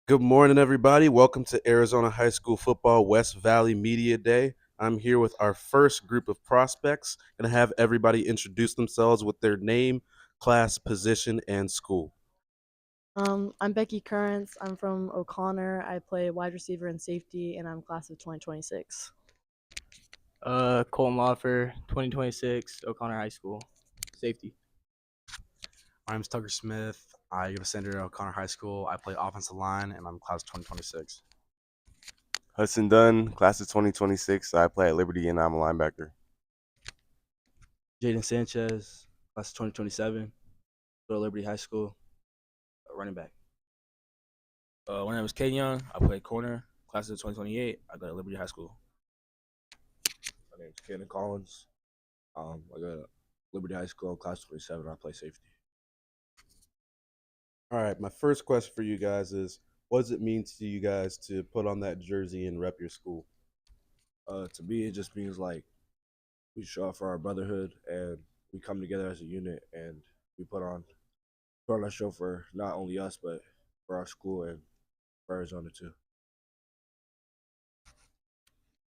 Good morning, everybody. Welcome to Arizona High School Football West Valley Media Day. I'm here with our first group of prospects. Going to have everybody introduce themselves with their name, class, position, and school. I'm Becky Currents. I'm from O'Connor. I play wide receiver and safety, and I'm class of 2026. Colton Lawfer, 2026, O'Connor High School, safety. My name's Tucker Smith. I give a center at O'Connor High School. I play offensive line, and I'm class 2026. Hudson Dunn, class of 2026. I play at Liberty, and I'm a linebacker. Jaden Sanchez, class of 2027, go to Liberty High School, running back. My name is Kay Young. I play corner, class of 2028. I go to Liberty High School. My name is Cannon Collins. I go to Liberty High School, class 27. I play safety. All right, my first question for you guys is, what does it mean to you guys to put on that jersey and rep your school? To me, it just means like we show up for our brotherhood and we come together as a unit and we put on a show for not only us but for our school and for Arizona too.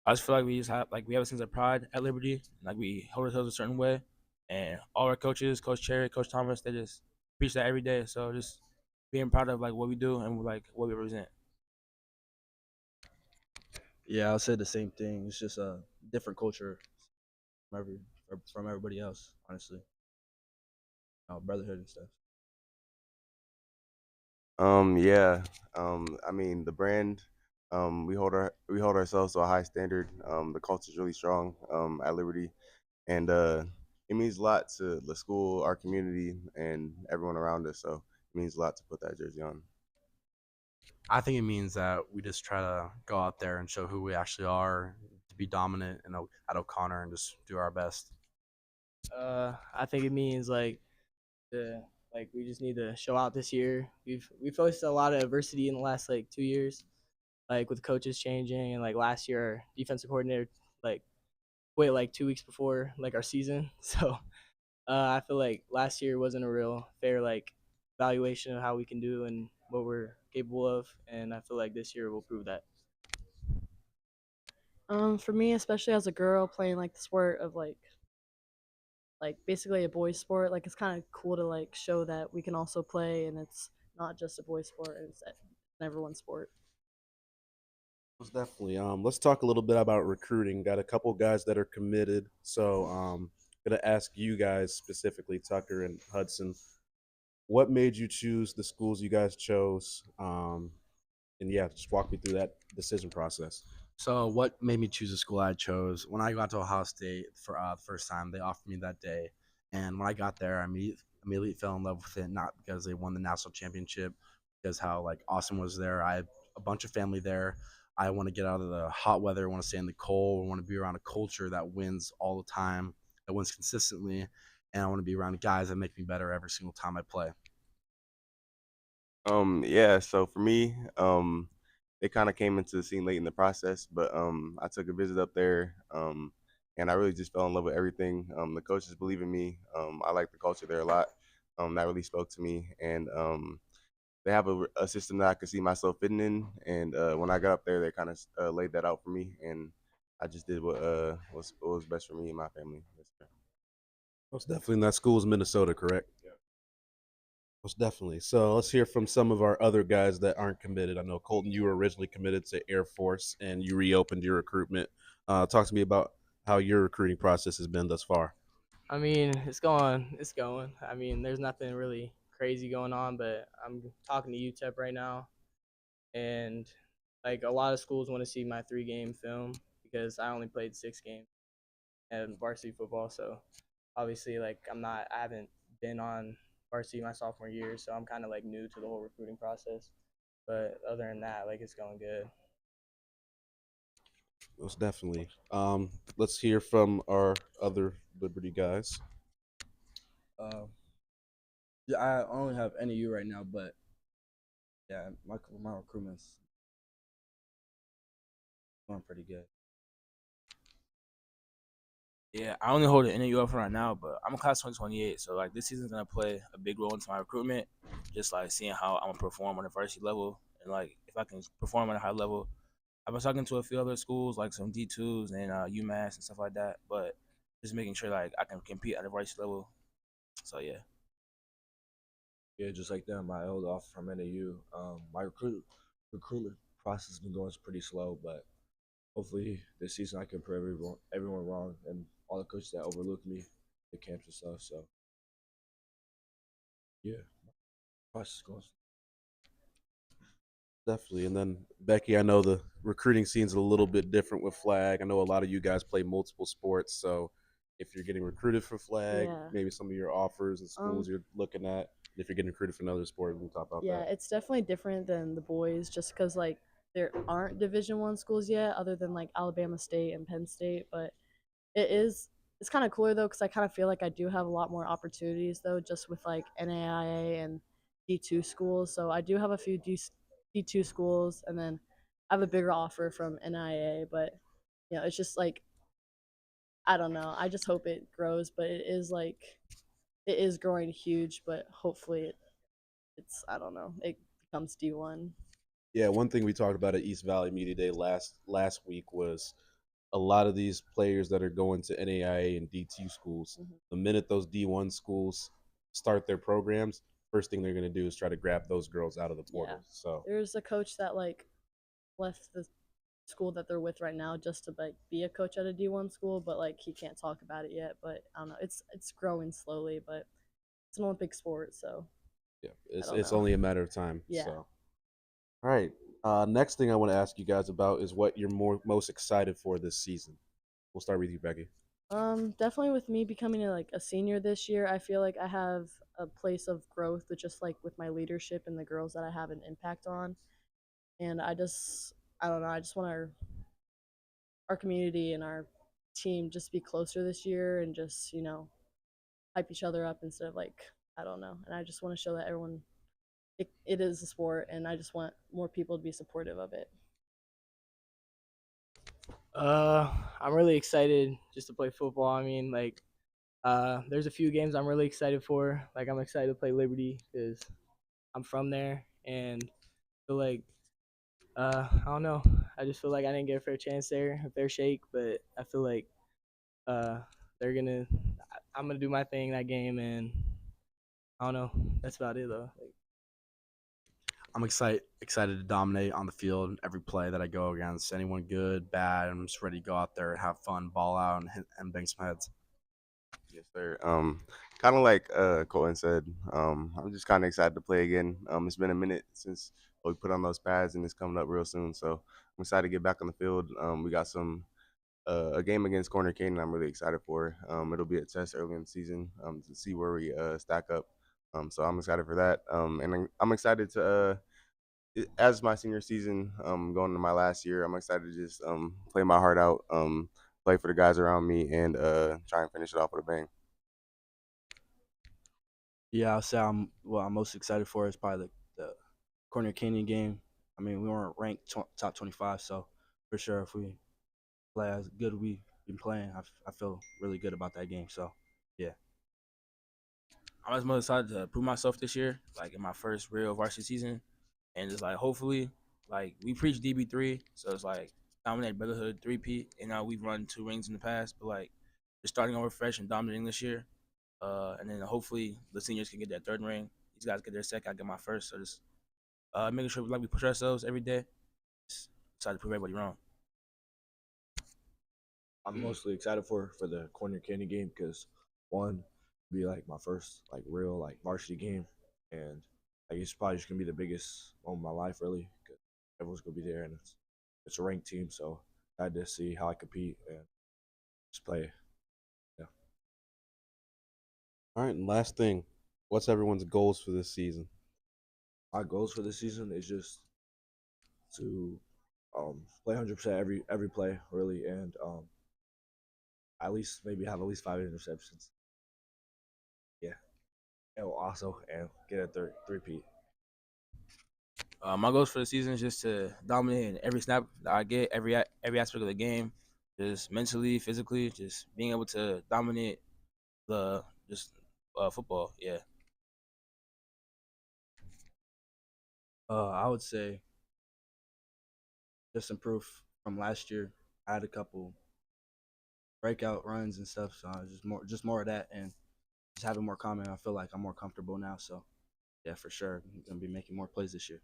I just feel like we have a sense of pride at Liberty. Like we hold ourselves a certain way, and all our coaches, Coach Cherry, Coach Thomas, they just preach that every day. So just being proud of like what we do and like what we represent. Yeah, I'll say the same thing. It's just a different culture from everybody else, honestly. Brotherhood and stuff. Yeah. I mean the brand. We hold ourselves to a high standard. The culture is really strong at Liberty, and it means a lot to the school, our community, and everyone around us. So it means a lot to put that jersey on. I think it means that we just try to go out there and show who we actually are, to be dominant at O'Connor and just do our best. I think it means we just need to show out this year. We've faced a lot of adversity in the last 2 years, with coaches changing, and last year our defensive coordinator quit 2 weeks before our season. So I feel like last year wasn't a real fair evaluation of how we can do and what we're capable of, and I feel like this year will prove that. For me, especially as a girl playing the sport of basically a boys sport, it's kind of cool to show that we can also play and it's not just a boys sport, it's an everyone's sport. Most definitely. Let's talk a little bit about recruiting. Got a couple guys that are committed, so gonna ask you guys specifically, Tucker and Hudson, what made you choose the schools you guys chose? And yeah, just walk me through that decision process. So what made me choose the school I chose? When I got to Ohio State for the first time, they offered me that day, and when I got there, I immediately fell in love with it. Not because they won the national championship, because how awesome was there. I have a bunch of family there. I want to get out of the hot weather. I want to stay in the cold. I want to be around a culture that wins all the time, that wins consistently, and I want to be around guys that make me better every single time I play. Yeah. So for me, they kind of came into the scene late in the process, but I took a visit up there, and I really just fell in love with everything. The coaches believe in me. I like the culture there a lot. That really spoke to me, and they have a system that I could see myself fitting in. And when I got up there, they kind of laid that out for me, and I just did what was best for me and my family. Most definitely. And that school is Minnesota, correct? Yeah. Most definitely. So let's hear from some of our other guys that aren't committed. I know, Colton, you were originally committed to Air Force and you reopened your recruitment. Talk to me about how your recruiting process has been thus far. I mean, it's going. It's going. I mean, there's nothing really crazy going on, but I'm talking to UTEP right now, and a lot of schools want to see my 3-game film because I only played 6 games in varsity football. So obviously, I haven't been on varsity my sophomore year, so I'm kind of new to the whole recruiting process. But other than that, it's going good. Most definitely. Let's hear from our other Liberty guys. Yeah, I only have NAU right now, but yeah, my recruitment's going pretty good. Yeah, I only hold an NAU up right now, but I'm a class 2028, so this season's gonna play a big role into my recruitment. Just seeing how I'm gonna perform on the varsity level, and if I can perform at a high level. I've been talking to a few other schools like some D2s and UMass and stuff like that, but just making sure like I can compete at a varsity level. So yeah. Yeah, just like them, I held off from NAU. My recruitment process has been going pretty slow, but hopefully this season I can prove everyone wrong and all the coaches that overlooked me, the camps and stuff. So yeah, process is going. Definitely. And then Becky, I know the recruiting scene's a little bit different with flag. I know a lot of you guys play multiple sports, so if you're getting recruited for flag, Yeah. maybe some of your offers and schools you're looking at. If you're getting recruited for another sport, we can talk about Yeah, that. it's definitely different than the boys, just because like there aren't Division I schools yet, other than like Alabama State and Penn State. But it's kind of cooler though, because I kind of feel like I do have a lot more opportunities though, just with like NAIA and D2 schools. So I do have a few D2 schools, and then I have a bigger offer from NAIA. But it's just like I don't know. I just hope it grows, but it is growing huge. But hopefully it's I don't know. It becomes D1. Yeah, one thing we talked about at East Valley Media Day last week was a lot of these players that are going to NAIA and D2 schools. Mhm. The minute those D1 schools start their programs, first thing they're going to do is try to grab those girls out of the portal. Yeah. So There's a coach that like left the school that they're with right now just to like be a coach at a D1 school, but like he can't talk about it yet. But I don't know. It's growing slowly, but it's an Olympic sport, so yeah, I don't it's know. only a matter of time. Yeah. So, all right. Next thing I want to ask you guys about is what you're most excited for this season. We'll start with you, Becky. Definitely with me becoming like a senior this year, I feel like I have a place of growth with just like with my leadership and the girls that I have an impact on. And I don't know, I just want our community and our team just be closer this year and just, hype each other up instead of like, I don't know. And I just want to show that everyone it is a sport, and I just want more people to be supportive of it. I'm really excited just to play football. I mean, like, there's a few games I'm really excited for. Like, I'm excited to play Liberty because I'm from there, and I feel like, I don't know. I just feel like I didn't get a fair chance there, a fair shake, but I feel like uh, I'm gonna do my thing that game, and I don't know. That's about it though. Like, I'm excited to dominate on the field every play that I go against. Anyone good, bad, I'm just ready to go out there, have fun, ball out, and bang some heads. Yes, sir. Kind of like Colton said, I'm just kind of excited to play again. It's been a minute since we put on those pads, and it's coming up real soon. So I'm excited to get back on the field. We got a game against Corner Canyon I'm really excited for. It'll be a test early in the season to see where we stack up. So I'm excited for that. And I'm excited to, as my senior season going into my last year, I'm excited to just play my heart out, play for the guys around me, and try and finish it off with a bang. Yeah, I'll say what I'm most excited for is probably the Corner Canyon game. I mean, we weren't ranked top 25, so for sure if we play as good as we've been playing, I feel really good about that game. So, yeah. I'm just most excited to prove myself this year, like in my first real varsity season, and just like hopefully, like we preach DB3, so it's like dominate brotherhood 3P, and now we've run 2 rings in the past, but like just starting over fresh and dominating this year, and then hopefully the seniors can get that 3rd ring. These guys get their 2nd, I get my 1st, so just making sure we push ourselves every day. Just excited to prove everybody wrong. I'm mostly excited for the Corner Candy game because one, be like my first like real like varsity game, and like it's probably just gonna be the biggest moment of my life really because everyone's gonna be there and it's a ranked team, so I had to see how I compete and just play. Yeah. All right, and last thing, what's everyone's goals for this season? My goals for this season is just to play 100% every play really, and at least maybe have at least 5 interceptions. Yeah, and also and get a three-peat. My goals for the season is just to dominate in every snap that I get, every aspect of the game, just mentally, physically, just being able to dominate the just football. Yeah. I would say just improve from last year. I had a couple breakout runs and stuff, so just more of that, and just having more comment. I feel like I'm more comfortable now. So yeah, for sure, I'm gonna be making more plays this year.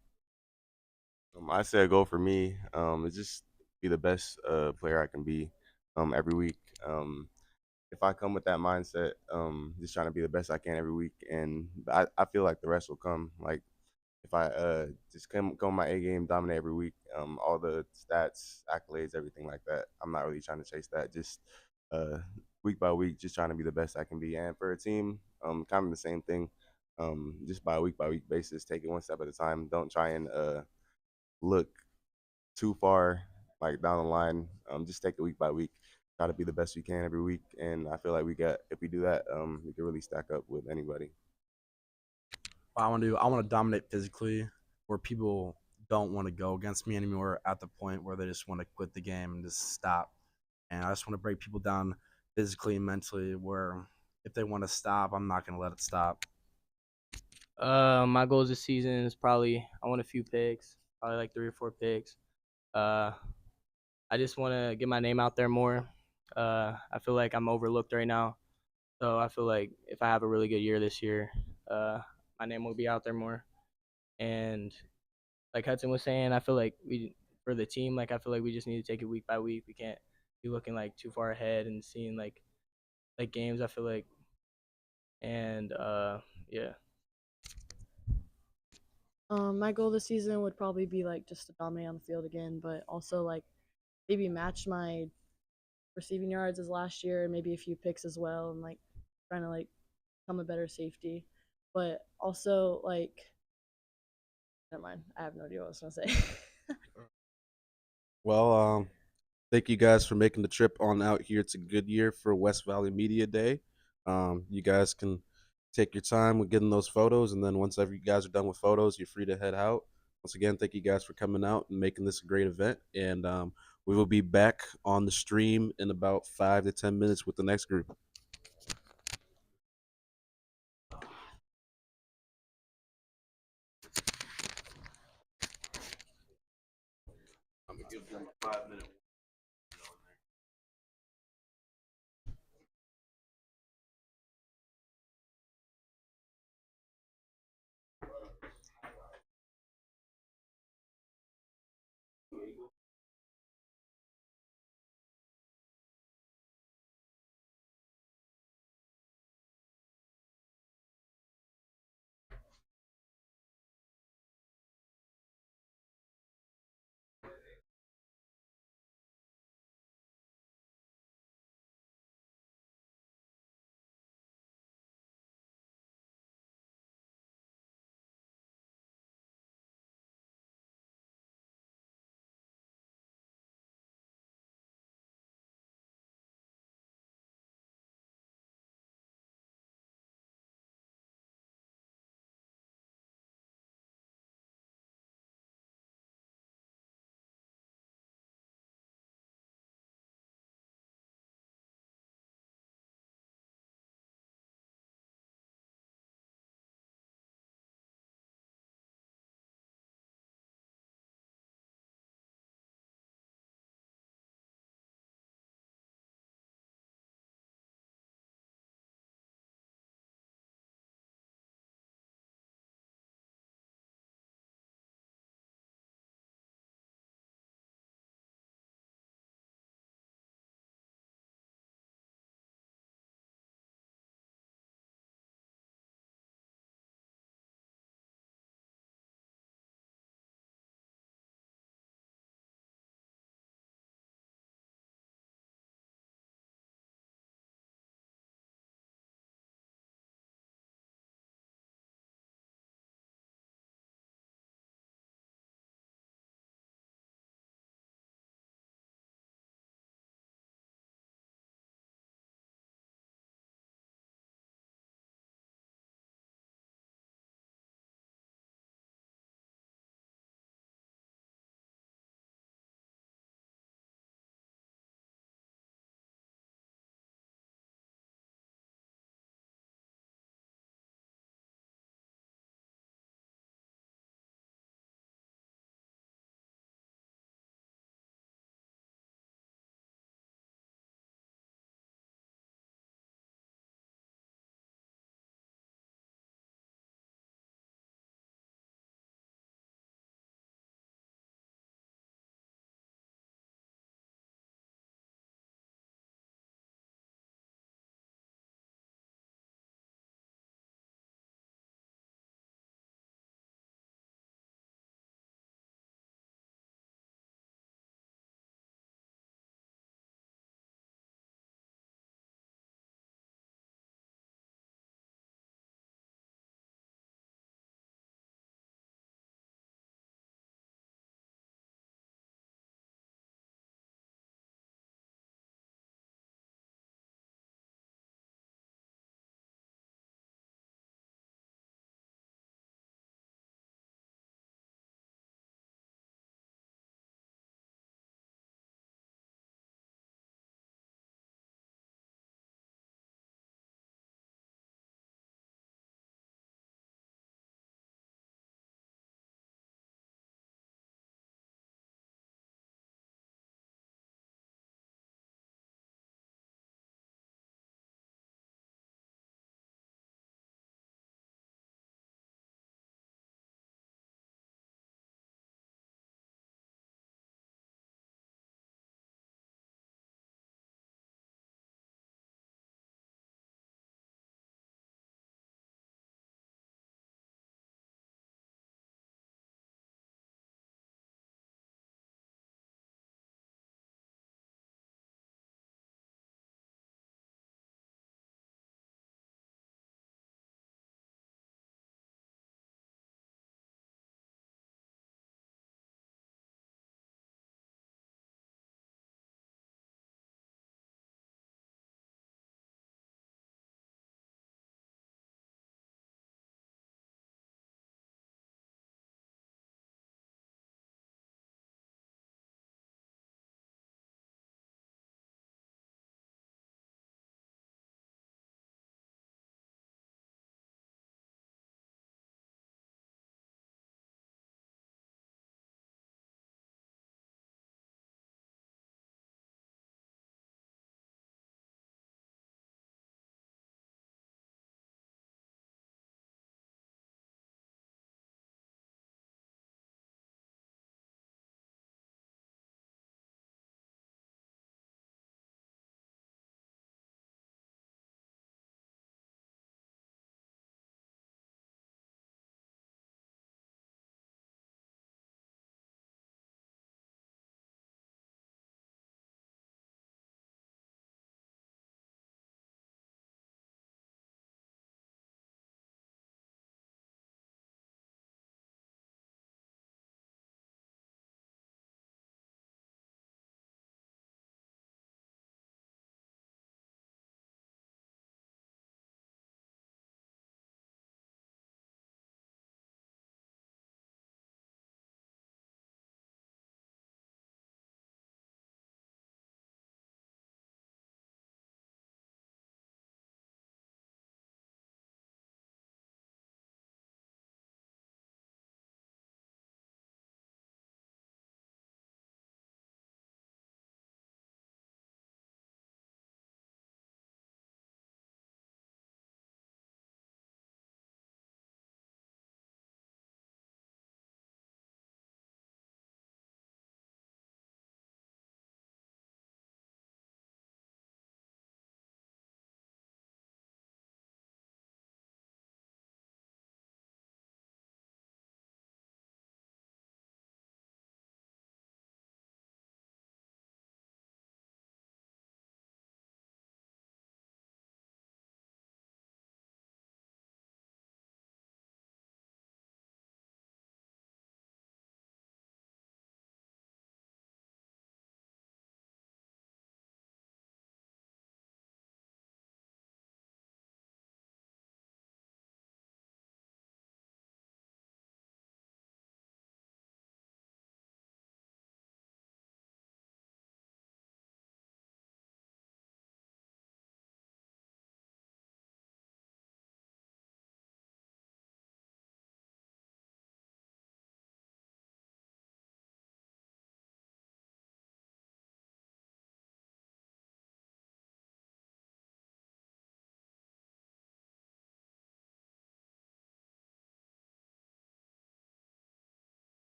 I said a goal for me is just be the best player I can be every week. If I come with that mindset, just trying to be the best I can every week, and I feel like the rest will come. Like if I just come my A game, dominate every week, all the stats, accolades, everything like that. I'm not really trying to chase that. Just uh, week by week, just trying to be the best I can be. And for a team, kind of the same thing. Just by week basis, take it one step at a time. Don't try and look too far like down the line. Just take it week by week. Try to be the best we can every week, and I feel like if we do that, we can really stack up with anybody. What I want to do, I want to dominate physically, where people don't want to go against me anymore at the point where they just want to quit the game and just stop. And I just want to break people down physically and mentally, where if they want to stop, I'm not going to let it stop. My goals this season is probably I want a few picks, probably like 3 or 4 picks. I just want to get my name out there more. I feel like I'm overlooked right now, so I feel like if I have a really good year this year, my name will be out there more. And like Hudson was saying, I feel like for the team, like I feel like we just need to take it week by week. We can't be looking like too far ahead and seeing like games. I feel like, and yeah. My goal this season would probably be like just to dominate on the field again, but also like maybe match my receiving yards as last year and maybe a few picks as well, and like trying to like become a better safety. But also like, never mind, I have no idea what I was gonna say. Well, thank you guys for making the trip on out here to Goodyear for West Valley Media Day. You guys can take your time with getting those photos, and then once you guys are done with photos, you're free to head out. Once again, thank you guys for coming out and making this a great event. And we will be back on the stream in about 5 to 10 minutes with the next group. I'm gonna give them a 5-minute.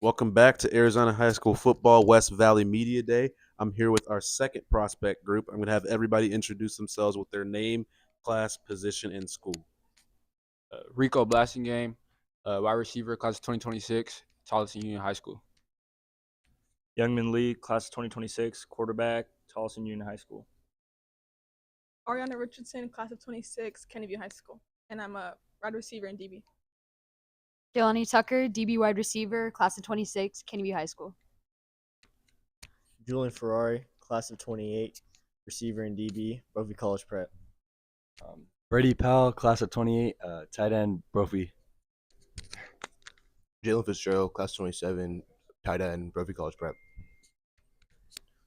Welcome back to Arizona High School Football West Valley Media Day. I'm here with our second prospect group. I'm going to have everybody introduce themselves with their name, class, position, and school. Rico Blasingame, wide receiver, class of 2026, Tolleson Union High School. Youngman Lee, class of 2026, quarterback, Tolleson Union High School. Ariana Richardson, class of 26, Kennedyview High School, and I'm a wide receiver in DB. Jelani Tucker, DB wide receiver, class of 26, Kennedyview High School. Julian Ferrari, class of 28, receiver in DB, Brophy College Prep. Brady Powell, class of 28, tight end, Brophy. Jalen Fitzgerald, class 27, tight end, Brophy College Prep.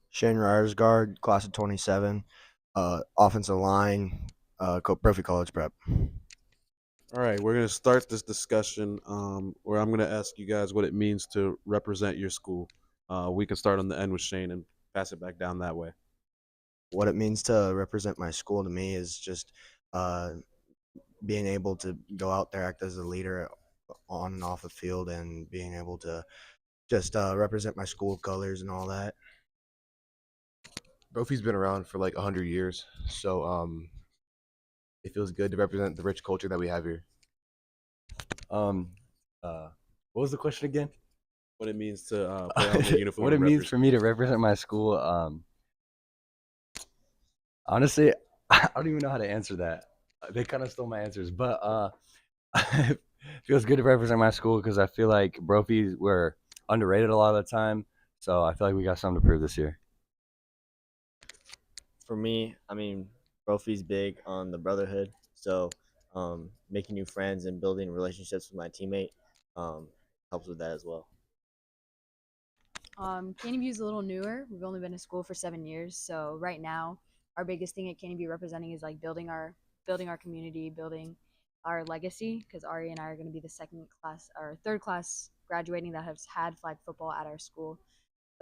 Shane Ryersgard, class of 27, offensive line, Brophy College Prep. All right, we're going to start this discussion where I'm going to ask you guys what it means to represent your school. We can start on the end with Shane and pass it back down that way. What it means to represent my school to me is just being able to go out there, act as a leader on and off the field, and being able to just represent my school colors and all that. Brophy's been around for like 100 years, so it feels good to represent the rich culture that we have here. What was the question again? What it means to put on the uniform. What it means for me to represent my school? Honestly, I don't even know how to answer that. They kind of stole my answers, but it feels good to represent my school because I feel like Brophy were underrated a lot of the time, so I feel like we got something to prove this year. For me, Brophy's big on the brotherhood, so making new friends and building relationships with my teammate helps with that as well. Caneyview is a little newer. We've only been in school for 7 years, so right now our biggest thing at Caneyview representing is like building our community, building our legacy. Because Ari and I are going to be the third class graduating that has had flag football at our school.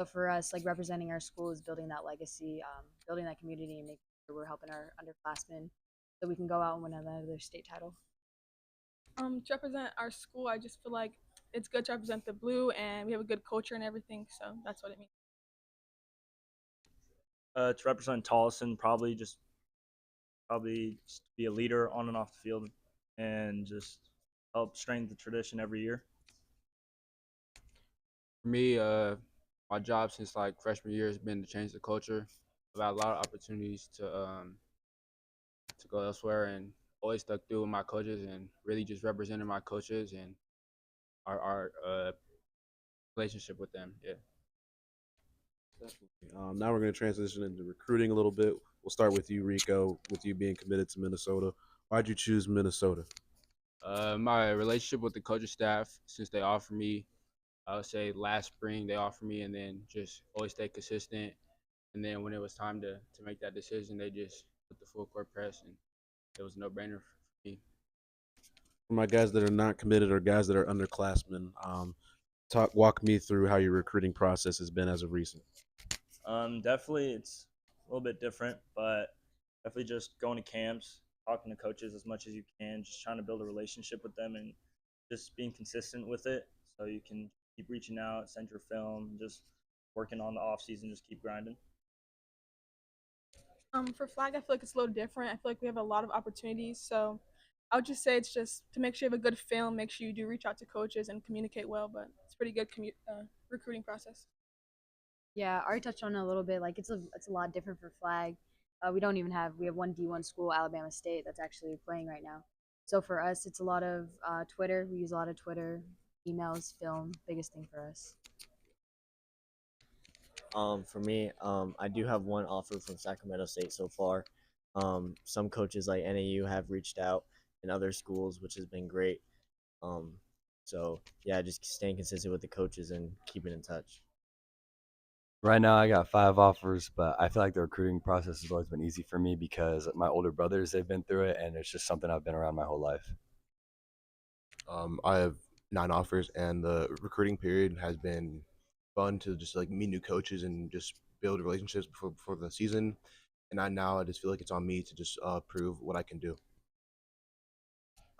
So for us, like representing our school is building that legacy, building that community, and making sure we're helping our underclassmen so we can go out and win another state title. To represent our school, I just feel like it's good to represent the blue, and we have a good culture and everything, so that's what it means. To represent Tolleson, probably just be a leader on and off the field and just help strengthen the tradition every year. For me, my job since like freshman year has been to change the culture. I've had a lot of opportunities to go elsewhere, and always stuck through with my coaches and really just representing my coaches and our relationship with them. Yeah. Definitely. Now we're going to transition into recruiting a little bit. We'll start with you, Rico, with you being committed to Minnesota. Why'd you choose Minnesota? My relationship with the coaching staff, since they offered me, I would say last spring they offered me, and then just always stay consistent. And then when it was time to make that decision, they just put the full court press, and it was a no-brainer for me. For my guys that are not committed or guys that are underclassmen, walk me through how your recruiting process has been as of recent. Definitely it's a little bit different, but definitely just going to camps, talking to coaches as much as you can, just trying to build a relationship with them and just being consistent with it so you can keep reaching out, send your film, just working on the off season, just keep grinding. For flag, I feel like it's a little different. I feel like we have a lot of opportunities, so I would just say it's just to make sure you have a good film, make sure you do reach out to coaches and communicate well, but it's a pretty good recruiting process. Yeah, Ari touched on it a little bit. Like it's a lot different for flag. We have one D1 school, Alabama State, that's actually playing right now. So for us, it's a lot of Twitter. We use a lot of Twitter, emails, film. Biggest thing for us. For me, I do have one offer from Sacramento State so far. Some coaches like NAU have reached out in other schools, which has been great. So yeah, just staying consistent with the coaches and keeping in touch. Right now, I got 5 offers, but I feel like the recruiting process has always been easy for me because my older brothers, they've been through it, and it's just something I've been around my whole life. I have 9 offers, and the recruiting period has been fun to just like meet new coaches and just build relationships before the season. And I just feel like it's on me to just prove what I can do.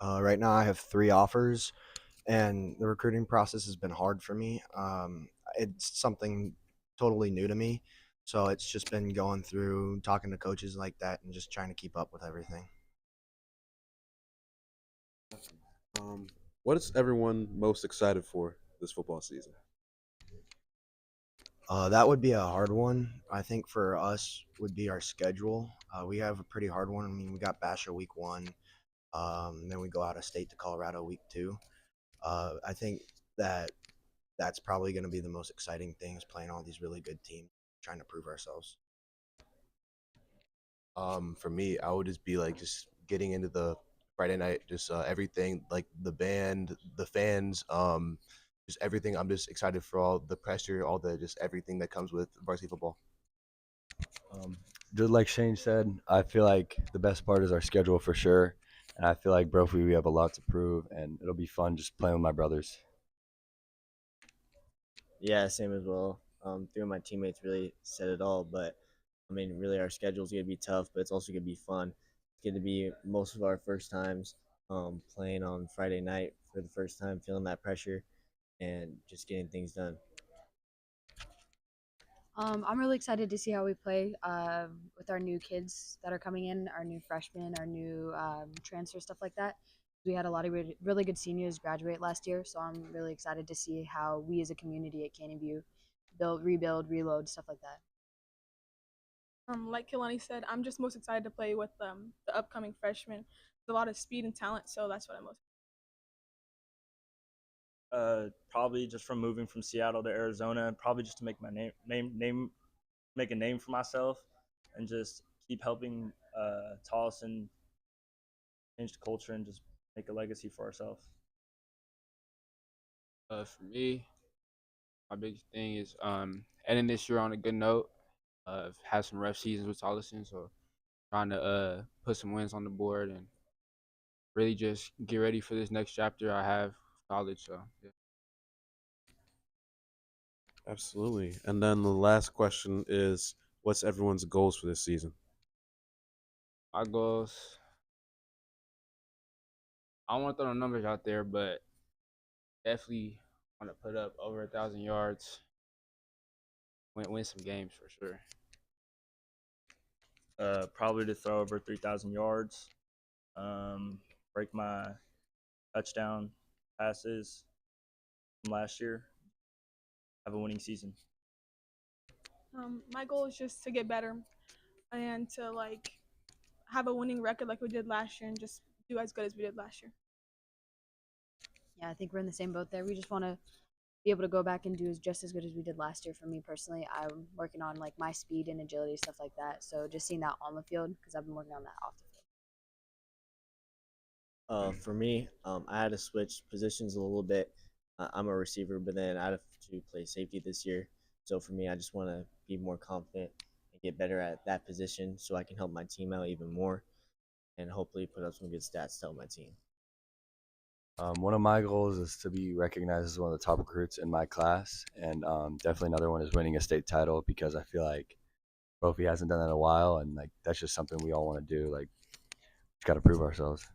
Right now, I have 3 offers, and the recruiting process has been hard for me. It's something totally new to me, so it's just been going through talking to coaches like that and just trying to keep up with everything. What is everyone most excited for this football season? That would be a hard one. I think for us would be our schedule. We have a pretty hard one. I mean, we got Basha week 1, then we go out of state to Colorado week 2. I think that's probably going to be the most exciting things, playing all these really good teams, trying to prove ourselves. For me, I would just be like just getting into the Friday night, just everything like the band, the fans, just everything. I'm just excited for all the pressure, all the just everything that comes with varsity football. Just like Shane said, I feel like the best part is our schedule for sure. And I feel like Brophy, we have a lot to prove, and it'll be fun just playing with my brothers. Yeah, same as well. Three of my teammates really said it all, but I mean, really, our schedule's gonna be tough, but it's also gonna be fun. It's gonna be most of our first times playing on Friday night for the first time, feeling that pressure, and just getting things done. I'm really excited to see how we play with our new kids that are coming in, our new freshmen, our new transfer, stuff like that. We had a lot of really good seniors graduate last year, so I'm really excited to see how we as a community at Canyon View build, rebuild, reload, stuff like that. Like Kilani said, I'm just most excited to play with the upcoming freshmen. There's a lot of speed and talent, so that's what I'm most. Probably just from moving from Seattle to Arizona, probably just to make my make a name for myself, and just keep helping Tolleson change the culture and just make a legacy for ourselves. For me, my biggest thing is ending this year on a good note. I've had some rough seasons with Tolleson, so trying to put some wins on the board and really just get ready for this next chapter I have college. So yeah. Absolutely. And then the last question is, what's everyone's goals for this season? My goals, I don't want to throw no numbers out there, but definitely want to put up over 1,000 yards, win some games for sure. Probably to throw over 3,000 yards, break my touchdown passes from last year, have a winning season. My goal is just to get better and to have a winning record like we did last year and just do as good as we did last year. Yeah, I think we're in the same boat there. We just want to be able to go back and do just as good as we did last year. For me personally, I'm working on like my speed and agility, stuff like that. So just seeing that on the field, because I've been working on that off the field. For me, I had to switch positions a little bit. I'm a receiver, but then I had to play safety this year. So for me, I just want to be more confident and get better at that position so I can help my team out even more and hopefully put up some good stats to help my team. One of my goals is to be recognized as one of the top recruits in my class, and definitely another one is winning a state title, because I feel like Brophy hasn't done that in a while, and like that's just something we all want to do. Like, got to prove ourselves.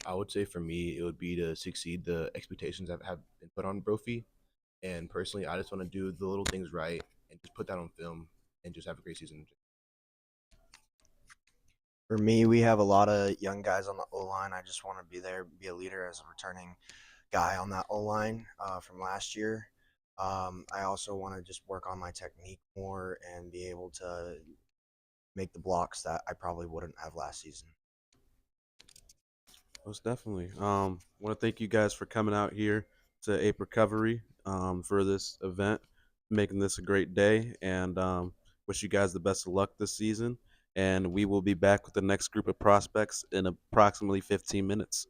I would say for me, it would be to succeed the expectations that have been put on Brophy. And personally, I just want to do the little things right and just put that on film and just have a great season. For me, we have a lot of young guys on the O-line. I just want to be there, be a leader as a returning guy on that O-line from last year. I also want to just work on my technique more and be able to make the blocks that I probably wouldn't have last season. Most definitely. Want to thank you guys for coming out here to Ape Recovery for this event, making this a great day, and wish you guys the best of luck this season. And we will be back with the next group of prospects in approximately 15 minutes.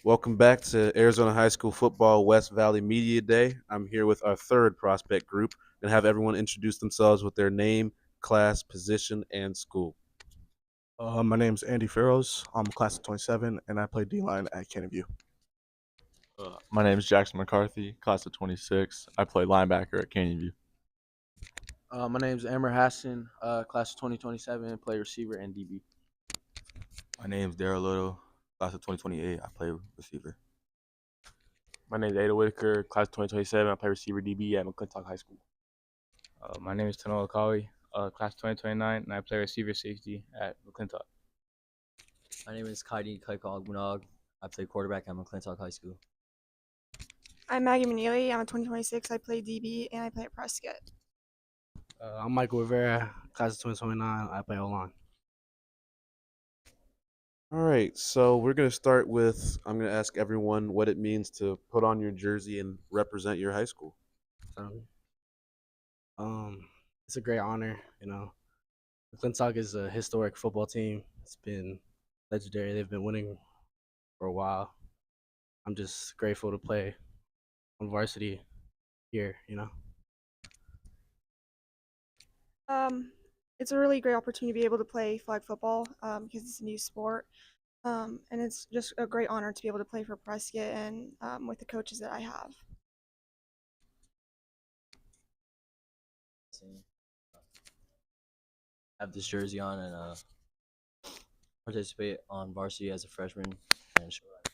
Welcome back to Arizona High School Football West Valley Media Day. I'm here with our third prospect group and have everyone introduce themselves with their name, class, position, and school. My name's Andy Farrows. I'm class of 27, and I play D-line at Canyon View. My name is Jackson McCarthy, class of 26. I play linebacker at Canyon View. My name's Amber Hassan, class of 2027, play receiver and DB. My name's Daryl Little, class of 2028. I play receiver. My name is Ada Whitaker, class of 2027. I play receiver DB at McClintock High School. My name is Tanoa Kawi, class of 2029, and I play receiver safety at McClintock. My name is Kaidi Kaikog. I play quarterback at McClintock High School. I'm Maggie Manili. I'm a 2026. I play DB and I play at Prescott. I'm Michael Rivera, class of 2029. I play O-line. All right, so we're going to start with, I'm going to ask everyone what it means to put on your jersey and represent your high school. It's a great honor, you know. McClintock is a historic football team. It's been legendary. They've been winning for a while. I'm just grateful to play on varsity here, you know. It's a really great opportunity to be able to play flag football because it's a new sport. And it's just a great honor to be able to play for Prescott and with the coaches that I have. Have this jersey on and participate on varsity as a freshman and show that.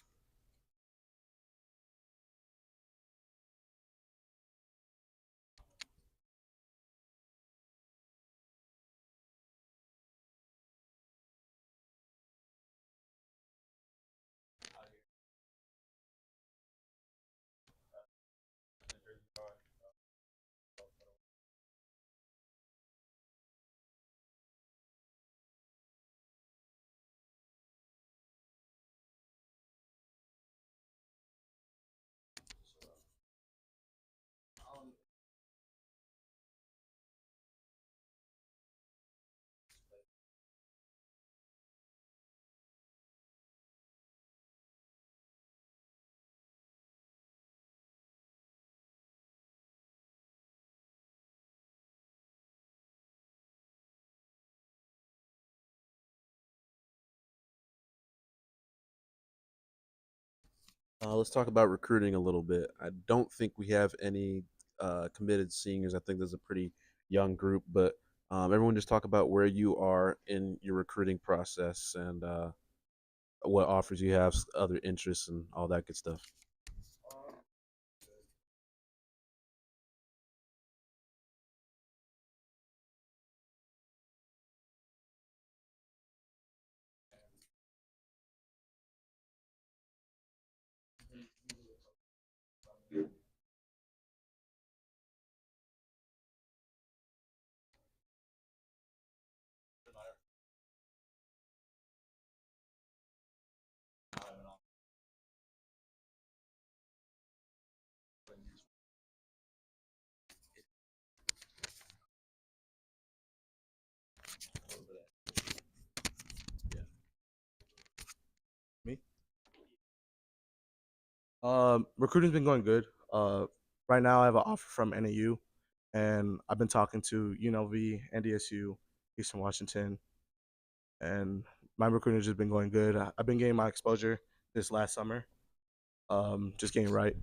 Let's talk about recruiting a little bit. I don't think we have any committed seniors. I think there's a pretty young group, but everyone just talk about where you are in your recruiting process and what offers you have, other interests, and all that good stuff. Me? Recruiting's been going good. Right now I have an offer from NAU, and I've been talking to UNLV, NDSU, Eastern Washington, and my recruiting's just been going good. I've been getting my exposure this last summer. Just getting right.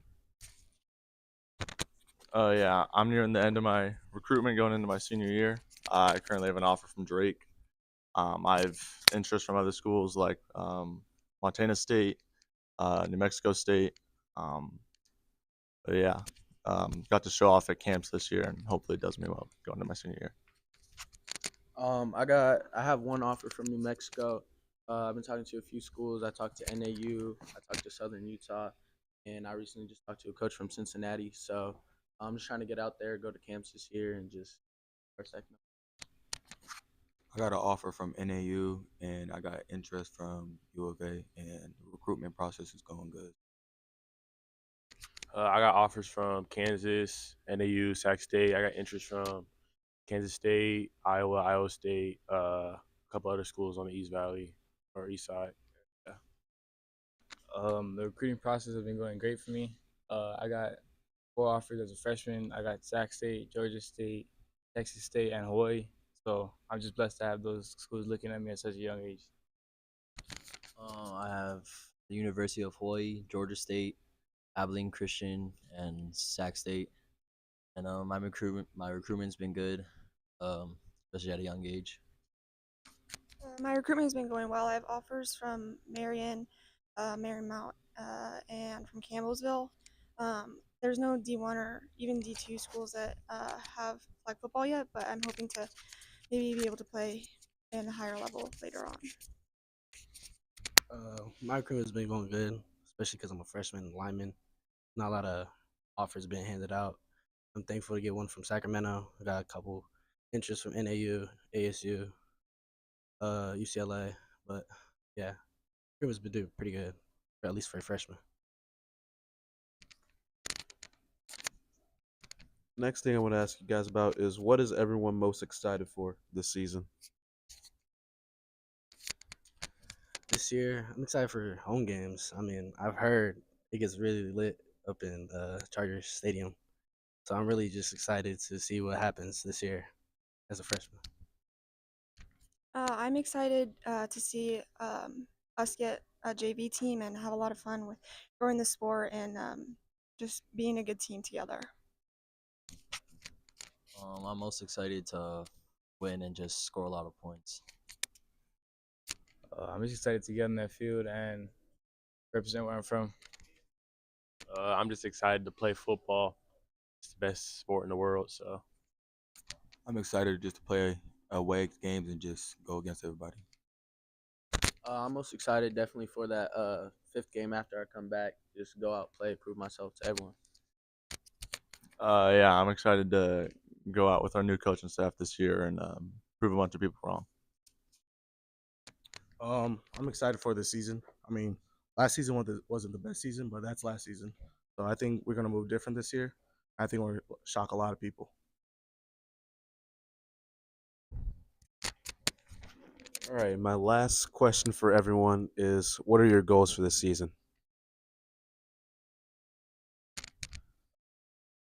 Yeah, I'm nearing the end of my recruitment going into my senior year. I currently have an offer from Drake. I have interest from other schools like Montana State, New Mexico State. But yeah, got to show off at camps this year, and hopefully it does me well going into my senior year. I have one offer from New Mexico. I've been talking to a few schools. I talked to NAU. I talked to Southern Utah, and I recently just talked to a coach from Cincinnati. So I'm just trying to get out there, go to camps this year, and just start second. I got an offer from NAU and I got interest from U of A, and the recruitment process is going good. I got offers from Kansas, NAU, Sac State. I got interest from Kansas State, Iowa, Iowa State, a couple other schools on the East Valley or East Side. Yeah. The recruiting process has been going great for me. I got 4 offers as a freshman. I got Sac State, Georgia State, Texas State, and Hawaii. So I'm just blessed to have those schools looking at me at such a young age. I have the University of Hawaii, Georgia State, Abilene Christian, and Sac State. And my recruitment's been good, especially at a young age. My recruitment has been going well. I have offers from Marion, Marymount, and from Campbellsville. There's no D1 or even D2 schools that have flag football yet, but I'm hoping to maybe be able to play in a higher level later on. My recruitment's been going good, especially because I'm a freshman lineman. Not a lot of offers being handed out. I'm thankful to get one from Sacramento. I got a couple interests from NAU, ASU, UCLA, but yeah, recruitment's been doing pretty good, or at least for a freshman. Next thing I want to ask you guys about is what is everyone most excited for this season? This year, I'm excited for home games. I mean, I've heard it gets really lit up in Chargers Stadium, so I'm really just excited to see what happens this year as a freshman. I'm excited to see us get a JV team and have a lot of fun with growing the sport and just being a good team together. I'm most excited to win and just score a lot of points. I'm just excited to get in that field and represent where I'm from. I'm just excited to play football. It's the best sport in the world, so I'm excited just to play away games and just go against everybody. I'm most excited definitely for that 5th game after I come back. Just go out, play, prove myself to everyone. Yeah, I'm excited to go out with our new coaching staff this year and prove a bunch of people wrong. I'm excited for this season. I mean, last season wasn't the best season, but that's last season. So I think we're gonna move different this year. I think we're gonna shock a lot of people. All right, my last question for everyone is what are your goals for this season?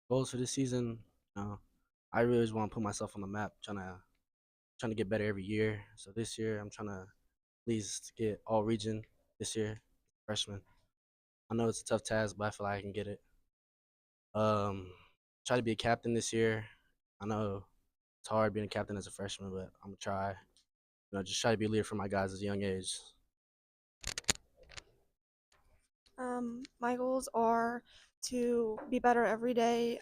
Goals for this season, I really just want to put myself on the map, trying to get better every year. So this year, I'm trying to at least get all region this year, freshman. I know it's a tough task, but I feel like I can get it. Try to be a captain this year. I know it's hard being a captain as a freshman, but I'm gonna try. Just try to be a leader for my guys at a young age. My goals are to be better every day,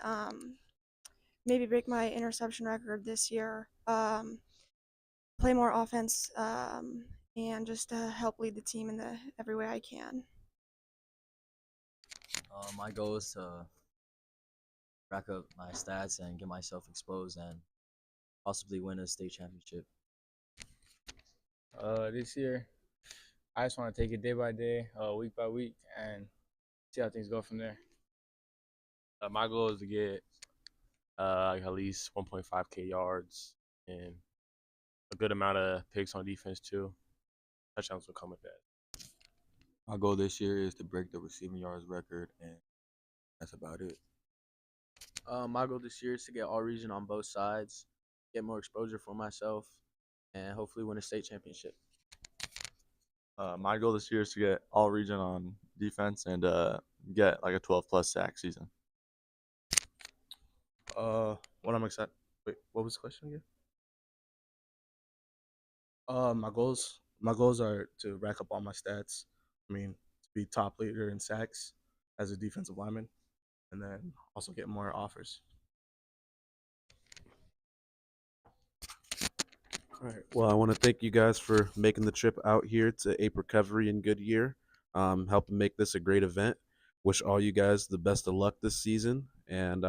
maybe break my interception record this year, play more offense, and just help lead the team in every way I can. My goal is to rack up my stats and get myself exposed and possibly win a state championship. This year, I just want to take it day by day, week by week, and see how things go from there. My goal is to get at least 1.5K yards and a good amount of picks on defense too. Touchdowns will come with that. My goal this year is to break the receiving yards record, and that's about it. My goal this year is to get all region on both sides, get more exposure for myself, and hopefully win a state championship. My goal this year is to get all region on defense and get like a 12+ sack season. What I'm excited. Wait, what was the question again? My goals are to rack up all my stats. I mean, to be top leader in sacks as a defensive lineman, and then also get more offers. All right. Well, I want to thank you guys for making the trip out here to Ape Recovery in Goodyear, helping make this a great event. Wish all you guys the best of luck this season. And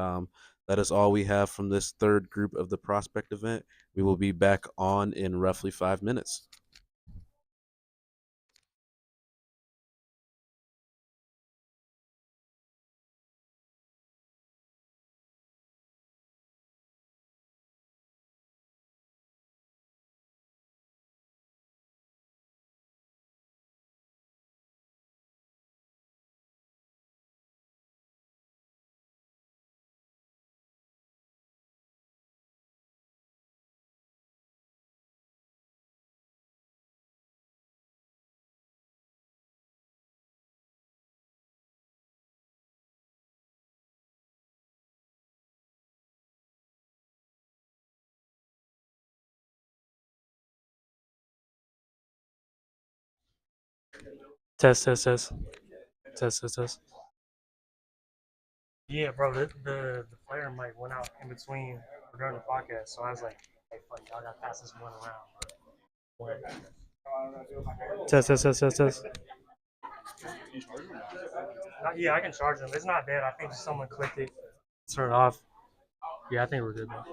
that is all we have from this third group of the Prospect event. We will be back on in roughly 5 minutes. Test, test, test. Test, test, test. Yeah, bro, the player mic went out in between during the podcast, so I was like, hey, fuck, y'all gotta pass this one around. Test, test, test, test, test. Yeah, I can charge them. It's not dead. I think someone clicked it, turned it off. Yeah, I think we're good, bro.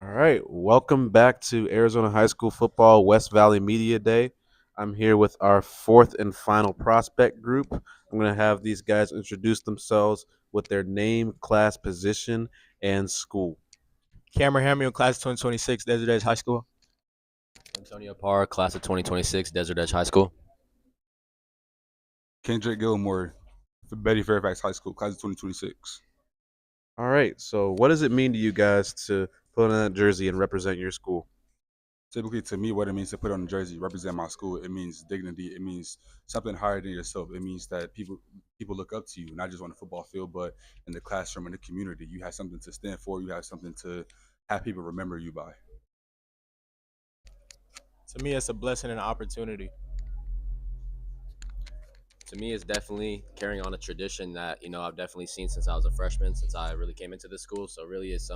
All right, welcome back to Arizona High School Football West Valley Media Day. I'm here with our fourth and final prospect group. I'm going to have these guys introduce themselves with their name, class, position, and school. Cameron Hamill, class of 2026, Desert Edge High School. Antonio Parr, class of 2026, Desert Edge High School. Kendrick Gilmore, for Betty Fairfax High School, class of 2026. All right, so what does it mean to you guys to put on that jersey and represent your school? Typically, to me, what it means to put on a jersey, represent my school, it means dignity. It means something higher than yourself. It means that people look up to you, not just on the football field, but in the classroom, in the community. You have something to stand for. You have something to have people remember you by. To me, it's a blessing and an opportunity. To me, it's definitely carrying on a tradition that I've definitely seen since I was a freshman, since I really came into the school. So really, it's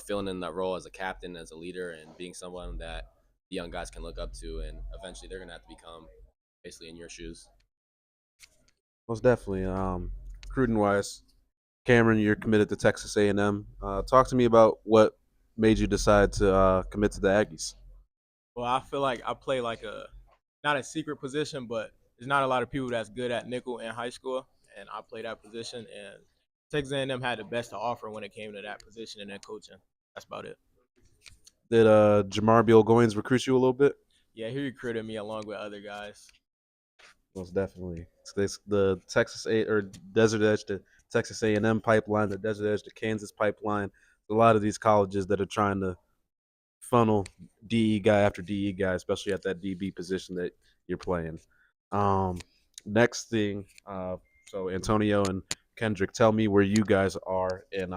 filling in that role as a captain, as a leader, and being someone that the young guys can look up to, and eventually they're gonna have to become basically in your shoes. Most definitely. Recruiting wise, Cameron, you're committed to Texas A&M. Talk to me about what made you decide to commit to the Aggies. Well, I feel like I play like not a secret position, but there's not a lot of people that's good at nickel in high school, and I play that position. And Texas A&M had the best to offer when it came to that position and that coaching. That's about it. Did Jamar Beal Goins recruit you a little bit? Yeah, he recruited me along with other guys. Most definitely. It's the Texas A or Desert Edge to Texas A&M pipeline, the Desert Edge to Kansas pipeline. A lot of these colleges that are trying to funnel DE guy after DE guy, especially at that DB position that you're playing. Next thing, so Antonio and Kendrick, tell me where you guys are in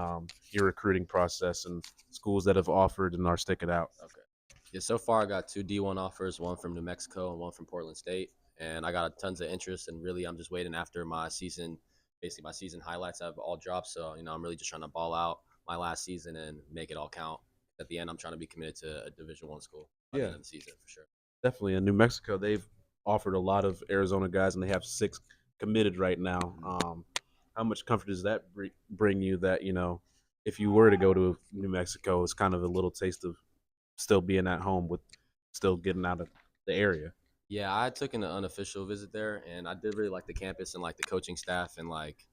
your recruiting process and schools that have offered and are sticking out. Okay. Yeah, so far I got 2 D1 offers, one from New Mexico and one from Portland State, and I got tons of interest. And really, I'm just waiting after my season. Basically, my season highlights have all dropped, so I'm really just trying to ball out my last season and make it all count. At the end, I'm trying to be committed to a Division I school by the end of the season for sure. Definitely. In New Mexico, they've offered a lot of Arizona guys, and they have 6 committed right now. How much comfort does that bring you that, if you were to go to New Mexico, it's kind of a little taste of still being at home with still getting out of the area? Yeah, I took an unofficial visit there, and I did really like the campus and like the coaching staff and like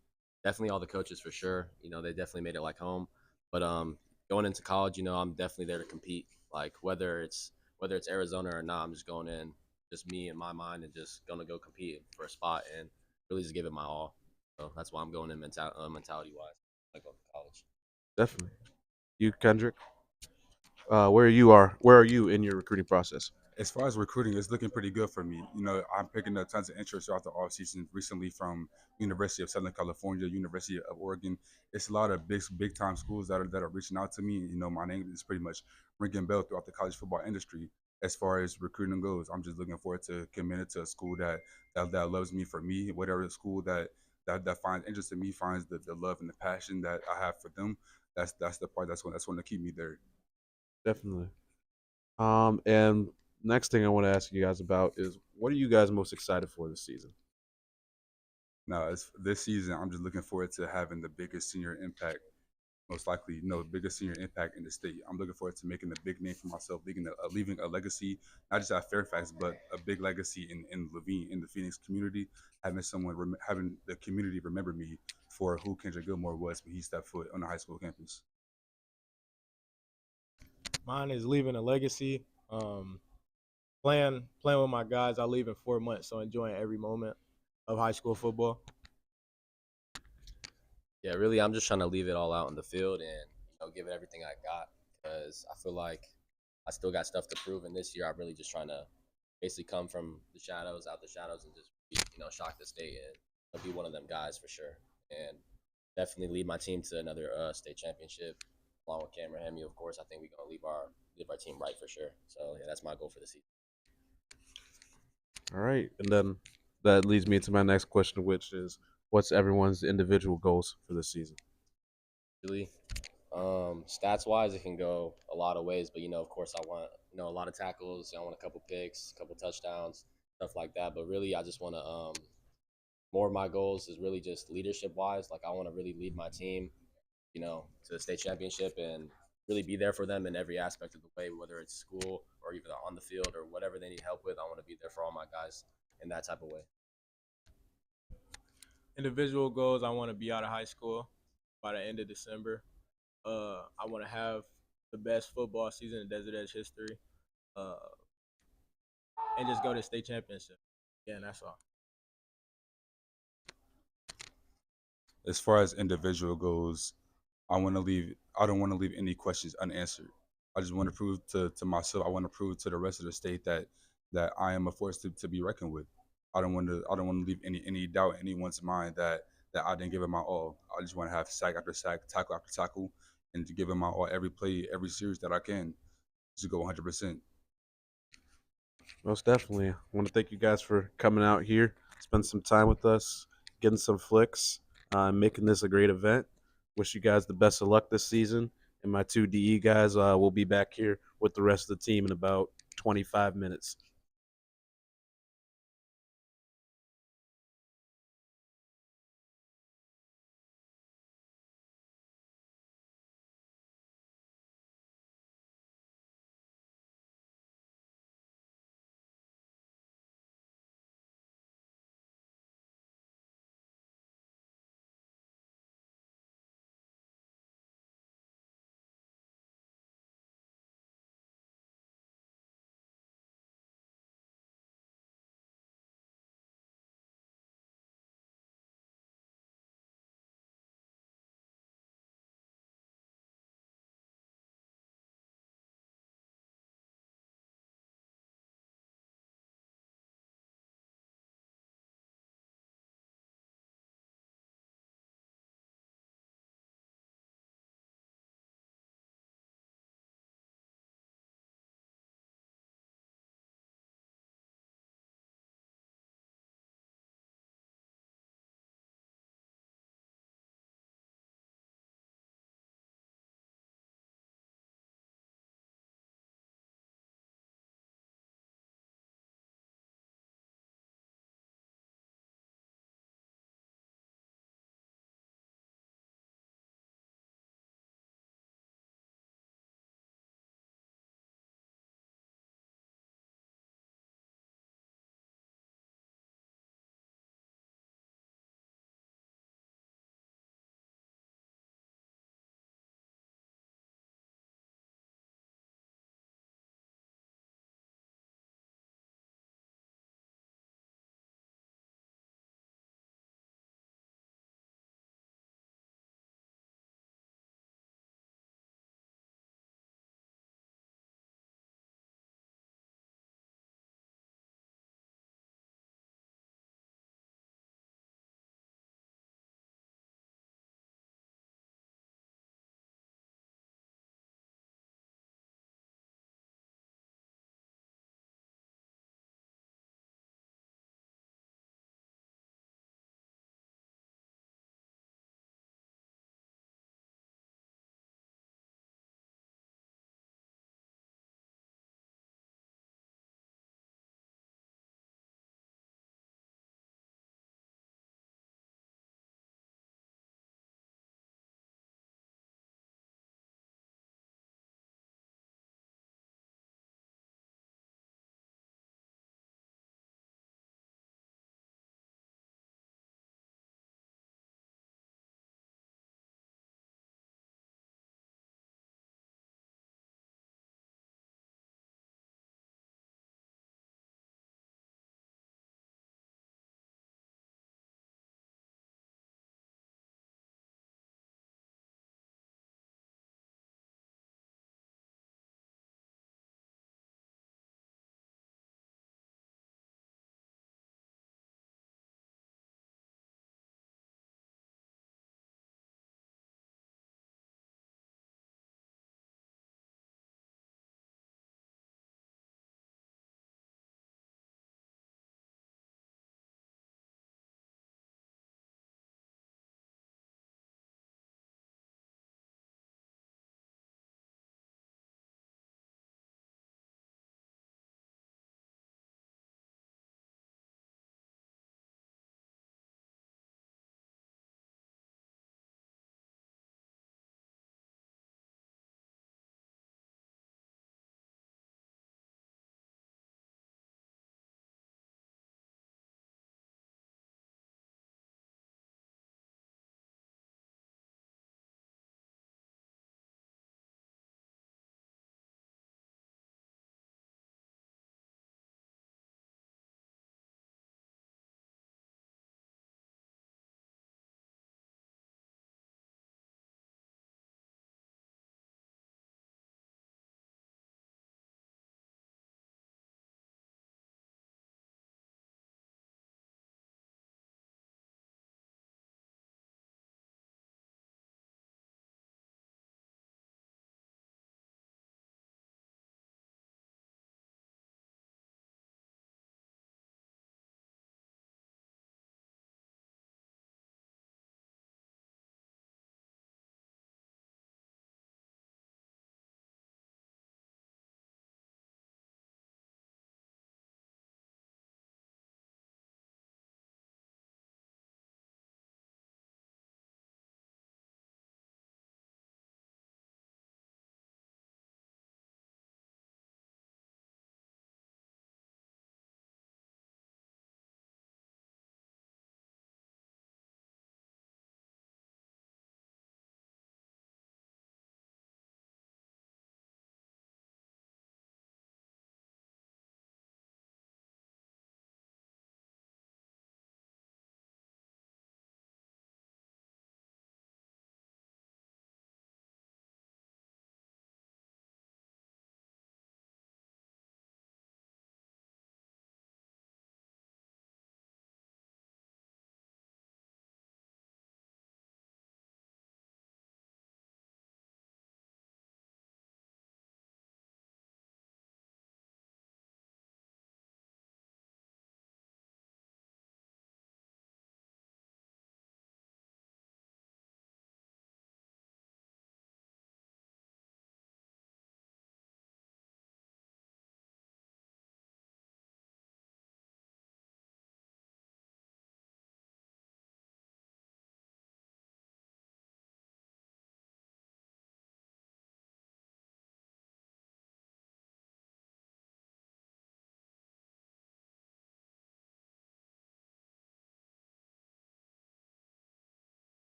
definitely all the coaches for sure. They definitely made it like home. But going into college, I'm definitely there to compete. Like whether it's Arizona or not, I'm just going in, just me in my mind, and just gonna go compete for a spot and really just give it my all. So that's why I'm going in mentality wise, like going to college. Definitely. You, Kendrick, where are you in your recruiting process? As far as recruiting, it's looking pretty good for me. I'm picking up tons of interest throughout the offseason recently from University of Southern California, University of Oregon. It's a lot of big time schools that are reaching out to me. My name is pretty much ringing bell throughout the college football industry. As far as recruiting goes, I'm just looking forward to committing to a school that loves me for me, whatever school that finds interest in me, finds the love and the passion that I have for them. That's the part that's going to keep me there. Definitely. And next thing I want to ask you guys about is what are you guys most excited for this season? Now, this season, I'm just looking forward to having the biggest senior impact, most likely, biggest senior impact in the state. I'm looking forward to making a big name for myself, leaving a legacy, not just at Fairfax, but a big legacy in Laveen, in the Phoenix community, having the community remember me for who Kendrick Gilmore was when he stepped foot on the high school campus. Mine is leaving a legacy. Playing with my guys. I leave in 4 months, so enjoying every moment of high school football. Yeah, really, I'm just trying to leave it all out in the field and give it everything I got because I feel like I still got stuff to prove. And this year, I'm really just trying to basically come from the shadows, out the shadows, and just shock the state and be one of them guys for sure. And definitely lead my team to another state championship along with Cameron Hemi. Of course, I think we're gonna leave our team right for sure. So yeah, that's my goal for the season. All right, and then that leads me to my next question, which is, what's everyone's individual goals for this season? Really, stats wise, it can go a lot of ways, but of course, I want a lot of tackles. I want a couple picks, a couple touchdowns, stuff like that. But really, I just want to more of my goals is really just leadership wise. Like I want to really lead my team, to the state championship and really be there for them in every aspect of the way, whether it's school or even on the field or whatever they need help with. I want to be there for all my guys in that type of way. Individual goals, I want to be out of high school by the end of December. I want to have the best football season in Desert Edge history, and just go to state championship. Yeah, and that's all. As far as individual goes, I don't want to leave any questions unanswered. I just want to prove to myself, I want to prove to the rest of the state that I am a force to be reckoned with. I don't want to leave any doubt in anyone's mind that I didn't give it my all. I just want to have sack after sack, tackle after tackle, and to give it my all every play, every series that I can, to go 100%. Most definitely. I want to thank you guys for coming out here, spend some time with us, getting some flicks, making this a great event. Wish you guys the best of luck this season. And my two DE guys will be back here with the rest of the team in about 25 minutes.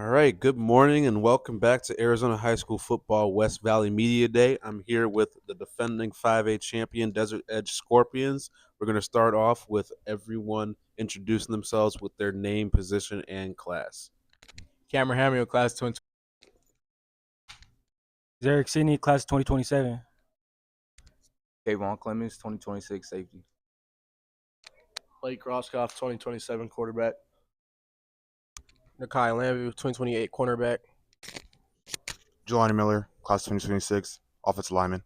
All right, good morning and welcome back to Arizona High School Football West Valley Media Day. I'm here with the defending 5A champion Desert Edge Scorpions. We're going to start off with everyone introducing themselves with their name, position, and class. Cameron Hamill, class 20. Zarek Sidney, class of 2027. Kayvon Clemens, 2026 safety. Blake Roscoff, 2027 quarterback. Nakai Lambie, 2028 cornerback. Jelani Miller, class 2026, offensive lineman.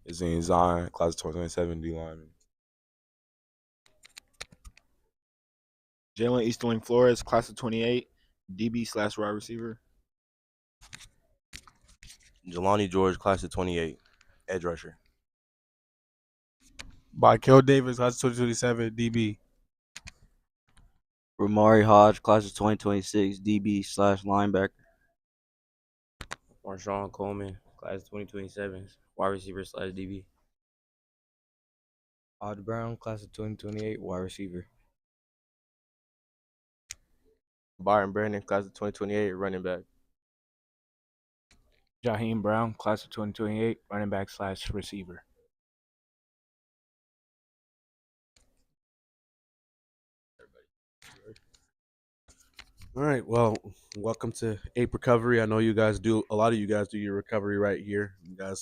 Izine Zion, class of 2027, D lineman. Jalen Easterling Flores, class of 28, DB/wide receiver. Jelani George, class of 28, edge rusher. Michael Davis, class of 2027, DB. Ramari Hodge, class of 2026, DB/linebacker. Marshawn Coleman, class of 2027, wide receiver/DB. Odd Brown, class of 2028, wide receiver. Byron Brandon, class of 2028, running back. Jaheim Brown, class of 2028, running back/receiver. All right, well, welcome to Ape Recovery. I know you guys do, a lot of you guys do your recovery right here. A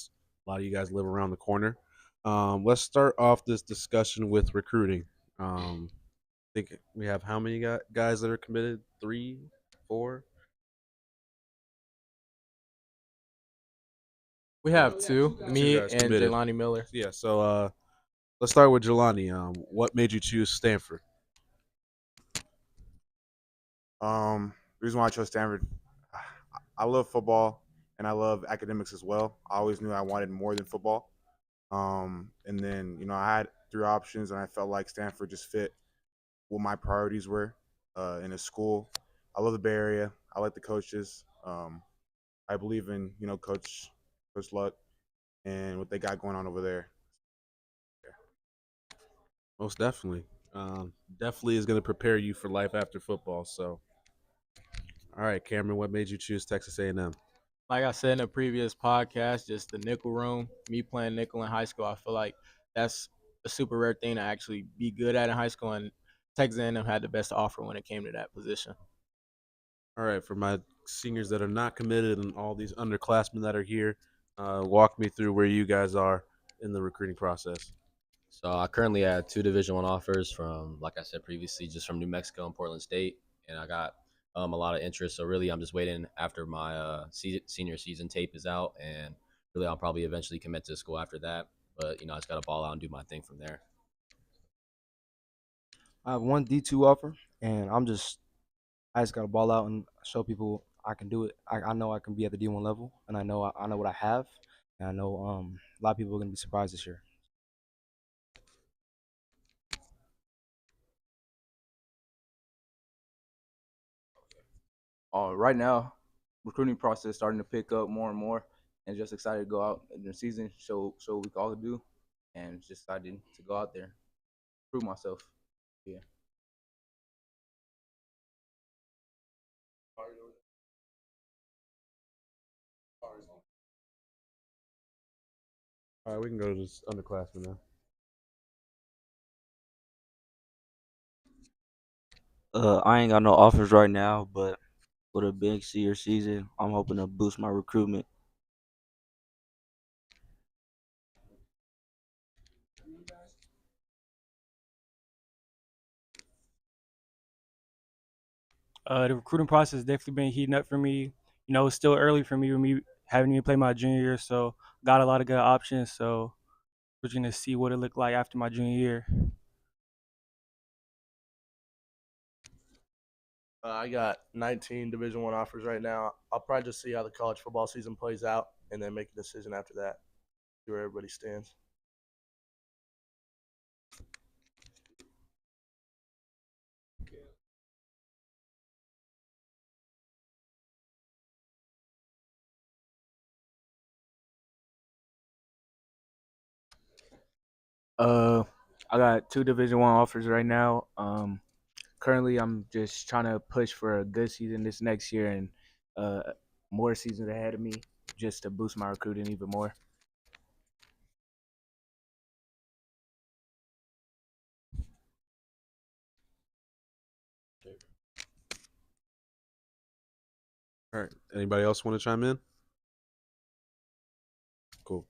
lot of you guys live around the corner. Let's start off this discussion with recruiting. I think we have how many guys that are committed? 3, 4? We have two, me guys and committed. Jelani Miller. Yeah, so let's start with Jelani. What made you choose Stanford? The reason why I chose Stanford, I love football and I love academics as well. I always knew I wanted more than football. And then, I had 3 options and I felt like Stanford just fit what my priorities were in a school. I love the Bay Area. I like the coaches. I believe in, Coach Luck and what they got going on over there. Most definitely. Definitely is going to prepare you for life after football. So, all right, Cameron, what made you choose Texas A&M? Like I said in a previous podcast, just the nickel room, me playing nickel in high school, I feel like that's a super rare thing to actually be good at in high school, and Texas A&M had the best offer when it came to that position. All right, for my seniors that are not committed and all these underclassmen that are here, walk me through where you guys are in the recruiting process. So I currently have 2 Division I offers from, like I said previously, just from New Mexico and Portland State, and I got a lot of interest. So really, I'm just waiting after my senior season tape is out, and really, I'll probably eventually commit to the school after that. But I just got to ball out and do my thing from there. I have 1 D2 offer, and I just got to ball out and show people I can do it. I know I can be at the D1 level, and I know what I have, and I know a lot of people are going to be surprised this year. Right now, recruiting process is starting to pick up more and more, and just excited to go out in the season, show what we can all do, and just excited to go out there, prove myself. Yeah. All right, we can go to this underclassmen now. I ain't got no offers right now, but with a big senior season, I'm hoping to boost my recruitment. The recruiting process has definitely been heating up for me. It's still early for me with me having even played my junior year, so got a lot of good options. So we're going to see what it looked like after my junior year. I got 19 Division I offers right now. I'll probably just see how the college football season plays out and then make a decision after that, see where everybody stands. I got 2 Division I offers right now. currently I'm just trying to push for a good season this next year and more seasons ahead of me just to boost my recruiting even more. All right. Anybody else want to chime in? Cool.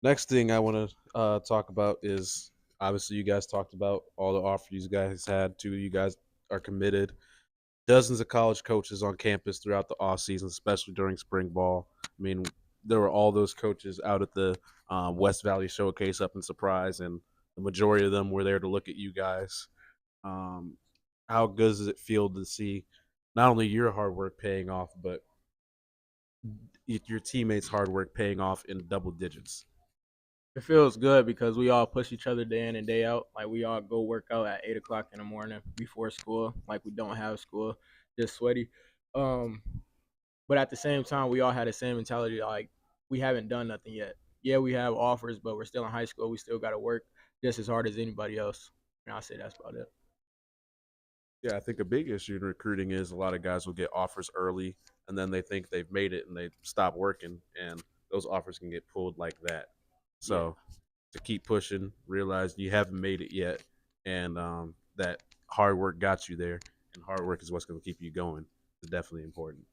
Next thing I want to talk about is obviously you guys talked about all the offers you guys had. Two of you guys are committed. Dozens of college coaches on campus throughout the off season, especially during spring ball. I mean, there were all those coaches out at the West Valley Showcase up in Surprise, and the majority of them were there to look at you guys. How good does it feel to see not only your hard work paying off, but your teammates' hard work paying off in double digits? It feels good because we all push each other day in and day out. Like we all go work out at 8 o'clock in the morning before school. Like we don't have school, just sweaty. But at the same time, we all had the same mentality. Like we haven't done nothing yet. Yeah, we have offers, but we're still in high school. We still got to work just as hard as anybody else. And I'll say that's about it. Yeah, I think a big issue in recruiting is a lot of guys will get offers early and then they think they've made it and they stop working, and those offers can get pulled like that. So to keep pushing, realize you haven't made it yet, and that hard work got you there, and hard work is what's going to keep you going. It's definitely important.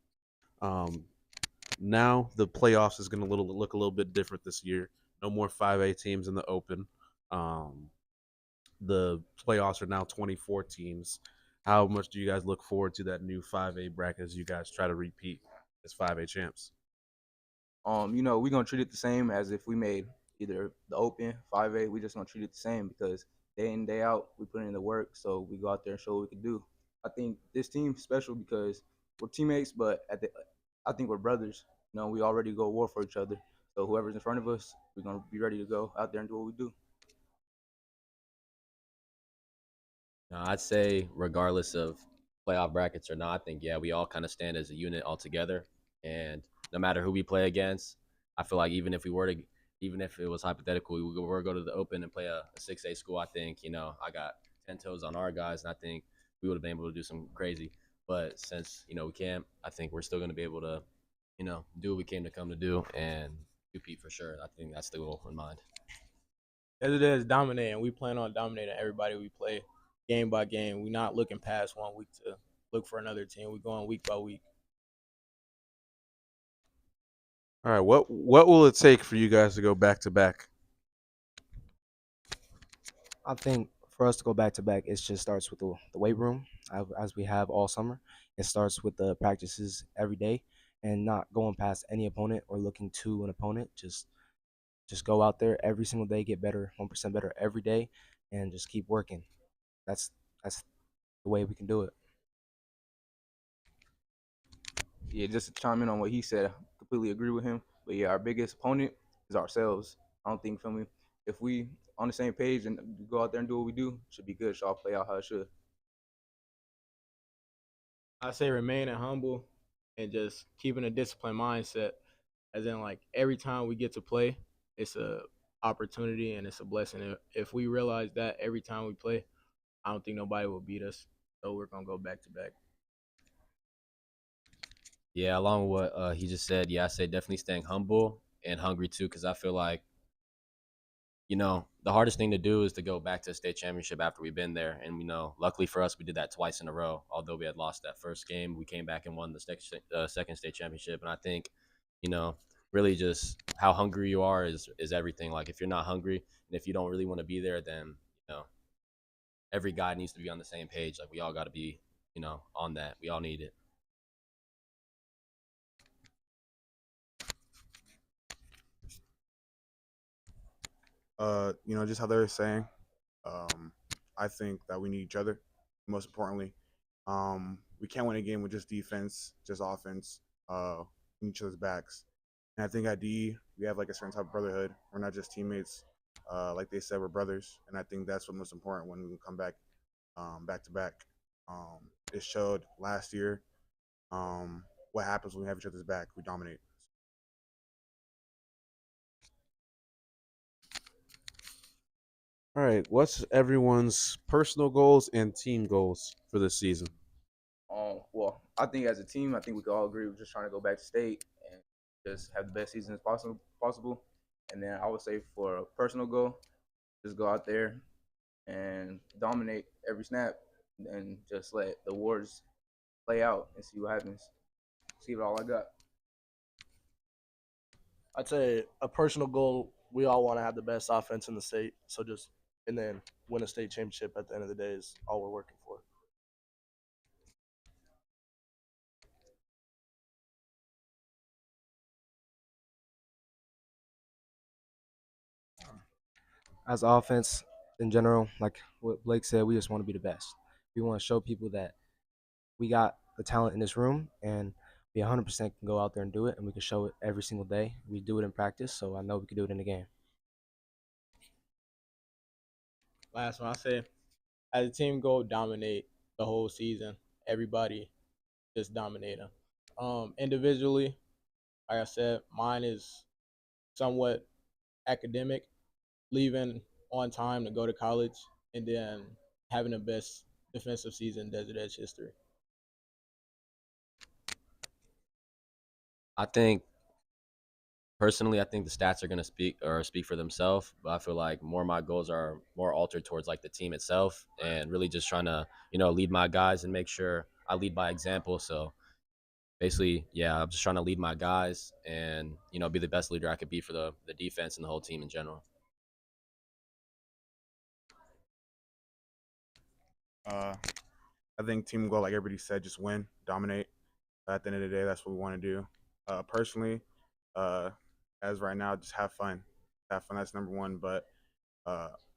Now the playoffs is going to look a little bit different this year. No more 5A teams in the open. The playoffs are now 24 teams. How much do you guys look forward to that new 5A bracket as you guys try to repeat as 5A champs? You know, we're gonna treat it the same as if we made either the open 5A. We just gonna treat it the same because day in day out we put in the work, so we go out there and show what we can do. I think this team's special because we're teammates, but I think we're brothers. You know, we already go war for each other. So whoever's in front of us, we're gonna be ready to go out there and do what we do. I'd say regardless of playoff brackets or not, I think we all kind of stand as a unit all together, and no matter who we play against, I feel like even if it was hypothetical, we were to go to the open and play a 6A school, I think I got 10 toes on our guys, and I think we would have been able to do something crazy. But since we can't, I think we're still going to be able to do what we came to do and compete for sure. I think that's the goal in mind. As it is dominating, we plan on dominating everybody we play game by game. We're not looking past 1 week to look for another team. We're going week by week. All right, what will it take for you guys to go back to back? I think for us to go back to back, it just starts with the weight room, as we have all summer. It starts with the practices every day and not going past any opponent or looking to an opponent. Just go out there every single day, get better, 1% better every day, and just keep working. That's the way we can do it. Yeah, just to chime in on what he said, I completely agree with him. But yeah, our biggest opponent is ourselves. I don't think, feel me, if we on the same page and go out there and do what we do, it should be good. It should all play out how it should. I say remaining humble and just keeping a disciplined mindset. As in, like every time we get to play, it's a opportunity and it's a blessing. If we realize that every time we play, I don't think nobody will beat us. So we're gonna go back to back. Yeah, along with what he just said, I say definitely staying humble and hungry too, because I feel like, the hardest thing to do is to go back to the state championship after we've been there. And, luckily for us, we did that twice in a row. Although we had lost that first game, we came back and won the second state championship. And I think, really just how hungry you are is everything. Like if you're not hungry and if you don't really want to be there, then, every guy needs to be on the same page. Like we all got to be, on that. We all need it. Just how they're saying, I think that we need each other. Most importantly, we can't win a game with just defense, just offense, in each other's backs. And I think at DE, we have like a certain type of brotherhood. We're not just teammates. Like they said, we're brothers. And I think that's what's most important when we come back, back to back. It showed last year what happens when we have each other's back. We dominate. All right, what's everyone's personal goals and team goals for this season? Well, I think as a team, I think we could all agree we're just trying to go back to state and just have the best season as possible. And then I would say for a personal goal, just go out there and dominate every snap and just let the awards play out and see what happens. See what all I got. I'd say a personal goal, we all want to have the best offense in the state. So just, and then win a state championship at the end of the day is all we're working for. As offense in general, like what Blake said, we just want to be the best. We want to show people that we got the talent in this room and we 100% can go out there and do it, and we can show it every single day. We do it in practice, so I know we can do it in the game. Last one, I say, as a team, go dominate the whole season. Everybody just dominate them. Individually, like I said, mine is somewhat academic, leaving on time to go to college, and then having the best defensive season in Desert Edge history. I think personally, I think the stats are going to speak for themselves. But I feel like more of my goals are more altered towards like the team itself, and really just trying to lead my guys and make sure I lead by example. So basically, yeah, I'm just trying to lead my guys and be the best leader I could be for the defense and the whole team in general. I think team goal, like everybody said, just win, dominate. At the end of the day, that's what we want to do. Personally, as right now, just have fun. Have fun. That's number one. But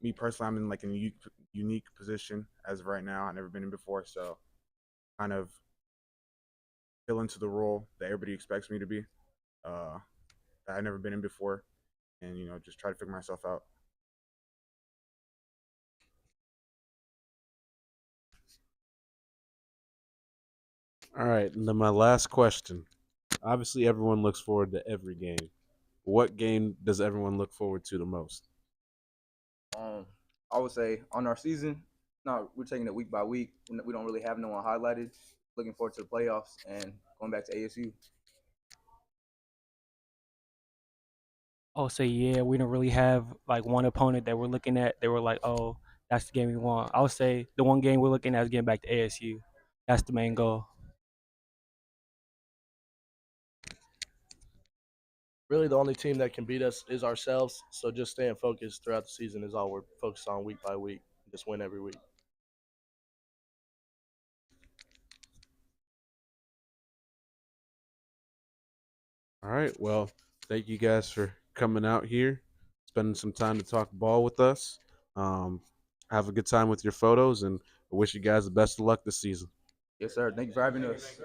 me personally, I'm in like a unique position as of right now. I've never been in before, so kind of fill into the role that everybody expects me to be. That I've never been in before, and just try to figure myself out. All right, and then my last question. Obviously, everyone looks forward to every game. What game does everyone look forward to the most? I would say on our season, no, we're taking it week by week. We don't really have no one highlighted. Looking forward to the playoffs and going back to ASU. I'll say, yeah, we don't really have like one opponent that we're looking at. They were like, oh, that's the game we want. I would say the one game we're looking at is getting back to ASU. That's the main goal. Really, the only team that can beat us is ourselves. So just staying focused throughout the season is all we're focused on week by week. Just win every week. All right, well, thank you guys for coming out here, spending some time to talk ball with us. Have a good time with your photos, and I wish you guys the best of luck this season. Yes, sir. Thank you for having us.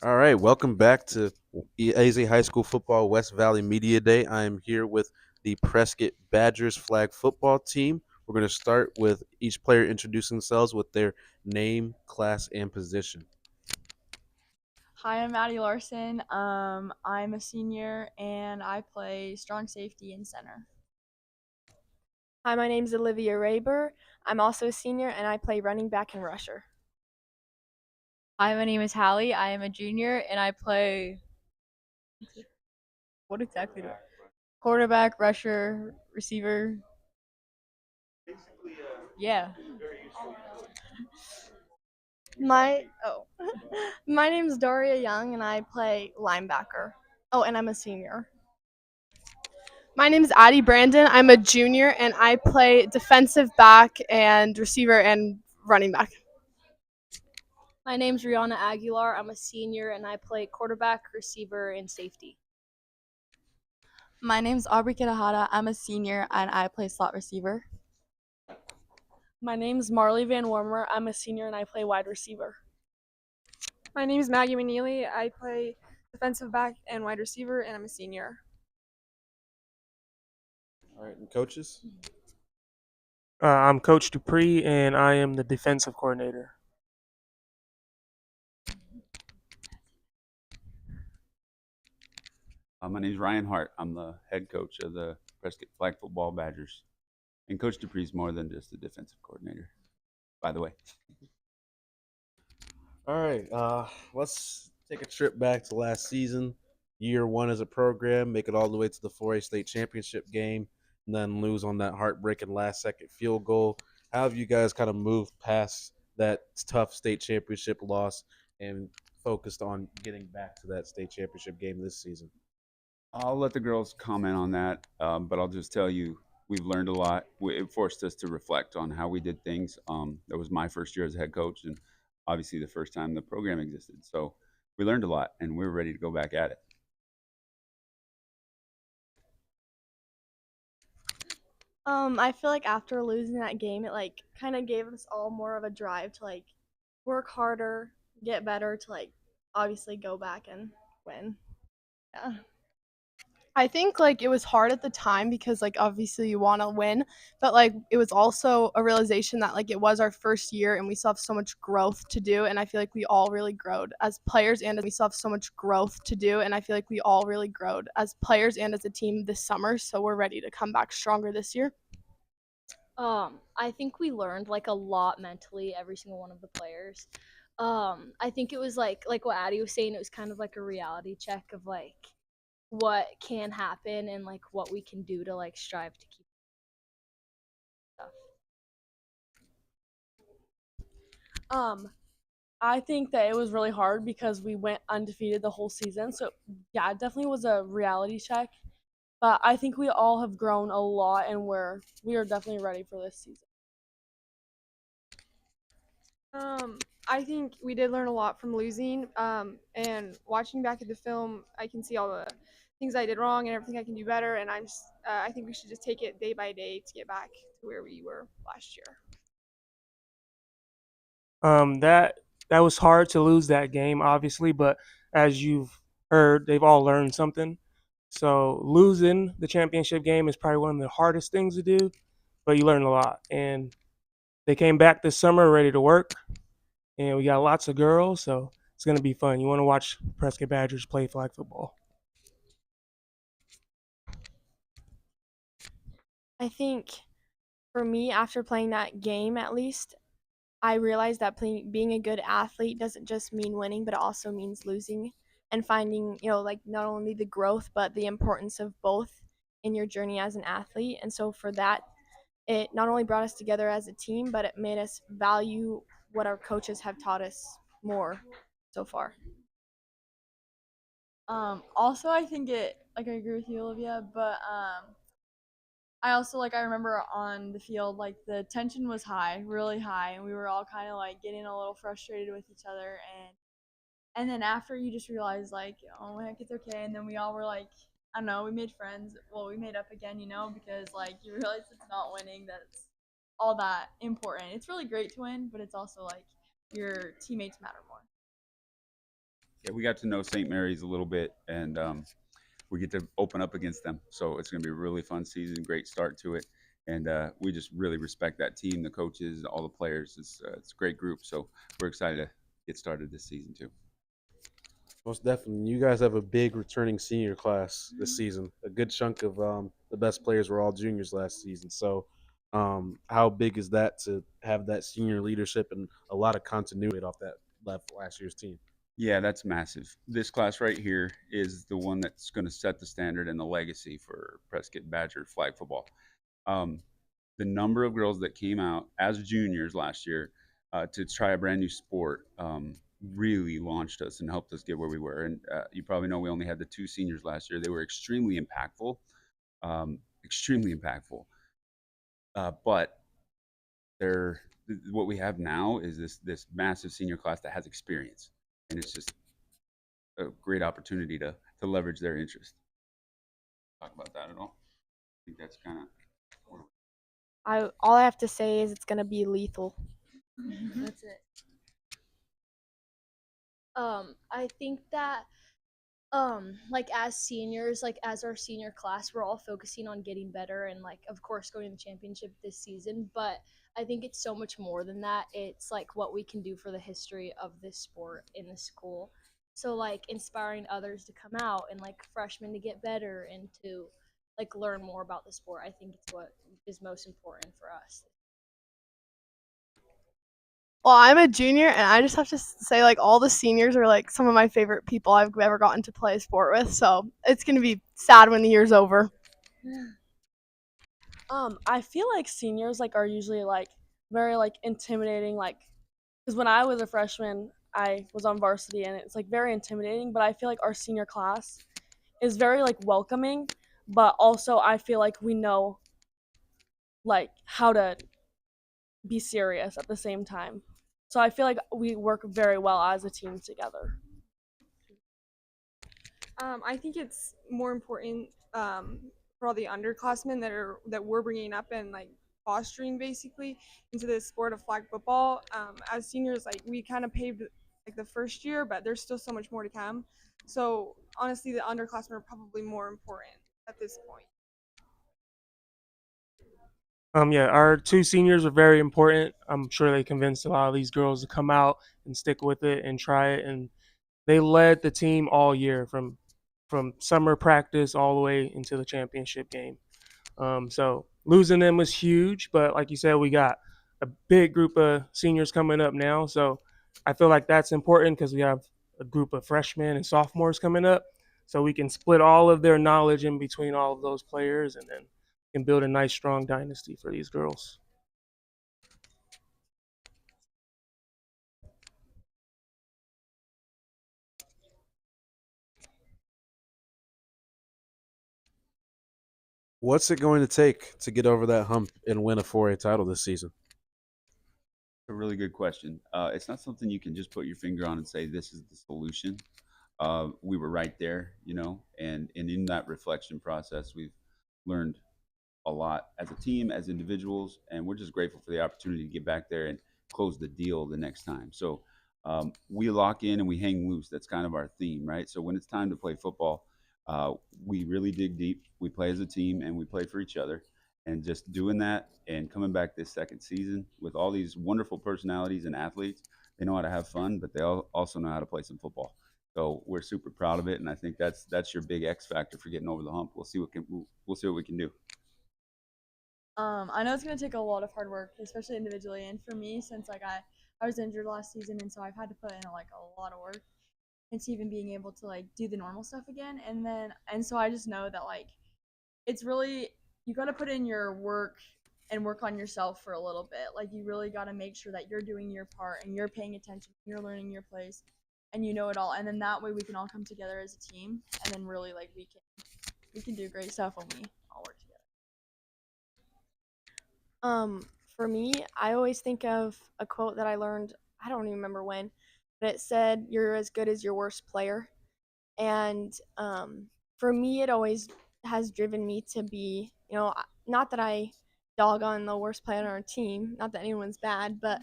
All right, welcome back to AZ High School Football West Valley Media Day. I am here with the Prescott Badgers flag football team. We're going to start with each player introducing themselves with their name, class, and position. Hi, I'm Maddie Larson. I'm a senior and I play strong safety and center. Hi, my name's Olivia Raber. I'm also a senior and I play running back and rusher. Hi, my name is Hallie. I am a junior and I play. What exactly do I? Quarterback, rusher, receiver. Yeah. My name's Daria Young and I play linebacker. Oh, and I'm a senior. My name's Addie Brandon. I'm a junior and I play defensive back and receiver and running back. My name's Rihanna Aguilar. I'm a senior and I play quarterback, receiver, and safety. My name's Aubrey Kitahara. I'm a senior and I play slot receiver. My name's Marley Van Wormer. I'm a senior and I play wide receiver. My name's Maggie McNeely. I play defensive back and wide receiver, and I'm a senior. All right, and coaches? I'm Coach Dupree, and I am the defensive coordinator. My name's Ryan Hart. I'm the head coach of the Prescott Flag Football Badgers. And Coach Dupree's more than just a defensive coordinator, by the way. All right, let's take a trip back to last season. Year one as a program, make it all the way to the 4A state championship game, and then lose on that heartbreaking last-second field goal. How have you guys kind of moved past that tough state championship loss and focused on getting back to that state championship game this season? I'll let the girls comment on that, but I'll just tell you, we've learned a lot. It forced us to reflect on how we did things. That was my first year as a head coach, and obviously the first time the program existed. So we learned a lot, and we're ready to go back at it. I feel like after losing that game, it like kind of gave us all more of a drive to like work harder, get better, to like obviously go back and win. Yeah. I think like it was hard at the time because like obviously you want to win, but like it was also a realization that like it was our first year and we still have so much growth to do, and I feel like we all really growed as players and we still have so much growth to do, and I feel like we all really growed as players and as a team this summer, so we're ready to come back stronger this year. I think we learned like a lot mentally, every single one of the players. I think it was like what Addie was saying, it was kind of like a reality check of like what can happen and like what we can do to like strive to keep stuff. I think that it was really hard because we went undefeated the whole season. So yeah, it definitely was a reality check. But I think we all have grown a lot and we are definitely ready for this season. I think we did learn a lot from losing. And watching back at the film, I can see all the things I did wrong and everything I can do better. And I think we should just take it day by day to get back to where we were last year. That was hard to lose that game, obviously, but as you've heard, they've all learned something. So losing the championship game is probably one of the hardest things to do, but you learn a lot. And they came back this summer ready to work, and we got lots of girls, so it's going to be fun. You want to watch Prescott Badgers play flag football. I think for me, after playing that game at least, I realized that being a good athlete doesn't just mean winning, but it also means losing and finding, like not only the growth, but the importance of both in your journey as an athlete. And so for that, it not only brought us together as a team, but it made us value what our coaches have taught us more so far. Also, I think I agree with you, Olivia, but I also I remember on the field the tension was high, really high, and we were all kind of getting a little frustrated with each other, and then after you just realize oh heck, it's okay, and then we all were I don't know, we made friends. Well, we made up again, because you realize it's not winning that's all that important. It's really great to win, but it's also your teammates matter more. Yeah, we got to know St. Mary's a little bit, and we get to open up against them. So it's going to be a really fun season, great start to it. And we just really respect that team, the coaches, all the players. It's a great group. So we're excited to get started this season too. Most definitely. You guys have a big returning senior class this season. A good chunk of the best players were all juniors last season. So how big is that to have that senior leadership and a lot of continuity off that last year's team? Yeah, that's massive. This class right here is the one that's going to set the standard and the legacy for Prescott Badger flag football. The number of girls that came out as juniors last year to try a brand new sport really launched us and helped us get where we were. And you probably know we only had the 2 seniors last year. They were extremely impactful, extremely impactful. But what we have now is this massive senior class that has experience, and it's just a great opportunity to leverage their interest. Talk about that at all? I think that's kind of. All I have to say is it's gonna be lethal. That's it. I think that like as seniors, like as our senior class, we're all focusing on getting better and like of course going to the championship this season, but I think it's so much more than that. It's like what we can do for the history of this sport in the school. So like inspiring others to come out and like freshmen to get better and to like learn more about the sport. I think it's what is most important for us. Well, I'm a junior, and I just have to say, like, all the seniors are like some of my favorite people I've ever gotten to play a sport with. So it's gonna be sad when the year's over. I feel like seniors like are usually like very like intimidating, like because when I was a freshman, I was on varsity, and it's like very intimidating. But I feel like our senior class is very like welcoming, but also I feel like we know like how to be serious at the same time. So I feel like we work very well as a team together. I think it's more important for all the underclassmen that we're bringing up and like fostering basically into the sport of flag football. As seniors, like we kind of paved like the first year, but there's still so much more to come. So honestly, the underclassmen are probably more important at this point. Yeah, our 2 seniors are very important. I'm sure they convinced a lot of these girls to come out and stick with it and try it. And they led the team all year from summer practice all the way into the championship game. So losing them was huge, but like you said, we got a big group of seniors coming up now. So I feel like that's important because we have a group of freshmen and sophomores coming up. So we can split all of their knowledge in between all of those players and then can build a nice, strong dynasty for these girls. What's it going to take to get over that hump and win a 4A title this season? A really good question. It's not something you can just put your finger on and say this is the solution. We were right there, you know, and in that reflection process, we've learned a lot as a team, as individuals, and we're just grateful for the opportunity to get back there and close the deal the next time. So we lock in and we hang loose. That's kind of our theme, right? So when it's time to play football, we really dig deep. We play as a team and we play for each other. And just doing that and coming back this second season with all these wonderful personalities and athletes, they know how to have fun, but they also know how to play some football. So we're super proud of it, and I think that's your big X factor for getting over the hump. We'll see what we can do. I know it's gonna take a lot of hard work, especially individually, and for me, since like I was injured last season, and so I've had to put in like a lot of work into even being able to like do the normal stuff again, and so I just know that like it's really you got to put in your work and work on yourself for a little bit. Like you really got to make sure that you're doing your part and you're paying attention, you're learning your place, and you know it all, and then that way we can all come together as a team, and then really like we can do great stuff when we all work together. For me, I always think of a quote that I learned, I don't even remember when, but it said, "You're as good as your worst player." And for me, it always has driven me to be, not that I dog on the worst player on our team, not that anyone's bad, but,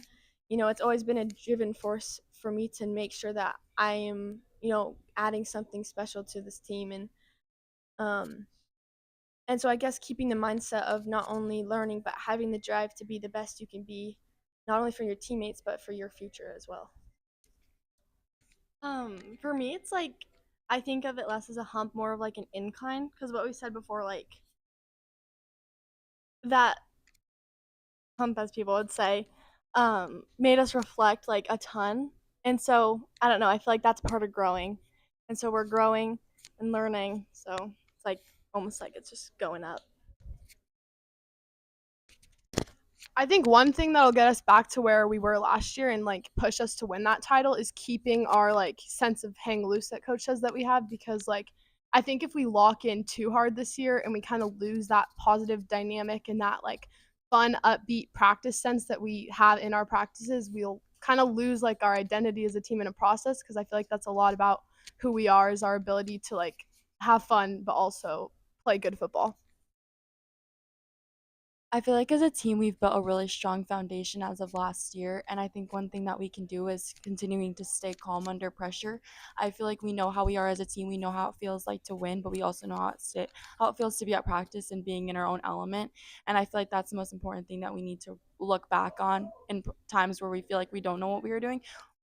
it's always been a driven force for me to make sure that I am adding something special to this team. And so I guess keeping the mindset of not only learning but having the drive to be the best you can be, not only for your teammates but for your future as well. For me, it's like I think of it less as a hump, more of like an incline, because what we said before, like that hump, as people would say, made us reflect like a ton. And so I don't know, I feel like that's part of growing. And so we're growing and learning. So it's like almost like it's just going up. I think one thing that'll get us back to where we were last year and like push us to win that title is keeping our like sense of hang loose that coach says that we have, because like I think if we lock in too hard this year and we kind of lose that positive dynamic and that like fun upbeat practice sense that we have in our practices, we'll kind of lose like our identity as a team in a process, because I feel like that's a lot about who we are, is our ability to like have fun but also play good football. I feel like as a team, we've built a really strong foundation as of last year. And I think one thing that we can do is continuing to stay calm under pressure. I feel like we know how we are as a team. We know how it feels like to win, but we also know how it feels to be at practice and being in our own element. And I feel like that's the most important thing that we need to look back on in times where we feel like we don't know what we were doing.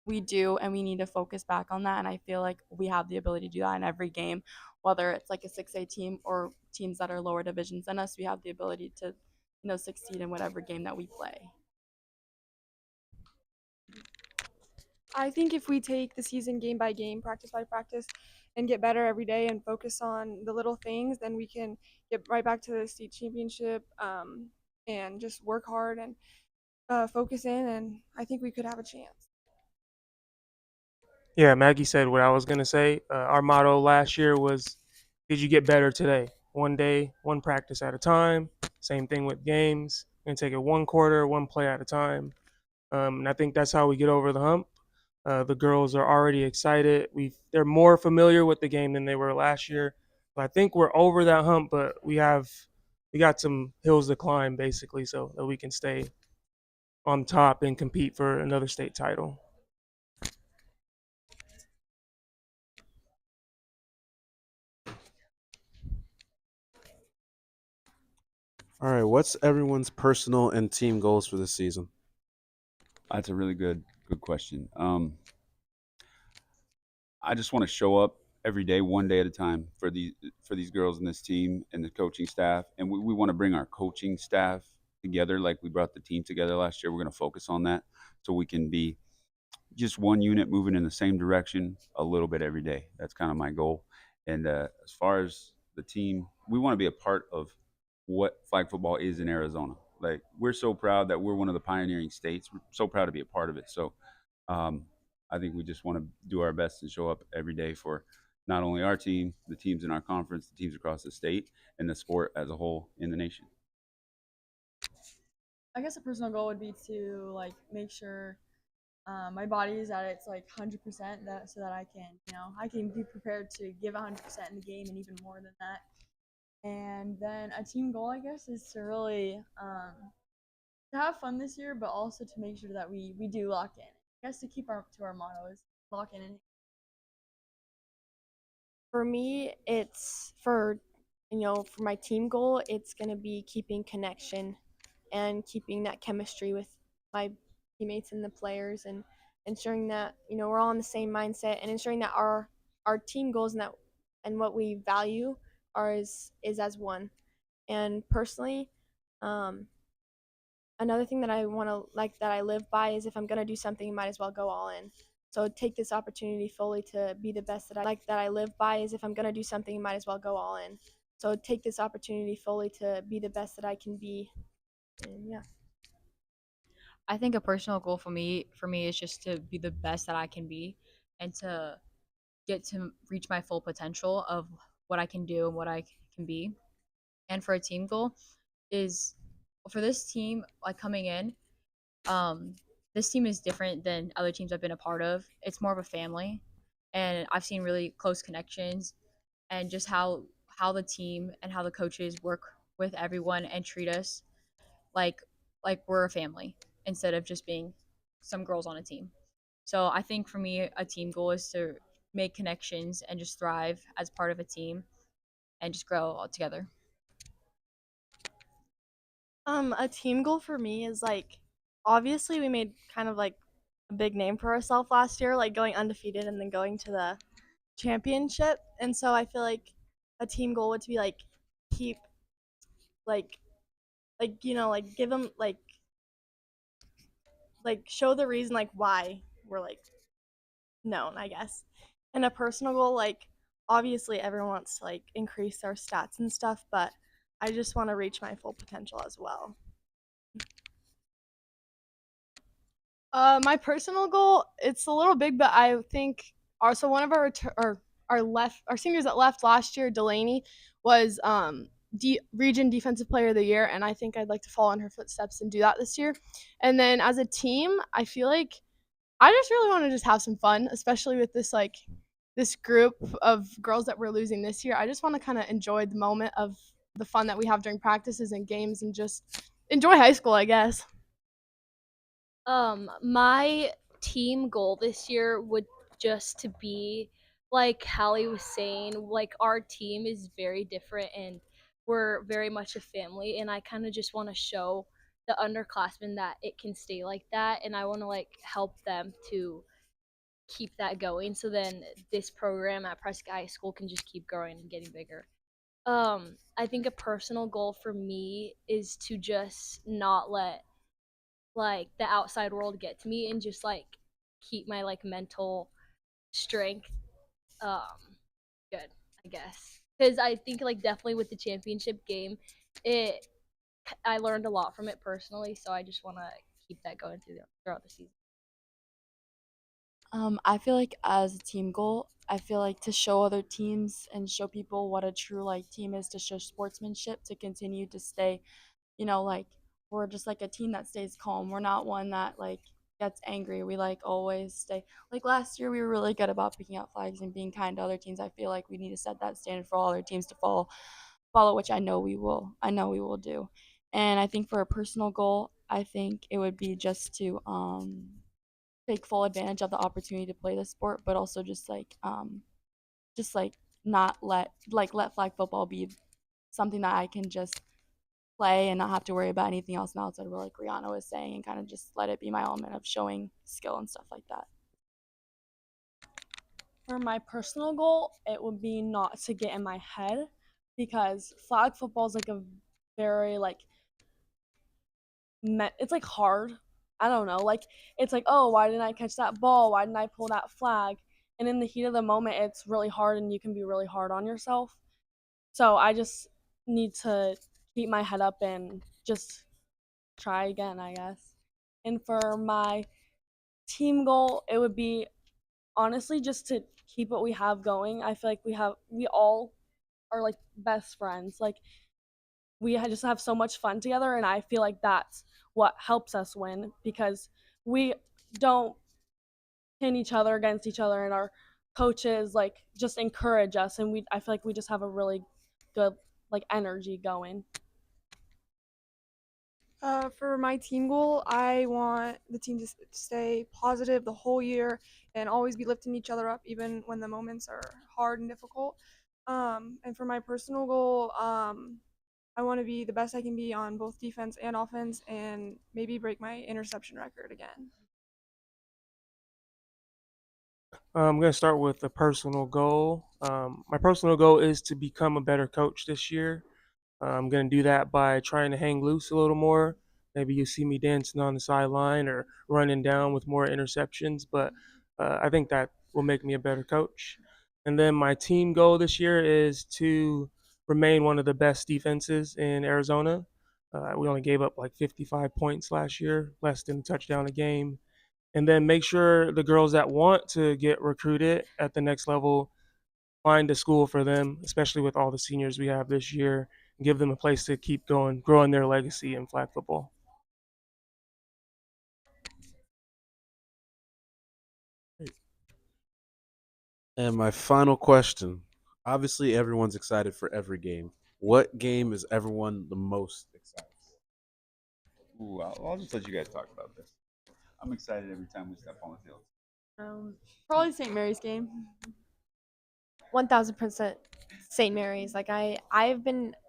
We do, and we need to focus back on that. And I feel like we have the ability to do that in every game, whether it's like a 6A team or teams that are lower divisions than us. We have the ability to succeed in whatever game that we play. I think if we take the season game by game, practice by practice, and get better every day and focus on the little things, then we can get right back to the state championship and just work hard and focus in, and I think we could have a chance. Yeah, Maggie said what I was going to say. Our motto last year was, did you get better today? One day, one practice at a time. Same thing with games. And take it one quarter, one play at a time. And I think that's how we get over the hump. The girls are already excited. They're more familiar with the game than they were last year. But I think we're over that hump, but we got some hills to climb basically, so that we can stay on top and compete for another state title. All right, what's everyone's personal and team goals for this season? That's a really good question. I just want to show up every day, one day at a time, for these girls in this team and the coaching staff. And we want to bring our coaching staff together like we brought the team together last year. We're going to focus on that so we can be just one unit moving in the same direction a little bit every day. That's kind of my goal. And as far as the team, we want to be a part of what flag football is in Arizona. Like, we're so proud that we're one of the pioneering states. We're so proud to be a part of it. So I think we just want to do our best and show up every day for not only our team, the teams in our conference, the teams across the state, and the sport as a whole in the nation. I guess a personal goal would be to like make sure my body is at its like 100%, that so that I can be prepared to give 100% in the game and even more than that. And then a team goal, I guess, is to really to have fun this year, but also to make sure that we do lock in. I guess to keep to our motto is lock in. For me, it's for my team goal, it's going to be keeping connection and keeping that chemistry with my teammates and the players, and ensuring that we're all in the same mindset, and ensuring that our team goals and what we value is as one. And personally, another thing that I want to that I live by is, if I'm going to do something, you might as well go all in. So take this opportunity fully to be the best that I live by is, if I'm going to do something, you might as well go all in. So take this opportunity fully to be the best that I can be. And yeah. I think a personal goal for me is just to be the best that I can be, and to get to reach my full potential of what I can do and what I can be. And for a team goal is, for this team, like coming in, this team is different than other teams I've been a part of. It's more of a family, and I've seen really close connections, and just how the team and how the coaches work with everyone and treat us like we're a family instead of just being some girls on a team. So I think for me, a team goal is to make connections and just thrive as part of a team and just grow all together. A team goal for me is like, obviously we made kind of like a big name for ourselves last year, like going undefeated and then going to the championship. And so I feel like a team goal would to be like keep like like give them like show the reason like why we're like known, I guess. And a personal goal, like obviously everyone wants to like increase their stats and stuff, but I just want to reach my full potential as well. My personal goal, it's a little big, but I think also one of our seniors that left last year, Delaney, was region defensive player of the year, and I think I'd like to follow in her footsteps and do that this year. And then as a team, I feel like I just really want to just have some fun, especially with this group of girls that we're losing this year. I just want to kind of enjoy the moment of the fun that we have during practices and games and just enjoy high school, I guess. My team goal this year would just to be like Hallie was saying, like our team is very different and we're very much a family, and I kind of just want to show the underclassmen that it can stay like that, and I want to like help them to keep that going, so then this program at Prescott High School can just keep growing and getting bigger. I think a personal goal for me is to just not let like the outside world get to me and just like keep my like mental strength good, I guess, because I think like definitely with the championship game, it I learned a lot from it personally, so I just want to keep that going throughout the season. I feel like as a team goal, I feel like to show other teams and show people what a true like team is, to show sportsmanship, to continue to stay, like we're just like a team that stays calm. We're not one that like gets angry. We like always stay like last year we were really good about picking out flags and being kind to other teams. I feel like we need to set that standard for all other teams to follow, which I know we will. I know we will do. And I think for a personal goal, I think it would be just to take full advantage of the opportunity to play the sport, but also just like not let flag football be something that I can just play and not have to worry about anything else now outside of what like Rihanna was saying, and kind of just let it be my element of showing skill and stuff like that. For my personal goal, it would be not to get in my head, because flag football is like a very like it's like hard. I don't know. Like it's like, oh, why didn't I catch that ball? Why didn't I pull that flag? And in the heat of the moment, it's really hard, and you can be really hard on yourself. So I just need to keep my head up and just try again, I guess. And for my team goal, it would be honestly just to keep what we have going. I feel like we all are like best friends. Like just have so much fun together, and I feel like that's what helps us win, because we don't pin each other against each other, and our coaches like just encourage us, and I feel like we just have a really good like energy going. For my team goal, I want the team to stay positive the whole year and always be lifting each other up, even when the moments are hard and difficult. And for my personal goal, I want to be the best I can be on both defense and offense, and maybe break my interception record again. I'm going to start with a personal goal. My personal goal is to become a better coach this year. I'm going to do that by trying to hang loose a little more. Maybe you see me dancing on the sideline or running down with more interceptions, but I think that will make me a better coach. And then my team goal this year is to remain one of the best defenses in Arizona. We only gave up like 55 points last year, less than a touchdown a game. And then make sure the girls that want to get recruited at the next level find a school for them, especially with all the seniors we have this year, and give them a place to keep going, growing their legacy in flag football. And my final question. Obviously, everyone's excited for every game. What game is everyone the most excited for? Ooh, I'll just let you guys talk about this. I'm excited every time we step on the field. Probably St. Mary's game. 1000% St. Mary's. Like I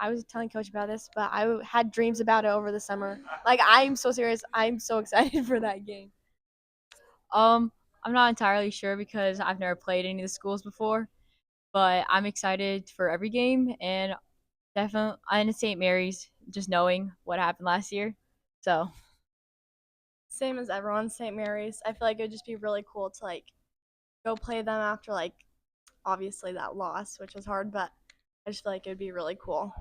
was telling coach about this, but I had dreams about it over the summer. Like I'm so serious. I'm so excited for that game. I'm not entirely sure because I've never played any of the schools before, but I'm excited for every game and definitely in St. Mary's, just knowing what happened last year. So Same as everyone, St. Mary's. I feel like it would just be really cool to like go play them after like obviously that loss, which was hard, but I just feel like it would be really cool.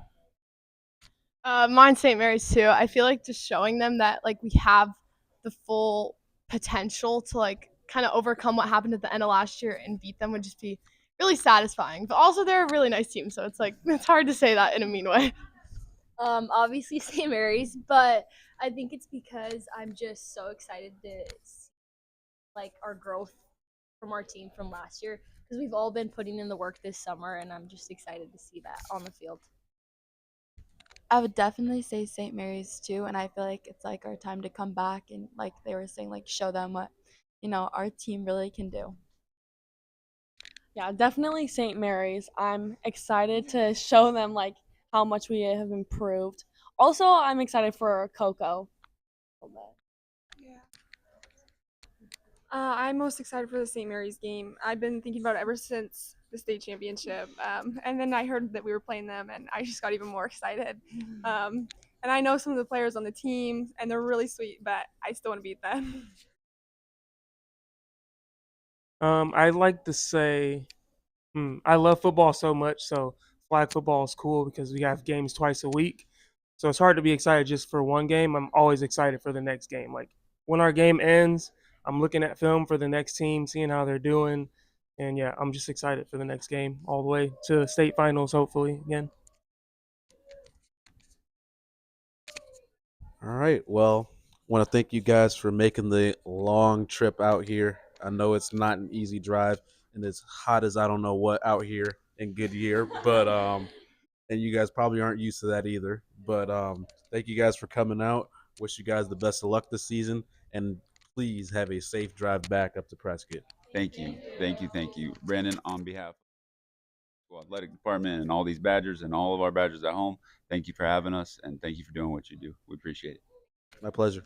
Mine's St. Mary's too. I feel like just showing them that like we have the full potential to like kind of overcome what happened at the end of last year and beat them would just be really satisfying. But also they're a really nice team, so it's like it's hard to say that in a mean way. Obviously St. Mary's, but I think it's because I'm just so excited to see like our growth from our team from last year because we've all been putting in the work this summer, and I'm just excited to see that on the field. I would definitely say St. Mary's too, and I feel like it's like our time to come back and like they were saying, like show them what our team really can do. Yeah, definitely St. Mary's. I'm excited to show them like how much we have improved. Also, I'm excited for Coco. I'm most excited for the St. Mary's game. I've been thinking about it ever since the state championship. And then I heard that we were playing them, and I just got even more excited. And I know some of the players on the team, and they're really sweet, but I still want to beat them. I'd like to say, I love football so much, so flag football is cool because we have games twice a week. So it's hard to be excited just for one game. I'm always excited for the next game. Like when our game ends, I'm looking at film for the next team, seeing how they're doing. And yeah, I'm just excited for the next game all the way to state finals, hopefully, again. All right. Well, want to thank you guys for making the long trip out here. I know it's not an easy drive and it's hot as I don't know what out here in Goodyear, but and you guys probably aren't used to that either. But thank you guys for coming out. Wish you guys the best of luck this season, and please have a safe drive back up to Prescott. Thank you. Brandon, on behalf of the athletic department and all these Badgers and all of our Badgers at home, thank you for having us, and thank you for doing what you do. We appreciate it. My pleasure.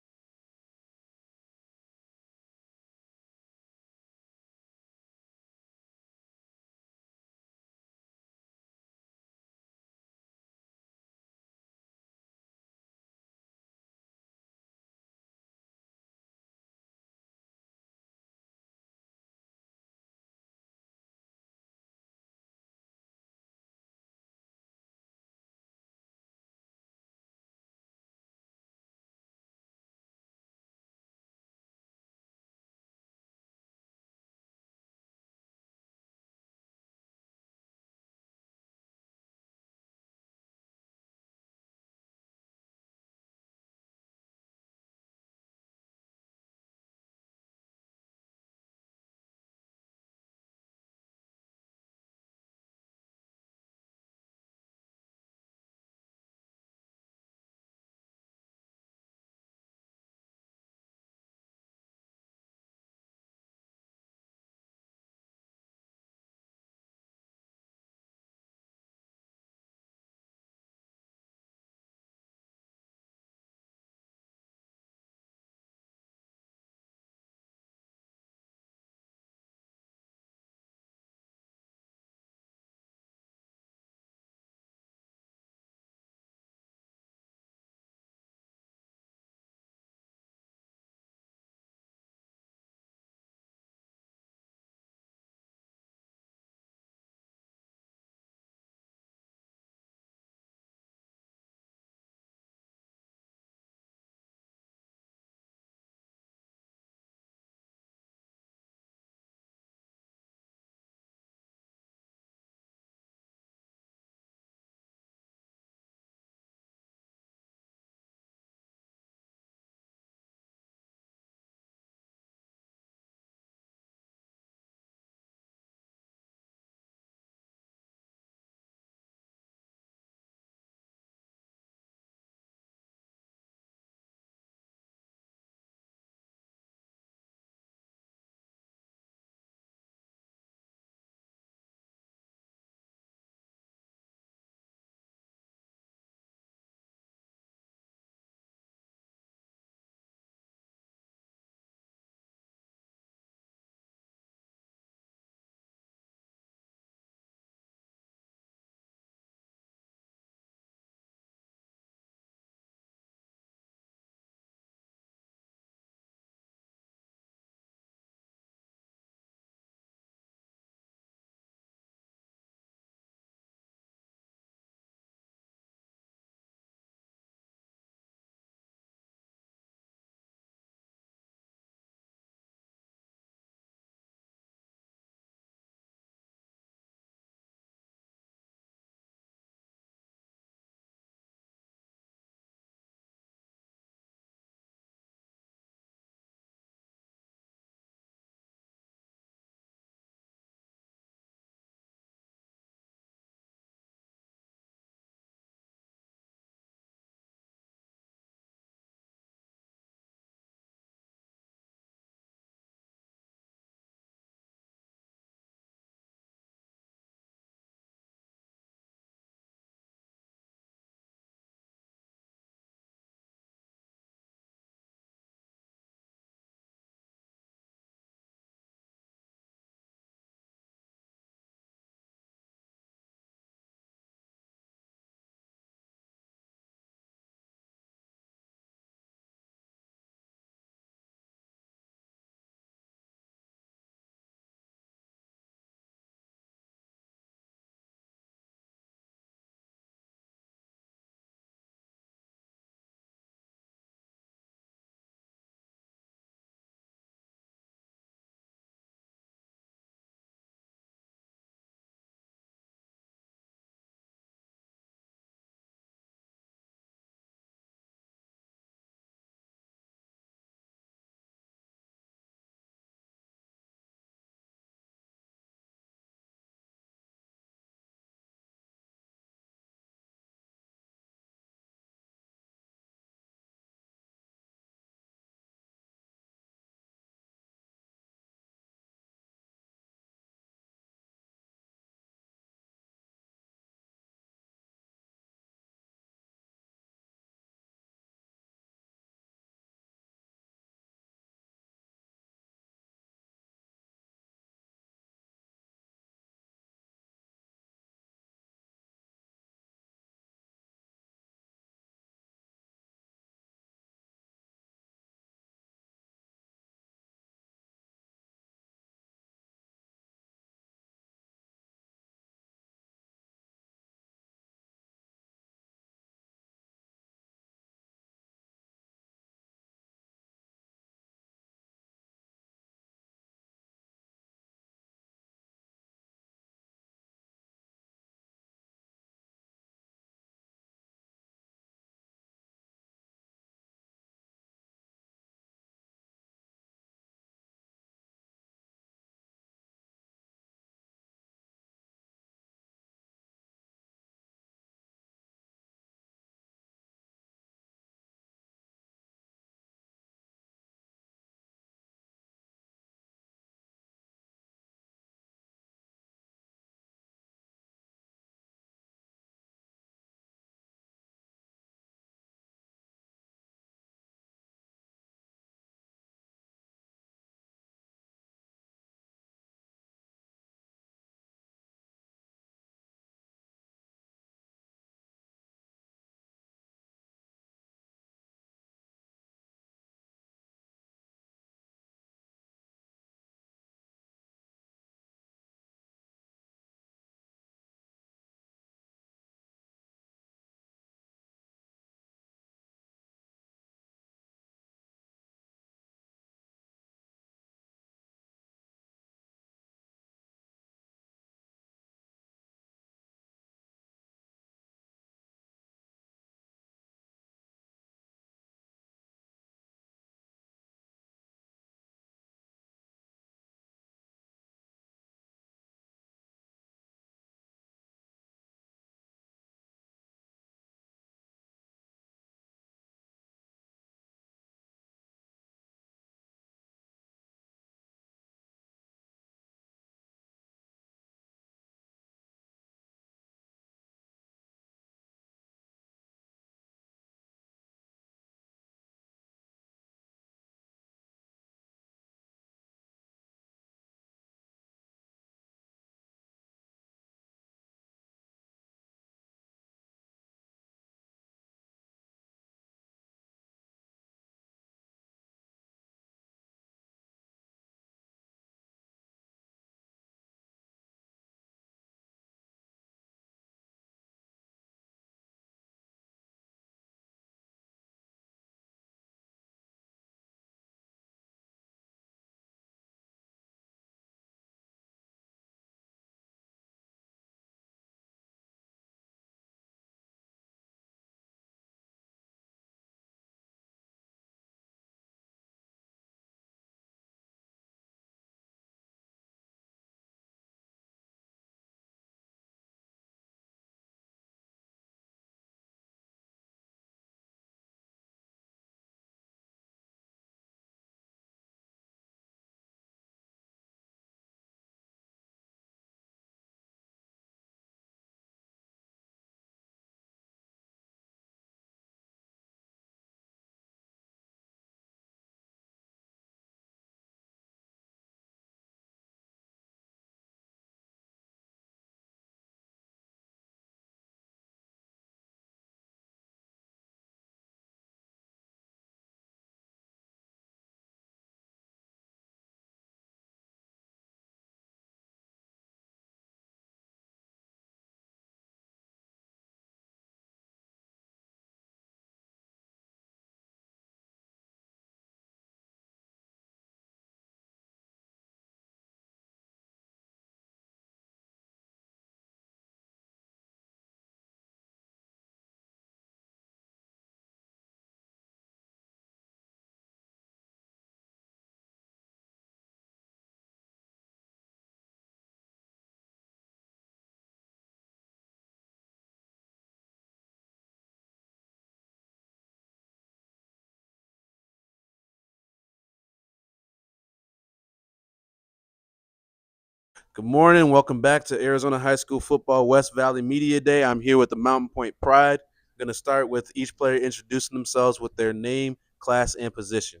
Good morning. Welcome back to Arizona High School Football West Valley Media Day. I'm here with the Mountain Point Pride. I'm going to start with each player introducing themselves with their name, class, and position.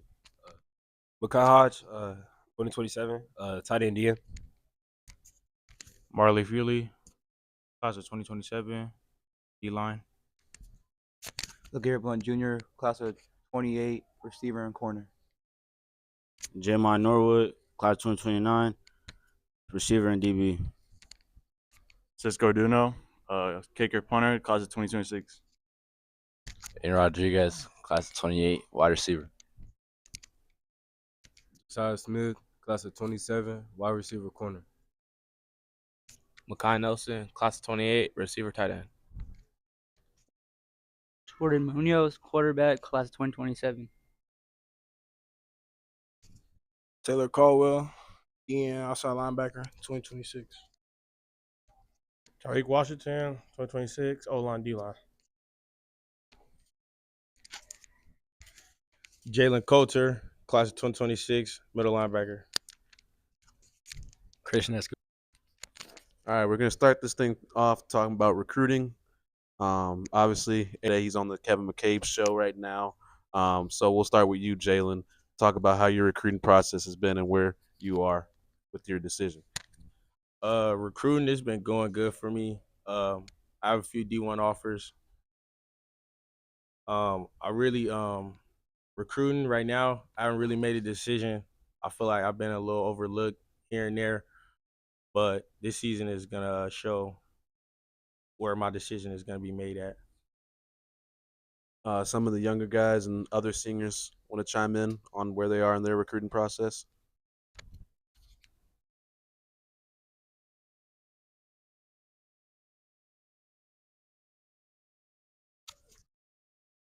Makai Hodge, 2027, tight end DN. Marley Fury, class of 2027, D-line. LeGarrette Blunt Jr., class of 28, receiver and corner. Jeremiah Norwood, class 2029, receiver and DB. Cisco Duno, kicker punter, class of 2026. And Rodriguez, class of 28, wide receiver. Josiah Smith, class of 27, wide receiver corner. Makai Nelson, class of 28, receiver tight end. Jordan Munoz, quarterback, class of 2027. Taylor Caldwell, DN, outside linebacker, 2026. Tariq Washington, 2026, O-line, D-line. Jalen Coulter, class of 2026, middle linebacker. Christian Escobar. All right, we're going to start this thing off talking about recruiting. Obviously, he's on the Kevin McCabe show right now. So we'll start with you, Jalen. Talk about how your recruiting process has been and where you are with your decision. Recruiting has been going good for me. I have a few D1 offers. I really recruiting right now. I haven't really made a decision. I feel like I've been a little overlooked here and there, but this season is gonna show where my decision is gonna be made at. Some of the younger guys and other seniors want to chime in on where they are in their recruiting process.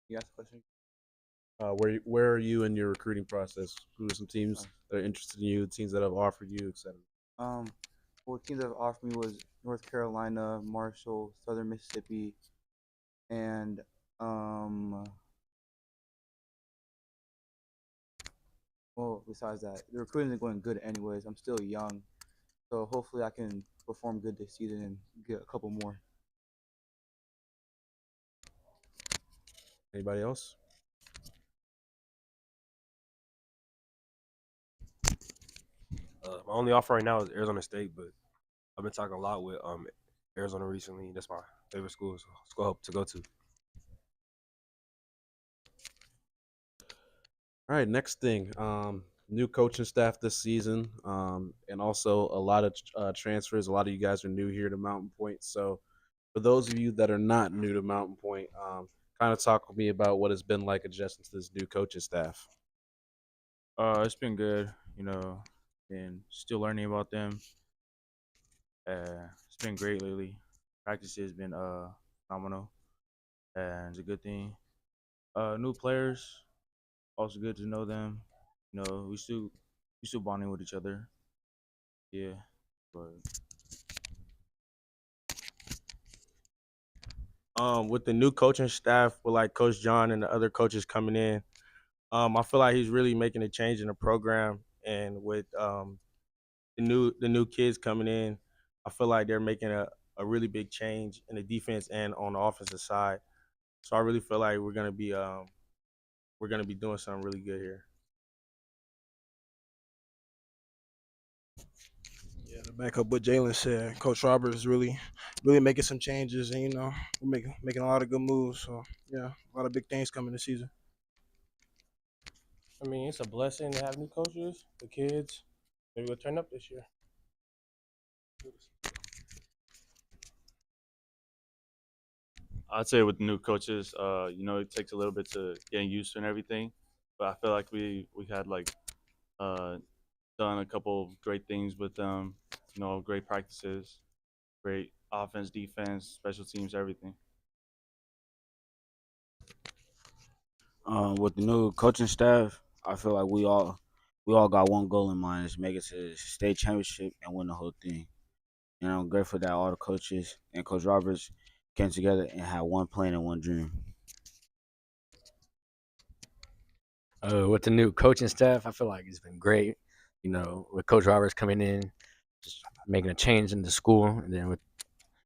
You asked a question? Where are you in your recruiting process? Who are some teams that are interested in you, teams that have offered you, etc.? Well, teams that have offered me was North Carolina, Marshall, Southern Mississippi, and well, besides that, the recruiting is going good anyways. I'm still young, so hopefully I can perform good this season and get a couple more. Anybody else? My only offer right now is Arizona State, but I've been talking a lot with Arizona recently. That's my favorite school, so school I hope to go to. All right, next thing. New coaching staff this season, and also a lot of transfers. A lot of you guys are new here to Mountain Point. So for those of you that are not new to Mountain Point, kind of talk with me about what it's been like adjusting to this new coaching staff. It's been good, and still learning about them. It's been great lately. Practice has been phenomenal, and it's a good thing. New players, also good to know them. We still bonding with each other. Yeah, but With the new coaching staff, with like Coach John and the other coaches coming in, I feel like he's really making a change in the program, and with the new kids coming in, I feel like they're making a really big change in the defense and on the offensive side. So I really feel like we're gonna be doing something really good here. Yeah, to back up what Jalen said, Coach Robert is really making some changes, and we're making a lot of good moves. So yeah, a lot of big things coming this season. I mean, it's a blessing to have new coaches. The kids, maybe we'll turn up this year. I'd say with the new coaches, it takes a little bit to getting used to and everything. But I feel like we had done a couple of great things with them. Great practices, great offense, defense, special teams, everything. With the new coaching staff, I feel like we all got one goal in mind: is make it to the state championship and win the whole thing. And I'm grateful that all the coaches and Coach Roberts came together and had one plan and one dream. With the new coaching staff, I feel like it's been great. With Coach Roberts coming in, just making a change in the school, and then with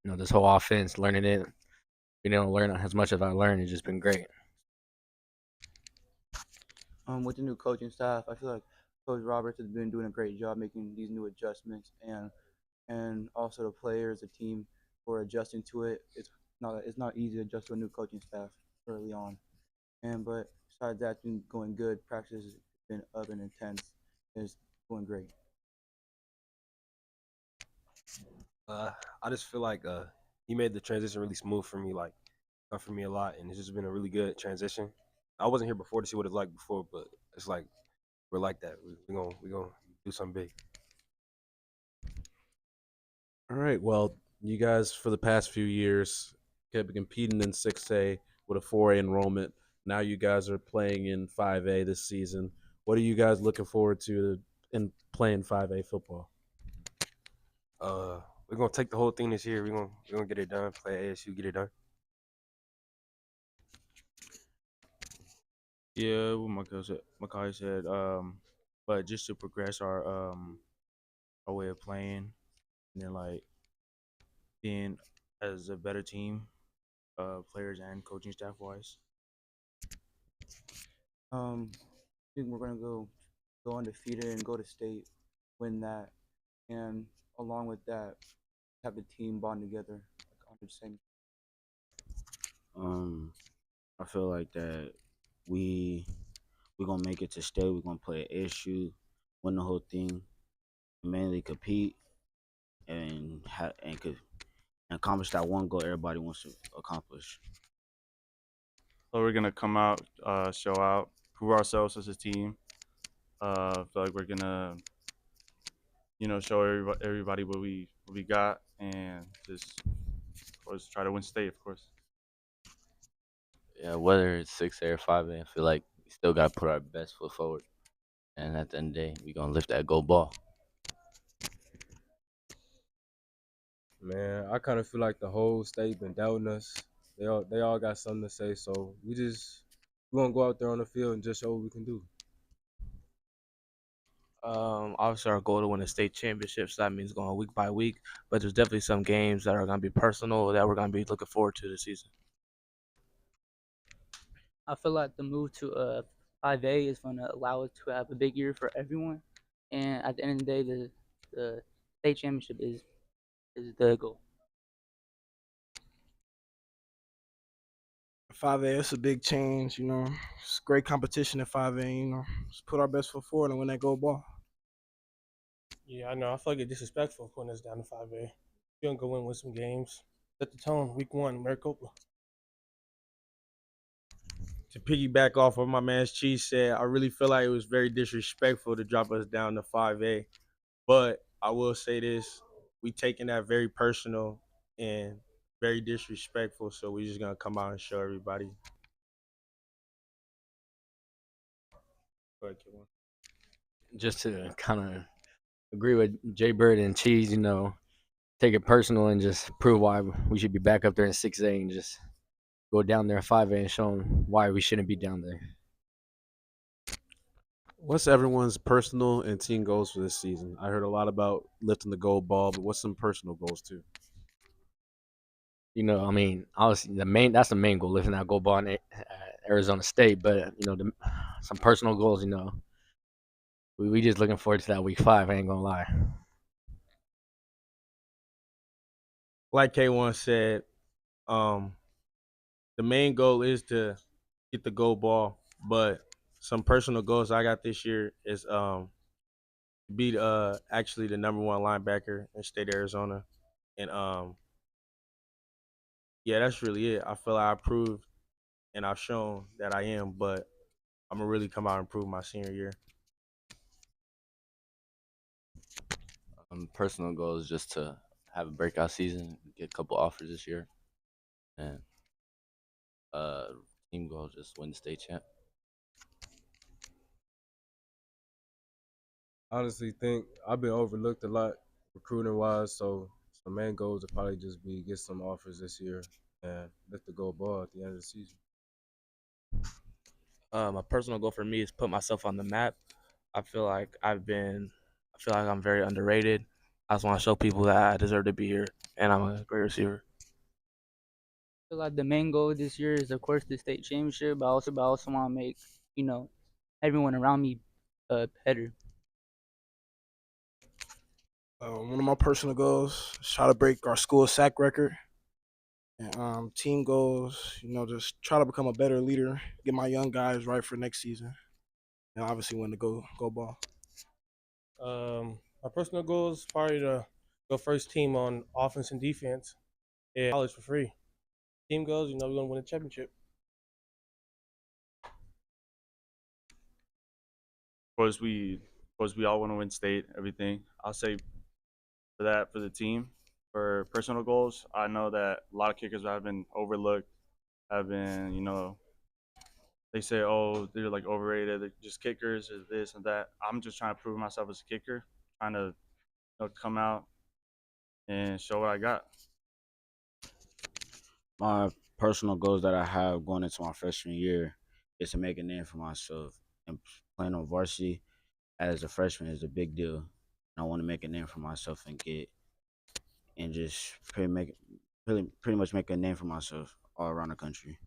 this whole offense, learning it, being able to learn as much as I learned, it's just been great. With the new coaching staff, I feel like Coach Roberts has been doing a great job making these new adjustments, and also the players, the team, were adjusting to it. It's not easy to adjust to a new coaching staff early on, but besides that, been going good. Practice has been up and intense. It's going great. I just feel like he made the transition really smooth for me, like for me a lot, and it's just been a really good transition. I wasn't here before to see what it's like before, but it's like we're like that. We gonna do something big. All right. Well, you guys for the past few years kept competing in 6A with a 4A enrollment. Now you guys are playing in 5A this season. What are you guys looking forward to in playing 5A football? We're gonna take the whole thing this year. We're gonna get it done. Play ASU, get it done. Yeah, what Makai said, but just to progress our way of playing, and then like being as a better team, players and coaching staff wise. I think we're gonna go undefeated and go to state, win that, and along with that, have the team bond together like on the same. I feel like that we gonna make it to state. We're gonna play ASU, win the whole thing, mainly compete and accomplish that one goal everybody wants to accomplish. So we're gonna come out, show out, prove ourselves as a team. Feel like we're gonna, show everybody what we got, and just, of course, try to win state, of course. Yeah, whether it's 6A or 5A, I feel like we still got to put our best foot forward. And at the end of the day, we're going to lift that gold ball. Man, I kind of feel like the whole state been doubting us. They all got something to say, so we're gonna go out there on the field and just show what we can do. Obviously, our goal to win a state championship, so that means going week by week. But there's definitely some games that are going to be personal that we're going to be looking forward to this season. I feel like the move to 5A is going to allow us to have a big year for everyone, and at the end of the day, the state championship is the goal. 5A, it's a big change, It's great competition at 5A, Just put our best foot forward and win that gold ball. Yeah, I know. I feel like it's disrespectful putting us down to 5A. We're gonna go in with some games. Set the tone. Week 1, Maricopa. To piggyback off what my man's Cheese said, I really feel like it was very disrespectful to drop us down to 5A. But I will say this, we taking that very personal and very disrespectful, so we're just going to come out and show everybody. Just to kind of agree with Jay Bird and Cheese, take it personal and just prove why we should be back up there in 6A and just go down there in 5A and show them why we shouldn't be down there. What's everyone's personal and team goals for this season? I heard a lot about lifting the gold ball, but what's some personal goals too? Obviously that's the main goal, lifting that gold ball in Arizona State. But some personal goals, we just looking forward to that week 5. I ain't gonna lie. Like K1 said, the main goal is to get the gold ball, but some personal goals I got this year is be actually the #1 linebacker in state of Arizona, and yeah, that's really it. I feel like I proved and I've shown that I am, but I'm gonna really come out and prove my senior year. Personal goal is just to have a breakout season, get a couple offers this year, and team goal just win the state champ. Honestly, think I've been overlooked a lot recruiting wise, so some main goals would probably just be get some offers this year and lift the gold ball at the end of the season. A personal goal for me is put myself on the map. I feel like I'm very underrated, I just want to show people that I deserve to be here, and I'm a great receiver. So like the main goal this year is of course the state championship, but I also want to make you know everyone around me better. One of my personal goals is try to break our school sack record. And team goals, just try to become a better leader, get my young guys right for next season, and obviously win the go ball. My personal goal is probably to go first team on offense and defense. Yeah, college for free. Team goals, we're gonna win a championship. Of course, we all want to win state. Everything. I'll say for that for the team. For personal goals, I know that a lot of kickers have been overlooked. Have been, they say, oh, they're like overrated. They're just kickers, or this and that. I'm just trying to prove myself as a kicker, trying to come out and show what I got. My personal goals that I have going into my freshman year is to make a name for myself. And playing on varsity as a freshman is a big deal. And I want to make a name for myself and just pretty much make a name for myself all around the country.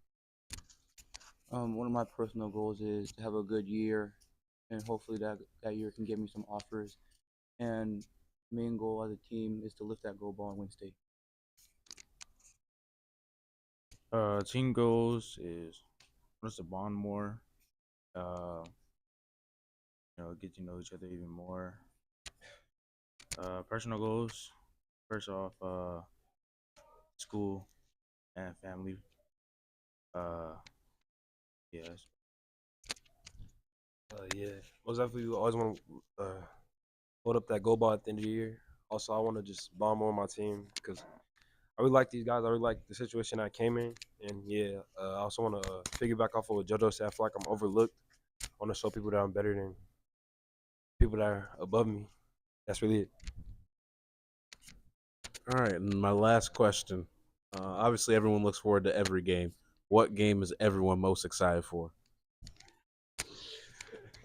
One of my personal goals is to have a good year, and hopefully that year can get me some offers. And main goal as a team is to lift that gold ball and win state. Team goals is just to bond more. Get to know each other even more. Personal goals, first off, school and family. Yes. Yeah, most definitely. We always want to hold up that goal ball at the end of the year. Also, I want to just bond more with my team because I really like these guys. I really like the situation I came in, and yeah, I also want to piggyback off of what JoJo said. I feel like I'm overlooked. I want to show people that I'm better than people that are above me. That's really it. All right, and my last question. Obviously, everyone looks forward to every game. What game is everyone most excited for?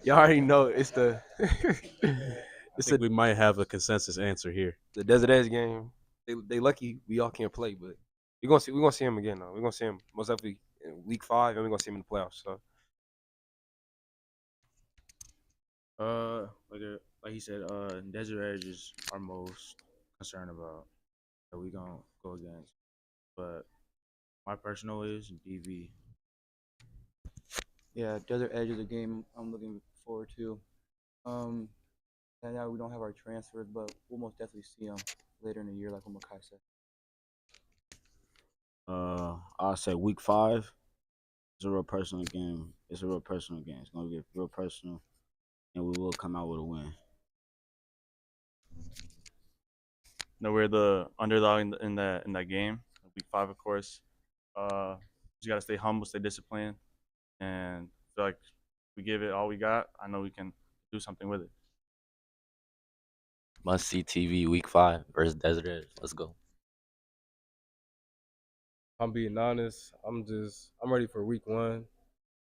Y'all already know it's the We might have a consensus answer here. the Desert Edge game. They lucky we all can't play, but we're gonna see him again though. We're gonna see him most definitely in week 5, and we're gonna see him in the playoffs. So Like he said, Desert Edge is our most concerned about that we gonna go against. But my personal is DV. Yeah, Desert Edge is a game I'm looking forward to. And now we don't have our transfers, but we'll most definitely see them later in the year, like what Makai said. I'll say week 5 is a real personal game. It's a real personal game. It's gonna get real personal, and we will come out with a win. No, we're the underdog in that game. Week 5, of course. Just gotta stay humble, stay disciplined, and feel like we give it all we got. I know we can do something with it. Must see TV week 5 versus Desert Edge. Let's go. I'm being honest. I'm ready for week 1.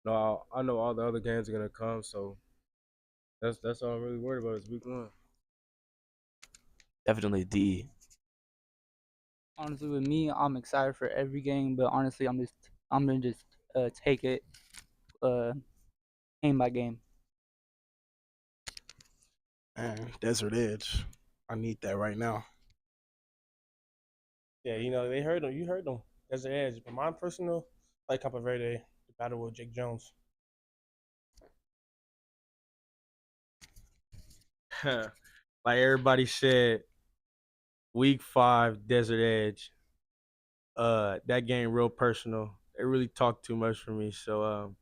No, I know all the other games are gonna come, so that's all I'm really worried about is week 1. Definitely D. Honestly, with me, I'm excited for every game, but honestly, I'm gonna just take it game by game. And Desert Edge, I need that right now. Yeah, they heard them. You heard them. That's the edge. But my personal, like Capo Verde, the battle with Jake Jones. Like everybody said, week 5, Desert Edge. That game real personal. It really talked too much for me. So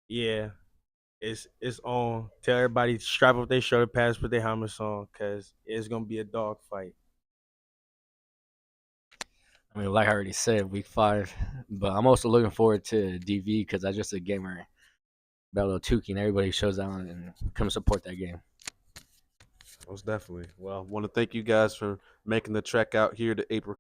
yeah, it's on. Tell everybody to strap up their shoulder pads, put their helmets on, cause it's gonna be a dog fight. I mean, like I already said, week 5, but I'm also looking forward to DV because that's just a gamer battle of Tukey, and everybody shows out and come support that game. Most definitely. Well, I want to thank you guys for making the trek out here to April.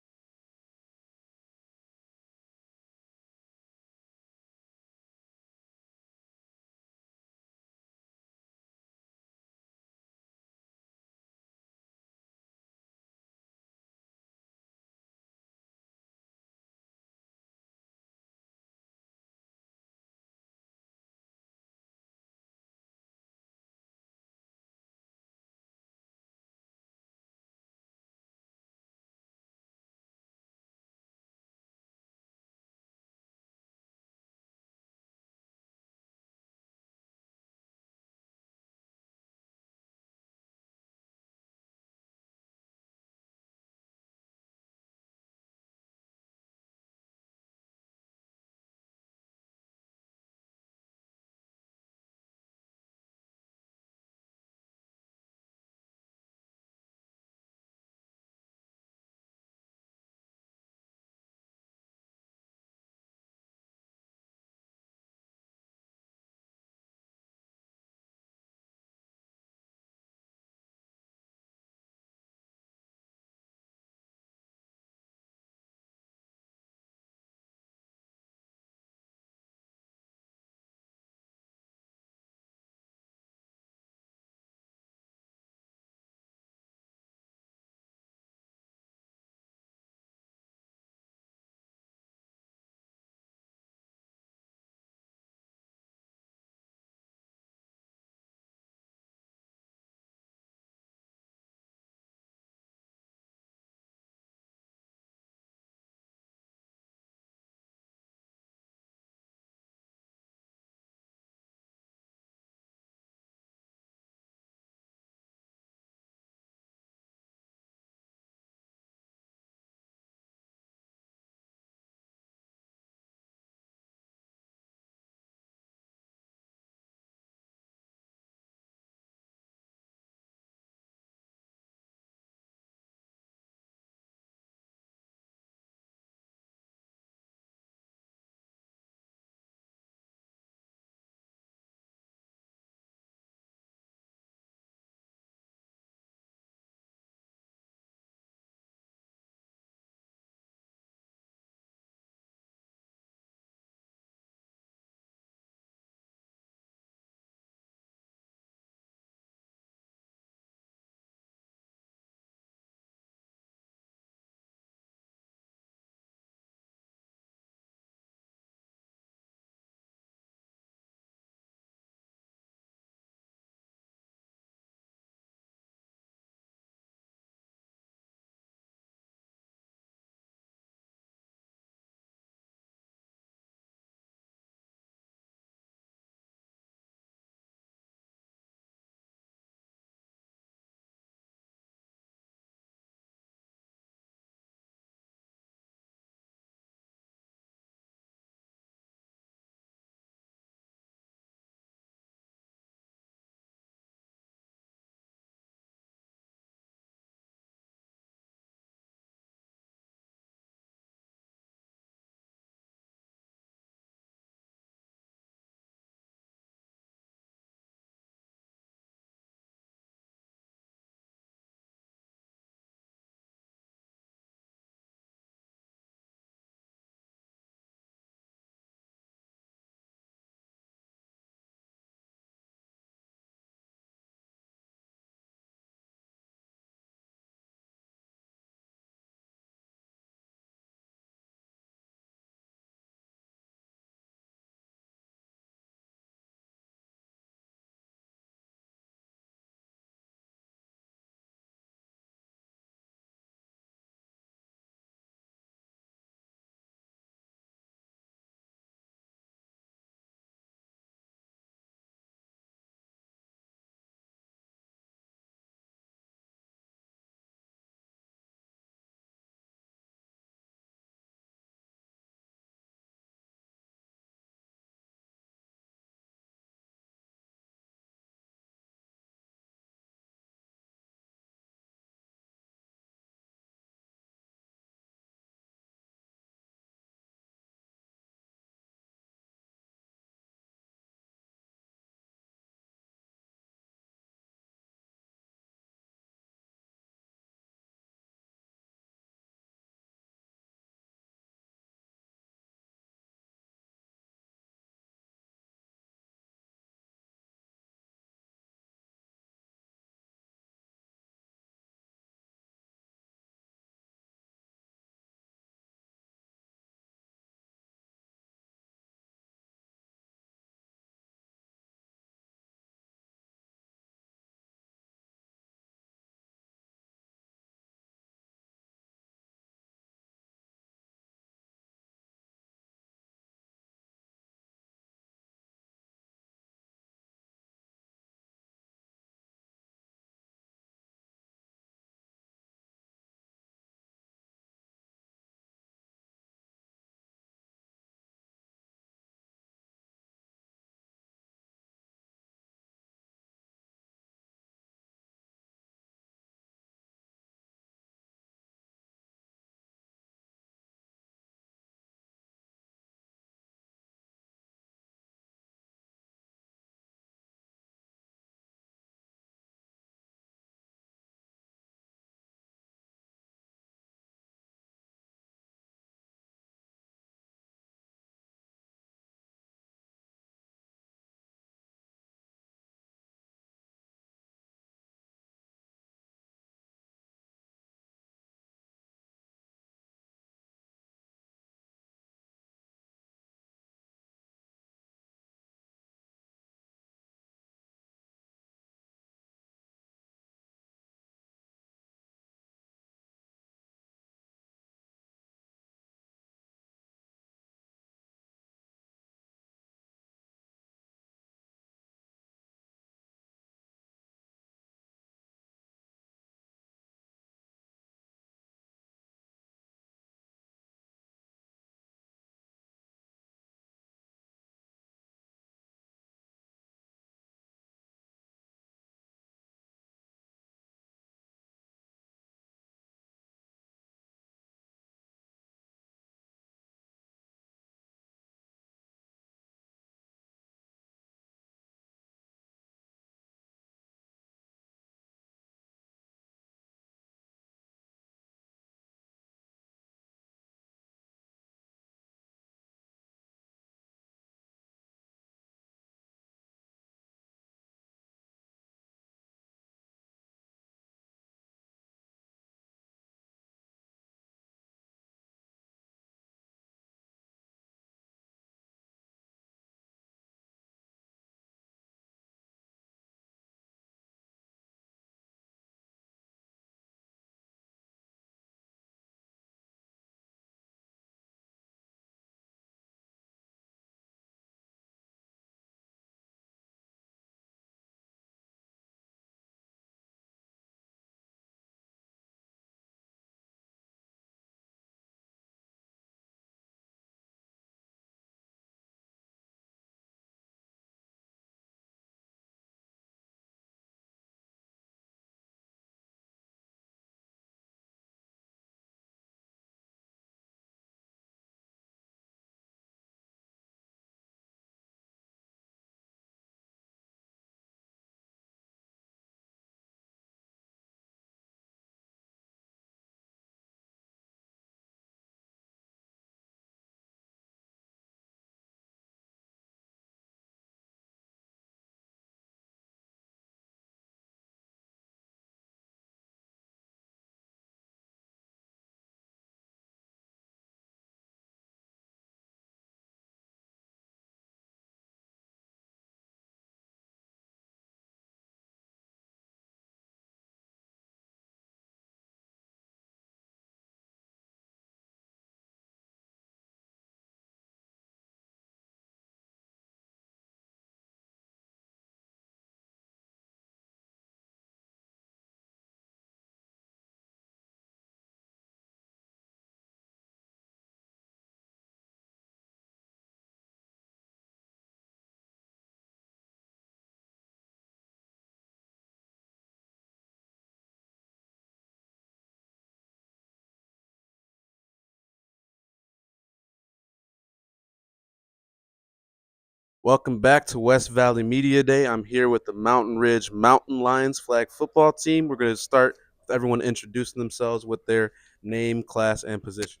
Welcome back to West Valley Media Day. I'm here with the Mountain Ridge Mountain Lions flag football team. We're going to start with everyone introducing themselves with their name, class, and position.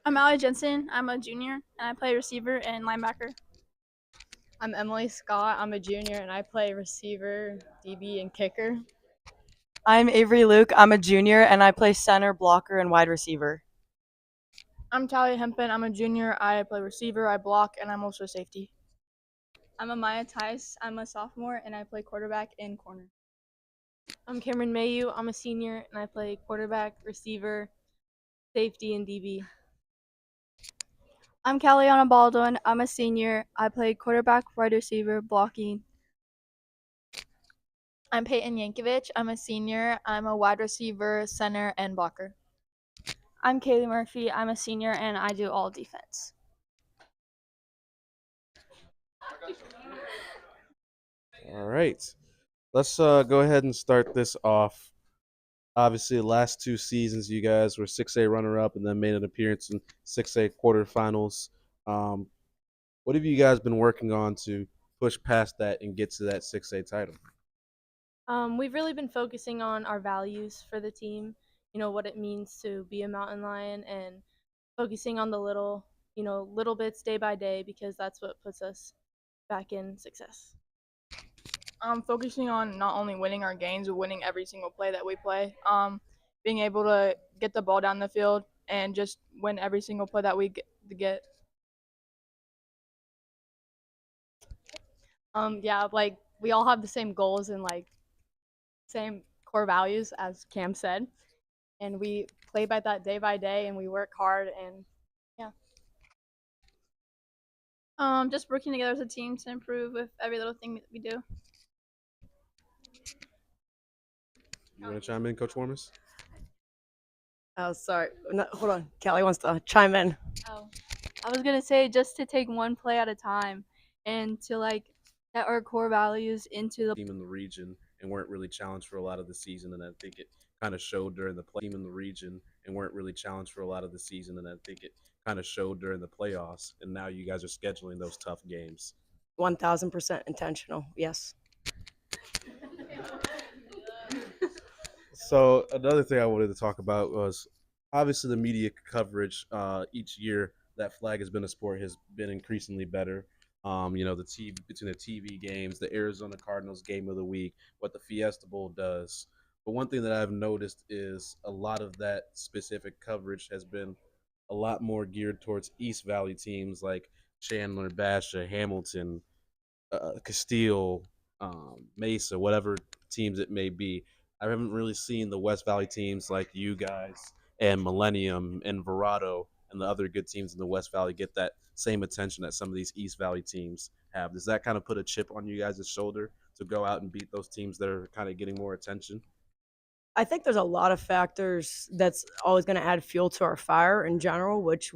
I'm Allie Jensen. I'm a junior, and I play receiver and linebacker. I'm Emily Scott. I'm a junior, and I play receiver, DB, and kicker. I'm Avery Luke. I'm a junior, and I play center, blocker, and wide receiver. I'm Talia Hempen. I'm a junior. I play receiver, I block, and I'm also safety. I'm Amaya Tice. I'm a sophomore, and I play quarterback and corner. I'm Cameron Mayu. I'm a senior, and I play quarterback, receiver, safety, and DB. I'm Caliana Baldwin. I'm a senior. I play quarterback, wide receiver, blocking. I'm Peyton Yankovic. I'm a senior. I'm a wide receiver, center, and blocker. I'm Kaylee Murphy. I'm a senior, and I do all defense. All right. Let's go ahead and start this off. Obviously, the last 2 seasons, you guys were 6A runner-up and then made an appearance in 6A quarterfinals. What have you guys been working on to push past that and get to that 6A title? We've really been focusing on our values for the team, what it means to be a mountain lion, and focusing on the little bits day by day, because that's what puts us back in success. Focusing on not only winning our games, but winning every single play that we play. Being able to get the ball down the field and just win every single play that we get. Yeah, like we all have the same goals and like same core values, as Cam said, and we play by that day by day, and we work hard, and yeah. Just working together as a team to improve with every little thing that we do. You want to chime in, Coach Warmers? Oh, sorry. No, hold on. Callie wants to chime in. Oh, I was gonna say just to take one play at a time and to like get our core values into the team in the region and weren't really challenged for a lot of the season, and I think it kind of showed during the play. Team in the region and weren't really challenged for a lot of the season, and I think it kind of showed during the playoffs. And now you guys are scheduling those tough games. 1000% intentional. Yes. So another thing I wanted to talk about was obviously the media coverage. Each year that flag has been a sport has been increasingly better. The TV between the TV games, the Arizona Cardinals game of the week, what the Fiesta Bowl does. But one thing that I've noticed is a lot of that specific coverage has been a lot more geared towards East Valley teams like Chandler, Basha, Hamilton, Castile, Mesa, whatever teams it may be. I haven't really seen the West Valley teams like you guys and Millennium and VERRADO and the other good teams in the West Valley get that same attention that some of these East Valley teams have. Does that kind of put a chip on you guys' shoulder to go out and beat those teams that are kind of getting more attention? I think there's a lot of factors that's always going to add fuel to our fire in general, which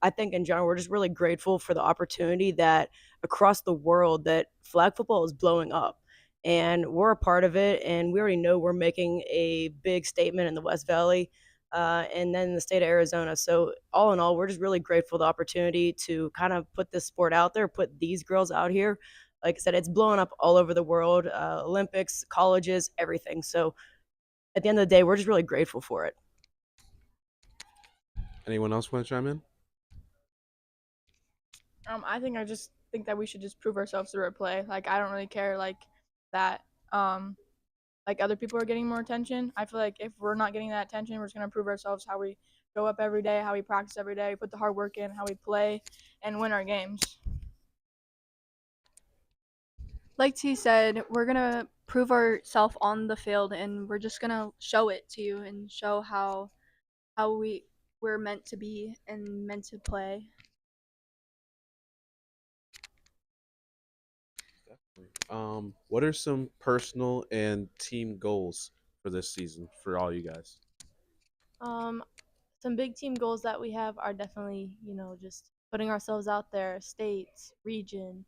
I think in general, we're just really grateful for the opportunity that across the world that flag football is blowing up. And we're a part of it, and we already know we're making a big statement in the West Valley and then in the state of Arizona. So all in all, we're just really grateful for the opportunity to kind of put this sport out there, put these girls out here. Like I said, it's blowing up all over the world, Olympics, colleges, everything. So at the end of the day, we're just really grateful for it. Anyone else want to chime in? I just think that we should just prove ourselves through our play. Like I don't really care like that like other people are getting more attention. I feel like if we're not getting that attention, we're just gonna prove ourselves how we show up every day, how we practice every day, put the hard work in, how we play, and win our games. Like T said, we're gonna prove ourselves on the field, and we're just gonna show it to you and show how we're meant to be and meant to play. What are some personal and team goals for this season for all you guys? Some big team goals that we have are definitely, just putting ourselves out there, states, region,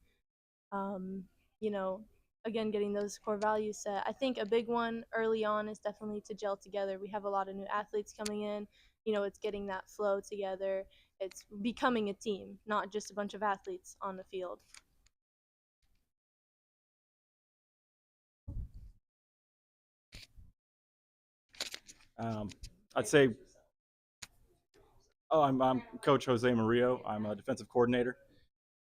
again, getting those core values set. I think a big one early on is definitely to gel together. We have a lot of new athletes coming in. It's getting that flow together it's becoming a team, not just a bunch of athletes on the field. I'd say, I'm Coach Jose Murillo. I'm a defensive coordinator.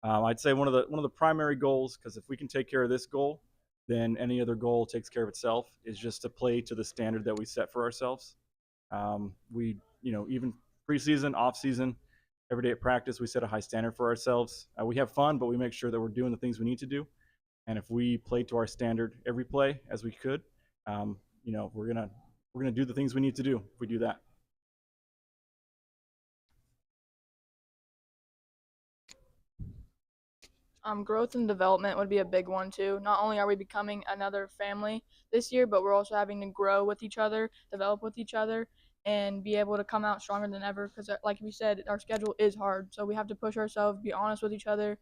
I'd say one of the primary goals, because if we can take care of this goal, then any other goal takes care of itself, is just to play to the standard that we set for ourselves. We, even preseason, off season, every day at practice, we set a high standard for ourselves. We have fun, but we make sure that we're doing the things we need to do. And if we play to our standard every play as we could, we're gonna do the things we need to do if we do that. Growth and development would be a big one too. Not only are we becoming another family this year, but we're also having to grow with each other, develop with each other, and be able to come out stronger than ever. Because, like we said, our schedule is hard, so we have to push ourselves, be honest with each other,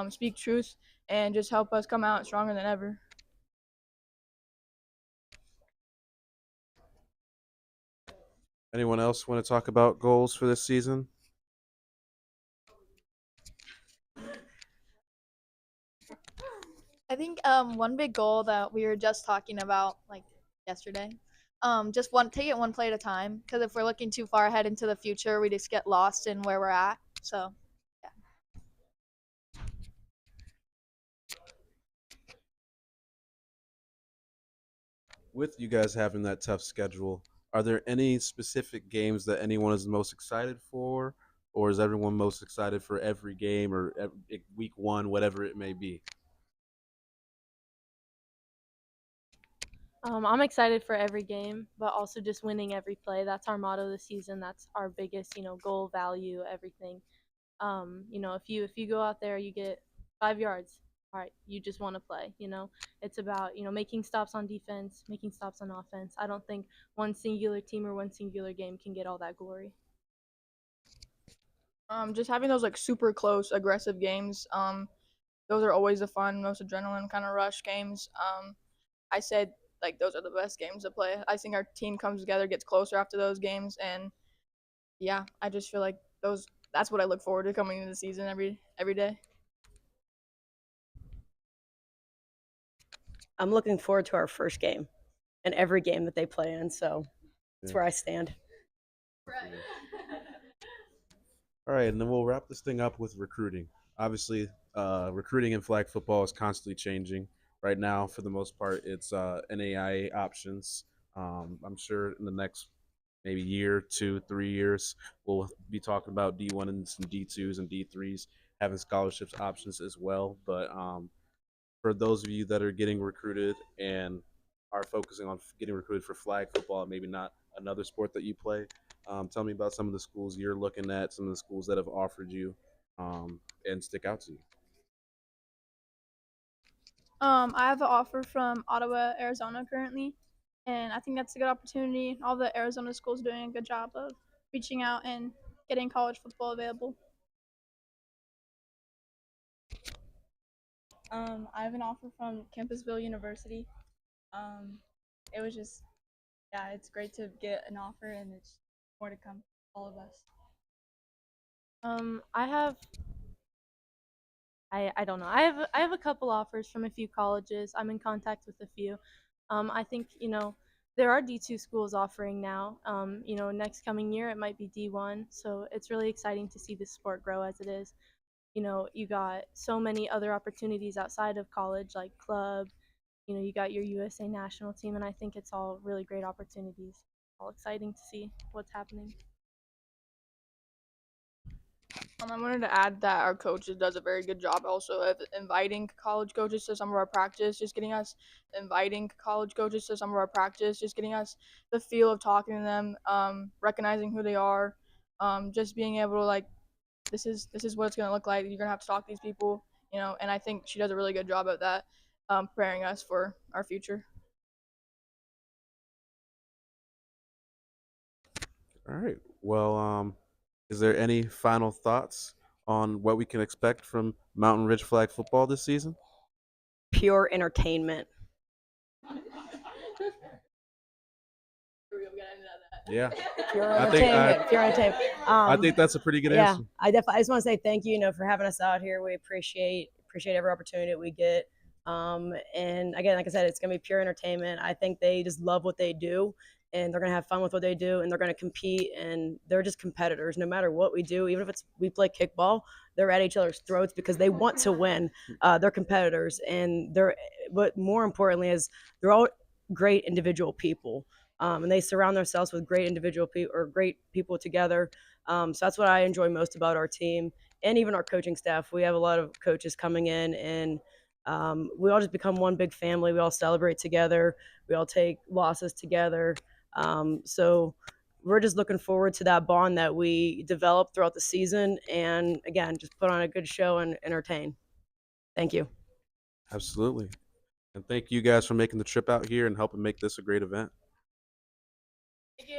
speak truth, and just help us come out stronger than ever. Anyone else want to talk about goals for this season? I think one big goal that we were just talking about like yesterday, just take it one play at a time. Because if we're looking too far ahead into the future, we just get lost in where we're at. So, yeah. With you guys having that tough schedule, are there any specific games that anyone is most excited for, or is everyone most excited for every game or week one, whatever it may be? I'm excited for every game, but also just winning every play. That's our motto this season. That's our biggest, goal, value, everything. If you go out there, you get 5 yards. All right, you just want to play. It's about making stops on defense, making stops on offense. I don't think one singular team or one singular game can get all that glory. Just having those like super close, aggressive games. Those are always the fun, most adrenaline kind of rush games. I said like those are the best games to play. I think our team comes together, gets closer after those games, and yeah, I just feel like that's what I look forward to coming into the season every day. I'm looking forward to our first game and every game that they play in, so that's where I stand. All right, and then we'll wrap this thing up with recruiting. Obviously, recruiting in flag football is constantly changing. Right now, for the most part, it's NAIA options. I'm sure in the next maybe year, 2, 3 years, we'll be talking about D1 and some D2s and D3s having scholarships options as well. But for those of you that are getting recruited and are focusing on getting recruited for flag football and maybe not another sport that you play, tell me about some of the schools you're looking at, some of the schools that have offered you and stick out to you. I have an offer from Ottawa, Arizona currently, and I think that's a good opportunity. All the Arizona schools doing a good job of reaching out and getting college football available. I have an offer from Campbellsville University. It was just, yeah, it's great to get an offer, and it's more to come, all of us. I don't know. I have a couple offers from a few colleges. I'm in contact with a few. I think there are D2 schools offering now. Next coming year it might be D1. So it's really exciting to see this sport grow as it is. You got so many other opportunities outside of college, like club. You got your USA national team, and I think it's all really great opportunities. All exciting to see what's happening. I wanted to add that our coaches does a very good job also of inviting college coaches to some of our practice, just getting us inviting college coaches to some of our practice, just getting us the feel of talking to them, recognizing who they are, just being able to like, this is what it's gonna look like. You're gonna have to talk to these people, and I think she does a really good job of that, preparing us for our future. All right. Well, is there any final thoughts on what we can expect from Mountain Ridge flag football this season? Pure entertainment. Yeah. Pure I think entertainment. Pure entertainment. I think that's a pretty good yeah, answer. I just want to say thank you, for having us out here. We appreciate every opportunity that we get. And again, like I said, it's gonna be pure entertainment. I think they just love what they do, and they're gonna have fun with what they do, and they're gonna compete, and they're just competitors. No matter what we do, even if we play kickball, they're at each other's throats because they want to win. They're competitors, and but more importantly is they're all great individual people. And they surround themselves with great individual people or great people together. So that's what I enjoy most about our team and even our coaching staff. We have a lot of coaches coming in, and we all just become one big family. We all celebrate together. We all take losses together. So we're just looking forward to that bond that we develop throughout the season. And again, just put on a good show and entertain. Thank you. Absolutely. And thank you guys for making the trip out here and helping make this a great event. Thank you.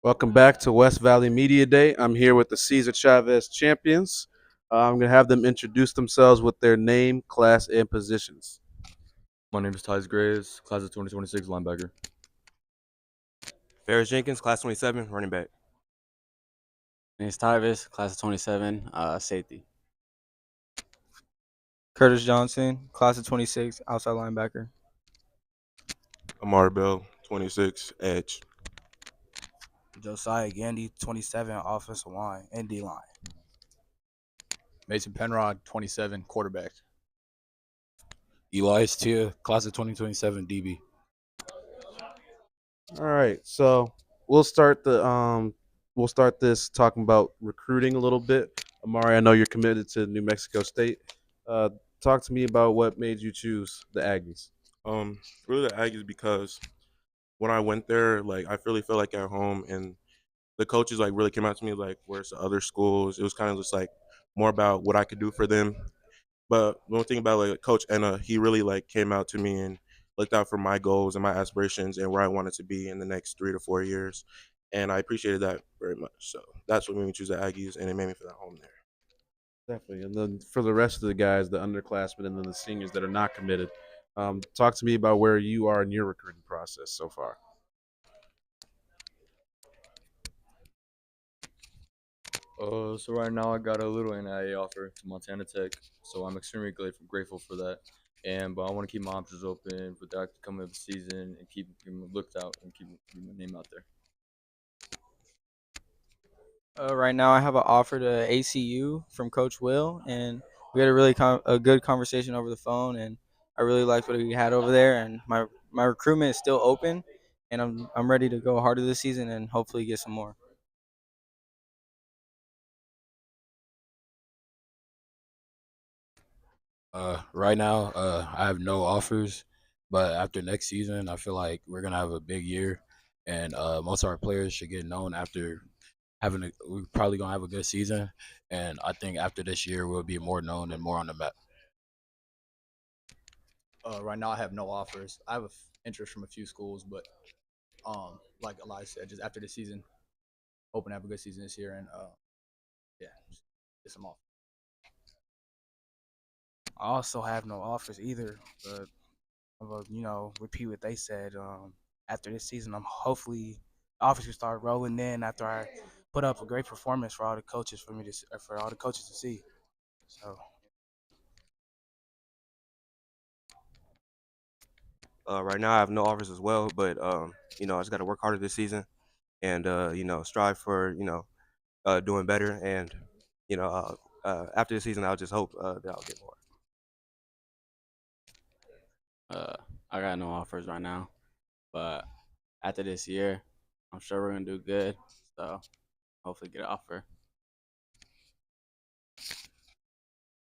Welcome back to West Valley Media Day. I'm here with the Cesar Chavez champions. I'm going to have them introduce themselves with their name, class, and positions. My name is Tyus Graves, class of 2026 linebacker. Ferris Jenkins, class 27, running back. My name is Tyvis, class of 27, safety. Curtis Johnson, class of 26, outside linebacker. Amar Bell, 26, edge. Josiah Gandy, 27, offensive line and D line. Mason Penrod, 27, quarterback. Elias Tia, class of 2027, DB. All right, so we'll start this talking about recruiting a little bit. Amari, I know you're committed to New Mexico State. Talk to me about what made you choose the Aggies. Really the Aggies because when I went there, like I really felt like at home, and the coaches like really came out to me like, where's the other schools? It was kind of just like more about what I could do for them. But one thing about like Coach Enna, he really like came out to me and looked out for my goals and my aspirations and where I wanted to be in the next 3 to 4 years, and I appreciated that very much. So that's what made me choose the Aggies, and it made me feel at home there. Definitely. And then for the rest of the guys, the underclassmen and then the seniors that are not committed, talk to me about where you are in your recruiting process so far. So right now I got a little NIA offer to Montana Tech, so I'm extremely grateful for that. But I want to keep my options open for that coming of the season and keep looked out and keep my name out there. Right now, I have an offer to ACU from Coach Will, and we had a really a good conversation over the phone, and I really liked what he had over there. And my recruitment is still open, and I'm ready to go harder this season and hopefully get some more. Right now, I have no offers, but after next season, I feel like we're gonna have a big year, and most of our players should get known after we're probably gonna have a good season, and I think after this year we'll be more known and more on the map. Right now I have no offers. I have interest from a few schools, but like Elias said, just after the season, hoping to have a good season this year and yeah, get some offers. I also have no offers either, but repeat what they said. After this season, I'm hopefully offers will start rolling in after I put up a great performance for all the coaches for all the coaches to see. So. Right now I have no offers as well, but I just got to work harder this season, and strive for doing better, and after the season I'll just hope that I'll get more. I got no offers right now, but after this year, I'm sure we're gonna do good. So hopefully get an offer.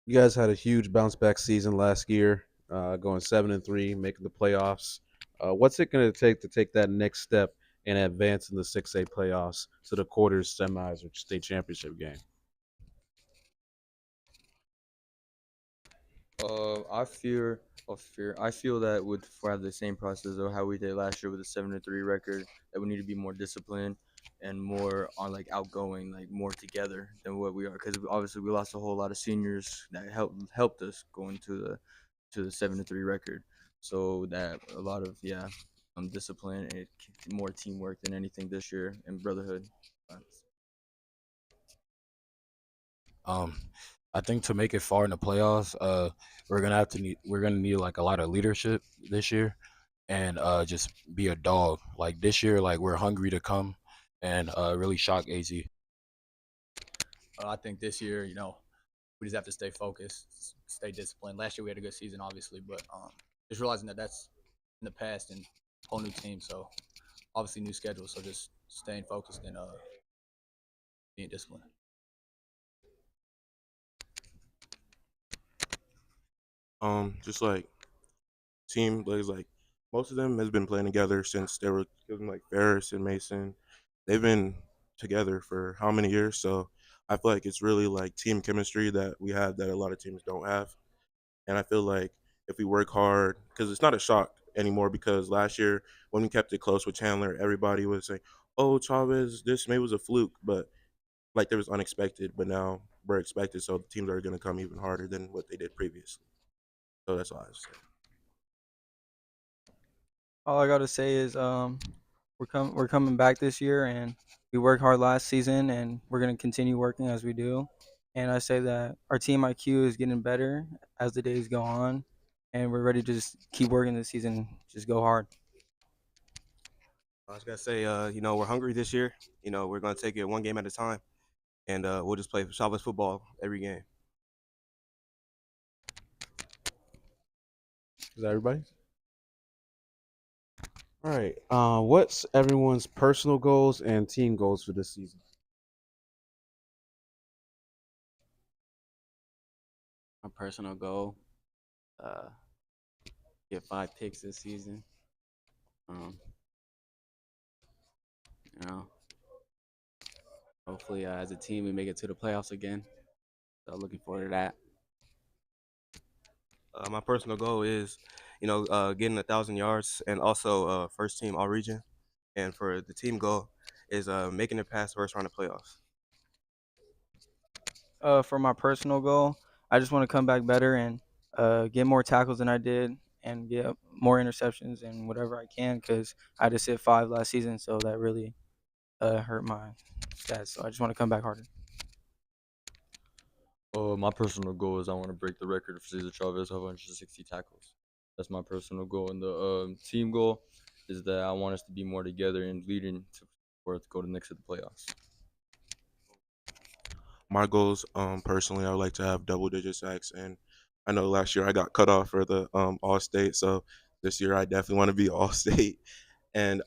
You guys had a huge bounce back season last year, going 7-3, making the playoffs. What's it going to take that next step and advance in the 6A playoffs to the quarters, semis, or state championship game? I feel that if we have the same process of how we did last year with a 7-3 record, that we need to be more disciplined and more on like outgoing, like more together than what we are. Because obviously we lost a whole lot of seniors that helped us going to the 7-3 record. So that a lot of discipline and more teamwork than anything this year and brotherhood. I think to make it far in the playoffs, we're gonna need like a lot of leadership this year, and just be a dog. Like this year, like we're hungry to come and really shock AZ. I think this year, we just have to stay focused, stay disciplined. Last year we had a good season, obviously, but just realizing that that's in the past and whole new team, so obviously new schedule. So just staying focused and being disciplined. Just like team players, like most of them has been playing together since they were like Ferris and Mason. They've been together for how many years? So I feel like it's really like team chemistry that we have that a lot of teams don't have. And I feel like if we work hard, because it's not a shock anymore, because last year when we kept it close with Chandler, everybody was saying, oh, Chavez, this maybe was a fluke, but like there was unexpected, but now we're expected, so the teams are going to come even harder than what they did previously. So that's all I have to say. All I gotta say is we're coming back this year, and we worked hard last season, and we're gonna continue working as we do. And I say that our team IQ is getting better as the days go on, and we're ready to just keep working this season, just go hard. I was gonna say, we're hungry this year. We're gonna take it one game at a time, and we'll just play Chavez football every game. Is that everybody? All right. What's everyone's personal goals and team goals for this season? My personal goal, get 5 picks this season. You know, hopefully as a team we make it to the playoffs again. So looking forward to that. My personal goal is, getting 1,000 yards and also first team all region. And for the team goal is making it past first round of playoffs. For my personal goal, I just want to come back better and get more tackles than I did and get more interceptions and whatever I can, because I just hit 5 last season, so that really hurt my stats. So I just want to come back harder. My personal goal is I want to break the record of Cesar Chavez, 160 tackles. That's my personal goal. And the team goal is that I want us to be more together and leading for us to go to next to the playoffs. My goals, personally, I would like to have double-digit sacks, and I know last year I got cut off for the All-State, so this year I definitely want to be All-State. And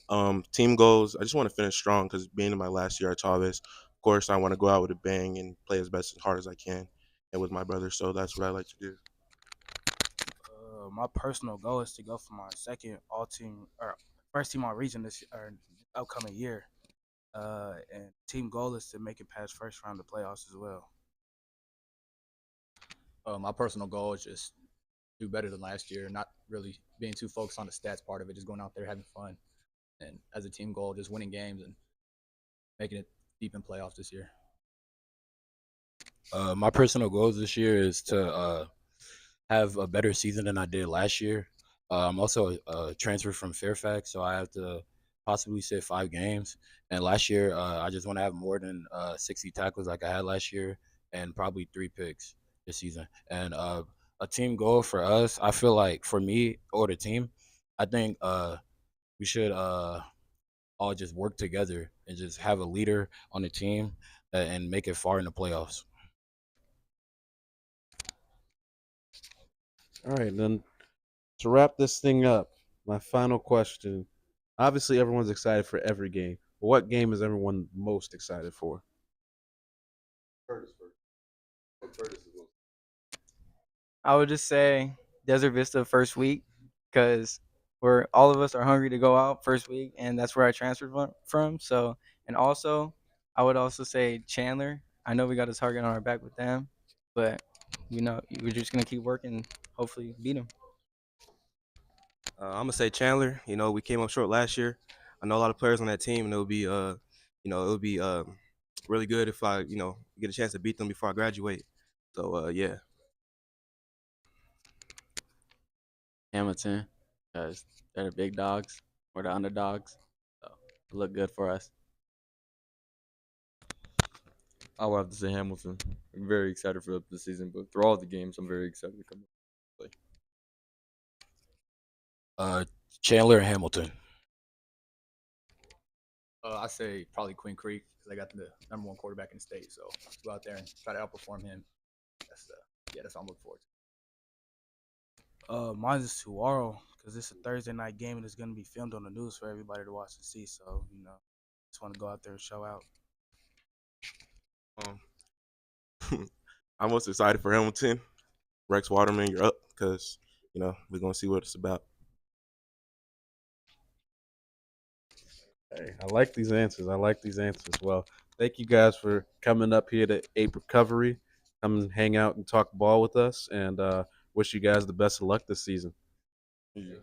team goals, I just want to finish strong because being in my last year at Chavez, of course, I want to go out with a bang and play as best as hard as I can, and with my brother. So that's what I like to do. My personal goal is to go for my second all team or first team all region this or upcoming year. And team goal is to make it past first round of playoffs as well. My personal goal is just do better than last year, not really being too focused on the stats part of it, just going out there having fun. And as a team goal, just winning games and making it deep in playoffs this year. My personal goals this year is to have a better season than I did last year. I'm also a transfer from Fairfax, so I have to possibly sit 5 games. And last year, I just want to have more than 60 tackles like I had last year, and probably 3 picks this season. And a team goal for us, I feel like for me or the team, I think we should all just work together and just have a leader on the team and make it far in the playoffs. All right, then to wrap this thing up, my final question. Obviously, everyone's excited for every game. But what game is everyone most excited for? I would just say Desert Vista first week, because we're all of us are hungry to go out first week, and that's where I transferred from. So, and also, I would also say Chandler. I know we got a target on our back with them, but we're just gonna keep working, hopefully beat them. I'm gonna say Chandler. We came up short last year. I know a lot of players on that team, and it'll be really good if I get a chance to beat them before I graduate. So yeah. Hamilton, because they're the big dogs. We're the underdogs. So it look good for us. I will have to say Hamilton. I'm very excited for the season, but through all the games, I'm very excited to come play. Chandler and Hamilton. I say probably Queen Creek because I got the #1 quarterback in the state. So go out there and try to outperform him. That's what I'm looking forward to. Mine is tomorrow because it's a Thursday night game and it's gonna be filmed on the news for everybody to watch and see. So just want to go out there and show out. I'm most excited for Hamilton. Rex Waterman, you're up because we're gonna see what it's about. Hey, I like these answers. Well, thank you guys for coming up here to Ape Recovery. Come and hang out and talk ball with us, and wish you guys the best of luck this season. Yeah.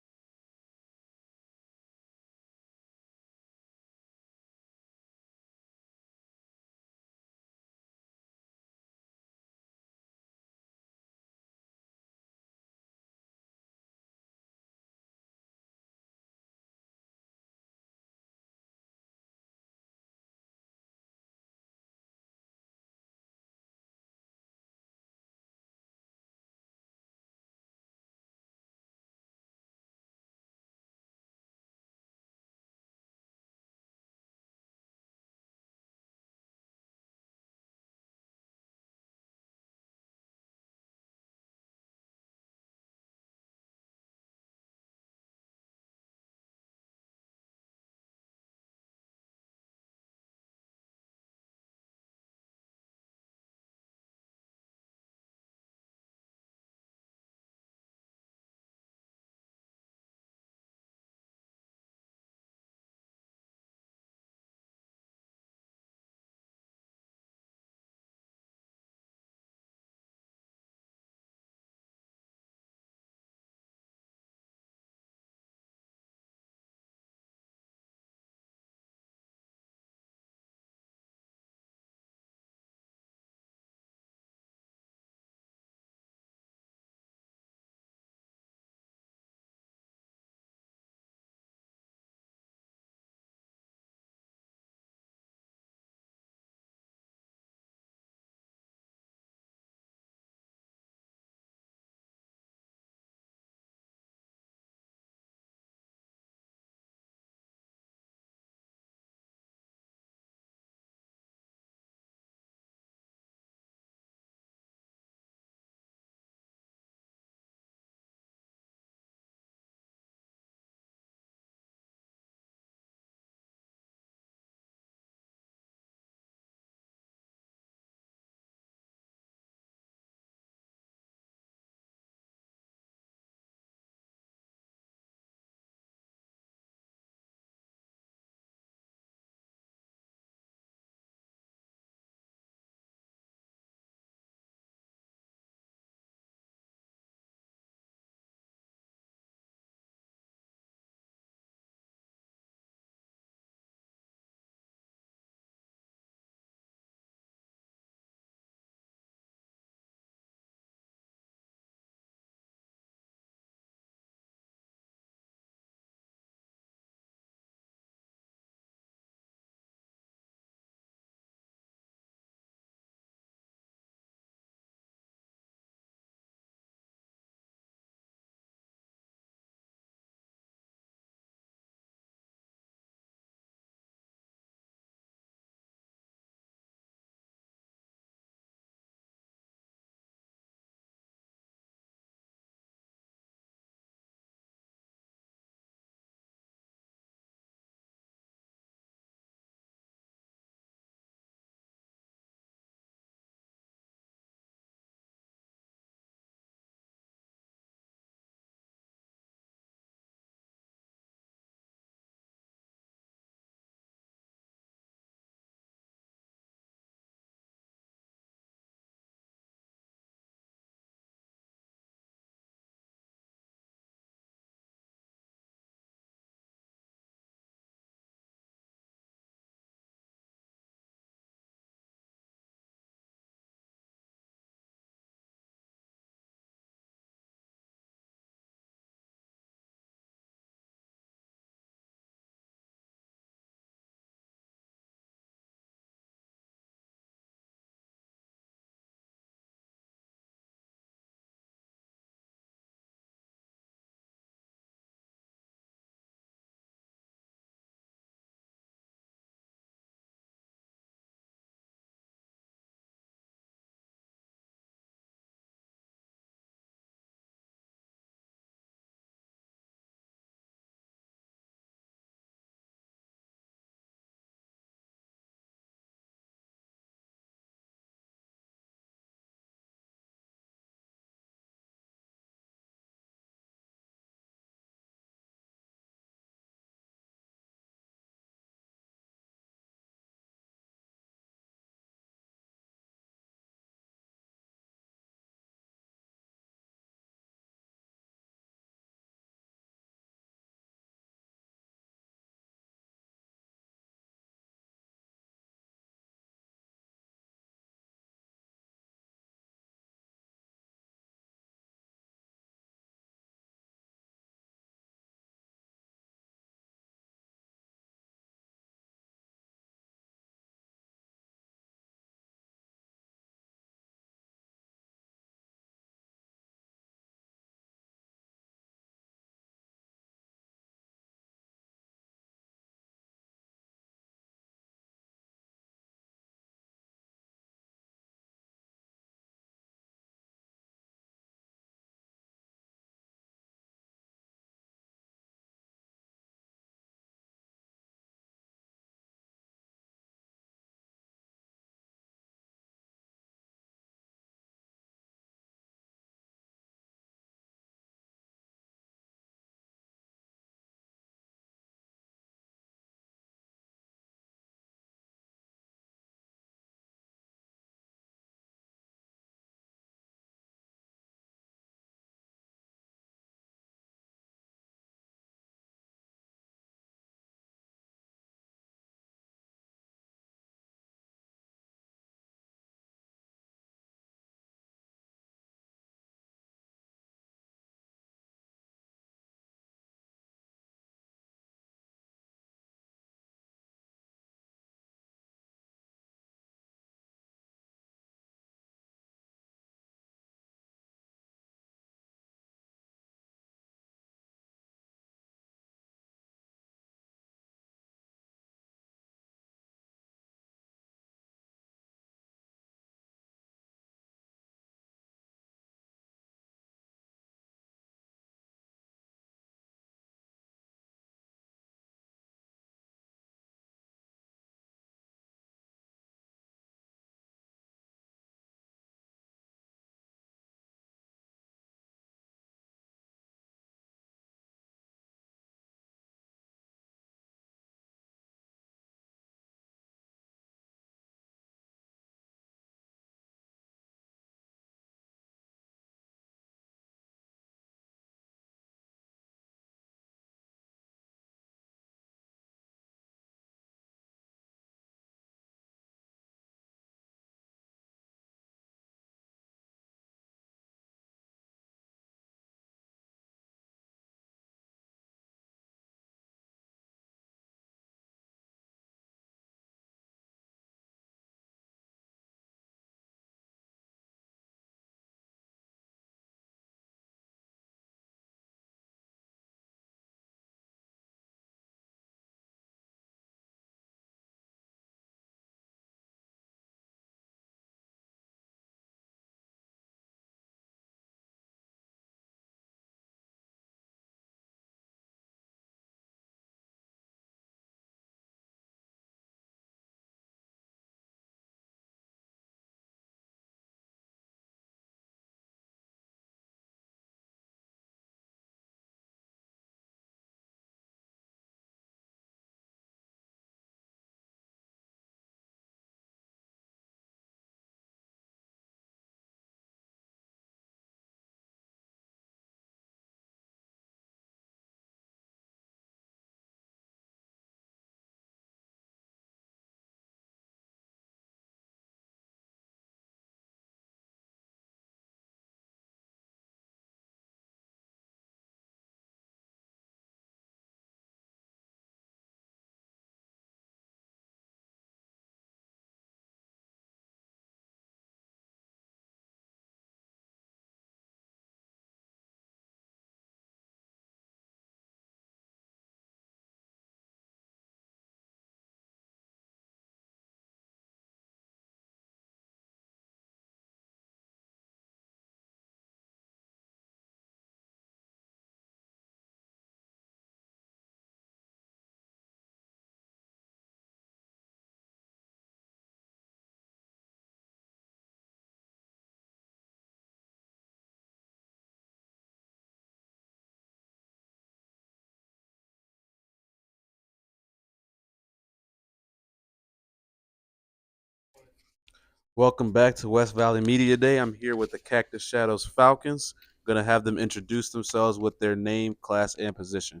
Welcome back to West Valley Media Day. I'm here with the Cactus Shadows Falcons. I'm going to have them introduce themselves with their name, class, and position.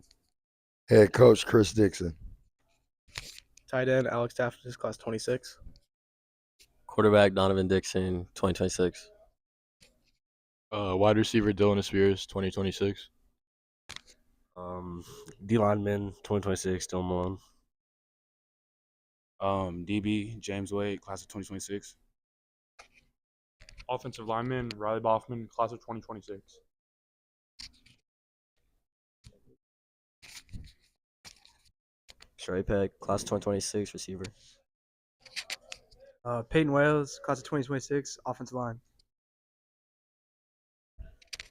Head coach Chris Dixon. Tight end Alex Taft, class 26. Quarterback Donovan Dixon, 2026. Wide receiver Dylan Spears, 2026. D lineman 2026, Dylan Malone. DB James Wade, class of 2026. Offensive lineman Riley Boffman, class of 2026. Trey Peck, class of 2026, receiver. Peyton Wales, class of 2026, offensive line.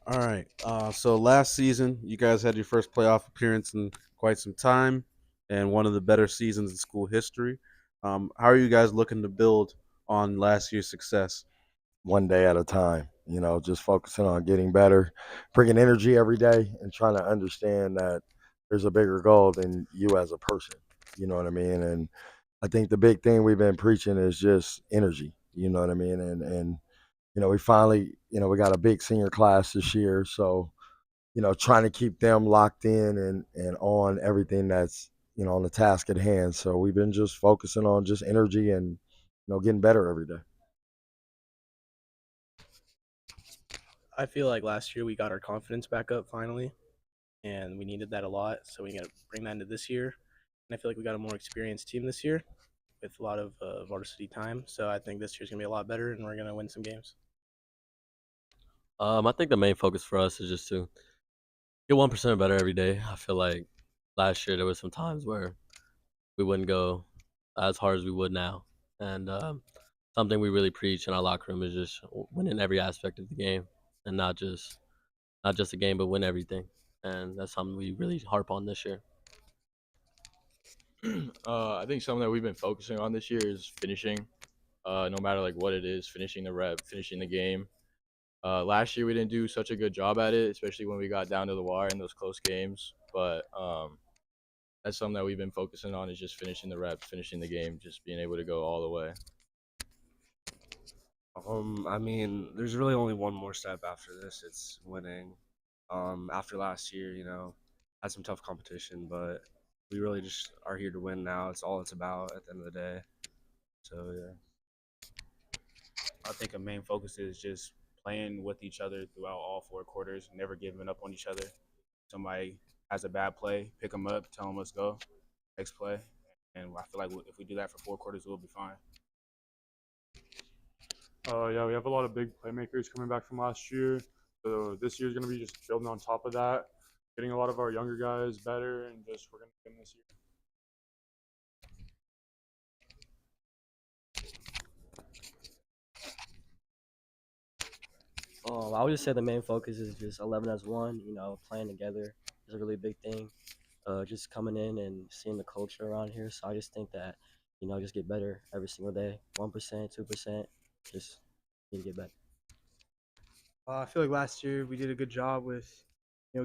All right. So last season, you guys had your first playoff appearance in quite some time and one of the better seasons in school history. How are you guys looking to build on last year's success? One day at a time, just focusing on getting better, bringing energy every day, and trying to understand that there's a bigger goal than you as a person. You know what I mean? And I think the big thing we've been preaching is just energy. You know what I mean? And we finally, we got a big senior class this year, so trying to keep them locked in and on everything that's on the task at hand. So we've been just focusing on just energy and getting better every day. I feel like last year we got our confidence back up finally, and we needed that a lot. So we got to bring that into this year. And I feel like we got a more experienced team this year with a lot of varsity time. So I think this year's gonna be a lot better, and we're gonna win some games. I think the main focus for us is just to get 1% better every day. I feel like last year there was some times where we wouldn't go as hard as we would now, and something we really preach in our locker room is just winning every aspect of the game, and not just a game, but win everything. And that's something we really harp on this year. I think something that we've been focusing on this year is finishing. No matter like what it is, finishing the rep, finishing the game. Last year we didn't do such a good job at it, especially when we got down to the wire in those close games. But that's something that we've been focusing on, is just finishing the rep, finishing the game, just being able to go all the way. I mean, there's really only one more step after this. It's winning. After last year, had some tough competition, but we really just are here to win now. It's all it's about at the end of the day. So, yeah. I think a main focus is just playing with each other throughout all 4 quarters, never giving up on each other. Somebody has a bad play, pick them up, tell them let's go, next play. And I feel like if we do that for 4 quarters, we'll be fine. Yeah, we have a lot of big playmakers coming back from last year. So this year's going to be just building on top of that, getting a lot of our younger guys better, and just we're going to win this year. I would just say the main focus is just 11 as one. Playing together is a really big thing. Just coming in and seeing the culture around here. So I just think that just get better every single day. 1%, 2%. Just need to get better. I feel like last year we did a good job with,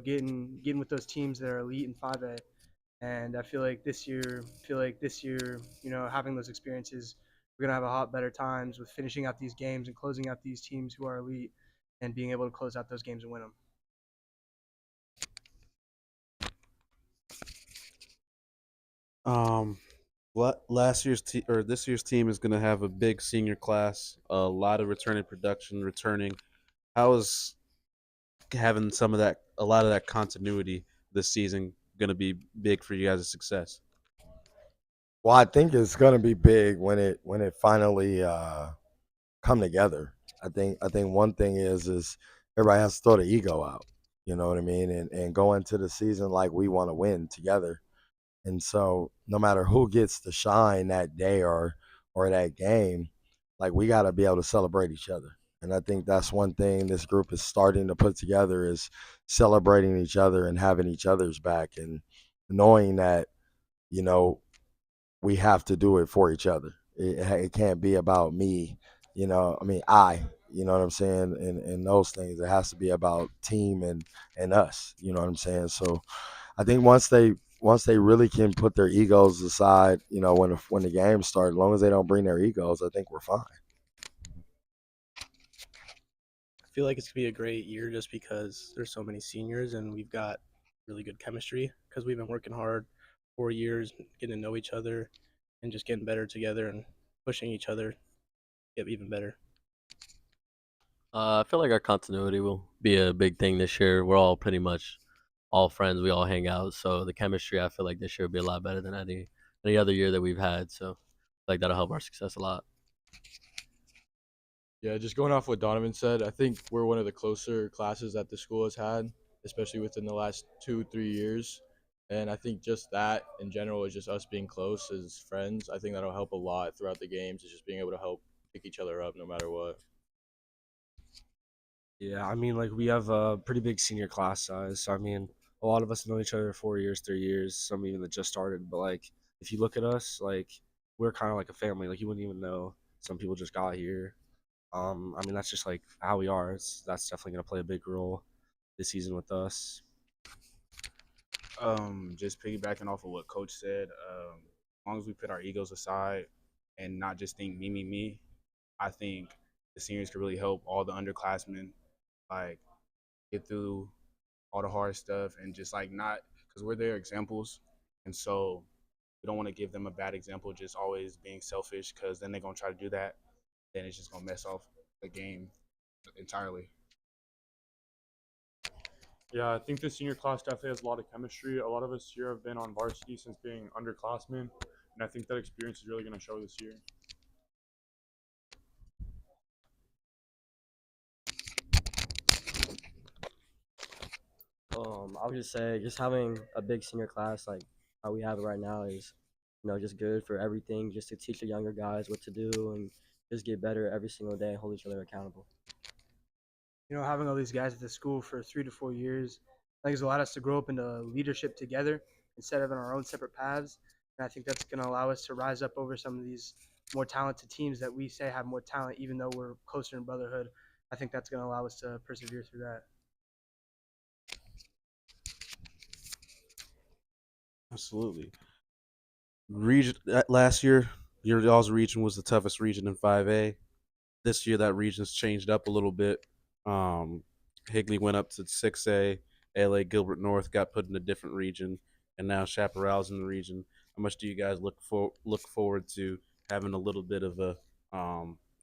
getting with those teams that are elite in 5A, and I feel like this year, having those experiences, we're gonna have a lot better times with finishing out these games and closing out these teams who are elite, and being able to close out those games and win them. This year's team is going to have a big senior class, a lot of returning. How is having a lot of that continuity this season going to be big for you guys' success? Well, I think it's going to be big when it finally come together. I think one thing is everybody has to throw the ego out. You know what I mean? And go into the season like we want to win together. And so no matter who gets to shine that day or that game, like we got to be able to celebrate each other. And I think that's one thing this group is starting to put together is celebrating each other and having each other's back and knowing that, we have to do it for each other. It can't be about me, you know what I'm saying? And those things, it has to be about team and us, you know what I'm saying? So I think once they really can put their egos aside, when the game starts, as long as they don't bring their egos, I think we're fine. feel like it's gonna be a great year just because there's so many seniors and we've got really good chemistry because we've been working hard 4 years, getting to know each other, and just getting better together and pushing each other to get even better. I feel like our continuity will be a big thing this year. We're all pretty much all friends. We all hang out, so the chemistry I feel like this year will be a lot better than any other year that we've had. So, I feel like that'll help our success a lot. Yeah, just going off what Donovan said, I think we're one of the closer classes that the school has had, especially within the last 2-3 years. And I think just that in general is just us being close as friends. I think that'll help a lot throughout the games. Is just being able to help pick each other up no matter what. Yeah, I mean, like we have a pretty big senior class size. So I mean, a lot of us know each other 4 years, 3 years, some even that just started. But like, if you look at us, like we're kind of like a family. Like you wouldn't even know. Some people just got here. I mean, that's just like how we are. That's definitely gonna play a big role this season with us. Just piggybacking off of what Coach said, as long as we put our egos aside and not just think me, I think the seniors could really help all the underclassmen like get through all the hard stuff and just like not because we're their examples, and so we don't want to give them a bad example just always being selfish because then they're gonna try to do that, then it's just gonna mess off the game entirely. Yeah, I think the senior class definitely has a lot of chemistry. A lot of us here have been on varsity since being underclassmen, and I think that experience is really going to show this year. I would just say just having a big senior class like how we have it right now is, just good for everything, just to teach the younger guys what to do and just get better every single day and hold each other accountable. Having all these guys at the school for 3 to 4 years, I think has allowed us to grow up into leadership together instead of in our own separate paths. And I think that's going to allow us to rise up over some of these more talented teams that we say have more talent, even though we're closer in brotherhood. I think that's going to allow us to persevere through that. Absolutely. Region last year, your y'all's region was the toughest region in 5A. This year, that region's changed up a little bit. Higley went up to 6A. LA Gilbert North got put in a different region, and now Chaparral's in the region. How much do you guys look forward to having a little bit of a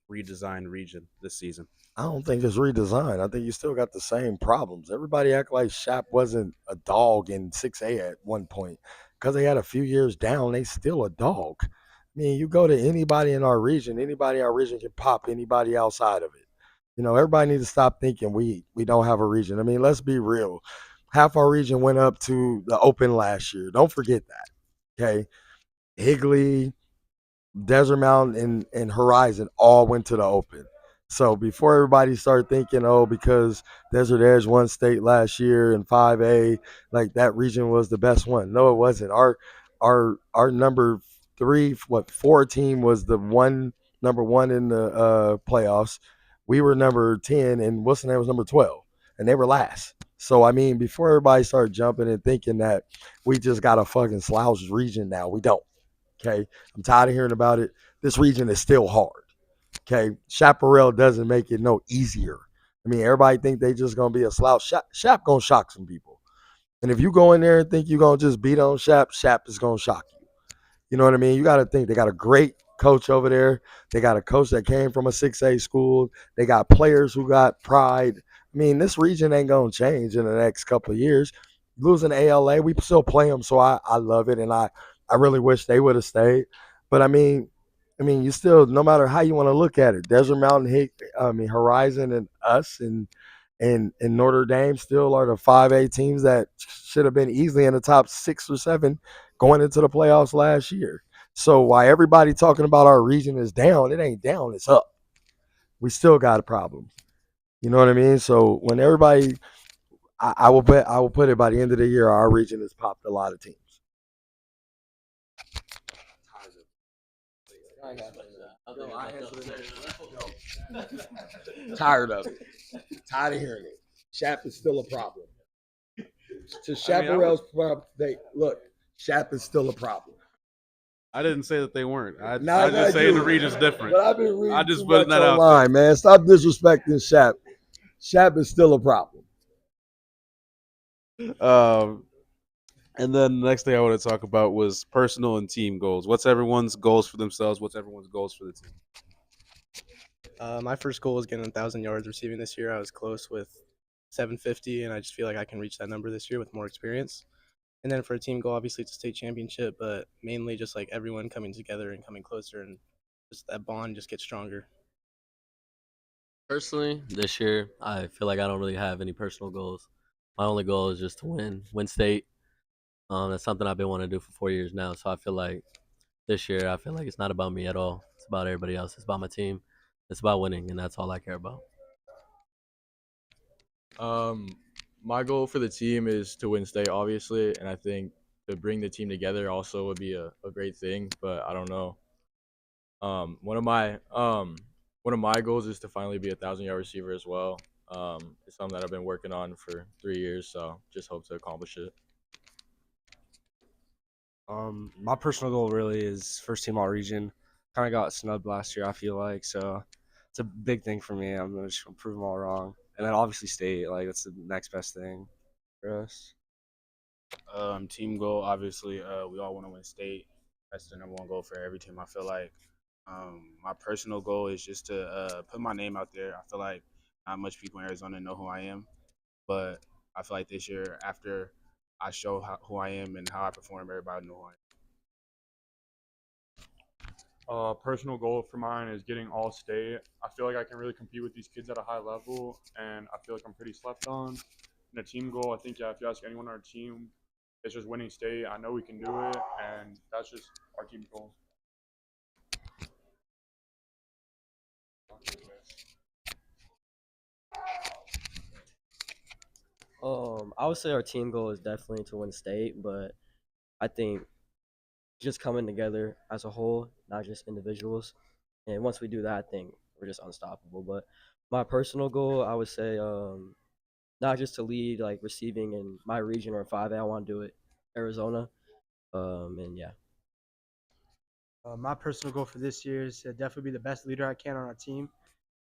redesigned region this season? I don't think it's redesigned. I think you still got the same problems. Everybody act like Shap wasn't a dog in 6A at one point. Because they had a few years down, they still a dog. I mean, you go to anybody in our region can pop anybody outside of it. Everybody needs to stop thinking we don't have a region. I mean, let's be real. Half our region went up to the Open last year. Don't forget that. Okay. Higley, Desert Mountain, and Horizon all went to the Open. So before everybody start thinking, oh, because Desert Edge won state last year in 5A, like that region was the best one. No, it wasn't. Our number 4 team was the number one in the playoffs. We were number 10, and what's the name was number 12, and they were last. So I mean, before everybody started jumping and thinking that we just got a fucking slouch region now, we don't. Okay, I'm tired of hearing about it. This region is still hard. Okay, Chaparral doesn't make it no easier. I mean, everybody think they just gonna be a slouch. Shap gonna shock some people, and if you go in there and think you're gonna just beat on Shap is gonna shock you. You know what I mean? You got to think they got a great coach over there. They got a coach that came from a 6A school. They got players who got pride. I mean, this region ain't gonna change in the next couple of years. Losing ALA, we still play them, so I love it, and I really wish they would have stayed. But I mean, you still, no matter how you want to look at it, Desert Mountain, Horizon, and us, and Notre Dame still are the 5A teams that should have been easily in the top 6 or 7 going into the playoffs last year. So while everybody talking about our region is down, it ain't down, it's up. We still got a problem. You know what I mean? So when everybody, I will put it by the end of the year, our region has popped a lot of teams. Tired of it. Tired of hearing it. Shap is still a problem. To Chaparral's problem, Shap is still a problem. I didn't say that they weren't. I Nah, just say you. the region's different. But I've been reading I just too putting much that out online, man. Stop disrespecting Shap. Shap is still a problem. And then the next thing I want to talk about was personal and team goals. What's everyone's goals for themselves? What's everyone's goals for the team? My first goal was getting 1,000 yards receiving this year. I was close with 750, and I just feel like I can reach that number this year with more experience. And then for a team goal, obviously it's a state championship, but mainly just like everyone coming together and coming closer, and just that bond just gets stronger. Personally, this year, I feel like I don't really have any personal goals. My only goal is just to win state. That's something I've been wanting to do for 4 years now. So I feel like this year, I feel like it's not about me at all. It's about everybody else. It's about my team. It's about winning, and that's all I care about. My goal for the team is to win state, obviously, and I think to bring the team together also would be a great thing. But I don't know. One of my goals is to finally be a 1,000-yard receiver as well. It's something that I've been working on for 3 years, so just hope to accomplish it. My personal goal really is first team all region. Kind of got snubbed last year, I feel like, so it's a big thing for me. I'm just gonna prove them all wrong, and then obviously state, like that's the next best thing for us. Team goal, obviously, we all want to win state. That's the number one goal for every team, I feel like. My personal goal is just to put my name out there. I feel like not much people in Arizona know who I am, but I feel like this year, after I show who I am and how I perform, everybody know who I am. Personal goal for mine is getting all state. I feel like I can really compete with these kids at a high level, and I feel like I'm pretty slept on. And a team goal, I think, yeah, if you ask anyone on our team, it's just winning state. I know we can do it, and that's just our team goal. I would say our team goal is definitely to win state, but I think just coming together as a whole, not just individuals. And once we do that, I think we're just unstoppable. But my personal goal, I would say, not just to lead like receiving in my region or 5A. I want to do it Arizona. And yeah. My personal goal for this year is to definitely be the best leader I can on our team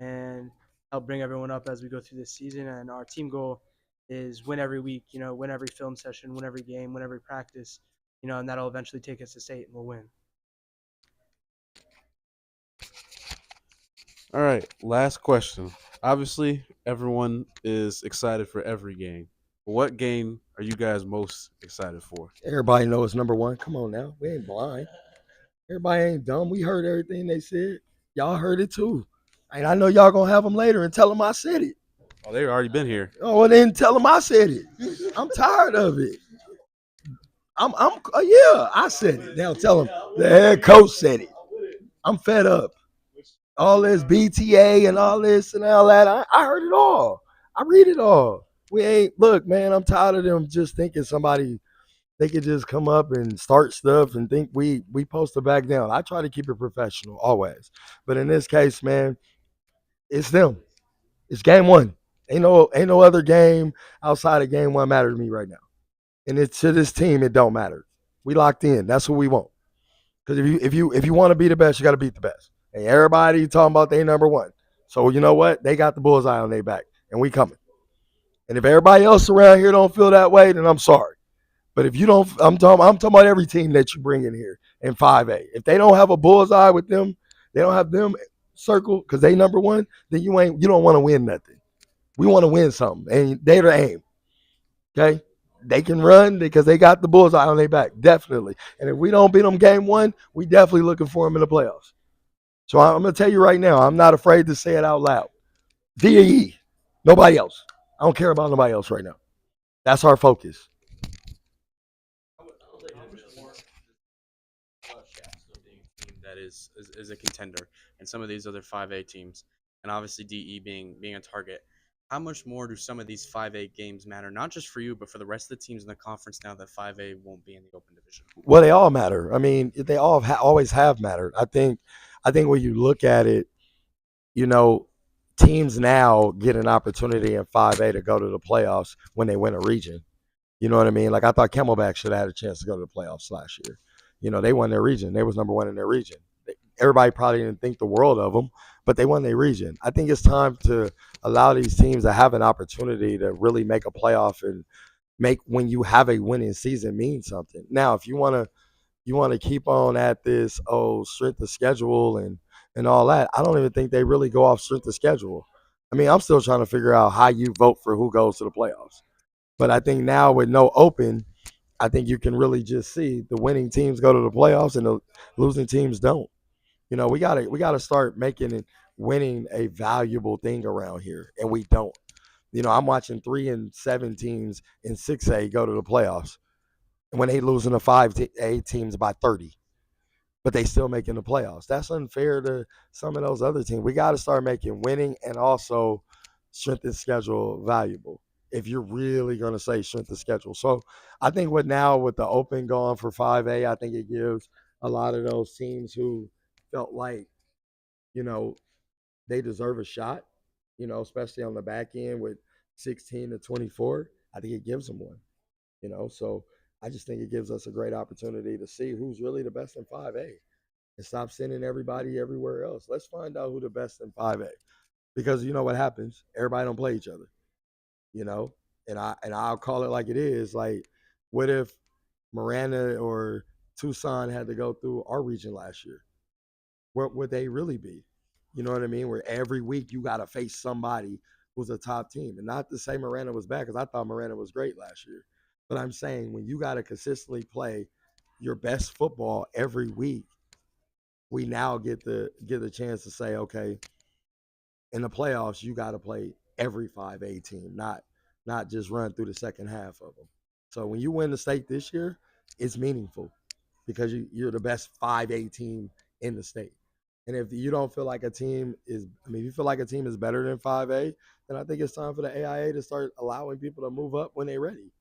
and help bring everyone up as we go through this season. And our team goal is win every week, win every film session, win every game, win every practice, and that'll eventually take us to state and we'll win. All right, last question. Obviously, everyone is excited for every game. What game are you guys most excited for? Everybody knows number one. Come on now. We ain't blind. Everybody ain't dumb. We heard everything they said. Y'all heard it too. And I know y'all going to have them later and tell them I said it. Oh, they've already been here. Oh, well, then tell them I said it. I'm tired of it. Yeah, I said it. Now tell them the head coach said it. I'm fed up. All this BTA and all this and all that. I heard it all. I read it all. Look, man, I'm tired of them just thinking they could just come up and start stuff and think we supposed to back down. I try to keep it professional always. But in this case, man, it's them. It's game one. Ain't no other game outside of game one matter to me right now. And it's to this team, it don't matter. We locked in. That's what we want. Because if you want to be the best, you got to beat the best. And everybody talking about they number one. So you know what? They got the bullseye on their back, and we coming. And if everybody else around here don't feel that way, then I'm sorry. But if you don't, I'm talking about every team that you bring in here in 5A. If they don't have a bullseye with them, they don't have them circled because they number one, then you don't want to win nothing. We want to win something, and they're the aim. Okay? They can run because they got the bullseye on their back, definitely. And if we don't beat them game one, we definitely looking for them in the playoffs. So I'm going to tell you right now, I'm not afraid to say it out loud. VAE, nobody else. I don't care about nobody else right now. That's our focus. That is a contender, and some of these other 5A teams, and obviously DE being a target. How much more do some of these 5A games matter, not just for you, but for the rest of the teams in the conference now that 5A won't be in the open division? Well, they all matter. I mean, they all always have mattered. I think when you look at it, teams now get an opportunity in 5A to go to the playoffs when they win a region. You know what I mean? Like I thought Camelback should have had a chance to go to the playoffs last year. They won their region. They was number one in their region. everybody probably didn't think the world of them, but they won their region. I think it's time to allow these teams to have an opportunity to really make a playoff and make when you have a winning season mean something. Now, if you want to keep on at this strength of schedule and all that, I don't even think they really go off strength of schedule. I mean, I'm still trying to figure out how you vote for who goes to the playoffs. But I think now with no open, I think you can really just see the winning teams go to the playoffs and the losing teams don't. You know, we gotta start making it winning a valuable thing around here, and we don't. You know, I'm watching 3-7 teams in 6A go to the playoffs, and when they losing to 5A teams by 30, but they still making the playoffs. That's unfair to some of those other teams. We got to start making winning and also strength of schedule valuable if you're really going to say strength of schedule. So I think with the open going for 5A, I think it gives a lot of those teams who felt like, you know, they deserve a shot, you know, especially on the back end with 16 to 24. I think it gives them one, you know. So I just think it gives us a great opportunity to see who's really the best in 5A and stop sending everybody everywhere else. Let's find out who the best in 5A, because you know what happens. Everybody don't play each other, you know. And I'll call it like it is. Like, what if Miranda or Tucson had to go through our region last year? What would they really be? You know what I mean? Where every week you got to face somebody who's a top team. And not to say Miranda was bad, because I thought Miranda was great last year. But I'm saying when you got to consistently play your best football every week, we now get the chance to say, okay, in the playoffs, you got to play every 5A team, not just run through the second half of them. So when you win the state this year, it's meaningful because you're the best 5A team in the state. And if you don't feel like a team is, I mean, if you feel like a team is better than 5A, then I think it's time for the AIA to start allowing people to move up when they're ready,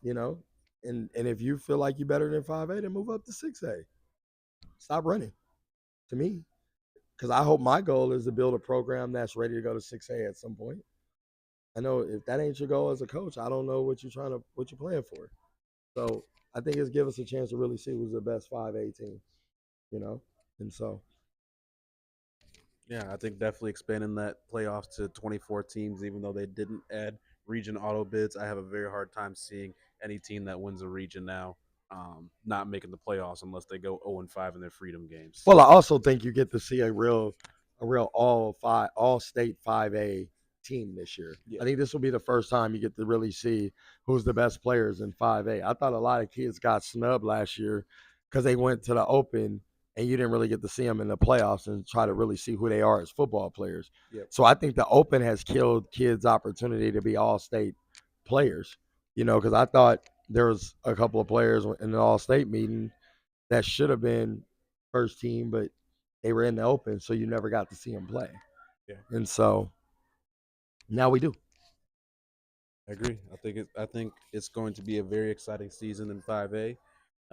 you know? And if you feel like you're better than 5A, then move up to 6A. Stop running, to me. Because I hope my goal is to build a program that's ready to go to 6A at some point. I know if that ain't your goal as a coach, I don't know what you're playing for. So I think it's give us a chance to really see who's the best 5A team, you know? And so. Yeah, I think definitely expanding that playoff to 24 teams, even though they didn't add region auto bids. I have a very hard time seeing any team that wins a region now not making the playoffs unless they go 0-5 in their freedom games. Well, I also think you get to see a real all state 5A team this year. Yeah. I think this will be the first time you get to really see who's the best players in 5A. I thought a lot of kids got snubbed last year because they went to the open and you didn't really get to see them in the playoffs and try to really see who they are as football players. Yep. So I think the open has killed kids' opportunity to be all state players, you know, because I thought there was a couple of players in the all state meeting that should have been first team, but they were in the open, so you never got to see them play. Yeah. And so now we do. I agree. I think it's going to be a very exciting season in 5A.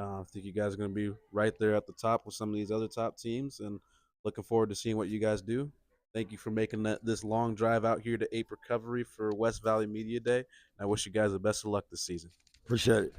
I think you guys are going to be right there at the top with some of these other top teams, and looking forward to seeing what you guys do. Thank you for making this long drive out here to Ape Recovery for West Valley Media Day. I wish you guys the best of luck this season. Appreciate it.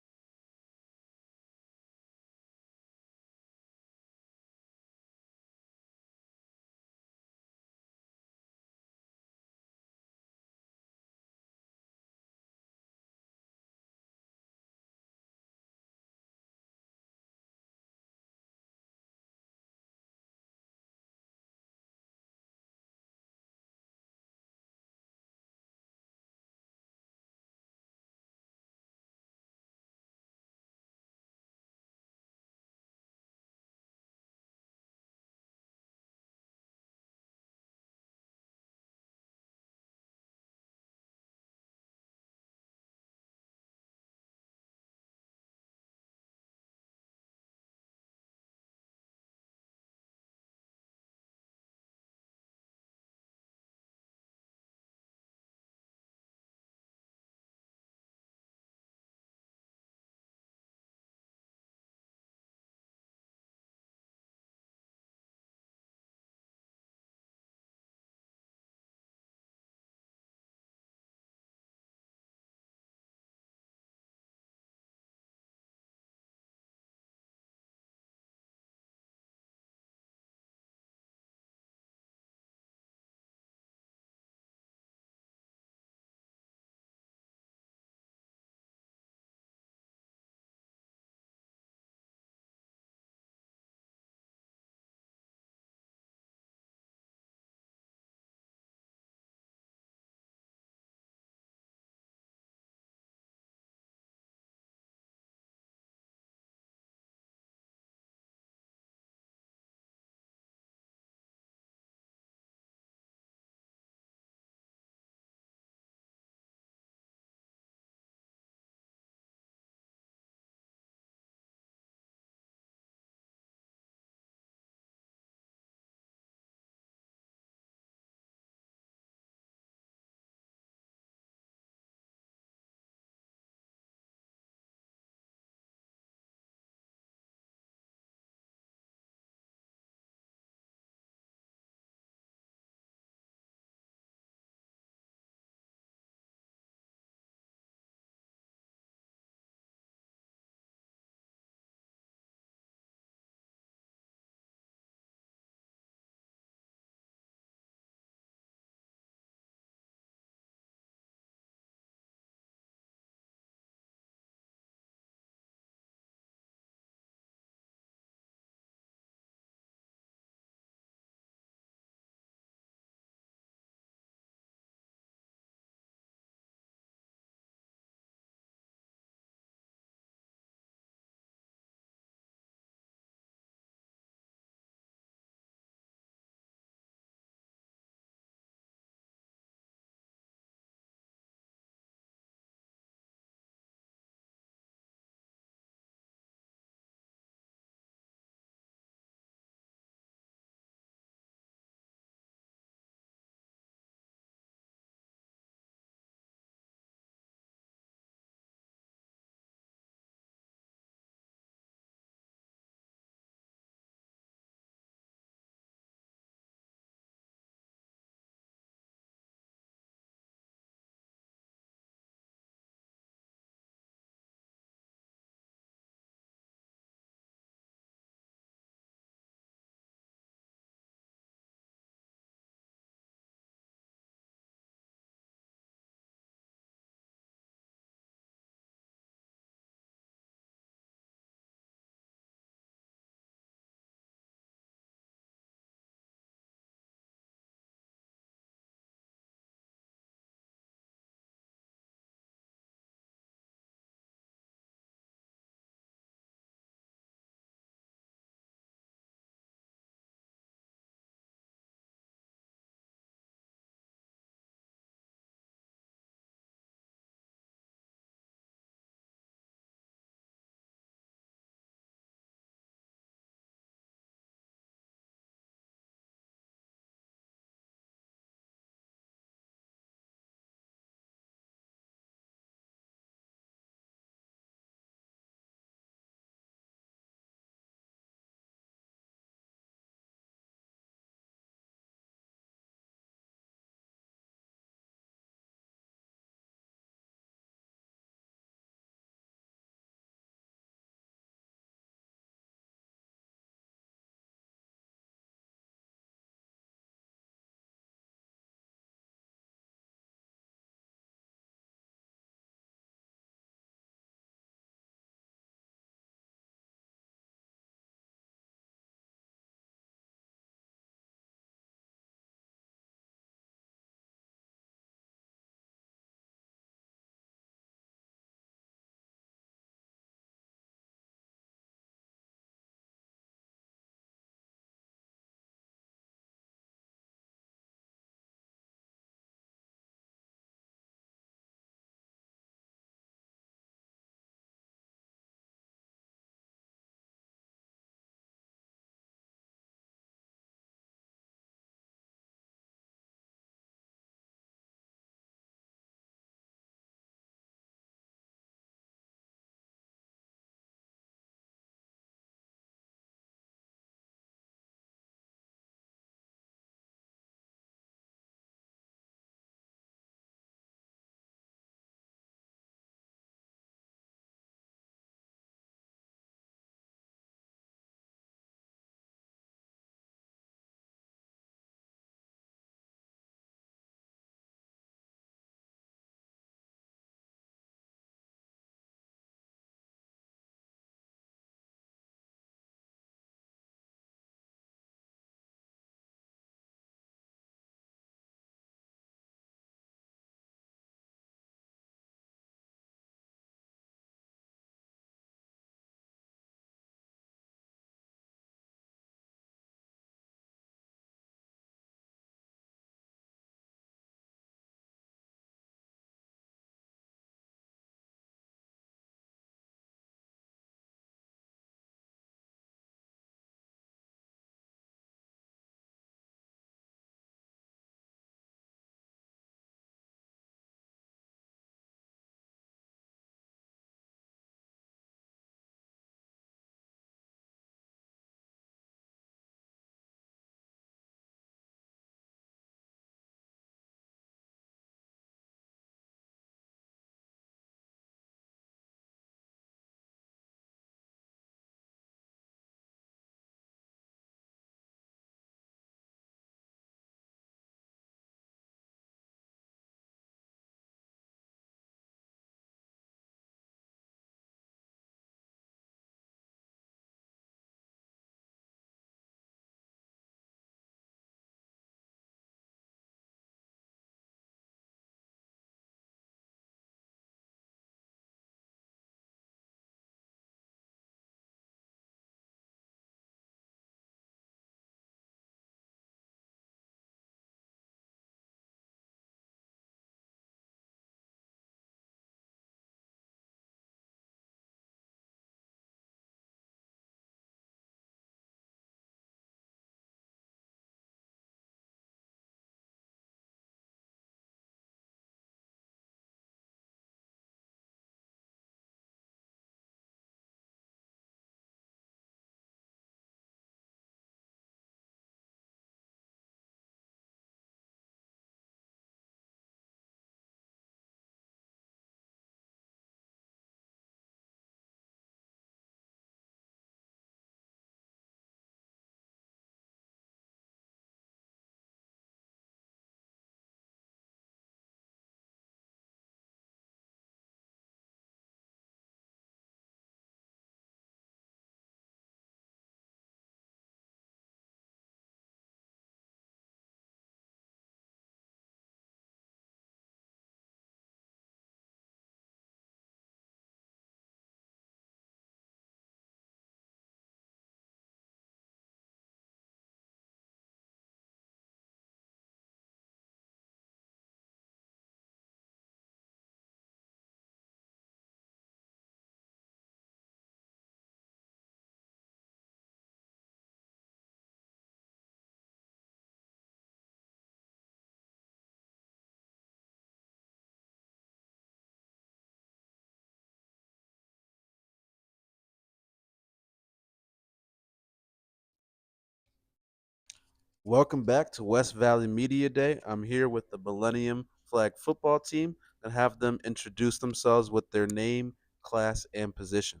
Welcome back to West Valley Media Day. I'm here with the Millennium flag football team and have them introduce themselves with their name, class, and position.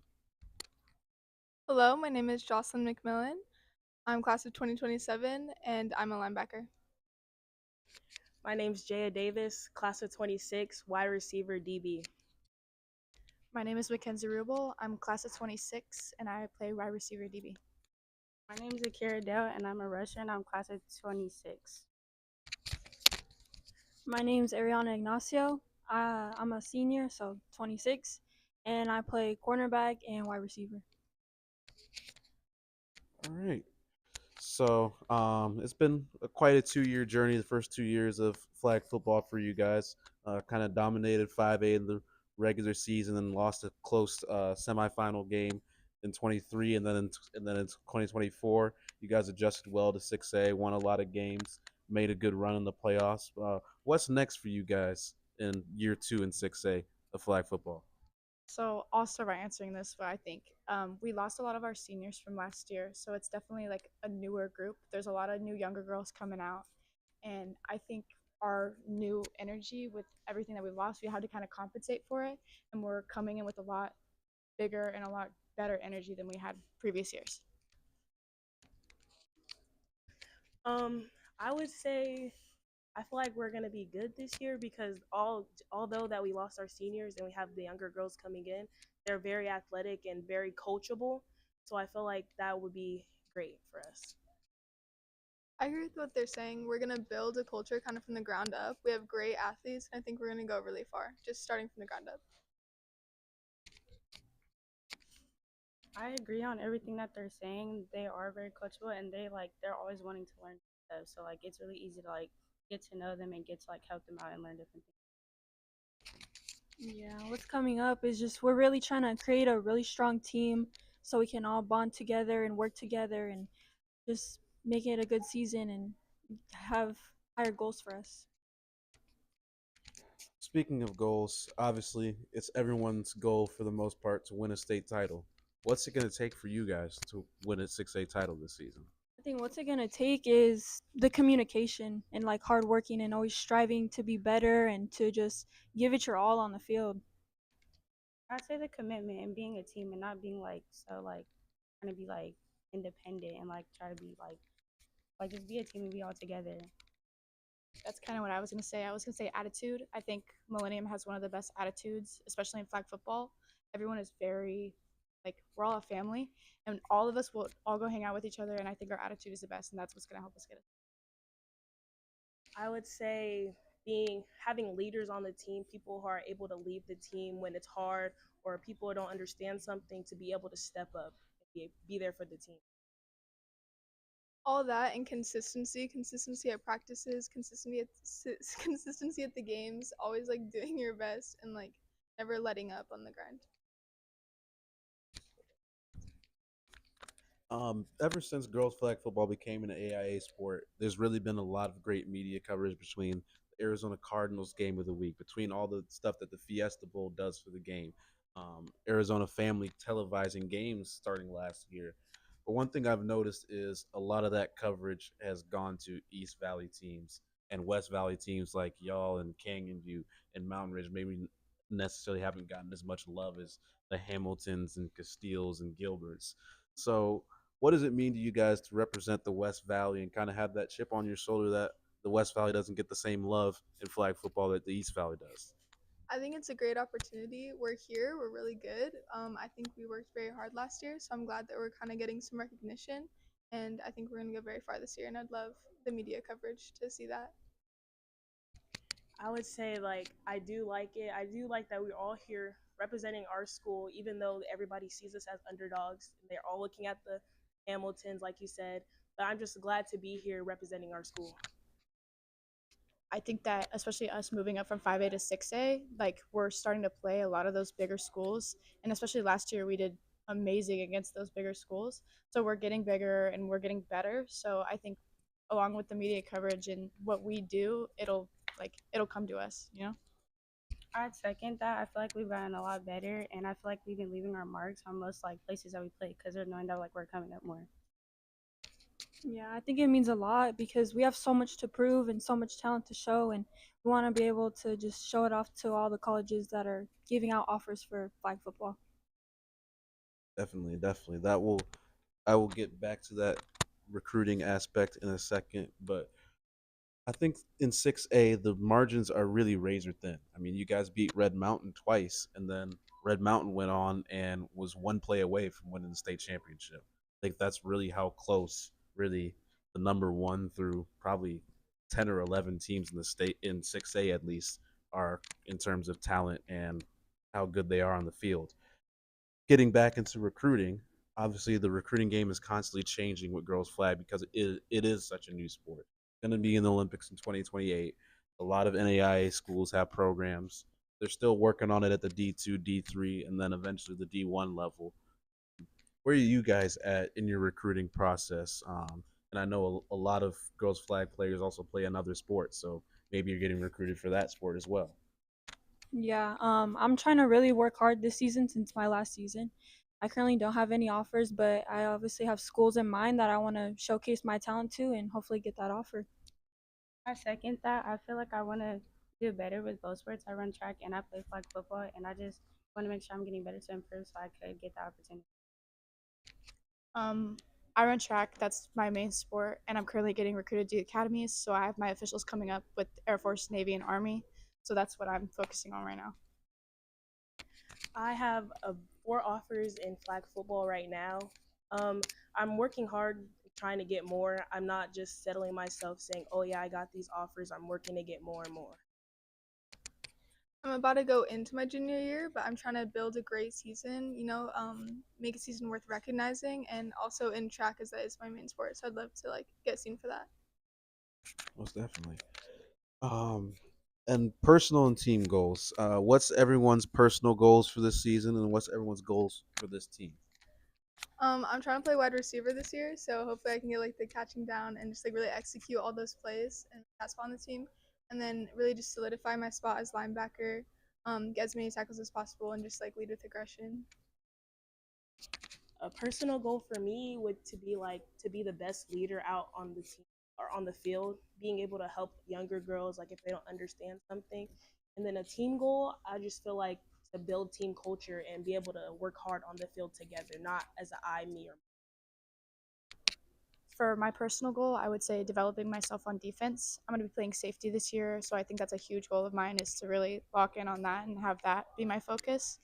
Hello, my name is Jocelyn McMillan. I'm class of 2027 and I'm a linebacker. My name's Jaya Davis, class of 26, wide receiver DB. My name is Mackenzie Rubel. I'm class of 26 and I play wide receiver DB. My name is Akira Dell and I'm a rusher and I'm class of 26. My name's Ariana Ignacio. I'm a senior, so 26, and I play cornerback and wide receiver. All right. So it's been quite a 2-year journey. The first 2 years of flag football for you guys, kind of dominated 5A in the regular season, and lost a close semifinal game in 23, and then in 2024, you guys adjusted well to 6A, won a lot of games, made a good run in the playoffs. What's next for you guys in year 2 in 6A of flag football? So I'll start by answering this, but I think we lost a lot of our seniors from last year, so it's definitely like a newer group. There's a lot of new younger girls coming out, and I think our new energy with everything that we've lost, we had to kind of compensate for it, and we're coming in with a lot bigger and a lot better energy than we had previous years. I would say I feel like we're gonna be good this year because although that we lost our seniors and we have the younger girls coming in, they're very athletic and very coachable. So I feel like that would be great for us. I agree with what they're saying. We're going to build a culture kind of from the ground up. We have great athletes, and I think we're going to go really far, just starting from the ground up. I agree on everything that they're saying. They are very coachable and they're always wanting to learn stuff. So it's really easy to get to know them and get to help them out and learn different things. Yeah, what's coming up is just we're really trying to create a really strong team so we can all bond together and work together and just make it a good season and have higher goals for us. Speaking of goals, obviously it's everyone's goal for the most part to win a state title. What's it going to take for you guys to win a 6A title this season? I think what's it gonna take is the communication and hard working and always striving to be better and to just give it your all on the field. I'd say the commitment and being a team and not being trying to be independent and try to be just be a team and be all together. That's kind of what I was going to say. I was going to say attitude. I think Millennium has one of the best attitudes, especially in flag football. Everyone is very, we're all a family, and all of us will all go hang out with each other, and I think our attitude is the best, and that's what's going to help us get it. I would say having leaders on the team, people who are able to lead the team when it's hard or people who don't understand something, to be able to step up and be there for the team. All that and consistency at practices, consistency at the games, always doing your best and never letting up on the grind. Ever since girls flag football became an AIA sport, there's really been a lot of great media coverage between the Arizona Cardinals game of the week, between all the stuff that the Fiesta Bowl does for the game, Arizona Family televising games starting last year. But one thing I've noticed is a lot of that coverage has gone to East Valley teams, and West Valley teams like y'all and Canyon View and Mountain Ridge maybe necessarily haven't gotten as much love as the Hamiltons and Castiles and Gilberts. So what does it mean to you guys to represent the West Valley and kind of have that chip on your shoulder that the West Valley doesn't get the same love in flag football that the East Valley does? I think it's a great opportunity. We're here. We're really good. I think we worked very hard last year, so I'm glad that we're kind of getting some recognition, and I think we're going to go very far this year, and I'd love the media coverage to see that. I would say I do like it. I do like that we're all here representing our school, even though everybody sees us as underdogs. They're all looking at the Hamiltons, like you said, but I'm just glad to be here representing our school. I think that especially us moving up from 5A to 6A, we're starting to play a lot of those bigger schools, and especially last year we did amazing against those bigger schools. So we're getting bigger and we're getting better. So I think along with the media coverage and what we do, it'll come to us, you know? I'd second that. I feel like we've gotten a lot better, and I feel like we've been leaving our marks on most places that we play because they're knowing that we're coming up more. Yeah, I think it means a lot because we have so much to prove and so much talent to show, and we want to be able to just show it off to all the colleges that are giving out offers for flag football. Definitely, definitely. I will get back to that recruiting aspect in a second, but I think in 6A the margins are really razor thin. I mean, you guys beat Red Mountain twice, and then Red Mountain went on and was one play away from winning the state championship. I think that's really how close, really, the number one through probably 10 or 11 teams in the state in 6A at least are in terms of talent and how good they are on the field. Getting back into recruiting, obviously the recruiting game is constantly changing with girls flag because it is such a new sport. Going to be in the Olympics in 2028. A lot of NAIA schools have programs. They're still working on it at the D2, D3, and then eventually the D1 level. Where are you guys at in your recruiting process? And I know a lot of girls flag players also play another sport, so maybe you're getting recruited for that sport as well. Yeah, I'm trying to really work hard this season since my last season. I currently don't have any offers, but I obviously have schools in mind that I want to showcase my talent to and hopefully get that offer. I second that. I feel like I want to do better with both sports. I run track and I play flag football, and I just want to make sure I'm getting better to improve so I could get the opportunity. I run track. That's my main sport, and I'm currently getting recruited to academies. So I have my officials coming up with Air Force, Navy, and Army. So that's what I'm focusing on right now. I have 4 offers in flag football right now. I'm working hard trying to get more. I'm not just settling myself saying, oh yeah, I got these offers. I'm working to get more and more. I'm about to go into my junior year, but I'm trying to build a great season, make a season worth recognizing, and also in track as that is my main sport. So I'd love to get seen for that. Most definitely. And personal and team goals. What's everyone's personal goals for this season, and what's everyone's goals for this team? I'm trying to play wide receiver this year, so hopefully I can get the catching down and just really execute all those plays and that spot on the team, and then really just solidify my spot as linebacker, get as many tackles as possible, and just lead with aggression. A personal goal for me would to be the best leader out on the team or on the field, being able to help younger girls if they don't understand something. And then a team goal, I just feel like to build team culture and be able to work hard on the field together, not as an I, me, or For my personal goal, I would say developing myself on defense. I'm going to be playing safety this year, so I think that's a huge goal of mine is to really lock in on that and have that be my focus.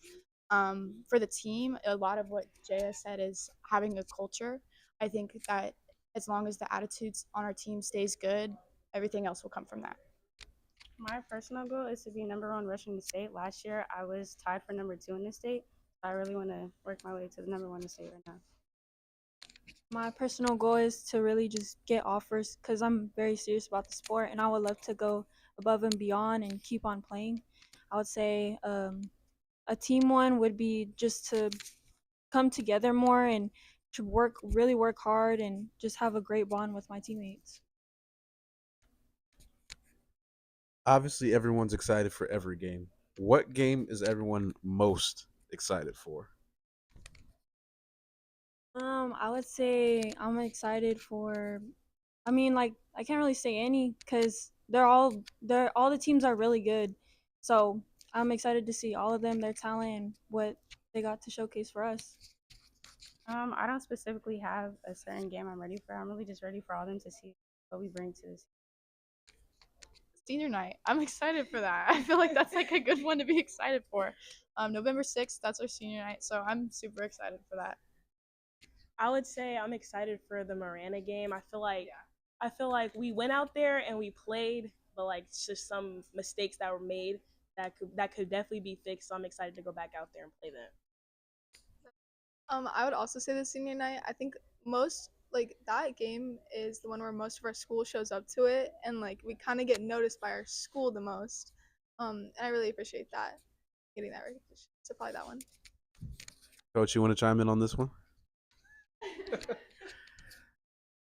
For the team, a lot of what Jay has said is having a culture. I think that as long as the attitudes on our team stays good, everything else will come from that. My personal goal is to be #1 rushing the state. Last year, I was tied for #2 in the state. So I really want to work my way to the #1 in the state right now. My personal goal is to really just get offers because I'm very serious about the sport and I would love to go above and beyond and keep on playing. I would say a team one would be just to come together more and to really work hard and just have a great bond with my teammates. Obviously, everyone's excited for every game. What game is everyone most excited for? I would say I'm excited for. I mean, I can't really say any because all the teams are really good. So I'm excited to see all of them, their talent, and what they got to showcase for us. I don't specifically have a certain game I'm ready for. I'm really just ready for all of them to see what we bring to this. Senior night. I'm excited for that. I feel like that's a good one to be excited for. November 6th, that's our senior night, so I'm super excited for that. I would say I'm excited for the Marana game. I feel like we went out there and we played, but it's just some mistakes that were made that could definitely be fixed. So I'm excited to go back out there and play them. I would also say the senior night. I think most that game is the one where most of our school shows up to it, and we kind of get noticed by our school the most. And I really appreciate that, getting that recognition. So probably that one. Coach, you want to chime in on this one?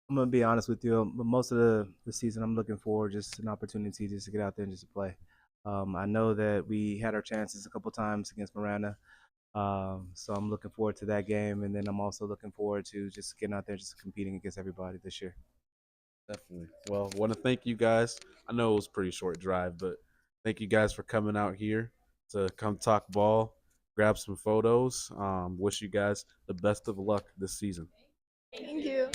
I'm gonna be honest with you. Most of the season, I'm looking for just an opportunity just to get out there and just to play. I know that we had our chances a couple times against Miranda, So I'm looking forward to that game, and then I'm also looking forward to just getting out there, just competing against everybody this year. Definitely. Well, want to thank you guys. I know it was a pretty short drive, but thank you guys for coming out here to come talk ball, grab some photos. Wish you guys the best of luck this season. Thank you.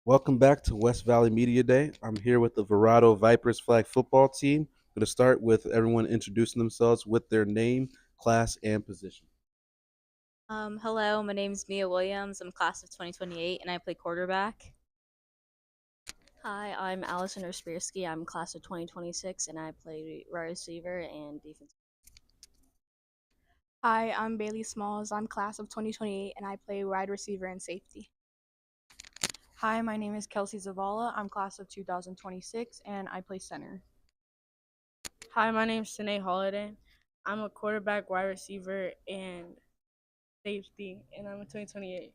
Welcome back to West Valley Media Day. I'm here with the VERRADO Vipers flag football team. I'm going to start with everyone introducing themselves with their name, class, and position. Hello, my name's Mia Williams. I'm class of 2028 and I play quarterback. Hi, I'm Allison Ospierski. I'm class of 2026 and I play wide receiver and defense. Hi, I'm Bailey Smalls. I'm class of 2028 and I play wide receiver and safety. Hi, my name is Kelsey Zavala. I'm class of 2026 and I play center. Hi, my name's Sinead Holiday. I'm a quarterback, wide receiver, and safety, and I'm a 2028.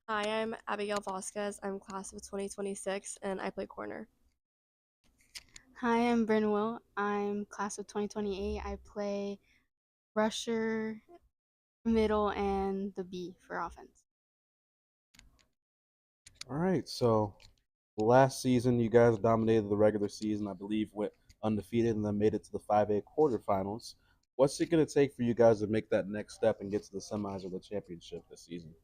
Hi, I'm Abigail Vasquez. I'm class of 2026 and I play corner. Hi, I'm Bryn Will. I'm class of 2028. I play rusher, middle, and the B for offense. All right, so last season you guys dominated the regular season. I believe went undefeated and then made it to the 5A quarterfinals. What's it going to take for you guys to make that next step and get to the semis or the championship this season?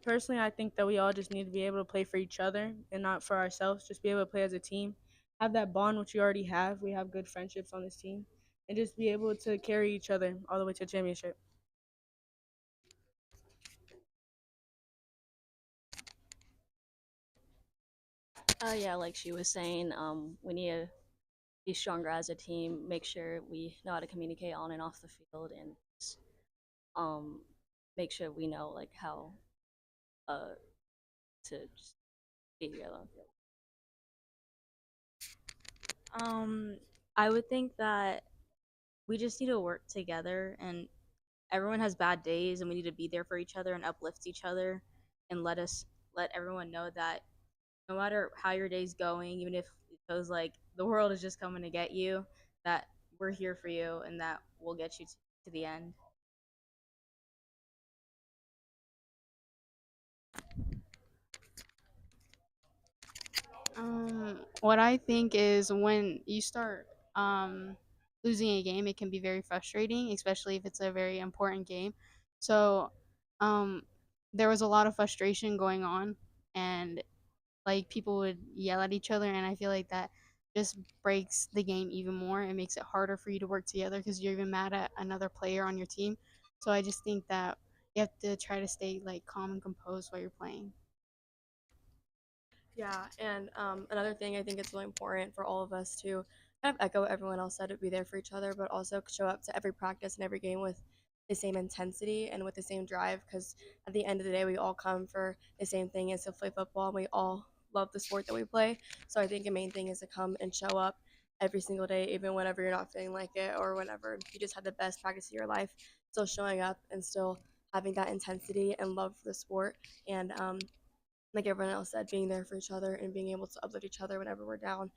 Personally, I think that we all just need to be able to play for each other and not for ourselves. Just be able to play as a team, have that bond which we already have. We have good friendships on this team, and just be able to carry each other all the way to the championship. Yeah, like she was saying, we need to be stronger as a team. Make sure we know how to communicate on and off the field, and um, make sure we know like how to just be together on the field. I would think that we just need to work together, and everyone has bad days, and we need to be there for each other and uplift each other, and let everyone know that no matter how your day's going, even if it feels like the world is just coming to get you, that we're here for you and that we'll get you to the end. What I think is when you start losing a game, it can be very frustrating, especially if it's a very important game. So there was a lot of frustration going on, and like people would yell at each other, and I feel like that just breaks the game even more. It makes it harder for you to work together because you're even mad at another player on your team. So I just think that you have to try to stay like calm and composed while you're playing. Yeah, and another thing I think it's really important for all of us to kind of echo what everyone else said, to be there for each other, but also show up to every practice and every game with the same intensity and with the same drive, because at the end of the day, we all come for the same thing, is to play football, and we all love the sport that we play. So I think the main thing is to come and show up every single day, even whenever you're not feeling like it or whenever you just had the best practice of your life, still showing up and still having that intensity and love for the sport. And like everyone else said, being there for each other and being able to uplift each other whenever we're down,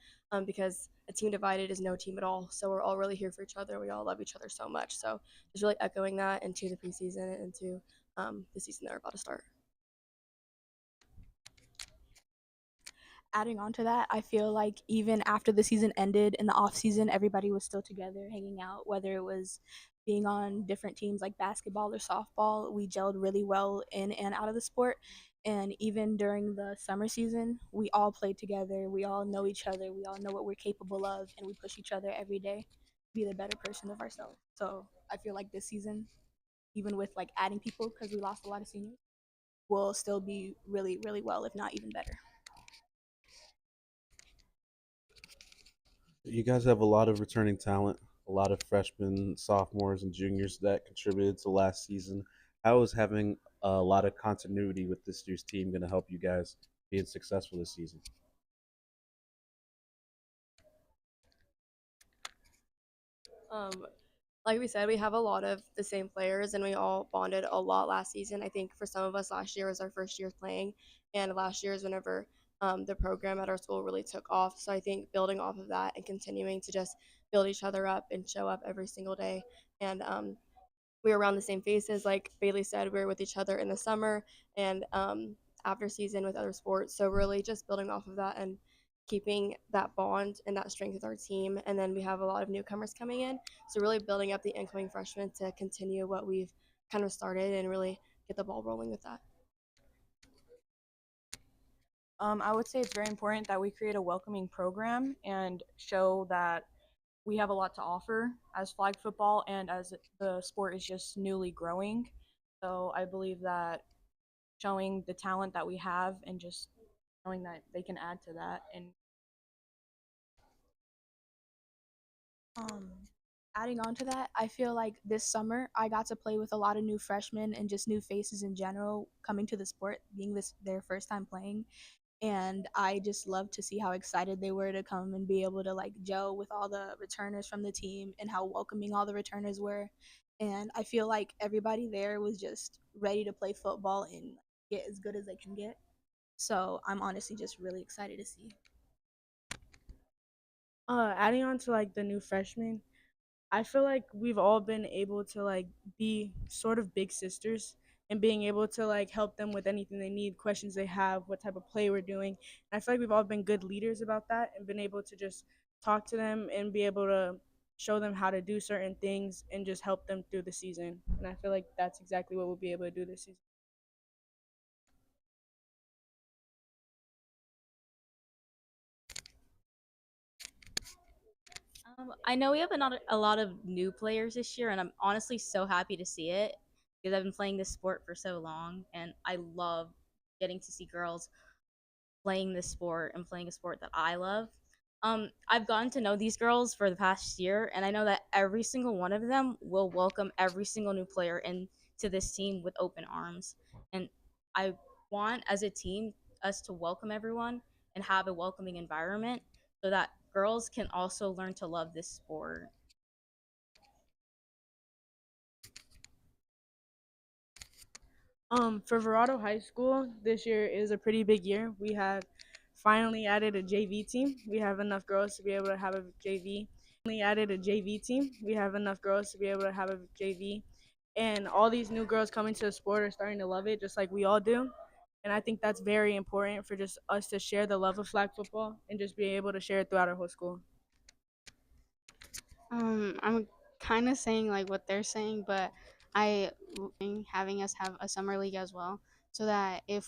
because a team divided is no team at all. So we're all really here for each other. We all love each other so much. So just really echoing that into the preseason and into the season that we're about to start. Adding on to that, I feel like even after the season ended in the off season, everybody was still together, hanging out, whether it was being on different teams like basketball or softball. We gelled really well in and out of the sport. And even during the summer season, we all played together. We all know each other. We all know what we're capable of, and we push each other every day to be the better person of ourselves. So I feel like this season, even with like adding people because we lost a lot of seniors, will still be really, really well, if not even better. You guys have a lot of returning talent, a lot of freshmen, sophomores, and juniors that contributed to last season. How is having a lot of continuity with this year's team going to help you guys being successful this season? Like we said, we have a lot of the same players, and we all bonded a lot last season. I think for some of us, last year was our first year playing, and last year is whenever the program at our school really took off. So I think building off of that and continuing to just build each other up and show up every single day. And we were around the same faces. Like Bailey said, we were with each other in the summer and after season with other sports. So really just building off of that and keeping that bond and that strength with our team. And then we have a lot of newcomers coming in. So really building up the incoming freshmen to continue what we've kind of started and really get the ball rolling with that. I would say it's very important that we create a welcoming program and show that we have a lot to offer as flag football and as the sport is just newly growing. So I believe that showing the talent that we have and just showing that they can add to that. And adding on to that, I feel like this summer I got to play with a lot of new freshmen and just new faces in general coming to the sport, being this their first time playing. And I just love to see how excited they were to come and be able to like gel with all the returners from the team and how welcoming all the returners were. And I feel like everybody there was just ready to play football and get as good as they can get. So I'm honestly just really excited to see. Adding on to like the new freshmen, I feel like we've all been able to like be sort of big sisters and being able to like help them with anything they need, questions they have, what type of play we're doing. And I feel like we've all been good leaders about that and been able to just talk to them and be able to show them how to do certain things and just help them through the season. And I feel like that's exactly what we'll be able to do this season. I know we have a lot of new players this year, and I'm honestly so happy to see it because I've been playing this sport for so long, and I love getting to see girls playing this sport and playing a sport that I love. I've gotten to know these girls for the past year, and I know that every single one of them will welcome every single new player into this team with open arms. And I want, as a team, us to welcome everyone and have a welcoming environment so that girls can also learn to love this sport. For VERRADO High School, this year is a pretty big year. We have finally added a JV team. We have enough girls to be able to have a JV. Finally added a JV team. We have enough girls to be able to have a JV. And all these new girls coming to the sport are starting to love it just like we all do. And I think that's very important for just us to share the love of flag football and just be able to share it throughout our whole school. I'm kind of saying like what they're saying, but having us have a summer league as well, so that if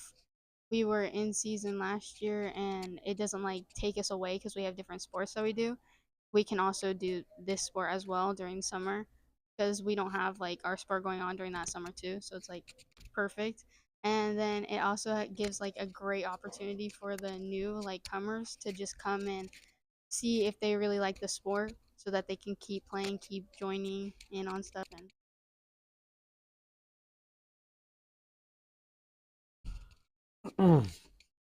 we were in season last year and it doesn't like take us away because we have different sports that we do, we can also do this sport as well during summer because we don't have like our sport going on during that summer too. So it's like perfect. And then it also gives like a great opportunity for the new like comers to just come and see if they really like the sport so that they can keep playing, keep joining in on stuff. Mm.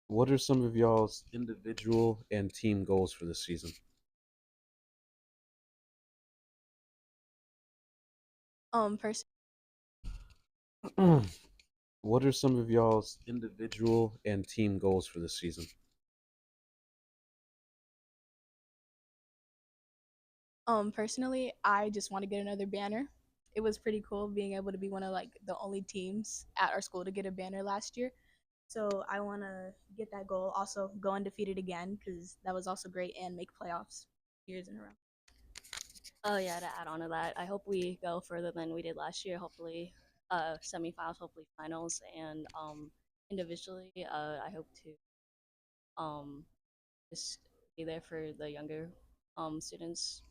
What are some of y'all's individual and team goals for this season? Mm. What are some of y'all's individual and team goals for this season? Personally, I just want to get another banner. It was pretty cool being able to be one of like the only teams at our school to get a banner last year. So I want to get that goal. Also go undefeated again because that was also great and make playoffs years in a row. Oh yeah, to add on to that, I hope we go further than we did last year. Hopefully, semifinals, hopefully finals, and individually, I hope to just be there for the younger students.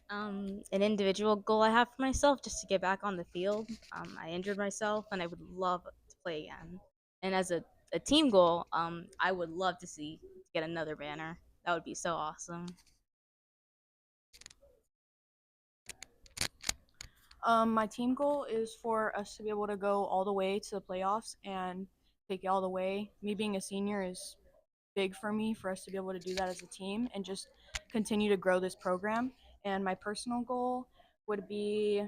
An individual goal I have for myself just to get back on the field. I injured myself and I would love to play again. And as a team goal, I would love to get another banner. That would be so awesome. My team goal is for us to be able to go all the way to the playoffs and take it all the way. Me being a senior is big for me for us to be able to do that as a team and just continue to grow this program. And my personal goal would be,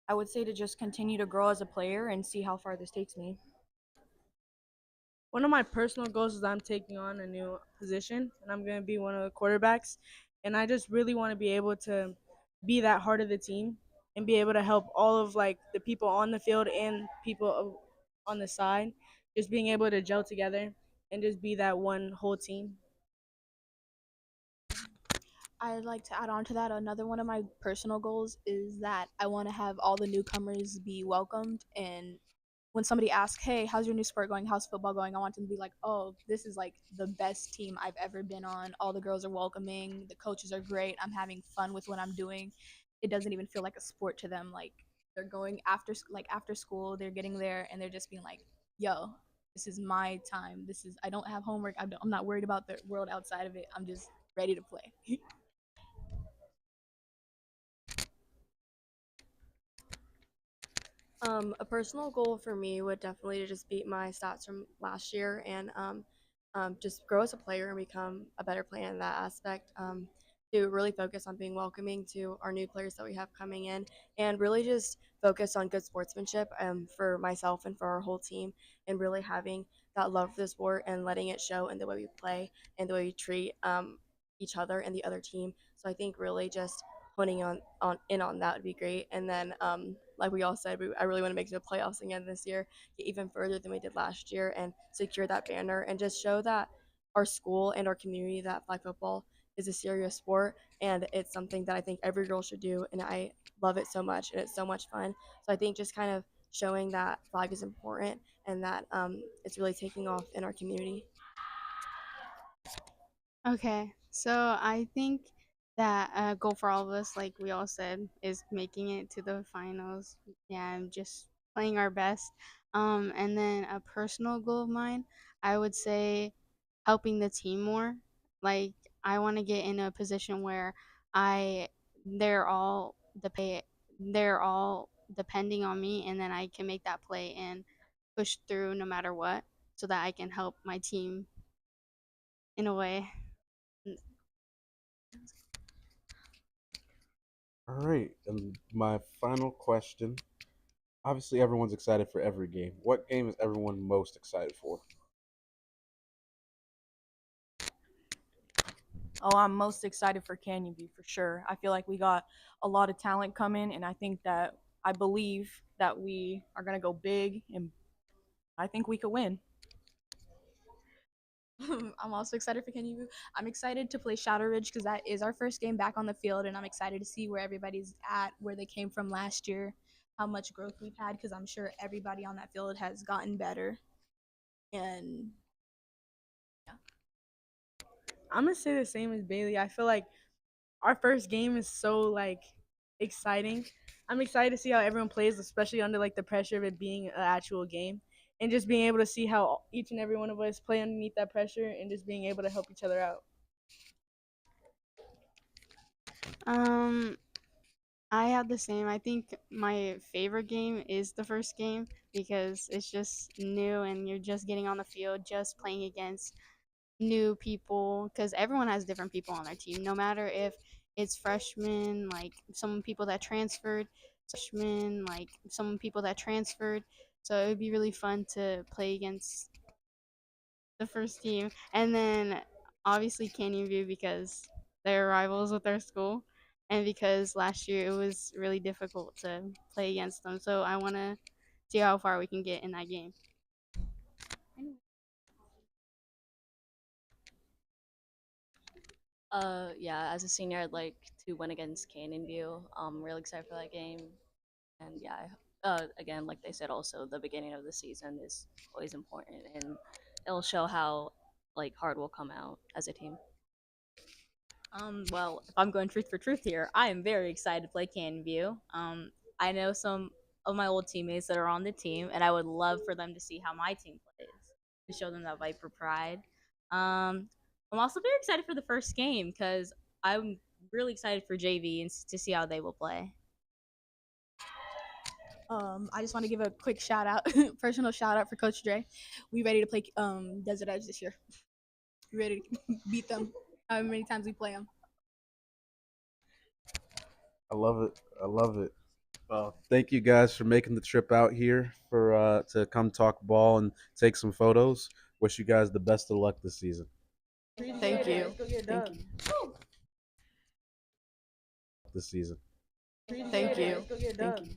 I would say, to just continue to grow as a player and see how far this takes me. One of my personal goals is I'm taking on a new position and I'm going to be one of the quarterbacks. And I just really want to be able to be that heart of the team and be able to help all of like the people on the field and people on the side, just being able to gel together and just be that one whole team. I'd like to add on to that. Another one of my personal goals is that I want to have all the newcomers be welcomed. And when somebody asks, "Hey, how's your new sport going? How's football going?" I want them to be like, "Oh, this is like the best team I've ever been on. All the girls are welcoming. The coaches are great. I'm having fun with what I'm doing. It doesn't even feel like a sport to them. Like they're going after school. They're getting there and they're just being like, yo, this is my time. This is I don't have homework. I'm not worried about the world outside of it. I'm just ready to play." A personal goal for me would definitely to just beat my stats from last year and just grow as a player and become a better player in that aspect. To really focus on being welcoming to our new players that we have coming in, and really just focus on good sportsmanship for myself and for our whole team, and really having that love for the sport and letting it show in the way we play and the way we treat each other and the other team. So I think really just honing on that would be great. And then like we all said, I really want to make it to the playoffs again this year, get even further than we did last year, and secure that banner and just show that our school and our community that flag football is a serious sport and it's something that I think every girl should do, and I love it so much and it's so much fun. So I think just kind of showing that flag is important and that it's really taking off in our community. Okay, so I think that a goal for all of us, like we all said, is making it to the finals. Yeah, and just playing our best. And then a personal goal of mine, I would say helping the team more. Like I want to get in a position where I they're all they're all depending on me, and then I can make that play and push through no matter what, so that I can help my team in a way. All right, and my final question. Obviously, everyone's excited for every game. What game is everyone most excited for? Oh, I'm most excited for Canyon View for sure. I feel like we got a lot of talent coming, and I believe that we are gonna go big, and I think we could win. I'm also excited for Kenny Vu. I'm excited to play Shadow Ridge because that is our first game back on the field, and I'm excited to see where everybody's at, where they came from last year, how much growth we've had, because I'm sure everybody on that field has gotten better. And I'm gonna say the same as Bailey. I feel like our first game is so like exciting. I'm excited to see how everyone plays, especially under like the pressure of it being an actual game, and just being able to see how each and every one of us play underneath that pressure, and just being able to help each other out. I have the same. I think my favorite game is the first game because it's just new and you're just getting on the field, just playing against new people because everyone has different people on their team. No matter if it's freshmen, like some people that transferred, So it would be really fun to play against the first team, and then obviously Canyon View because they're rivals with our school, and because last year it was really difficult to play against them. So I want to see how far we can get in that game. Yeah, as a senior, I'd like to win against Canyon View. I'm really excited for that game. And yeah, again, like they said, also the beginning of the season is always important, and it'll show how like hard we'll come out as a team. Well, if I'm going truth for truth here, I am very excited to play Canyon View. I know some of my old teammates that are on the team, and I would love for them to see how my team plays to show them that Viper pride. I'm also very excited for the first game because I'm really excited for JV and to see how they will play. I just want to give a quick shout out, personal shout out for Coach Dre. We ready to play Desert Edge this year. We ready to beat them. However many times we play them. I love it. I love it. Well, thank you guys for making the trip out here for to come talk ball and take some photos. Wish you guys the best of luck this season. Thank you. Thank you. This season. Thank you. Thank you.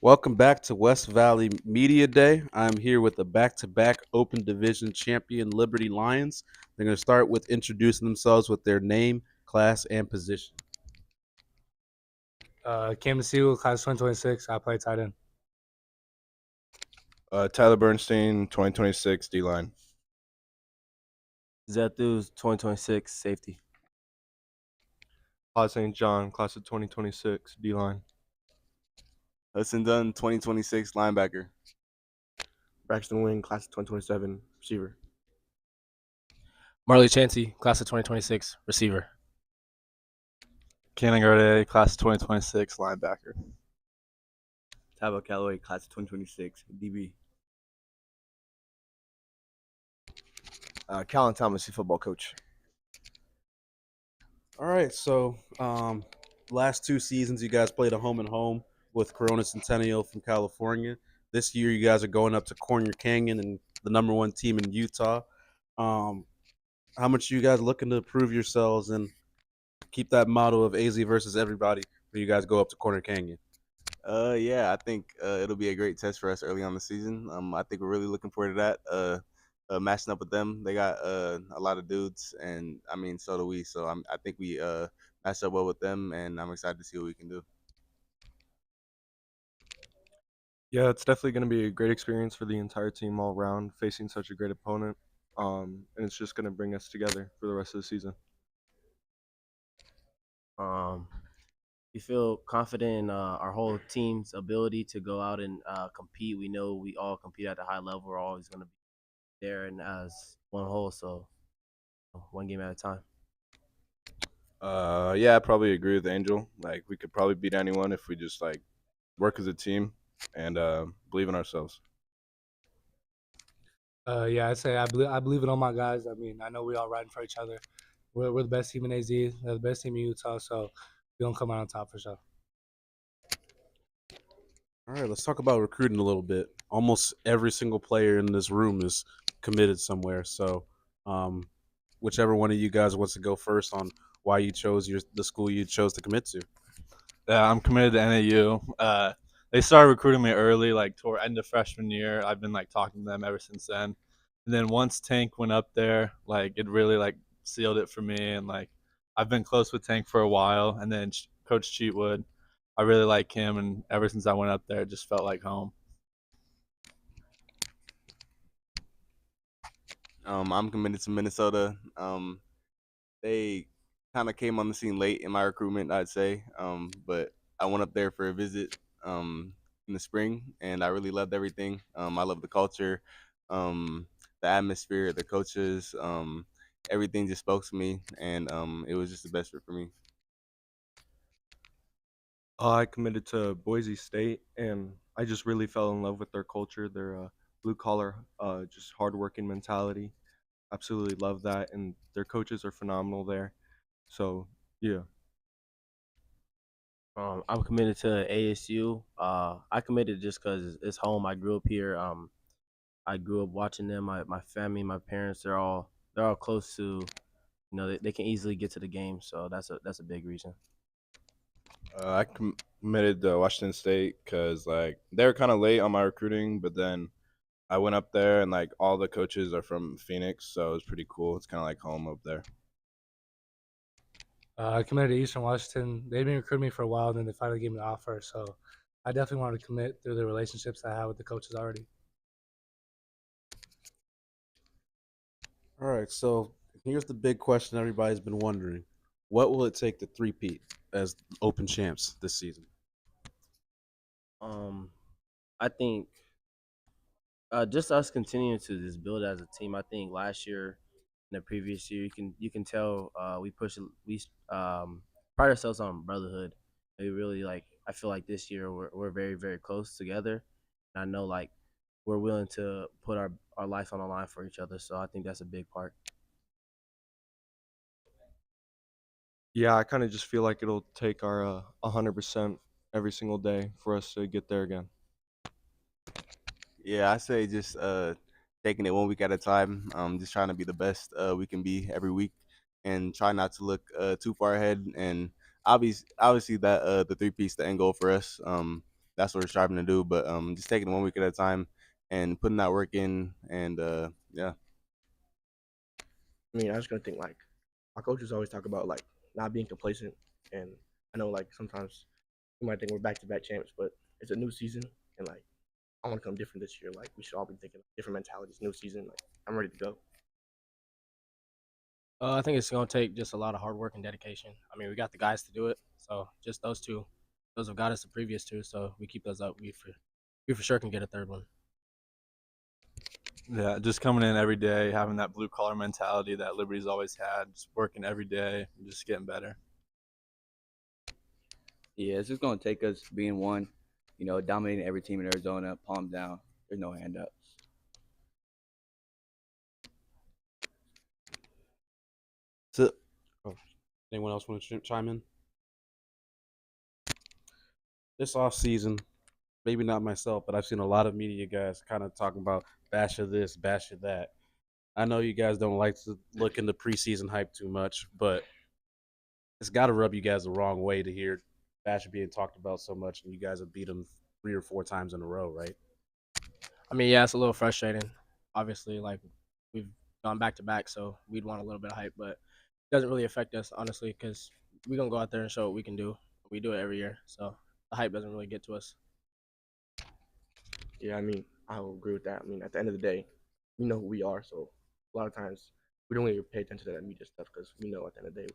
Welcome back to West Valley Media Day. I'm here with the back-to-back Open Division champion Liberty Lions. They're going to start with introducing themselves with their name, class, and position. Cam Seal, class 2026. I play tight end. Tyler Bernstein, 2026 D line. Zethus, 2026 safety. Pod St. John, class of 2026 D line. Hudson Dunn, 2026 linebacker. Braxton Wing, class of 2027 receiver. Marley Chansey, class of 2026 receiver. Cannon Garde, class of 2026 linebacker. Tabo Calloway, class of 2026 DB. Callan Thomas, football coach. All right, so last 2 seasons you guys played a home and home with Corona Centennial from California. This year you guys are going up to Corner Canyon and the #1 team in Utah. How much are you guys looking to prove yourselves and keep that motto of AZ versus everybody when you guys go up to Corner Canyon? Yeah, I think it'll be a great test for us early on the season. I think we're really looking forward to that. Matching up with them, they got a lot of dudes, and I mean, so do we. So I think we match up well with them, and I'm excited to see what we can do. Yeah, it's definitely going to be a great experience for the entire team all around, facing such a great opponent. And it's just going to bring us together for the rest of the season. We feel confident in our whole team's ability to go out and compete. We know we all compete at a high level. We're always going to be there and as one whole, so one game at a time. Yeah, I probably agree with Angel. Like, we could probably beat anyone if we just like work as a team and believe in ourselves. Yeah, I'd say I believe in all my guys. I mean, I know we all riding for each other. We're the best team in AZ. They're the best team in Utah, so we're going to come out on top for sure. All right, let's talk about recruiting a little bit. Almost every single player in this room is committed somewhere. So whichever one of you guys wants to go first on why you chose the school you chose to commit to. Yeah, I'm committed to NAU. They started recruiting me early, like toward end of freshman year. I've been like talking to them ever since then. And then once Tank went up there, like it really like sealed it for me. And like I've been close with Tank for a while. And then Coach Cheatwood, I really like him. And ever since I went up there, it just felt like home. I'm committed to Minnesota. They kind of came on the scene late in my recruitment, I'd say. But I went up there for a visit in the spring, and I really loved everything. I love the culture, the atmosphere, the coaches. Everything just spoke to me, and it was just the best fit for me. I committed to Boise State, and I just really fell in love with their culture, their blue collar, just hardworking mentality. Absolutely love that, and their coaches are phenomenal there. So yeah. I'm committed to ASU. I committed just because it's home. I grew up here. I grew up watching them. My family, my parents, they're all close to, they can easily get to the game. So that's a big reason. I committed to Washington State because like they were kind of late on my recruiting, but then I went up there and like all the coaches are from Phoenix, so it was pretty cool. It's kind of like home up there. I committed to Eastern Washington. They've been recruiting me for a while, and then they finally gave me an offer. So I definitely wanted to commit through the relationships I have with the coaches already. All right, so here's the big question everybody's been wondering. What will it take to three-peat as Open champs this season? I think just us continuing to just build as a team. I think last year and the previous year, you can tell we pride ourselves on brotherhood. We really like. I feel like this year we're very very close together. And I know like we're willing to put our life on the line for each other. So I think that's a big part. Yeah, I kind of just feel like it'll take our 100% every single day for us to get there again. Yeah, I say just taking it 1 week at a time. Just trying to be the best we can be every week, and try not to look too far ahead. And obviously that the three-piece the end goal for us. that's what we're striving to do. But just taking it 1 week at a time and putting that work in, and yeah. I mean, I was gonna think like our coaches always talk about like not being complacent, and I know like sometimes you might think we're back-to-back champs, but it's a new season, and like I want to come different this year. Like we should all be thinking different mentalities, new season. Like I'm ready to go. I think it's gonna take just a lot of hard work and dedication. I mean, we got the guys to do it, so just those two, those have got us the previous two. So we keep those up. We for sure can get a third one. Yeah, just coming in every day, having that blue collar mentality that Liberty's always had, just working every day, and just getting better. Yeah, it's just gonna take us being one, dominating every team in Arizona, palm down. There's no hand ups. So, anyone else want to chime in? This off season, maybe not myself, but I've seen a lot of media guys kind of talking about bash of this, bash of that. I know you guys don't like to look into preseason hype too much, but it's got to rub you guys the wrong way to hear Bash being talked about so much, and you guys have beat them 3 or 4 times in a row, right? I mean, yeah, it's a little frustrating. Obviously, like we've gone back to back, so we'd want a little bit of hype, but it doesn't really affect us honestly because we're gonna go out there and show what we can do. We do it every year, so the hype doesn't really get to us. Yeah, I mean, I will agree with that. I mean, at the end of the day, we know who we are, so a lot of times we don't really pay attention to that media stuff because we know at the end of the day,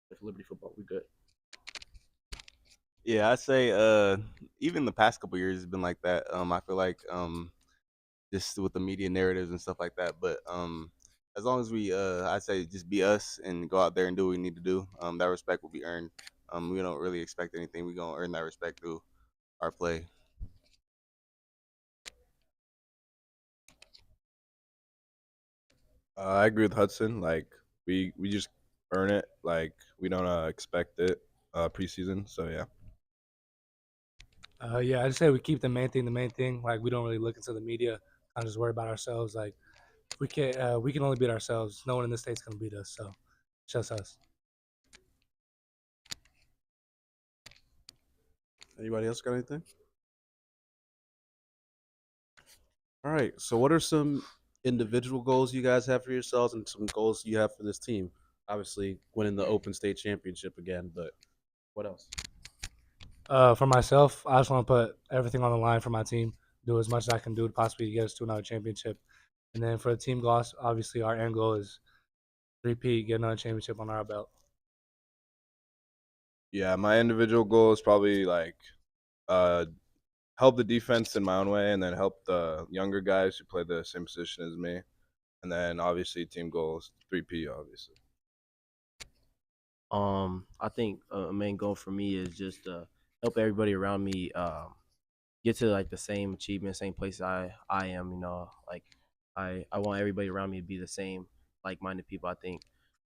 with Liberty football, we good. Yeah, I'd say even the past couple years has been like that. I feel like just with the media narratives and stuff like that. But as long as we I'd say just be us and go out there and do what we need to do, that respect will be earned. We don't really expect anything. We're gonna earn that respect through our play. I agree with Hudson. Like we just earn it. Like we don't expect it preseason. So yeah. Yeah, I'd say we keep the main thing. Like we don't really look into the media. I just worry about ourselves. Like we can only beat ourselves. No one in the state's gonna beat us. So it's just us. Anybody else got anything? All right. So, what are some individual goals you guys have for yourselves, and some goals you have for this team? Obviously, winning the Open State Championship again, but what else? For myself, I just want to put everything on the line for my team. Do as much as I can do to possibly get us to another championship. And then for the team goals, obviously our end goal is repeat, get another championship on our belt. Yeah, my individual goal is probably like help the defense in my own way, and then help the younger guys who play the same position as me, and then obviously team goals 3P obviously. I think a main goal for me is just to help everybody around me get to like the same achievement, same place I am. Like I want everybody around me to be the same like-minded people. I think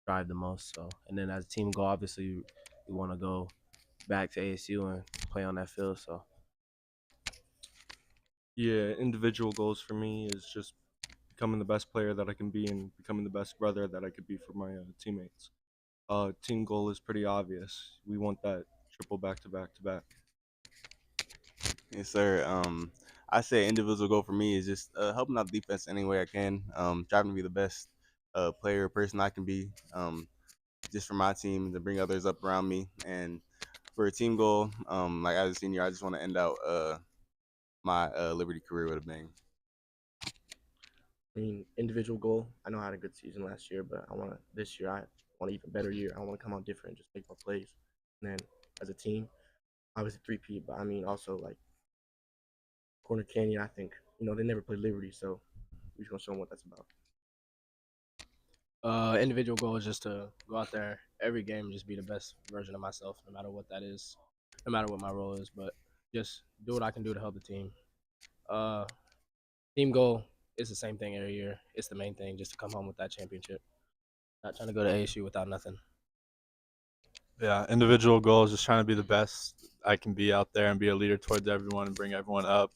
drive the most. So, and then as a team goal, obviously we want to go back to ASU and play on that field. So. Yeah, individual goals for me is just becoming the best player that I can be and becoming the best brother that I could be for my teammates. Team goal is pretty obvious. We want that triple back-to-back-to-back. Yes, sir. I say individual goal for me is just helping out the defense any way I can. Trying to be the best player or person I can be, just for my team to bring others up around me. And for a team goal, like as a senior, I just want to end out my Liberty career with a bang. I mean, individual goal. I know I had a good season last year, but I want to this year. I want an even better year. I want to come out different, just make more plays. And then as a team, obviously 3P, but I mean also like Corner Canyon. I think they never played Liberty, so we're just gonna show them what that's about. Individual goal is just to go out there every game and just be the best version of myself, no matter what that is, no matter what my role is, but just do what I can do to help the team. Team goal is the same thing every year. It's the main thing, just to come home with that championship. Not trying to go to ASU without nothing. Yeah, individual goal is just trying to be the best I can be out there and be a leader towards everyone and bring everyone up.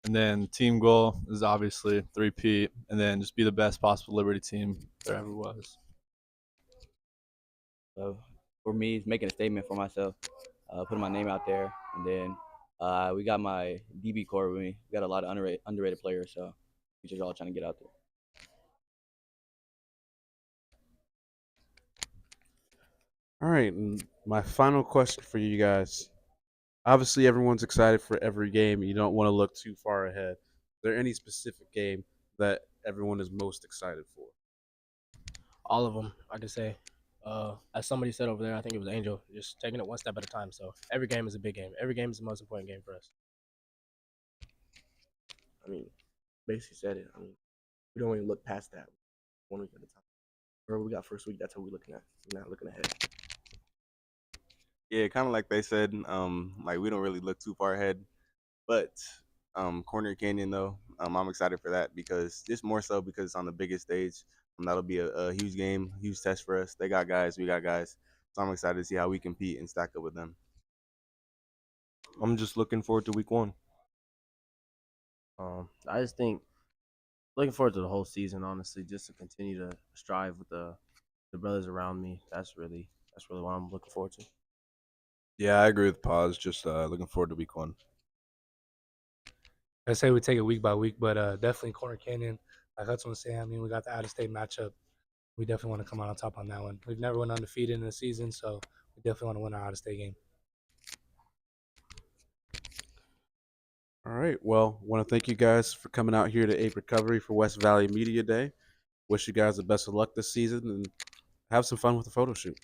And then team goal is obviously 3P, and then just be the best possible Liberty team there ever was. So for me, it's making a statement for myself, putting my name out there, and then We got my DB core with me. We got a lot of underrated players, so we're just all trying to get out there. All right, and my final question for you guys. Obviously, everyone's excited for every game. You don't want to look too far ahead. Is there any specific game that everyone is most excited for? All of them, I could say. As somebody said over there, I think it was Angel, just taking it one step at a time. So every game is a big game. Every game is the most important game for us. I mean, basically said it. I mean, we don't even look past that 1 week at a time. Wherever we got first week, that's what we're looking at. We're not looking ahead. Yeah, kind of like they said. Like we don't really look too far ahead, but Corner Canyon though, I'm excited for that because just more so because it's on the biggest stage. That'll be a huge game, huge test for us. They got guys, we got guys, so I'm excited to see how we compete and stack up with them. I'm just looking forward to week 1. I just think looking forward to the whole season, honestly, just to continue to strive with the brothers around me. That's really what I'm looking forward to. Yeah, I agree with Paz. Just looking forward to week 1. I say we take it week by week, but definitely Corner Canyon. Like Hudson was saying, I mean, we got the out-of-state matchup. We definitely want to come out on top on that one. We've never went undefeated in the season, so we definitely want to win our out-of-state game. All right. Well, want to thank you guys for coming out here to Ape Recovery for West Valley Media Day. Wish you guys the best of luck this season and have some fun with the photo shoot.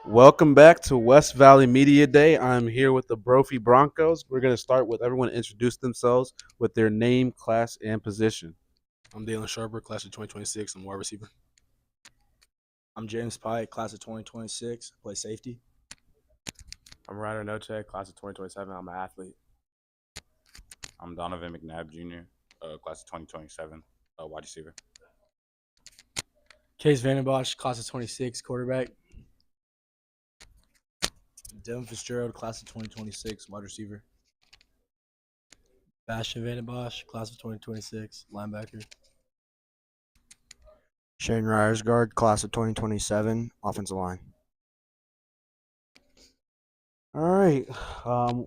Welcome back to West Valley Media Day. I'm here with the Brophy Broncos. We're going to start with everyone introduce themselves with their name, class, and position. I'm Dalen Sharper, class of 2026. I'm wide receiver. I'm James Pike, class of 2026. Play safety. I'm Ryder Noche, class of 2027. I'm an athlete. I'm Donovan McNabb Jr., class of 2027, wide receiver. Case Vandenbosch, class of 26, quarterback. Devin Fitzgerald, class of 2026, wide receiver. Bastion Vandenbosch, class of 2026, linebacker. Shane Ryersgard, class of 2027, offensive line. All right.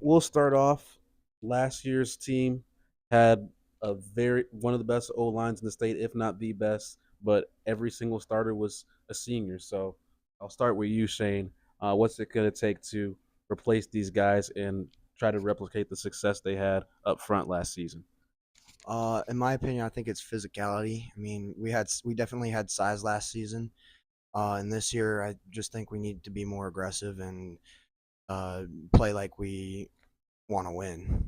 We'll start off. Last year's team had one of the best O lines in the state, if not the best. But every single starter was a senior. So I'll start with you, Shane. What's it going to take to replace these guys and try to replicate the success they had up front last season? In my opinion, I think it's physicality. I mean, we definitely had size last season, and this year I just think we need to be more aggressive and play like we want to win.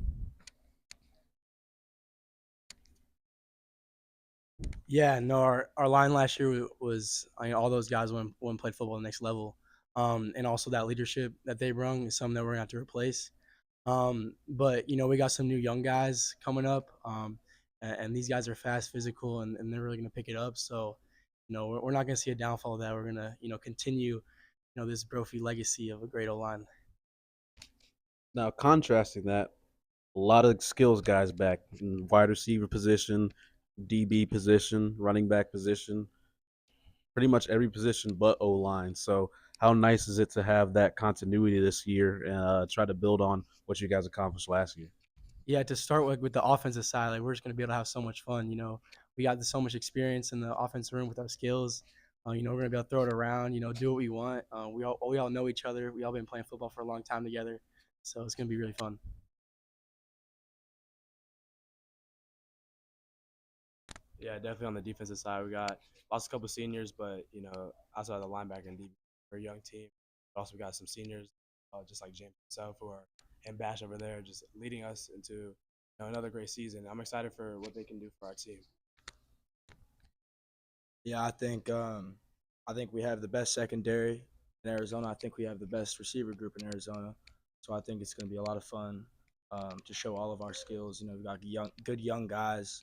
Yeah, no, our line last year was, I mean, all those guys went and played football at the next level. And also that leadership that they brought is something that we're going to have to replace. But, we got some new young guys coming up, and these guys are fast, physical, and they're really going to pick it up. So, we're not going to see a downfall of that. We're going to, continue, this Brophy legacy of a great O-line. Now, contrasting that, a lot of skills guys back in wide receiver position, DB position, running back position, pretty much every position but O-line. So how nice is it to have that continuity this year and try to build on what you guys accomplished last year? Yeah, to start with the offensive side, like we're just going to be able to have so much fun. We got so much experience in the offensive room with our skills. We're going to be able to throw it around, do what we want. We all know each other. We all been playing football for a long time together. So it's going to be really fun. Yeah, definitely on the defensive side, we lost a couple seniors, but outside of the linebacker and DB, we're a young team. We also got some seniors, just like James himself, and Bash over there, just leading us into another great season. I'm excited for what they can do for our team. Yeah, I think we have the best secondary in Arizona. I think we have the best receiver group in Arizona. So I think it's going to be a lot of fun to show all of our skills. We've got good young guys.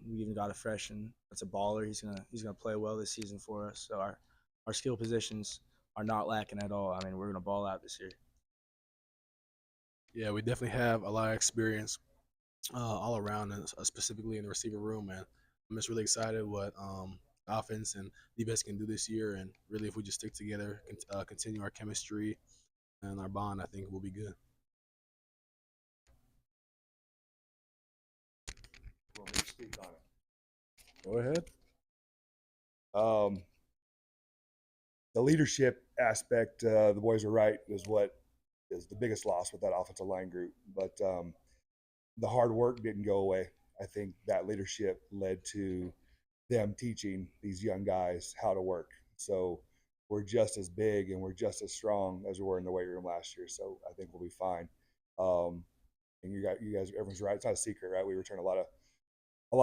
We even got a freshman that's a baller. He's gonna play well this season for us. So our skill positions are not lacking at all. I mean, we're gonna ball out this year. Yeah, we definitely have a lot of experience all around, and specifically in the receiver room. And I'm just really excited what offense and defense can do this year. And really, if we just stick together, continue our chemistry and our bond, I think we'll be good. Speak on it. Go ahead. The leadership aspect, the boys are right, is what is the biggest loss with that offensive line group. But the hard work didn't go away. I think that leadership led to them teaching these young guys how to work. So we're just as big and we're just as strong as we were in the weight room last year. So I think we'll be fine. And you guys, everyone's right. It's not a secret, right? We return a lot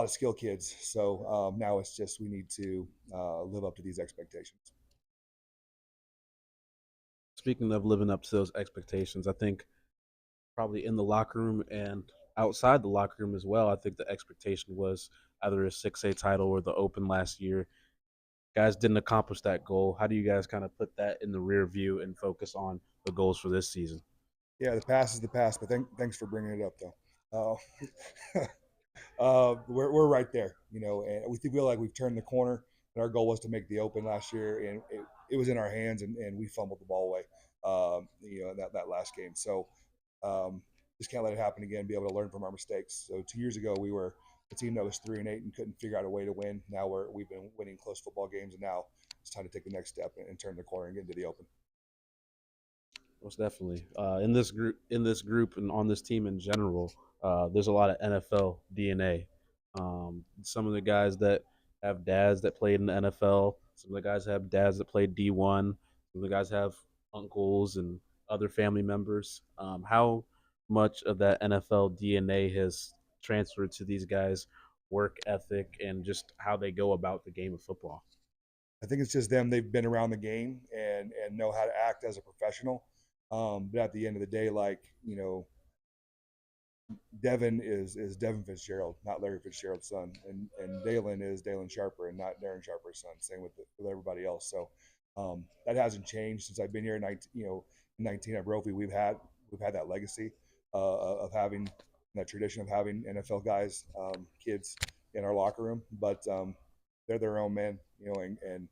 of skill kids. So now it's just we need to live up to these expectations. Speaking of living up to those expectations, I think probably in the locker room and outside the locker room as well, I think the expectation was either a 6A title or the Open last year. Guys didn't accomplish that goal. How do you guys kind of put that in the rear view and focus on the goals for this season? Yeah, the past is the past, but thanks for bringing it up, though. We're right there, and we feel like we've turned the corner. And our goal was to make the Open last year, and it was in our hands, and we fumbled the ball away, that last game. So just can't let it happen again. Be able to learn from our mistakes. So 2 years ago, we were a team that was 3-8 and couldn't figure out a way to win. Now we've been winning close football games, and now it's time to take the next step and turn the corner and get into the Open. Most definitely. In this group, and on this team in general, there's a lot of NFL DNA. Some of the guys that have dads that played in the NFL. Some of the guys have dads that played D1. You guys have uncles and other family members. How much of that NFL DNA has transferred to these guys' work ethic and just how they go about the game of football? I think it's just them. They've been around the game and know how to act as a professional. But at the end of the day, like, you know, Devin is Devin Fitzgerald, not Larry Fitzgerald's son, and Dalen is Dalen Sharper, and not Darren Sharper's son. Same with everybody else. So that hasn't changed since I've been here. 19, you know, 19 at Brophy, we've had that legacy of having that tradition of having NFL guys, kids in our locker room. But they're their own men, you know, and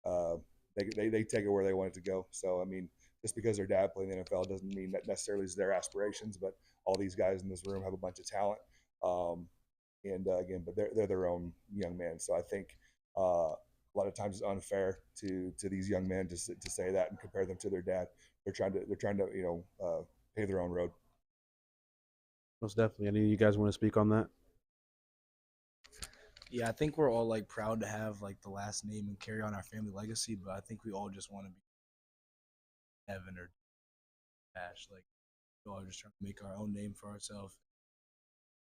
uh, they take it where they want it to go. So I mean, just because their dad played in the NFL doesn't mean that necessarily is their aspirations. But all these guys in this room have a bunch of talent, and again, but they're their own young men. So I think a lot of times it's unfair to these young men to say that and compare them to their dad. They're trying to pave their own road. Most definitely. Any of you guys want to speak on that? Yeah, I think we're all like proud to have like the last name and carry on our family legacy, but I think we all just want to be Evan or Ash. Like we all just trying to make our own name for ourselves.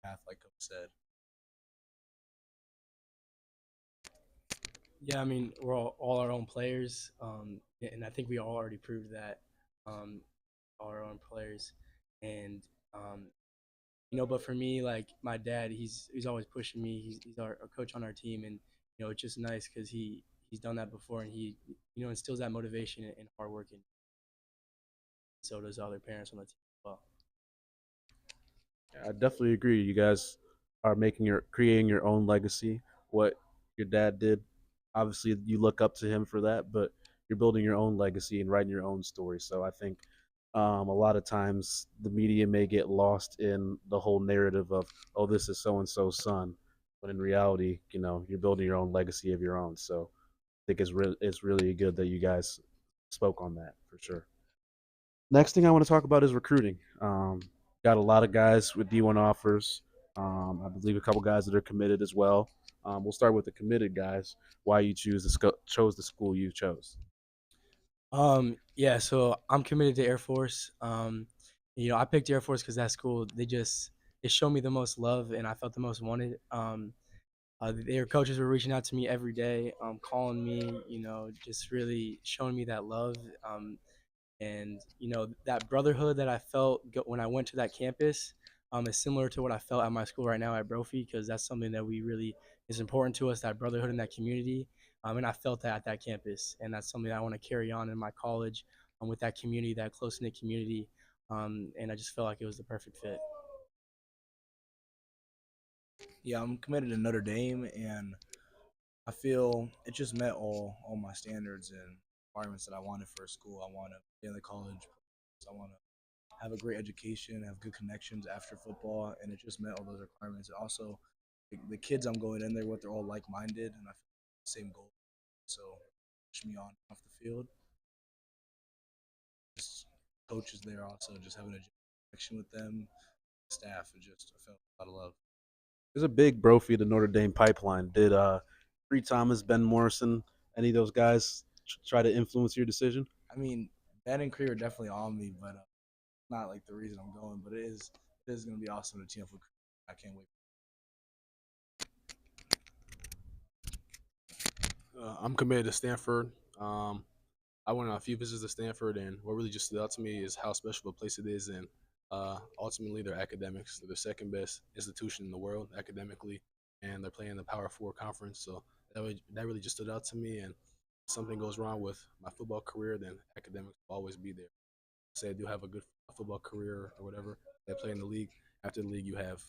Path, like Coach said. Yeah, I mean we're all our own players, and I think we all already proved that, all our own players, and you know. But for me, like my dad, he's always pushing me. He's our coach on our team, and you know it's just nice because he's done that before, and he instills that motivation and hard work, and so does other parents on the team as well. I definitely agree. You guys are creating your own legacy. What your dad did, obviously you look up to him for that, but you're building your own legacy and writing your own story. So I think a lot of times the media may get lost in the whole narrative of, oh, this is so and so's son, but in reality, you know, you're building your own legacy of your own. So I think it's really good that you guys spoke on that for sure. Next thing I want to talk about is recruiting. Got a lot of guys with D1 offers. I believe a couple guys that are committed as well. We'll start with the committed guys. Why you chose the school you chose? Yeah, so I'm committed to Air Force. You know, I picked Air Force because that school they showed me the most love and I felt the most wanted. Their coaches were reaching out to me every day, calling me, you know, just really showing me that love. And you know that brotherhood that I felt when I went to that campus is similar to what I felt at my school right now at Brophy, because that's something that we really is important to us, that brotherhood in that community. And I felt that at that campus, and that's something that I want to carry on in my college, with that community, that close knit community. And I just felt like it was the perfect fit. Yeah, I'm committed to Notre Dame, and I feel it just met all my standards and requirements that I wanted for a school. I want to be in the college. I want to have a great education, have good connections after football, and it just met all those requirements. And also, the kids I'm going in there with, they're all like-minded, and I feel the same goal. So, push me on off the field. Just coaches there also, just having a connection with them, staff, and just I felt a lot of love. There's a big Brophy to Notre Dame pipeline. Did Free Thomas, Ben Morrison, any of those guys try to influence your decision? I mean, Ben and Cree are definitely on me, but not like the reason I'm going. But it is going to be awesome to team up with Cree. I can't wait. I'm committed to Stanford. I went on a few visits to Stanford, and what really just stood out to me is how special a place it is, and ultimately their academics. They're the second best institution in the world academically, and they're playing the Power Four conference. So that really just stood out to me. And if something goes wrong with my football career, then academics will always be there. Say I do have a good football career or whatever, I play in the league. After the league, you have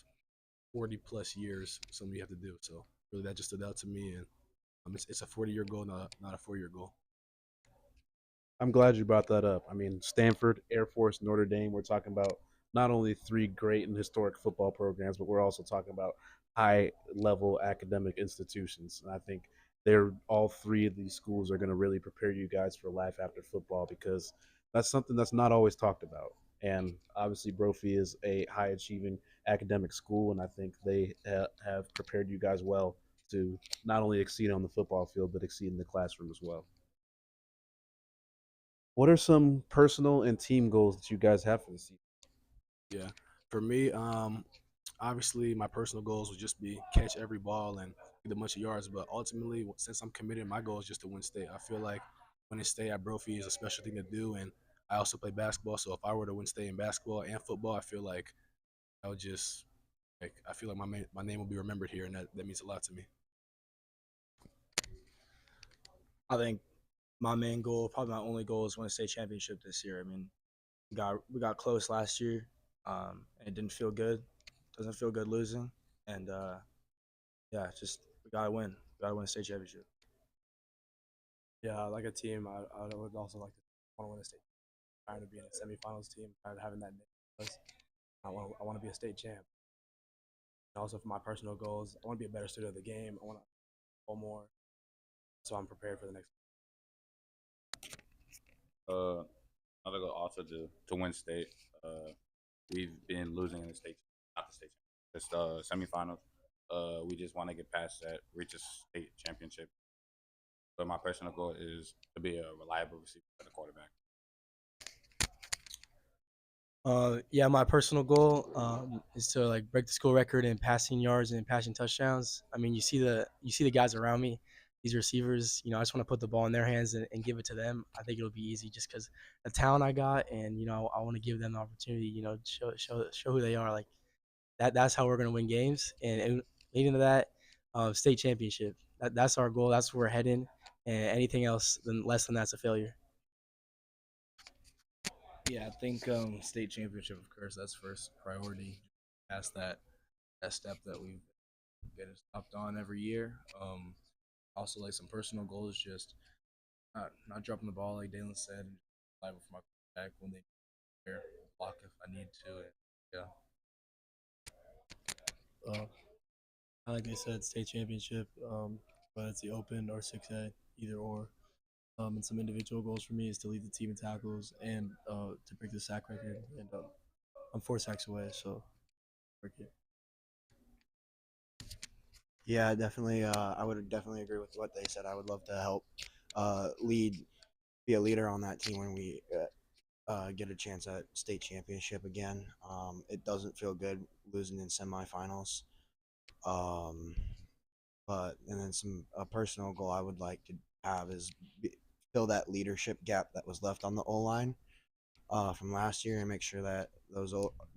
40 plus years, something you have to do. So really, that just stood out to me, and it's a 40-year goal, not a 4-year goal. I'm glad you brought that up. I mean, Stanford, Air Force, Notre Dame, we're talking about not only three great and historic football programs, but we're also talking about high level academic institutions. And I think they're all three of these schools are going to really prepare you guys for life after football, because that's something that's not always talked about. And obviously, Brophy is a high achieving academic school, and I think they have prepared you guys well to not only exceed on the football field, but exceed in the classroom as well. What are some personal and team goals that you guys have for the season? Yeah, for me, obviously my personal goals would just be catch every ball and get a bunch of yards. But ultimately, since I'm committed, my goal is just to win state. I feel like winning state at Brophy is a special thing to do, and I also play basketball. So if I were to win state in basketball and football, I feel like I would just I feel like my name will be remembered here, and that means a lot to me. I think my main goal, probably my only goal, is win a state championship this year. I mean, we got close last year. And it didn't feel good. Doesn't feel good losing. And yeah, just we gotta win. We gotta win a state championship. Yeah, like a team, I would also like to want to win a state. Tired of being a semifinals team, tired of having that name. I want to be a state champ. And also for my personal goals, I want to be a better student of the game. I want to go more, so I'm prepared for the next. Another goal also to win state. We've been losing in the state, not the state, just semifinals. We just want to get past that, reach a state championship. But my personal goal is to be a reliable receiver for the quarterback. Yeah, my personal goal is to like break the school record in passing yards and passing touchdowns. I mean, you see the guys around me, these receivers. You know, I just want to put the ball in their hands and give it to them. I think it'll be easy just because the talent I got, and you know, I want to give them the opportunity. You know, show who they are. Like that. That's how we're gonna win games. And leading to that, state championship. That's our goal. That's where we're heading. And anything else than less than that's a failure. Yeah, I think state championship, of course, that's first priority. Past that step that we get stopped on every year. Also like some personal goals, just not dropping the ball like Dalen said, and liable for my back when they block if I need to. And, yeah. Like they said, state championship, but it's the open or 6A, either or. And some individual goals for me is to lead the team in tackles and to break the sack record. And I'm 4 sacks away, so work it. Yeah, definitely. I would definitely agree with what they said. I would love to help be a leader on that team when we get a chance at state championship again. It doesn't feel good losing in semifinals. But and then a personal goal I would like to have is fill that leadership gap that was left on the O line from last year, and make sure that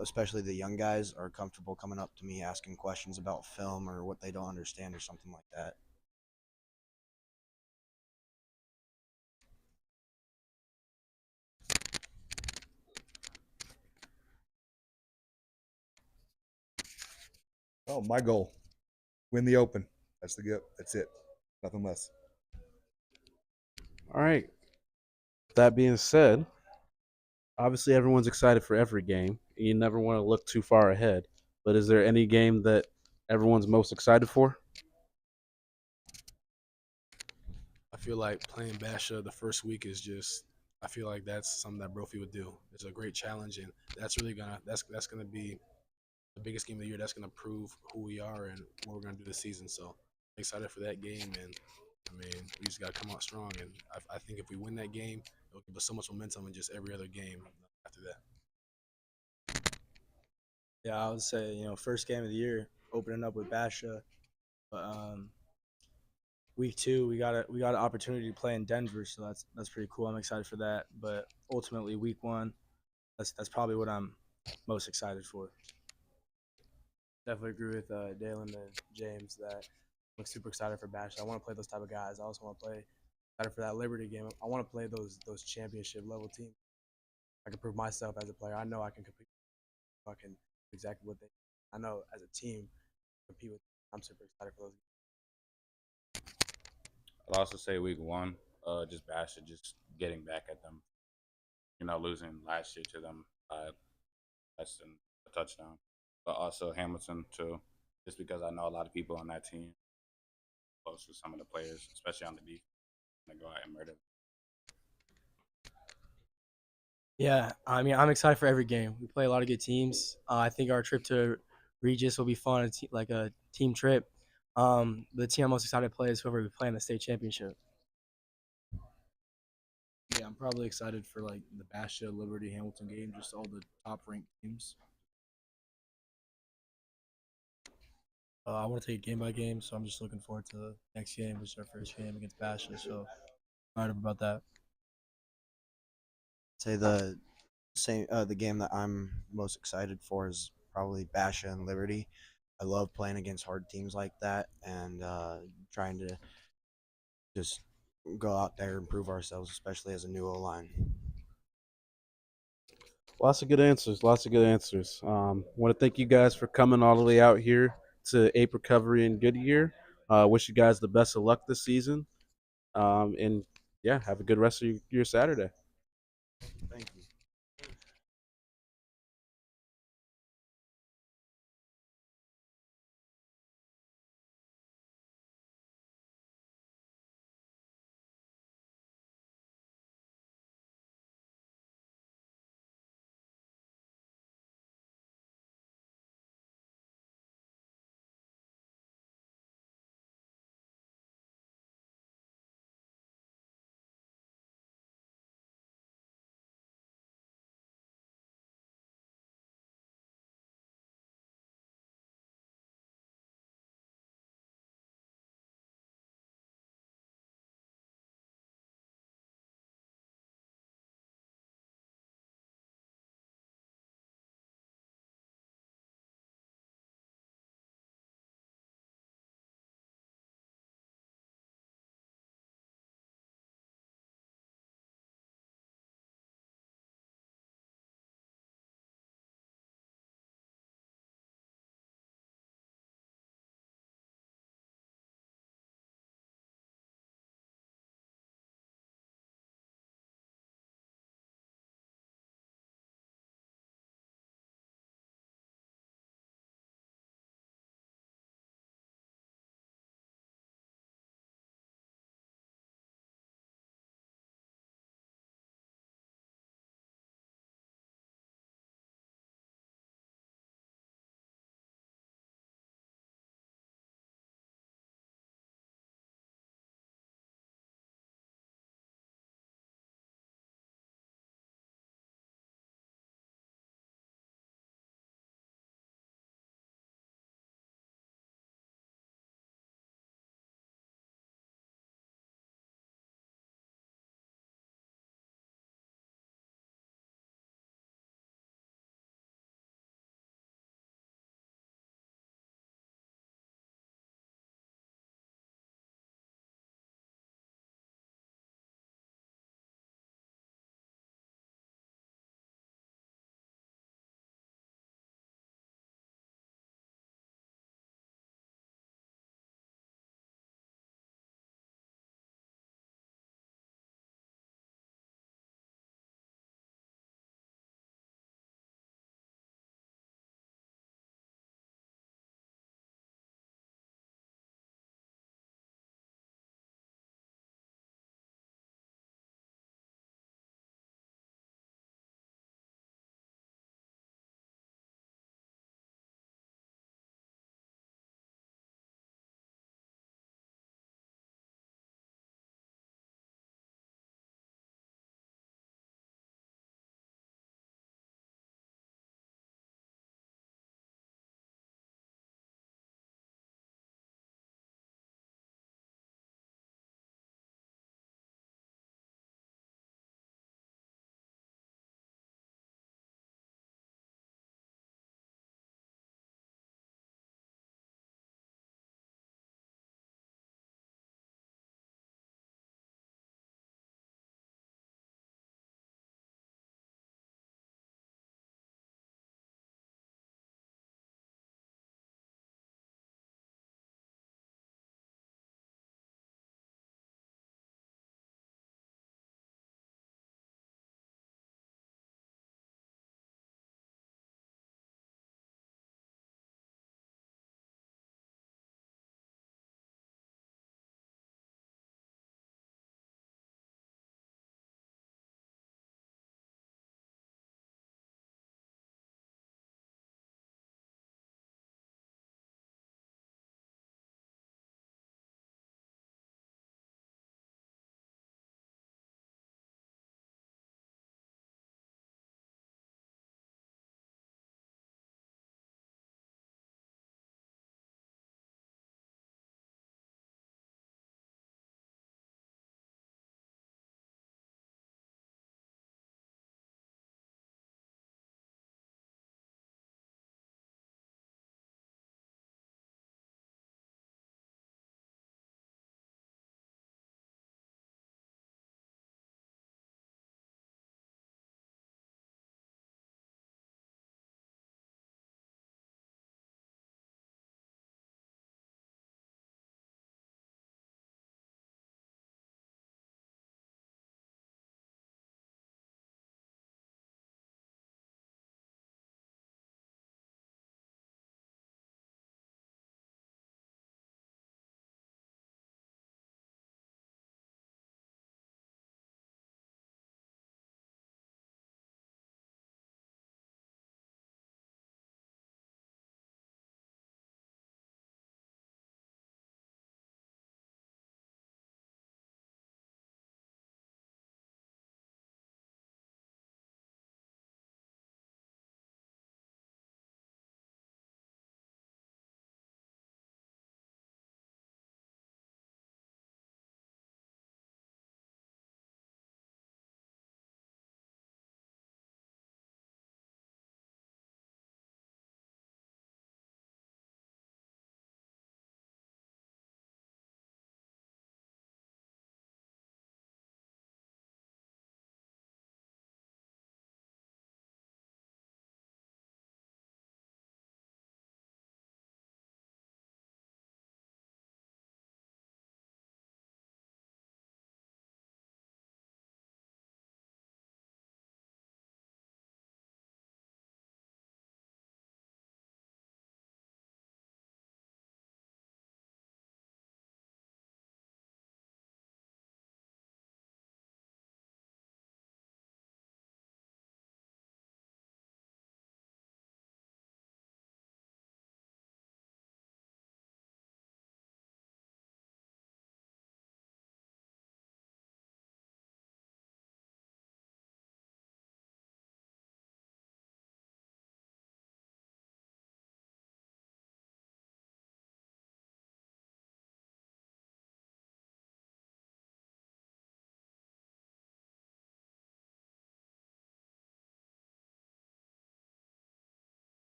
especially the young guys, are comfortable coming up to me asking questions about film or what they don't understand or something like that. Oh, my goal: win the Open. That's it. Nothing less. All right. That being said, obviously everyone's excited for every game. You never want to look too far ahead. But is there any game that everyone's most excited for? I feel like playing Basha the first week is just. I feel like that's something that Brophy would do. It's a great challenge, and that's really that's gonna be the biggest game of the year. That's gonna prove who we are and what we're gonna do this season. So I'm excited for that game, and I mean we just gotta come out strong. And I think if we win that game, it'll give us so much momentum in just every other game after that. Yeah, I would say, you know, first game of the year, opening up with Basha. But week 2, we got an opportunity to play in Denver, so that's pretty cool. I'm excited for that. But ultimately, week 1, that's probably what I'm most excited for. Definitely agree with Dalen and James that I'm super excited for Bash. I want to play those type of guys. I also want to play excited for that Liberty game. I want to play those championship level teams. I can prove myself as a player. I know I can compete. I can do exactly what they. I know as a team compete with. I'm super excited for those. I'll also say week 1, just Basha, just getting back at them. You know, losing last year to them by less than a touchdown. But also Hamilton too, just because I know a lot of people on that team, close with some of the players, especially on the defense, and go out and murder. Yeah, I mean, I'm excited for every game. We play a lot of good teams. I think our trip to Regis will be fun, like a team trip. The team I'm most excited to play is whoever we play in the state championship. Yeah, I'm probably excited for like the Basha, Liberty, Hamilton game, just all the top ranked teams. I want to take it game by game, so I'm just looking forward to the next game, which is our first game against Basha. So excited about that. Say the game that I'm most excited for is probably Basha and Liberty. I love playing against hard teams like that and trying to just go out there and prove ourselves, especially as a new O line. Lots of good answers. Lots of good answers. Want to thank you guys for coming all the way out here to Ape Recovery in Goodyear. Wish you guys the best of luck this season. And yeah, have a good rest of your Saturday. Thank you.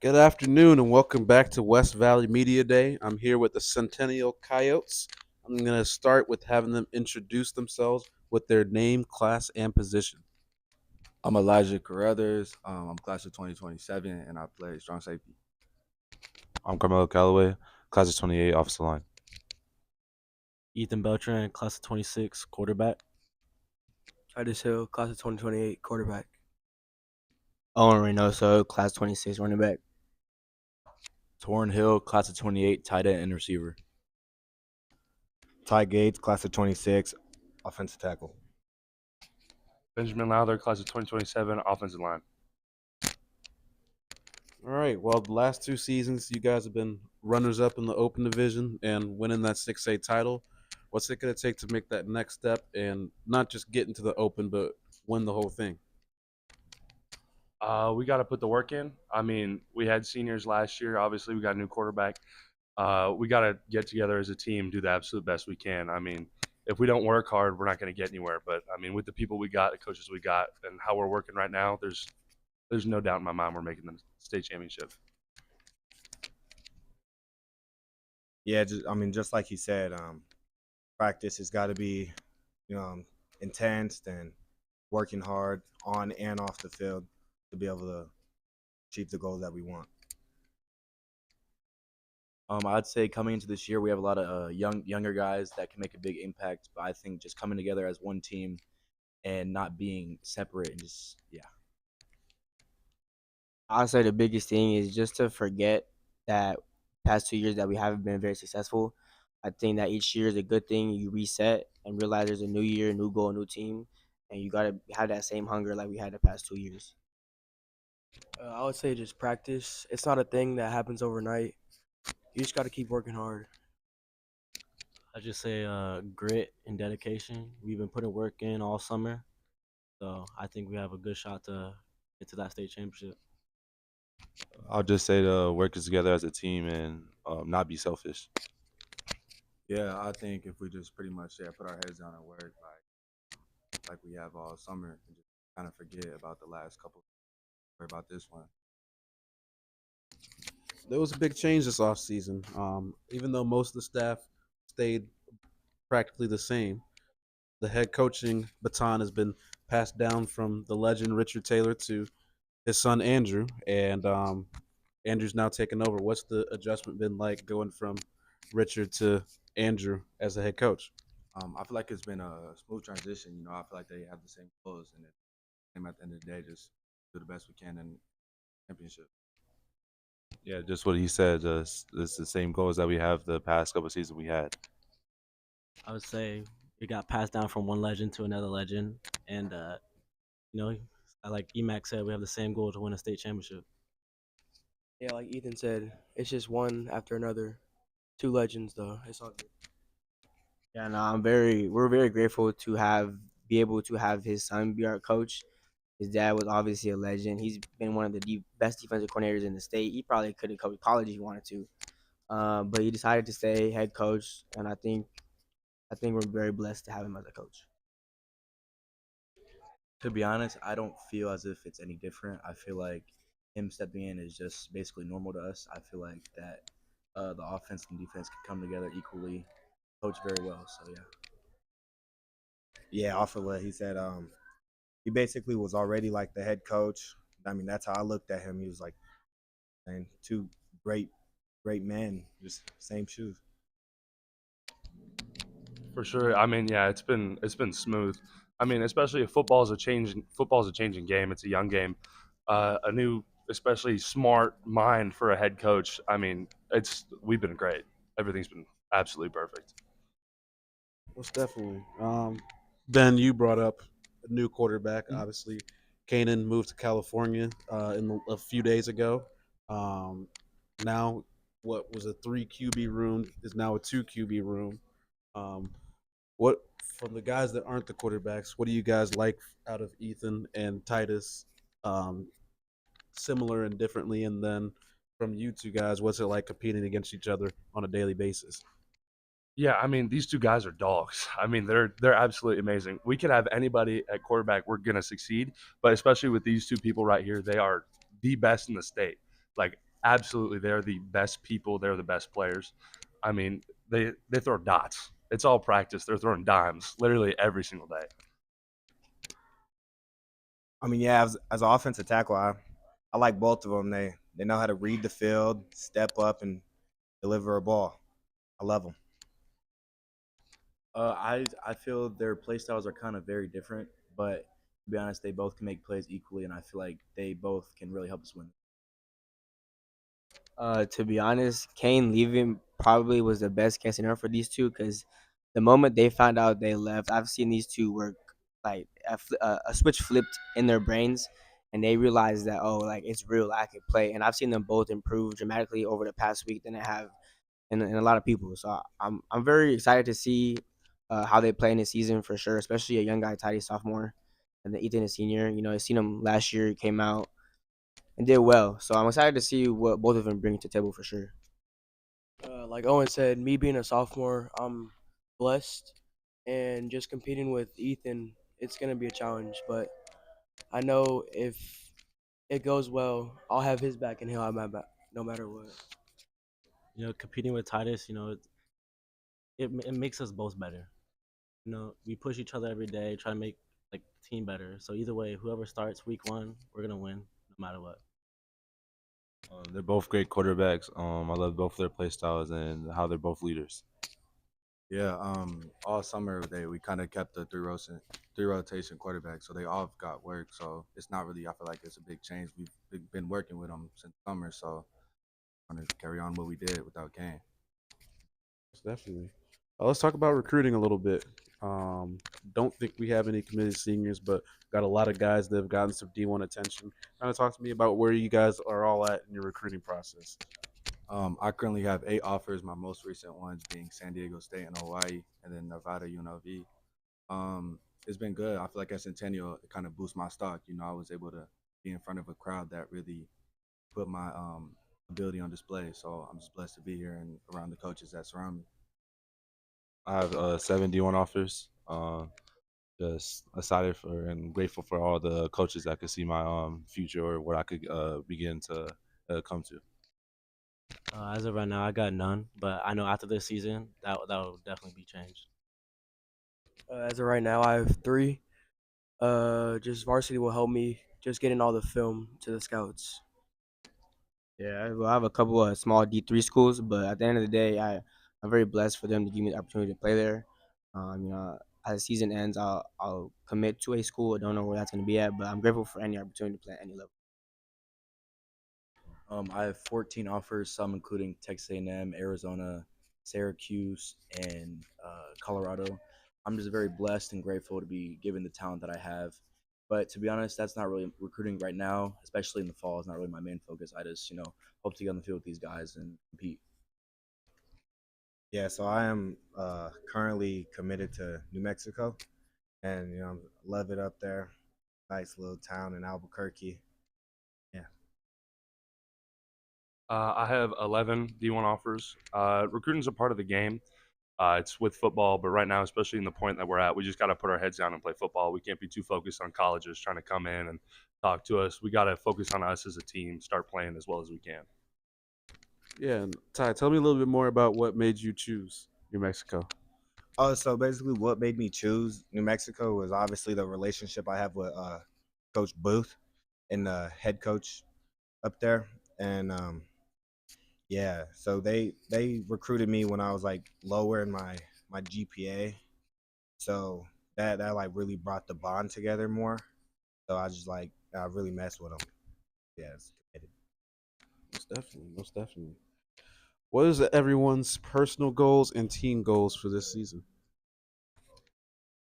Good afternoon and welcome back to West Valley Media Day. I'm here with the Centennial Coyotes. I'm going to start with having them introduce themselves with their name, class, and position. I'm Elijah Carruthers. I'm class of 2027, and I play strong safety. I'm Carmelo Calloway, class of 28, offensive line. Ethan Beltran, class of 26, quarterback. Titus Hill, class of 2028, quarterback. Owen Reynoso, class 26, running back. Torrin Hill, class of 28, tight end and receiver. Ty Gates, class of 26, offensive tackle. Benjamin Lowther, class of 2027, offensive line. All right. Well, the last 2 seasons, you guys have been runners-up in the Open Division and winning that 6A title. What's it going to take to make that next step and not just get into the Open, but win the whole thing? We got to put the work in. I mean, we had seniors last year. Obviously, we got a new quarterback. We got to get together as a team, do the absolute best we can. I mean, if we don't work hard, we're not going to get anywhere. But, I mean, with the people we got, the coaches we got, and how we're working right now, there's no doubt in my mind we're making the state championship. Yeah, just like he said, practice has got to be, intense and working hard on and off the field to be able to achieve the goals that we want. I'd say coming into this year, we have a lot of younger guys that can make a big impact. But I think just coming together as one team and not being separate and just, yeah. I'd say the biggest thing is just to forget that past 2 years that we haven't been very successful. I think that each year is a good thing. You reset and realize there's a new year, new goal, new team, and you got to have that same hunger like we had the past 2 years. I would say just practice. It's not a thing that happens overnight. You just got to keep working hard. I just say grit and dedication. We've been putting work in all summer, so I think we have a good shot to get to that state championship. I'll just say to work together as a team and not be selfish. Yeah, I think if we just pretty much put our heads down and work like we have all summer, and just kind of forget about the last couple, worry about this one. There was a big change this offseason. Even though most of the staff stayed practically the same, the head coaching baton has been passed down from the legend Richard Taylor to his son Andrew, and Andrew's now taken over. What's the adjustment been like going from Richard to Andrew as the head coach? I feel like it's been a smooth transition. I feel like they have the same goals, and at the end of the day, just do the best we can in championship. Yeah, just what he said. It's the same goals that we have the past couple of seasons we had. I would say it got passed down from one legend to another legend, and like EMAC said, we have the same goal to win a state championship. Yeah, like Ethan said, it's just one after another. 2 legends though. It's all good. Yeah, no, we're very grateful to be able to have his son be our coach. His dad was obviously a legend. He's been one of the best defensive coordinators in the state. He probably could have coached college if he wanted to, but he decided to stay head coach, and I think we're very blessed to have him as a coach. To be honest, I don't feel as if it's any different. I feel like him stepping in is just basically normal to us. I feel like that the offense and defense can come together equally, coach very well. So yeah. Yeah, off of what he said, he basically was already like the head coach. I mean, that's how I looked at him. He was like, and 2 great men, just same shoes. For sure. I mean, yeah, it's been smooth. I mean, especially if football's a changing game. It's a young game. A new, especially smart mind for a head coach. I mean, we've been great. Everything's been absolutely perfect. Most definitely. Ben, you brought up a new quarterback. Obviously, Kanan moved to California a few days ago. Now, what was a 3 QB room is now a 2 QB room. What from the guys that aren't the quarterbacks, what do you guys like out of Ethan and Titus? Similar and differently, and then from you 2 guys, what's it like competing against each other on a daily basis? Yeah, I mean, these 2 guys are dogs. I mean, they're absolutely amazing. We could have anybody at quarterback, we're gonna succeed. But especially with these 2 people right here, they are the best in the state. Like, absolutely, they're the best people. They're the best players. I mean, they throw dots. It's all practice. They're throwing dimes literally every single day. I mean, yeah, as an offensive tackle, I like both of them. They know how to read the field, step up, and deliver a ball. I love them. I feel their play styles are kind of very different, but to be honest, they both can make plays equally, and I feel like they both can really help us win. To be honest, Kane leaving probably was the best case scenario for these two because the moment they found out they left, I've seen these two work like a switch flipped in their brains, and they realized that oh, like it's real, I can play, and I've seen them both improve dramatically over the past week than I have in a lot of people. So I'm very excited to see how they play in the season for sure, especially a young guy, Tidy sophomore, and then Ethan a senior. You know, I seen him last year, he came out and did well. So I'm excited to see what both of them bring to the table for sure. Like Owen said, me being a sophomore, I'm blessed, and just competing with Ethan, it's gonna be a challenge. But I know if it goes well, I'll have his back and he'll have my back, no matter what. You know, competing with Titus, you know, it makes us both better. You know, we push each other every day, try to make like the team better. So either way, whoever starts week 1, we're gonna win no matter what. They're both great quarterbacks. I love both their play styles and how they're both leaders. Yeah, all summer we kind of kept the three rotation quarterback, so they all got work. So it's not really, I feel like it's a big change. We've been working with them since summer, so I'm gonna carry on what we did without Kane. Definitely. Let's talk about recruiting a little bit. Don't think we have any committed seniors, but got a lot of guys that have gotten some D1 attention. Kind of talk to me about where you guys are all at in your recruiting process. I currently have 8 offers. My most recent ones being San Diego State and Hawaii, and then Nevada UNLV. It's been good. I feel like at Centennial, it kind of boosts my stock. You know, I was able to be in front of a crowd that really put my ability on display. So I'm just blessed to be here and around the coaches that surround me. I have 7 D1 offers. Just excited for and grateful for all the coaches that could see my future or what I could begin to come to. As of right now, I got none, but I know after this season, that will definitely be changed. As of right now, I have 3. Just varsity will help me just getting all the film to the scouts. Yeah, well, I have a couple of small D3 schools, but at the end of the day, I'm very blessed for them to give me the opportunity to play there. You know, as the season ends, I'll commit to a school. I don't know where that's going to be at, but I'm grateful for any opportunity to play at any level. I have 14 offers, some including Texas A&M, Arizona, Syracuse, and Colorado. I'm just very blessed and grateful to be given the talent that I have. But to be honest, that's not really recruiting right now, especially in the fall. It's not really my main focus. I just, hope to get on the field with these guys and compete. Yeah, so I am currently committed to New Mexico, and love it up there. Nice little town in Albuquerque. Yeah. I have 11 D1 offers. Recruiting's a part of the game. It's with football, but right now, especially in the point that we're at, we just got to put our heads down and play football. We can't be too focused on colleges trying to come in and talk to us. We got to focus on us as a team, start playing as well as we can. Yeah, and Ty, tell me a little bit more about what made you choose New Mexico. Oh, so basically, what made me choose New Mexico was obviously the relationship I have with Coach Booth and the head coach up there, and yeah, so they recruited me when I was like lower in my GPA, so that like really brought the bond together more. So I really messed with them. Yeah, it's committed. Most definitely, most definitely. What is everyone's personal goals and team goals for this season?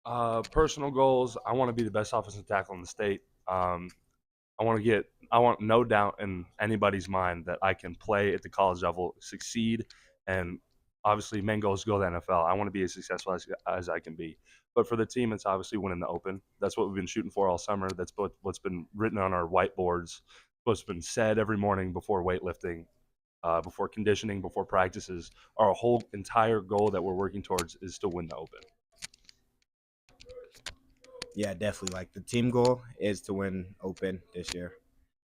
Personal goals, I want to be the best offensive tackle in the state. I want no doubt in anybody's mind that I can play at the college level, succeed, and obviously main goal is to go to the NFL. I want to be as successful as I can be. But for the team, it's obviously winning the Open. That's what we've been shooting for all summer. That's what's been written on our whiteboards, what's been said every morning before weightlifting, before conditioning, before practices. Our whole entire goal that we're working towards is to win the Open. Yeah, definitely. Like the team goal is to win Open this year.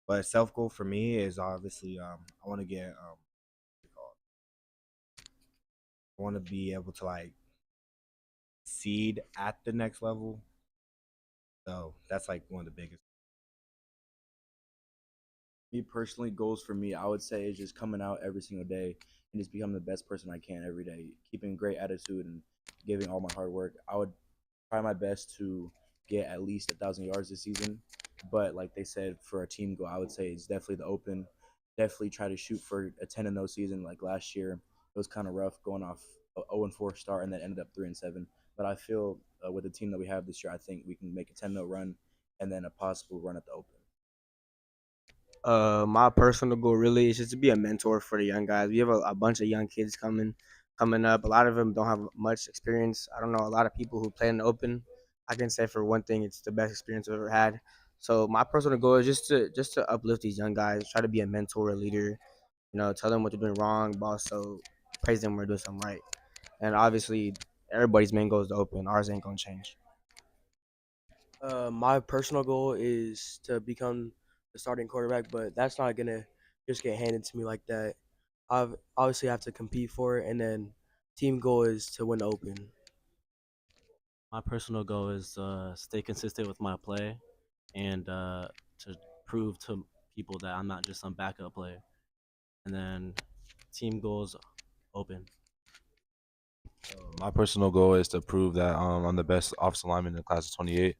But self goal for me is obviously I want to get I want to be able to like seed at the next level. So that's like one of the biggest. Me personally, goals for me, I would say, is just coming out every single day and just becoming the best person I can every day, keeping a great attitude and giving all my hard work. I would try my best to get at least 1,000 yards this season. But like they said, for a team goal, I would say it's definitely the open. Definitely try to shoot for a 10-0 season. Like last year, it was kind of rough going off a 0-4 start and then ended up 3-7. But I feel with the team that we have this year, I think we can make a 10-0 run and then a possible run at the open. My personal goal really is just to be a mentor for the young guys. We have a bunch of young kids coming up. A lot of them don't have much experience. I don't know a lot of people who play in the open. I can say for one thing, it's the best experience I've ever had. So my personal goal is just to uplift these young guys, try to be a mentor, a leader. You know, tell them what they're doing wrong, but also praise them when they're doing something right. And obviously, everybody's main goal is the open. Ours ain't gonna change. My personal goal is to become the starting quarterback, but that's not gonna just get handed to me like that. I've obviously have to compete for it, and then team goal is to win the open. My personal goal is to stay consistent with my play and to prove to people that I'm not just some backup player. And then team goals open. My personal goal is to prove that I'm the best offensive lineman in the class of 28,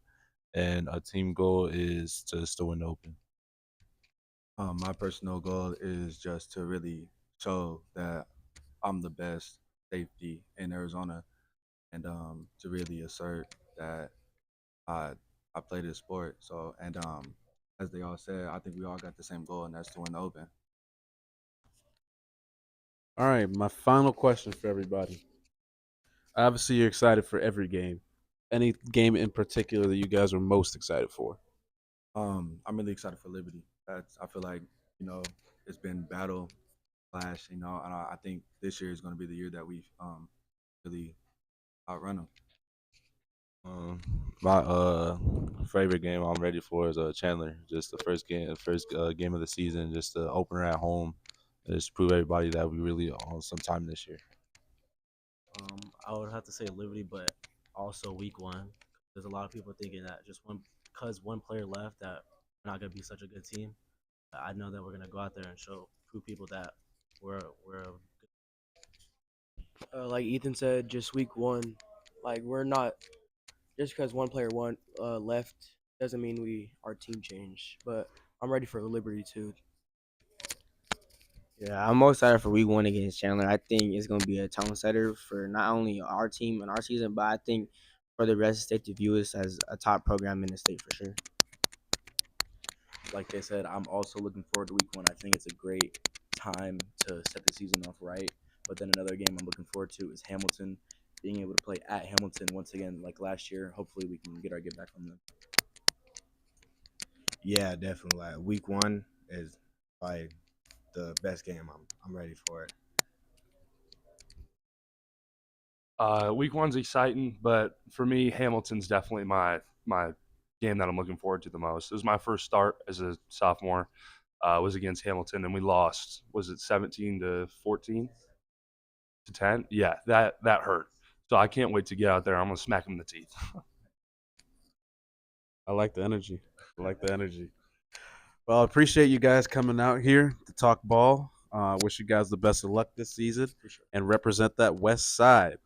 and a team goal is just to win the open. My personal goal is just to really show that I'm the best safety in Arizona, and to really assert that I play this sport. So and as they all said, I think we all got the same goal, and that's to win the open. All right, my final question for everybody. Obviously, you're excited for every game. Any game in particular that you guys are most excited for? I'm really excited for Liberty. I feel like it's been battle clash, and I think this year is going to be the year that we really outrun them. My favorite game I'm ready for is Chandler. Just the first game of the season, just the opener at home, and just prove everybody that we really on some time this year. I would have to say Liberty, but also week one. There's a lot of people thinking that just because one player left that we're not gonna be such a good team. I know that we're gonna go out there and prove people that we're Like Ethan said, just week one, like we're not just because one player left doesn't mean our team changed. But I'm ready for Liberty too. Yeah, I'm most excited for week one against Chandler. I think it's going to be a tone setter for not only our team and our season, but I think for the rest of the state to view us as a top program in the state for sure. Like they said, I'm also looking forward to week one. I think it's a great time to set the season off right. But then another game I'm looking forward to is Hamilton. Being able to play at Hamilton once again, like last year. Hopefully, we can get our get back from them. Yeah, definitely. Like week one is like the best game. I'm ready for it. Week one's exciting, but for me, Hamilton's definitely my game that I'm looking forward to the most. It was my first start as a sophomore. Was against Hamilton, and we lost. Was it 17-14 to 10? Yeah, that hurt. So I can't wait to get out there. I'm gonna smack him in the teeth. I like the energy. Well, I appreciate you guys coming out here to talk ball. Wish you guys the best of luck this season and represent that West Side.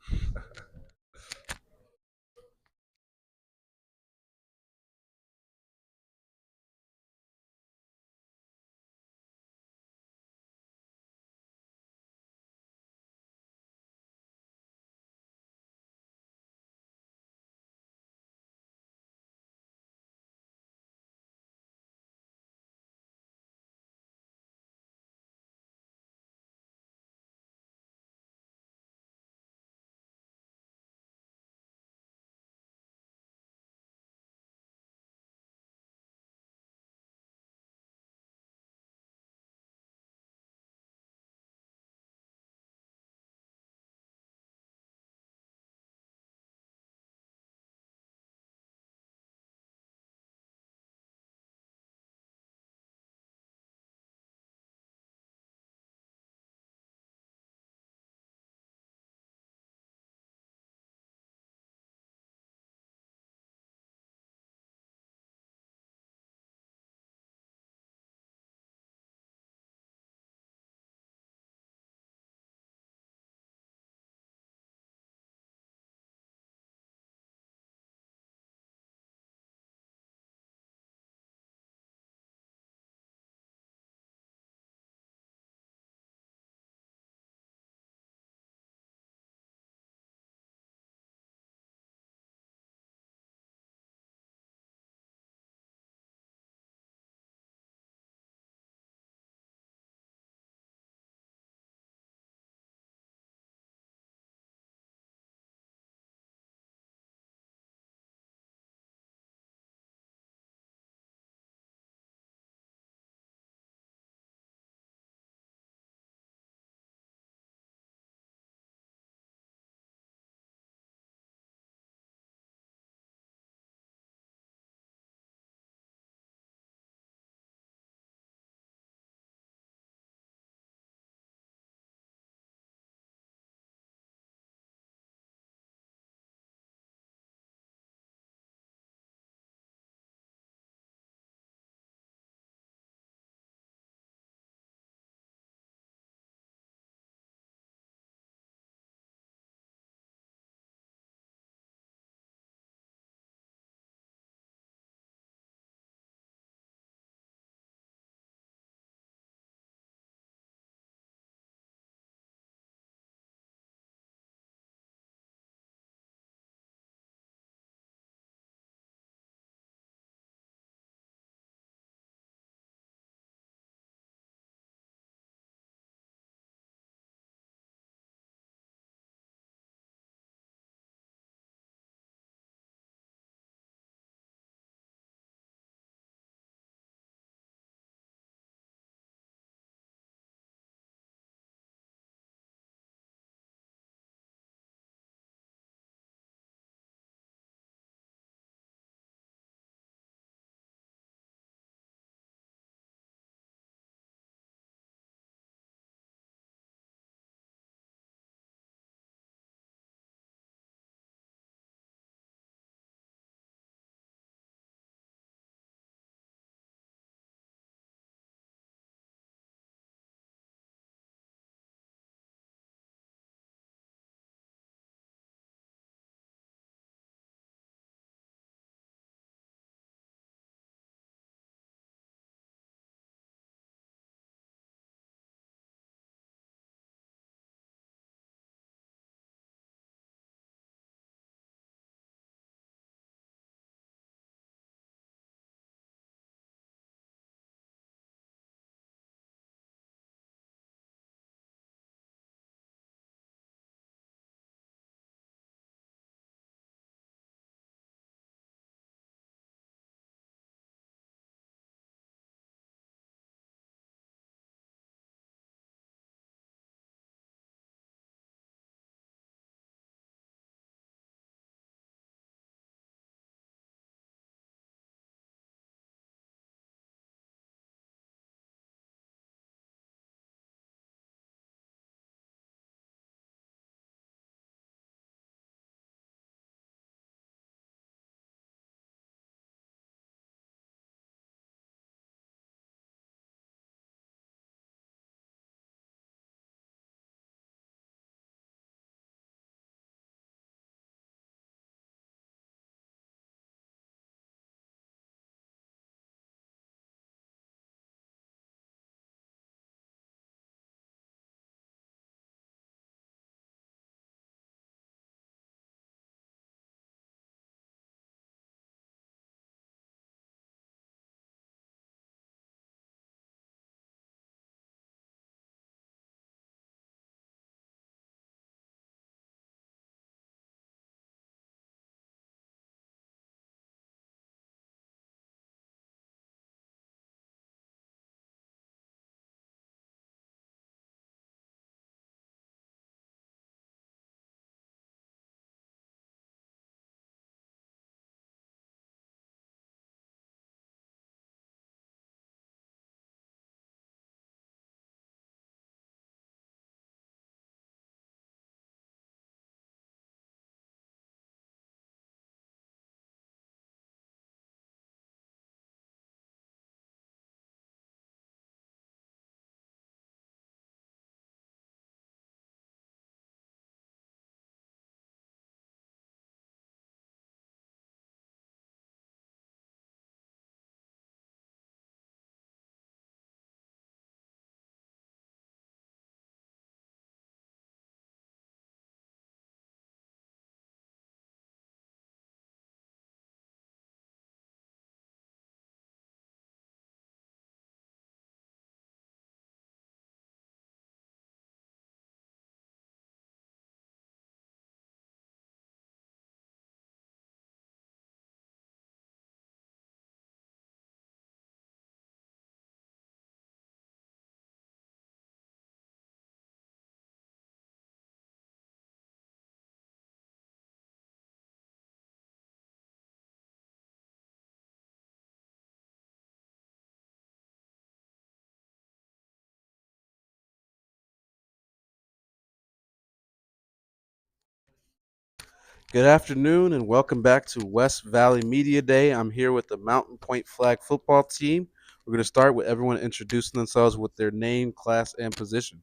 Good afternoon and welcome back to West Valley Media Day. I'm here with the Mountain Point Flag football team. We're going to start with everyone introducing themselves with their name, class, and position.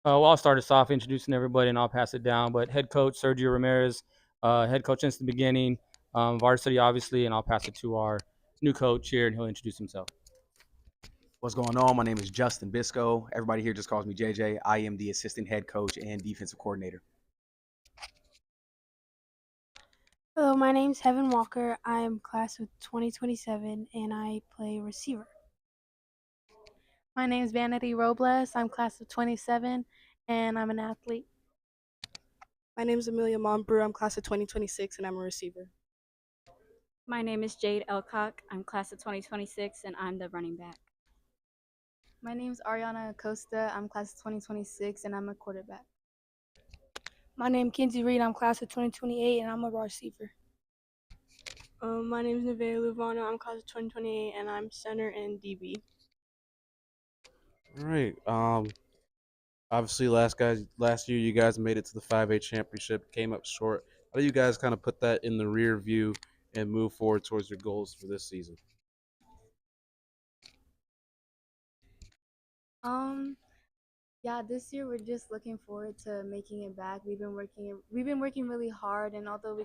Well, I'll start us off introducing everybody, and I'll pass it down. But head coach Sergio Ramirez, head coach since the beginning, varsity obviously, and I'll pass it to our new coach here, and he'll introduce himself. What's going on? My name is Justin Bisco. Everybody here just calls me JJ. I am the assistant head coach and defensive coordinator. Hello, my name's Heaven Walker. I am class of 2027 and I play receiver. My name is Vanity Robles. I'm class of 27 and I'm an athlete. My name is Amelia Monbrew. I'm class of 2026 and I'm a receiver. My name is Jade Elcock. I'm class of 2026 and I'm the running back. My name is Ariana Acosta. I'm class of 2026 and I'm a quarterback. My name is Kenzie Reed. I'm class of 2028 and I'm a receiver. My name is Nevaeh Luvana. I'm class of 2028 and I'm center and DB. All right. Obviously, last year you guys made it to the 5A championship, came up short. How do you guys kind of put that in the rear view and move forward towards your goals for this season? Yeah, this year we're just looking forward to making it back. We've been working really hard, and although we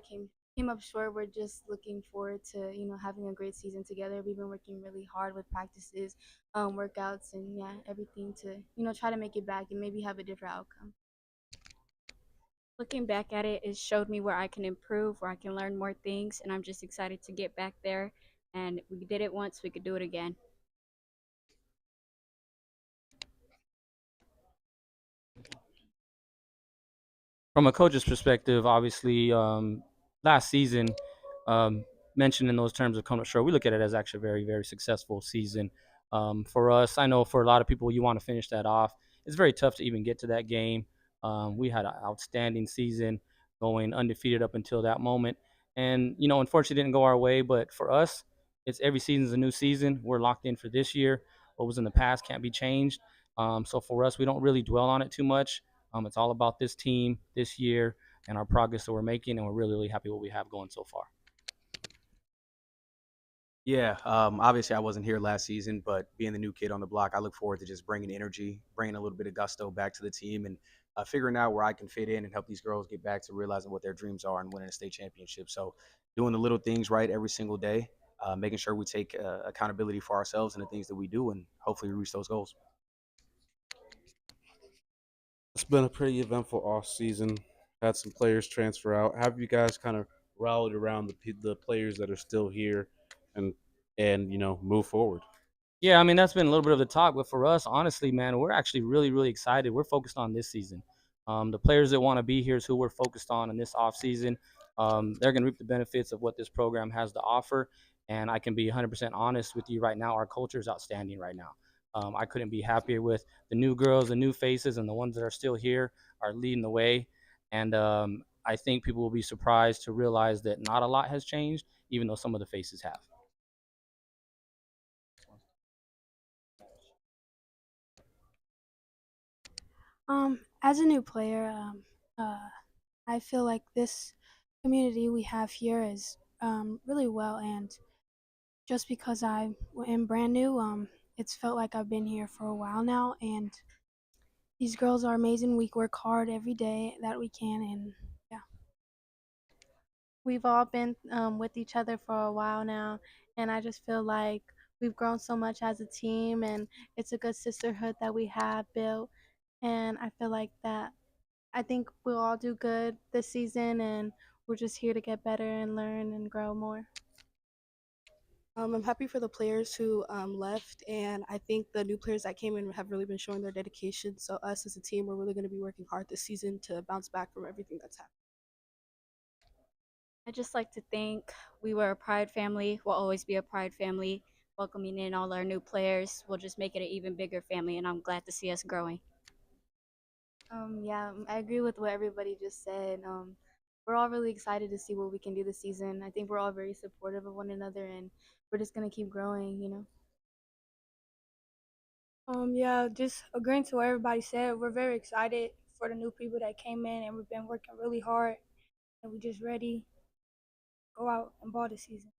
came up short, we're just looking forward to having a great season together. We've been working really hard with practices, workouts, and yeah, everything to try to make it back and maybe have a different outcome. Looking back at it, it showed me where I can improve, where I can learn more things, and I'm just excited to get back there. And we did it once, we could do it again. From a coach's perspective, obviously, last season, mentioned in those terms of coming up short, we look at it as actually a very, very successful season. For us, I know for a lot of people, you want to finish that off. It's very tough to even get to that game. We had an outstanding season, going undefeated up until that moment. And, unfortunately, it didn't go our way. But for us, it's every season's a new season. We're locked in for this year. What was in the past can't be changed. So for us, we don't really dwell on it too much. It's all about this team, this year, and our progress that we're making, and we're really, really happy with what we have going so far. Yeah, obviously I wasn't here last season, but being the new kid on the block, I look forward to just bringing energy, bringing a little bit of gusto back to the team, and figuring out where I can fit in and help these girls get back to realizing what their dreams are and winning a state championship. So doing the little things right every single day, making sure we take accountability for ourselves and the things that we do, and hopefully we reach those goals. It's been a pretty eventful off season. Had some players transfer out. Have you guys kind of rallied around the players that are still here, and move forward? Yeah, I mean, that's been a little bit of the talk, but for us, honestly, man, we're actually really, really excited. We're focused on this season. The players that want to be here is who we're focused on in this off season. They're going to reap the benefits of what this program has to offer. And I can be 100% honest with you right now. Our culture is outstanding right now. I couldn't be happier with the new girls, the new faces, and the ones that are still here are leading the way. And I think people will be surprised to realize that not a lot has changed, even though some of the faces have. As a new player, I feel like this community we have here is really well, and just because I am brand new, it's felt like I've been here for a while now, and these girls are amazing. We work hard every day that we can, and yeah. We've all been with each other for a while now, and I just feel like we've grown so much as a team, and it's a good sisterhood that we have built. And I feel like that I think we'll all do good this season, and we're just here to get better and learn and grow more. I'm happy for the players who left, and I think the new players that came in have really been showing their dedication. So us as a team, we're really going to be working hard this season to bounce back from everything that's happened. I'd just like to think we were a Pride family. We'll always be a Pride family. Welcoming in all our new players will just make it an even bigger family, and I'm glad to see us growing. Yeah, I agree with what everybody just said. We're all really excited to see what we can do this season. I think we're all very supportive of one another, and we're just gonna keep growing. Yeah, just agreeing to what everybody said. We're very excited for the new people that came in, and we've been working really hard. and we just ready go out and ball this season.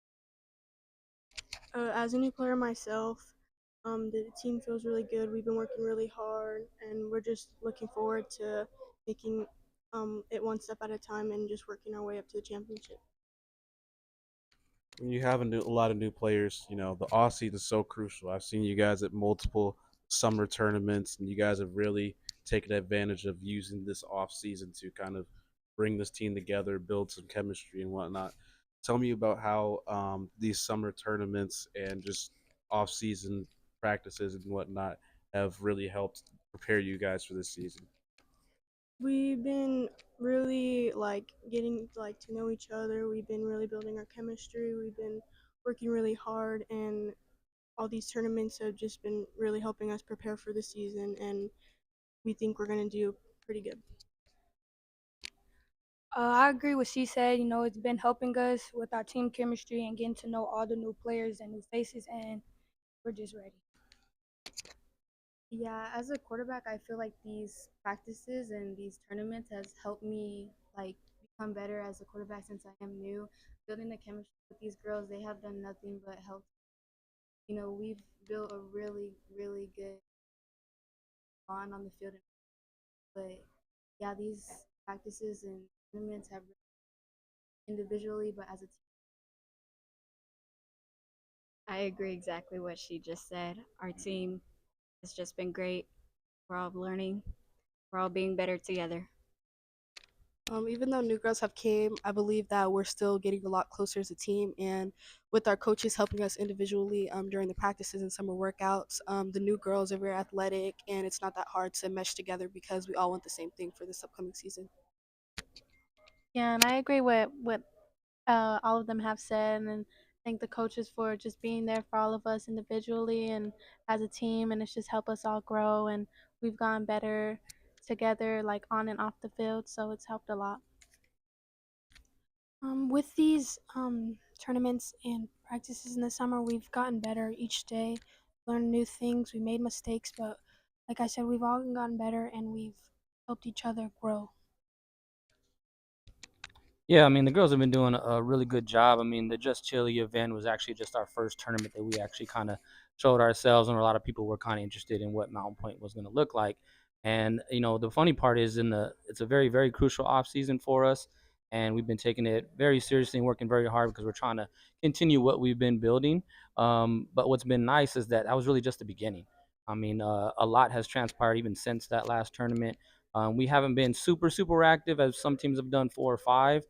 As a new player myself, the team feels really good. We've been working really hard, and we're just looking forward to making it one step at a time and just working our way up to the championship. When you have a lot of new players, you know, the off season is so crucial. I've seen you guys at multiple summer tournaments, and you guys have really taken advantage of using this off season to kind of bring this team together, build some chemistry and whatnot. Tell me about how these summer tournaments and just off season practices and whatnot have really helped prepare you guys for this season. We've been really getting to know each other. We've been really building our chemistry. We've been working really hard, and all these tournaments have just been really helping us prepare for the season, and we think we're going to do pretty good. I agree with she said. You know, it's been helping us with our team chemistry and getting to know all the new players and new faces, and we're just ready. Yeah, as a quarterback, I feel like these practices and these tournaments has helped me become better as a quarterback since I am new. Building the chemistry with these girls, they have done nothing but help. You know, we've built a really, really good bond on the field. But yeah, these practices and tournaments have individually, but as a team. I agree exactly what she just said. Our team has just been great. We're all learning. We're all being better together. Even though new girls have came, I believe that we're still getting a lot closer as a team, and with our coaches helping us individually during the practices and summer workouts, the new girls are very athletic, and it's not that hard to mesh together because we all want the same thing for this upcoming season. Yeah, and I agree with what all of them have said, and thank the coaches for just being there for all of us individually and as a team, and it's just helped us all grow, and we've gone better together, like on and off the field, so it's helped a lot. With these tournaments and practices in the summer, we've gotten better each day, learned new things. We made mistakes, but like I said, we've all gotten better and we've helped each other grow. Yeah, I mean, the girls have been doing a really good job. I mean, the Just Chili event was actually just our first tournament that we actually kind of showed ourselves, and a lot of people were kind of interested in what Mountain Point was going to look like. And you know, the funny part is, it's a very, very crucial off season for us, and we've been taking it very seriously and working very hard because we're trying to continue what we've been building. But what's been nice is that was really just the beginning. I mean, a lot has transpired even since that last tournament. We haven't been super, super active as some teams have done 4 or 5.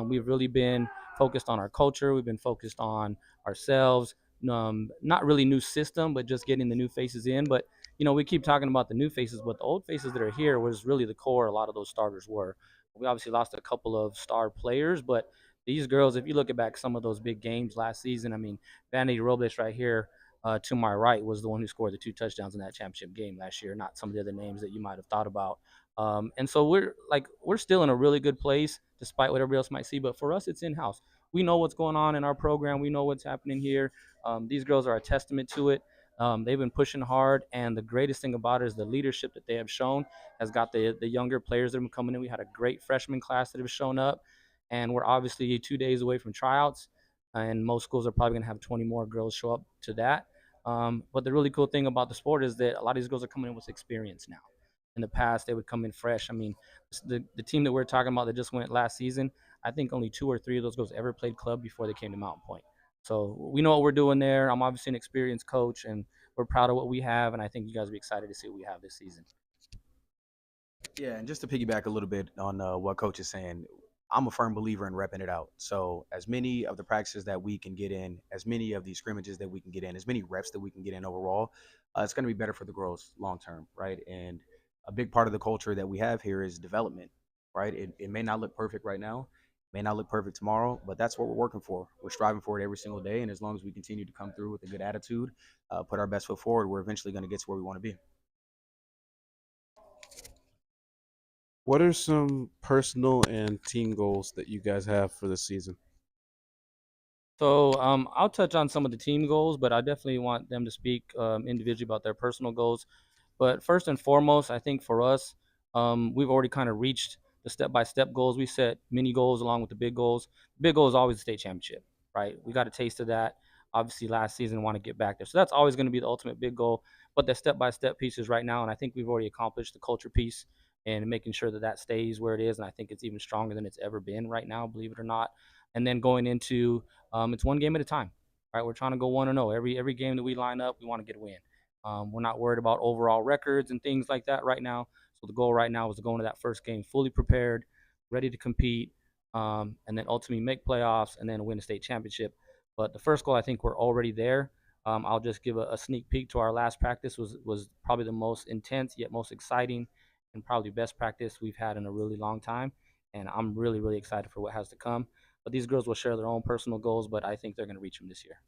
We've really been focused on our culture. We've been focused on ourselves. Not really new system, but just getting the new faces in. But you know, we keep talking about the new faces, but the old faces that are here was really the core. A lot of those starters were. We obviously lost a couple of star players, but these girls, if you look at back some of those big games last season, I mean, Vanity Robles right here to my right was the one who scored the 2 touchdowns in that championship game last year, not some of the other names that you might have thought about. And so we're still in a really good place despite what everybody else might see. But for us, it's in-house. We know what's going on in our program. We know what's happening here. These girls are a testament to it. They've been pushing hard, and the greatest thing about it is the leadership that they have shown has got the younger players that have been coming in. We had a great freshman class that have shown up, and we're obviously 2 days away from tryouts, and most schools are probably going to have 20 more girls show up to that. But the really cool thing about the sport is that a lot of these girls are coming in with experience now. In the past, they would come in fresh. I mean, the team that we're talking about that just went last season, I think only 2 or 3 of those girls ever played club before they came to Mountain Point. So we know what we're doing there. I'm obviously an experienced coach, and we're proud of what we have, and I think you guys will be excited to see what we have this season. Yeah, and just to piggyback a little bit on what Coach is saying, I'm a firm believer in repping it out. So as many of the practices that we can get in, as many of these scrimmages that we can get in, as many reps that we can get in overall, it's going to be better for the girls long term, right? And a big part of the culture that we have here is development, right? It may not look perfect right now, may not look perfect tomorrow, but that's what we're working for. We're striving for it every single day, and as long as we continue to come through with a good attitude, put our best foot forward, we're eventually going to get to where we want to be. What are some personal and team goals that you guys have for this season? So I'll touch on some of the team goals, but I definitely want them to speak individually about their personal goals. But first and foremost, I think for us, we've already kind of reached the step-by-step goals. We set mini goals along with the big goals. The big goal is always the state championship, right? We got a taste of that. Obviously, last season, want to get back there. So that's always going to be the ultimate big goal. But the step-by-step pieces right now, and I think we've already accomplished the culture piece and making sure that that stays where it is. And I think it's even stronger than it's ever been right now, believe it or not. And then going into it's one game at a time, right? We're trying to go 1-0. Every game that we line up, we want to get a win. We're not worried about overall records and things like that right now. So the goal right now is to go into that first game fully prepared, ready to compete, and then ultimately make playoffs and then win a state championship. But the first goal, I think we're already there. I'll just give a sneak peek to our last practice. Was probably the most intense yet most exciting and probably best practice we've had in a really long time. And I'm really, really excited for what has to come. But these girls will share their own personal goals, but I think they're going to reach them this year.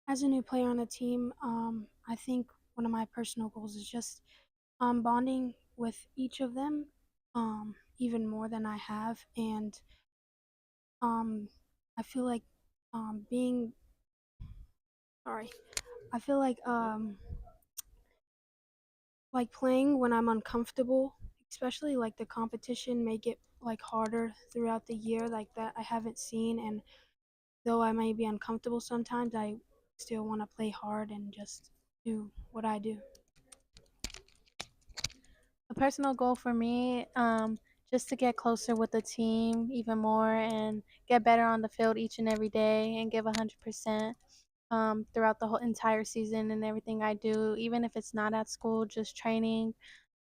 As a new player on the team, I think one of my personal goals is just bonding with each of them even more than I have. And I feel like being, sorry, I feel like playing when I'm uncomfortable, especially like the competition may get like harder throughout the year like that I haven't seen. And though I may be uncomfortable sometimes, I still want to play hard and just do what I do. A personal goal for me, just to get closer with the team even more and get better on the field each and every day and give 100% throughout the whole entire season and everything I do, even if it's not at school, just training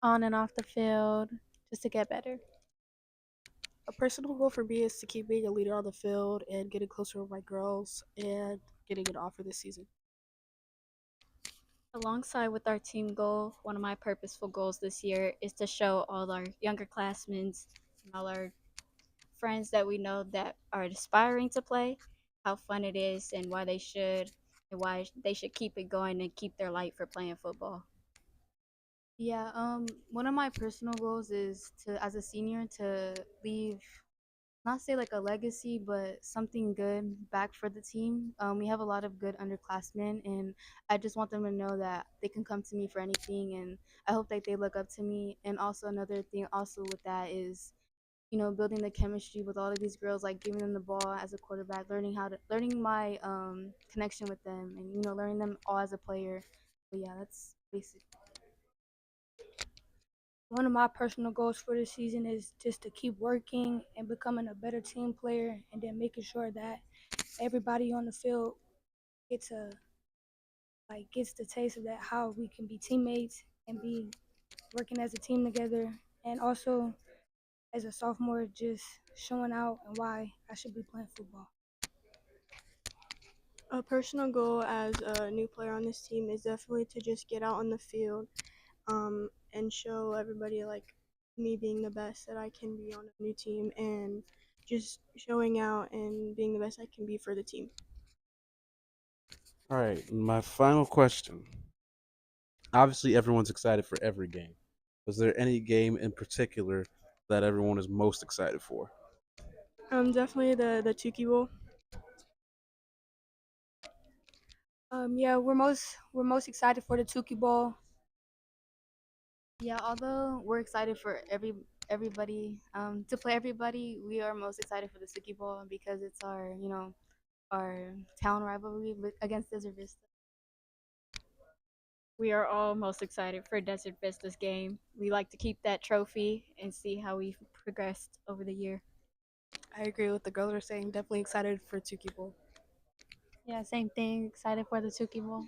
on and off the field, just to get better. A personal goal for me is to keep being a leader on the field and getting closer with my girls and getting an offer this season. Alongside with our team goal, one of my purposeful goals this year is to show all our younger classmates and all our friends that we know that are aspiring to play how fun it is and why they should keep it going and keep their light for playing football. Yeah, one of my personal goals is to, as a senior, to leave, not say like a legacy, but something good back for the team. We have a lot of good underclassmen, and I just want them to know that they can come to me for anything, and I hope that they look up to me. And also another thing, also with that is, building the chemistry with all of these girls, like giving them the ball as a quarterback, learning my connection with them, and learning them all as a player. But yeah, that's basic. One of my personal goals for this season is just to keep working and becoming a better team player, and then making sure that everybody on the field gets the taste of that, how we can be teammates and be working as a team together, and also as a sophomore just showing out and why I should be playing football. A personal goal as a new player on this team is definitely to just get out on the field and show everybody like me being the best that I can be on a new team, and just showing out and being the best I can be for the team. All right, my final question. Obviously, everyone's excited for every game. Is there any game in particular that everyone is most excited for? Definitely the Tukey Bowl. Yeah, we're most excited for the Tukey Bowl. Yeah, although we're excited for everybody to play everybody, we are most excited for the Suki Bowl because it's our town rivalry against Desert Vista. We are all most excited for Desert Vista's game. We like to keep that trophy and see how we've progressed over the year. I agree with the girls are saying. Definitely excited for Tukey Bowl. Yeah, same thing. Excited for the Tukey Bowl.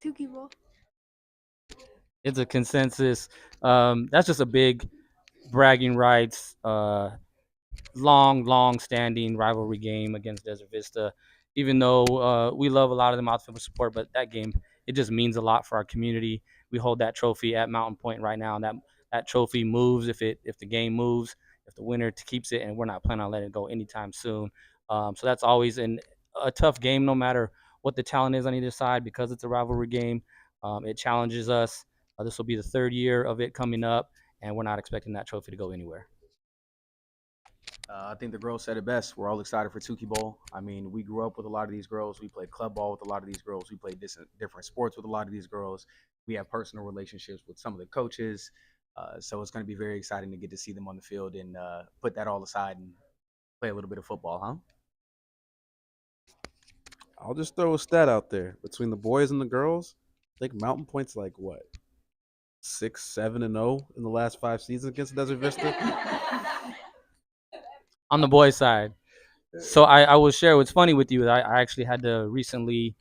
Tukey Bowl. It's a consensus. That's just a big bragging rights, long standing rivalry game against Desert Vista. Even though we love a lot of them outfield support, but that game, it just means a lot for our community. We hold that trophy at Mountain Point right now, and that trophy moves if the game moves, if the winner keeps it, and we're not planning on letting it go anytime soon. So that's always a tough game, no matter what the talent is on either side, because it's a rivalry game. It challenges us. This will be the third year of it coming up, and we're not expecting that trophy to go anywhere. I think the girls said it best. We're all excited for Tukey Bowl. I mean, we grew up with a lot of these girls. We played club ball with a lot of these girls. We played different sports with a lot of these girls. We have personal relationships with some of the coaches. So it's going to be very exciting to get to see them on the field and put that all aside and play a little bit of football, huh? I'll just throw a stat out there. Between the boys and the girls, I think Mountain Point's like what, 6-7-0 in the last 5 seasons against Desert Vista. On the boys' side. So I will share what's funny with you. I actually had to recently,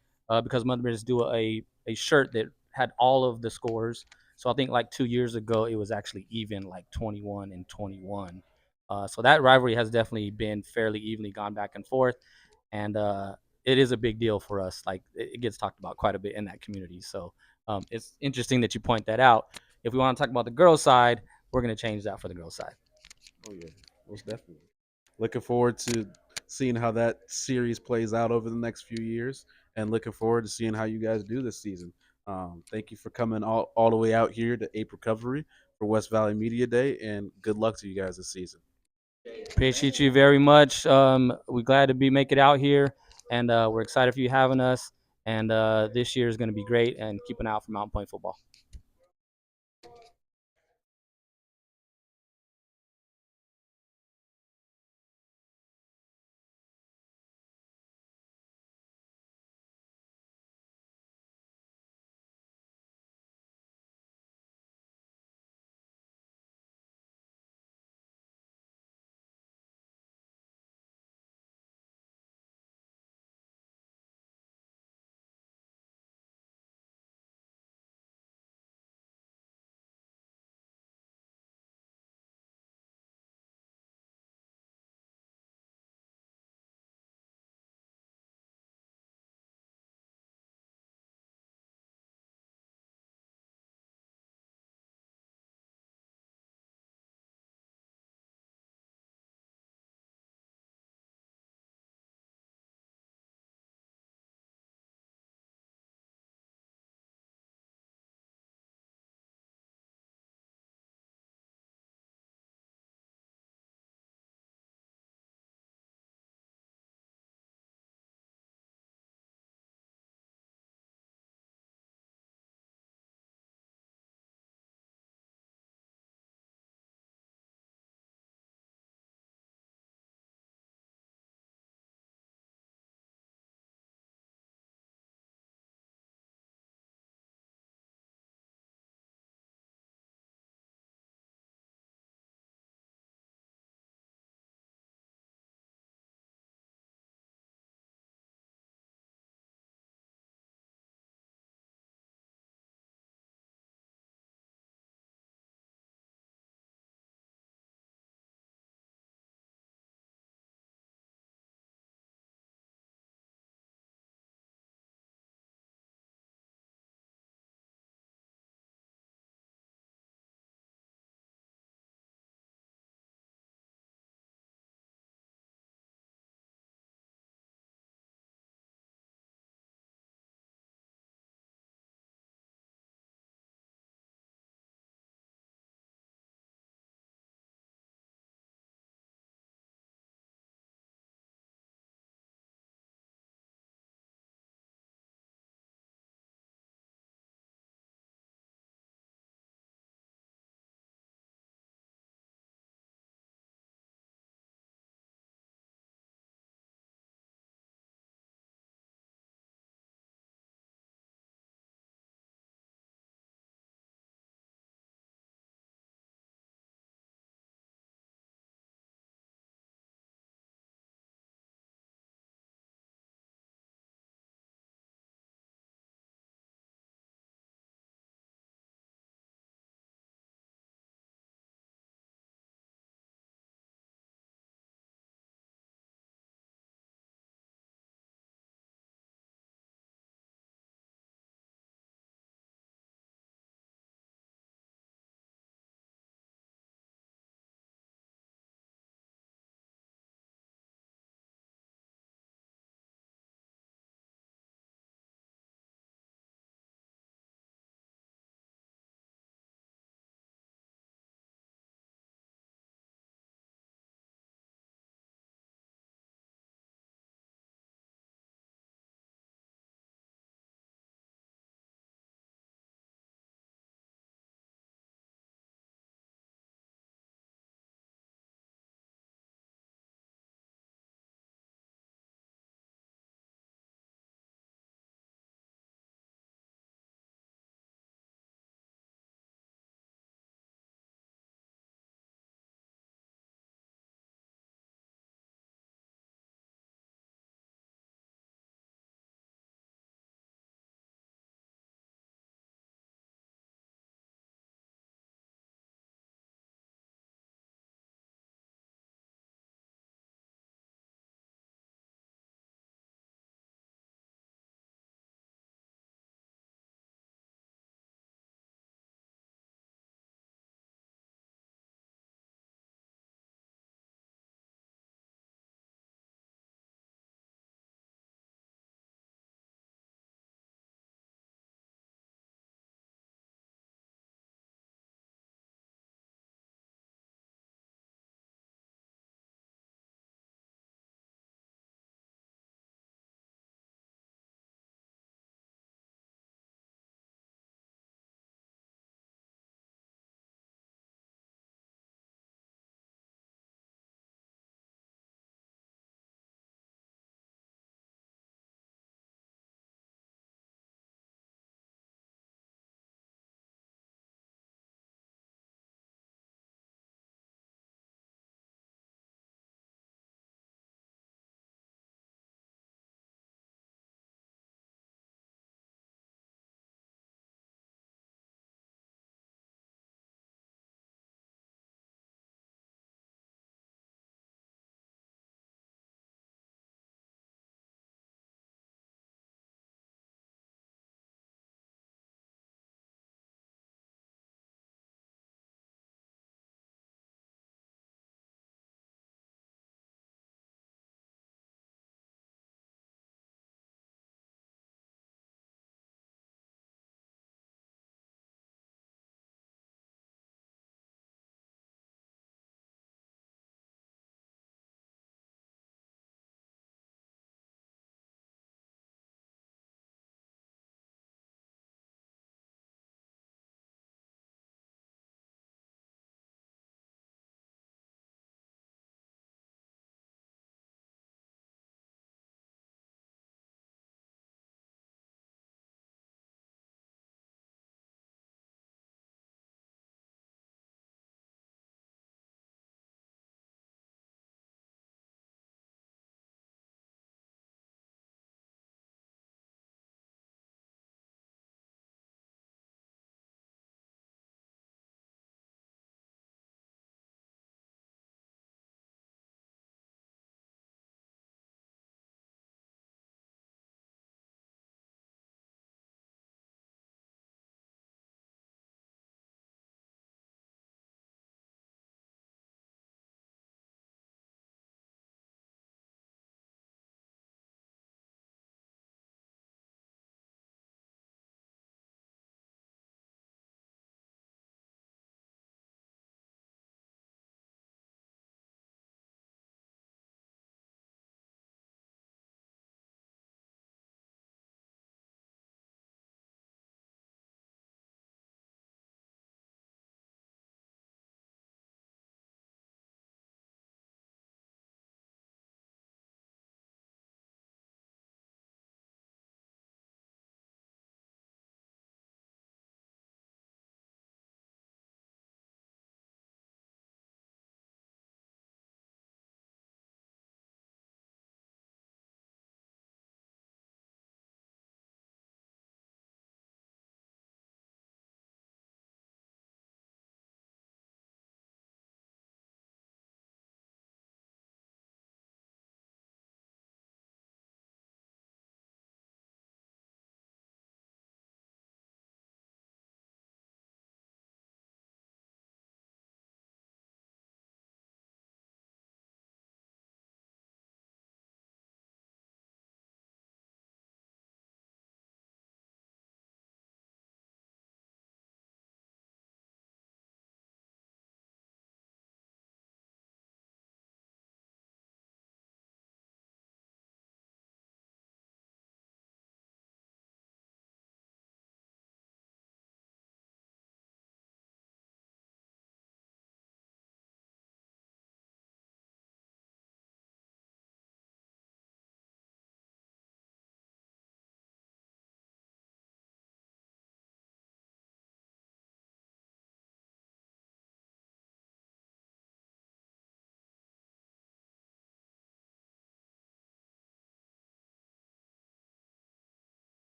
because Mother Bears do a shirt that had all of the scores. So I think like 2 years ago, it was actually even, like 21-21. So that rivalry has definitely been fairly evenly gone back and forth. And it is a big deal for us. Like it gets talked about quite a bit in that community. So it's interesting that you point that out. If we want to talk about the girls' side, we're going to change that for the girls' side. Oh yeah, most definitely. Looking forward to seeing how that series plays out over the next few years, and looking forward to seeing how you guys do this season. Thank you for coming all the way out here to Ape Recovery for West Valley Media Day, and good luck to you guys this season. Appreciate you very much. We're glad to be making it out here, and we're excited for you having us. And this year is going to be great, and keep an eye out for Mountain Point football.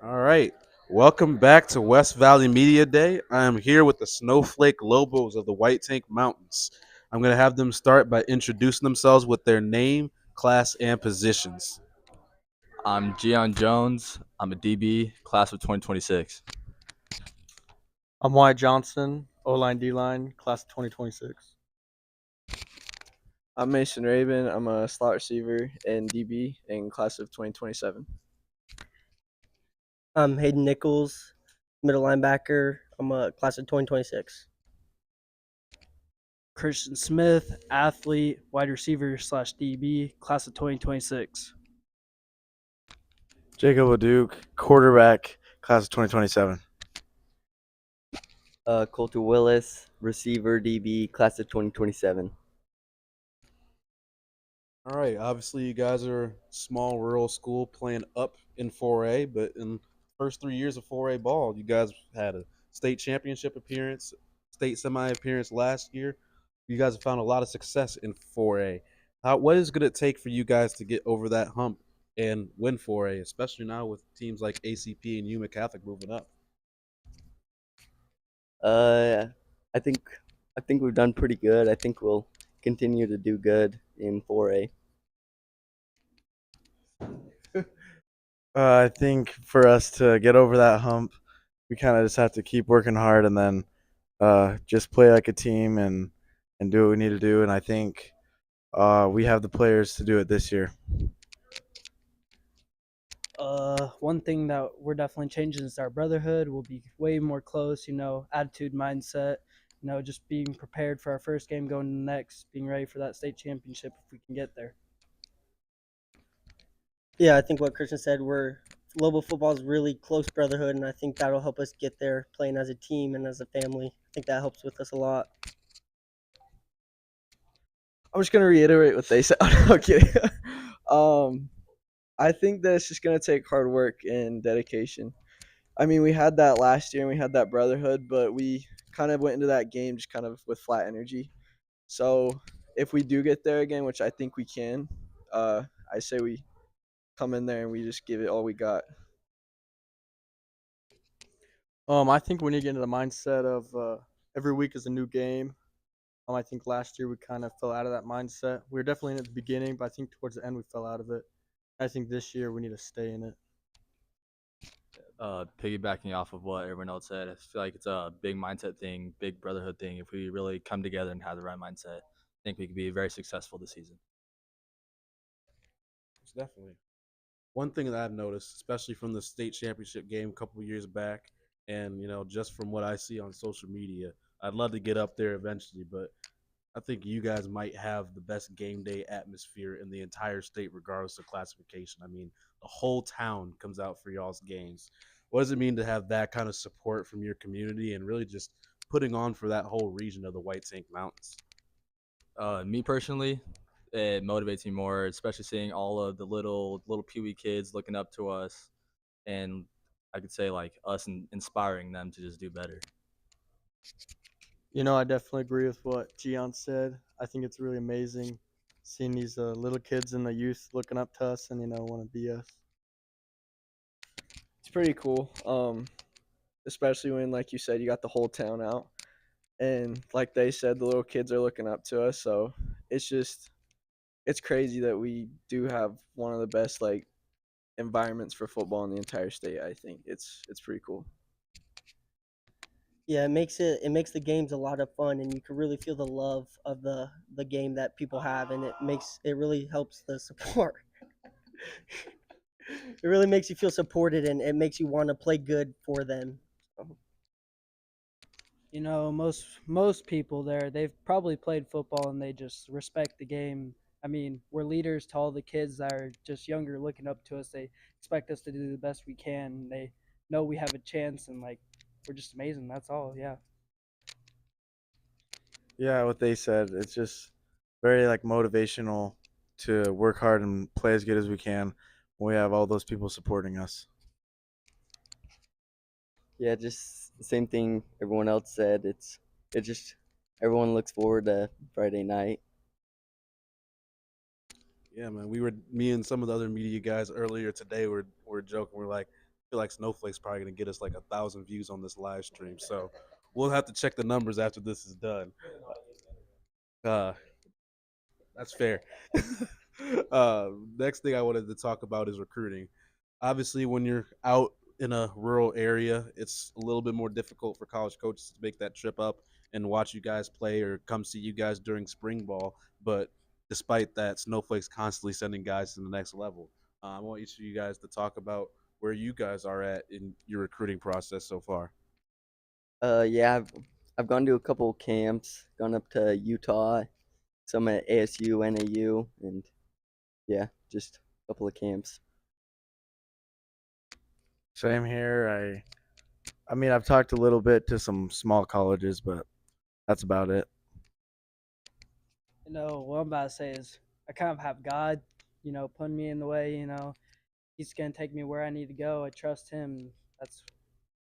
All right. Welcome back to West Valley Media Day. I am here with the Snowflake Lobos of the White Tank Mountains. I'm going to have them start by introducing themselves with their name, class, and positions. I'm Gian Jones. I'm a DB, class of 2026. I'm Wyatt Johnson, O-line, D-line, class of 2026. I'm Mason Rabin. I'm a slot receiver and DB in class of 2027. I'm Hayden Nichols, middle linebacker. I'm a class of 2026. Christian Smith, athlete, wide receiver slash DB, class of 2026. Jacob Leduc, quarterback, class of 2027. Colter Willis, receiver, DB, class of 2027. All right. Obviously, you guys are a small rural school playing up in 4A, but in the first 3 years of 4A ball, you guys had a state championship appearance, state semi appearance last year. You guys have found a lot of success in 4A. What is going to take for you guys to get over that hump and win 4A, especially now with teams like ACP and Yuma Catholic moving up? I think we've done pretty good. I think we'll continue to do good in 4A. I think for us to get over that hump, we kind of just have to keep working hard and then just play like a team and do what we need to do. And I think we have the players to do it this year. One thing that we're definitely changing is our brotherhood. We'll be way more close, attitude, mindset, just being prepared for our first game going to the next, being ready for that state championship if we can get there. Yeah, I think what Christian said, Lobo football is really close brotherhood, and I think that'll help us get there playing as a team and as a family. I think that helps with us a lot. I'm just gonna reiterate what they said. I'm kidding. I think that it's just gonna take hard work and dedication. I mean, we had that last year and we had that brotherhood, but we kind of went into that game just kind of with flat energy. So if we do get there again, which I think we can, I say we come in there and we just give it all we got. I think we need to get into the mindset of every week is a new game. I think last year we kind of fell out of that mindset. We were definitely in it at the beginning, but I think towards the end we fell out of it. I think this year we need to stay in it. Piggybacking off of what everyone else said, I feel like it's a big mindset thing, big brotherhood thing. If we really come together and have the right mindset, I think we could be very successful this season. It's definitely one thing that I've noticed, especially from the state championship game a couple of years back, and just from what I see on social media, I'd love to get up there eventually, but I think you guys might have the best game day atmosphere in the entire state, regardless of classification. I mean, the whole town comes out for y'all's games. What does it mean to have that kind of support from your community and really just putting on for that whole region of the White Tank Mountains? Me personally, it motivates me more, especially seeing all of the little peewee kids looking up to us, and I could say like us inspiring them to just do better. I definitely agree with what Gian said. I think it's really amazing seeing these little kids and the youth looking up to us and want to be us. It's pretty cool, especially when, like you said, you got the whole town out, and like they said, the little kids are looking up to us. So it's crazy that we do have one of the best environments for football in the entire state. I think it's pretty cool. Yeah, it makes the games a lot of fun, and you can really feel the love of the game that people have, and it really helps the support. It really makes you feel supported, and it makes you want to play good for them. Most people there, they've probably played football and they just respect the game. I mean, we're leaders to all the kids that are just younger looking up to us. They expect us to do the best we can. They know we have a chance, and we're just amazing. That's all. Yeah. Yeah, what they said, it's just very motivational to work hard and play as good as we can when we have all those people supporting us. Yeah, just the same thing everyone else said. It's just everyone looks forward to Friday night. Yeah, man. Me and some of the other media guys earlier today were joking. We're like, feel like Snowflake's probably gonna get us like 1,000 views on this live stream. So we'll have to check the numbers after this is done. Uh, that's fair. Next thing I wanted to talk about is recruiting. Obviously, when you're out in a rural area, it's a little bit more difficult for college coaches to make that trip up and watch you guys play or come see you guys during spring ball. But despite that, Snowflake's constantly sending guys to the next level. I want each of you guys to talk about where you guys are at in your recruiting process so far. Yeah, I've gone to a couple camps, gone up to Utah, some at ASU, NAU, and yeah, just a couple of camps. Same here. I mean, I've talked a little bit to some small colleges, but that's about it. You know, what I'm about to say is I kind of have God, you know, putting me in the way, you know. He's going to take me where I need to go. I trust him. That's,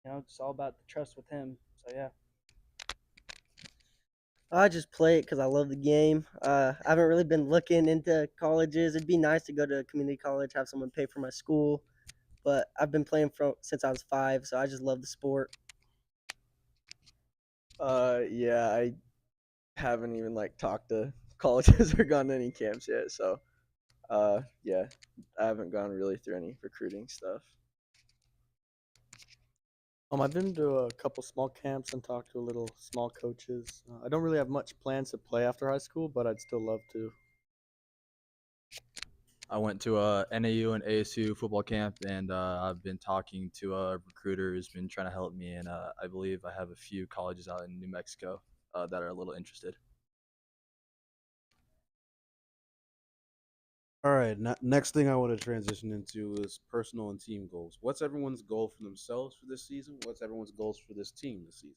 you know, it's all about the trust with him. So, yeah. I just play it because I love the game. I haven't really been looking into colleges. It'd be nice to go to a community college, have someone pay for my school, but I've been playing since I was 5, so I just love the sport. Yeah, I haven't even like talked to colleges or gone to any camps yet. So, yeah, I haven't gone really through any recruiting stuff. I've been to a couple small camps and talked to a little small coaches. I don't really have much plans to play after high school, but I'd still love to. I went to a NAU and ASU football camp, and I've been talking to a recruiter who's been trying to help me, and I believe I have a few colleges out in New Mexico that are a little interested. All right, next thing I want to transition into is personal and team goals. What's everyone's goal for themselves for this season? What's everyone's goals for this team this season?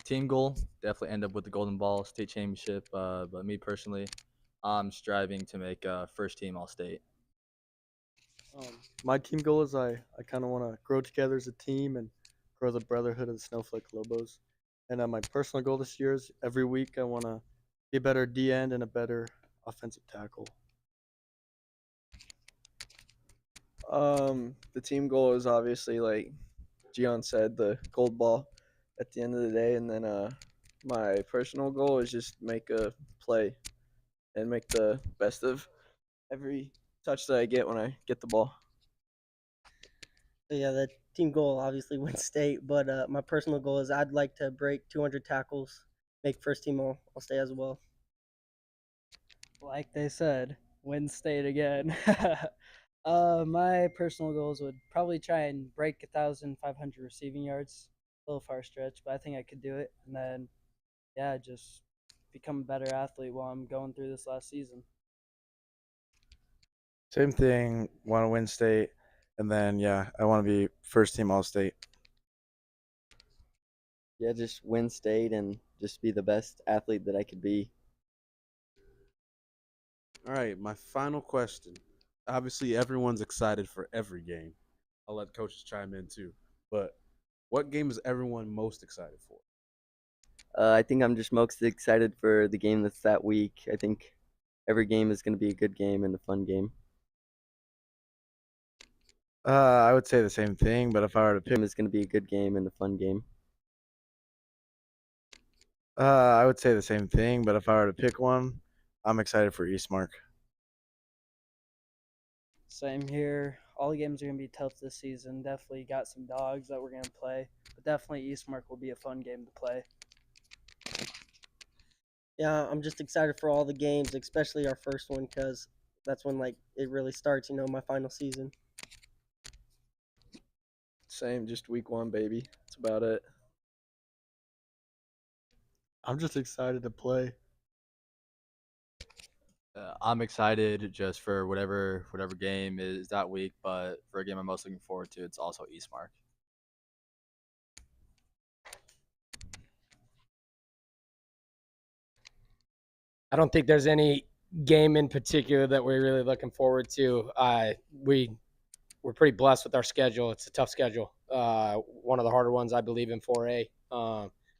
Team goal, definitely end up with the Golden Ball state championship. But me personally, I'm striving to make first team All State. My team goal is I kind of want to grow together as a team and grow the brotherhood of the Snowflake Lobos. And my personal goal this year is every week I want to be a better D end and a better offensive tackle. The team goal is obviously, like Gian said, the gold ball at the end of the day, and then my personal goal is just make a play and make the best of every touch that I get when I get the ball. So, yeah, the team goal obviously wins state, but my personal goal is I'd like to break 200 tackles, make first team I'll stay as well. Like they said, win state again. My personal goals would probably try and break 1,500 receiving yards. A little far stretch, but I think I could do it. And then, yeah, just become a better athlete while I'm going through this last season. Same thing. Want to win state, and then yeah, I want to be first team All State. Yeah, just win state and just be the best athlete that I could be. All right, my final question. Obviously, everyone's excited for every game. I'll let coaches chime in too. But what game is everyone most excited for? I think I'm just most excited for the game that's that week. I think every game is going to be a good game and a fun game. I would say the same thing, but if I were to pick, It's going to be a good game and a fun game. I would say the same thing, but if I were to pick one, I'm excited for Eastmark. Same here. All the games are going to be tough this season. Definitely got some dogs that we're going to play, but definitely Eastmark will be a fun game to play. Yeah, I'm just excited for all the games, especially our first one, because that's when like it really starts. You know, my final season. Same, just week 1, baby. That's about it. I'm just excited to play. I'm excited just for whatever game is that week, but for a game I'm most looking forward to, it's also Eastmark. I don't think there's any game in particular that we're really looking forward to. We're pretty blessed with our schedule. It's a tough schedule. One of the harder ones, I believe, in 4A.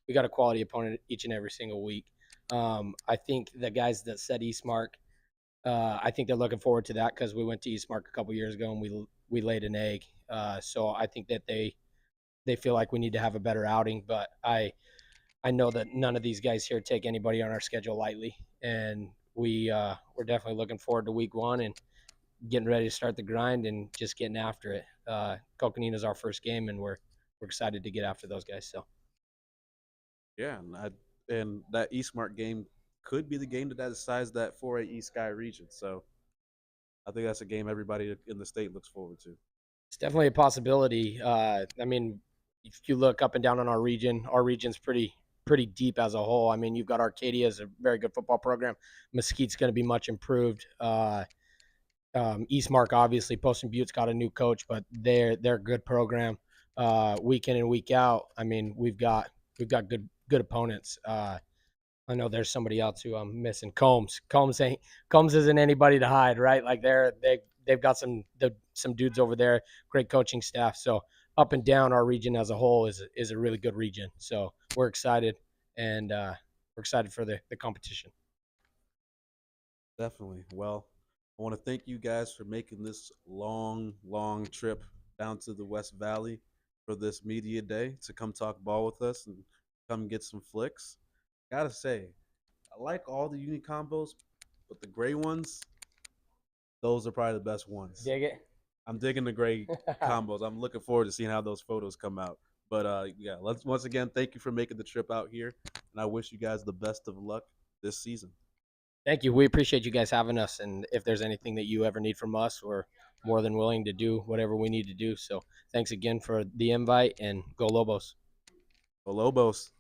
We got a quality opponent each and every single week. I think the guys that said Eastmark, I think they're looking forward to that because we went to Eastmark a couple years ago and we laid an egg. So I think that they feel like we need to have a better outing, but I know that none of these guys here take anybody on our schedule lightly, and we're definitely looking forward to week 1 and getting ready to start the grind and just getting after it. Coconina is our first game, and we're excited to get after those guys. So Yeah, and that Eastmark game could be the game that decides that 4A East Sky region. So I think that's a game everybody in the state looks forward to. it's definitely a possibility. I mean, if you look up and down on our region's pretty deep as a whole. I mean, you've got Arcadia as a very good football program. Mesquite's going to be much improved. Eastmark, obviously, Poston Butte's got a new coach, but they're a good program. Week in and week out, I mean, we've got good opponents. I know there's somebody else who I'm missing. Combs isn't anybody to hide, right? Like they've got some dudes over there, great coaching staff. So up and down our region as a whole is a really good region. So we're excited, and we're excited for the competition. Definitely. Well, I want to thank you guys for making this long trip down to the West Valley for this media day to come talk ball with us and come get some flicks. Gotta say, I like all the uni combos, but the gray ones, those are probably the best ones. Dig it. I'm digging the gray combos. I'm looking forward to seeing how those photos come out. But yeah, let's once again thank you for making the trip out here, and I wish you guys the best of luck this season. Thank you. We appreciate you guys having us. And if there's anything that you ever need from us, we're more than willing to do whatever we need to do. So thanks again for the invite, and go Lobos. Go Lobos.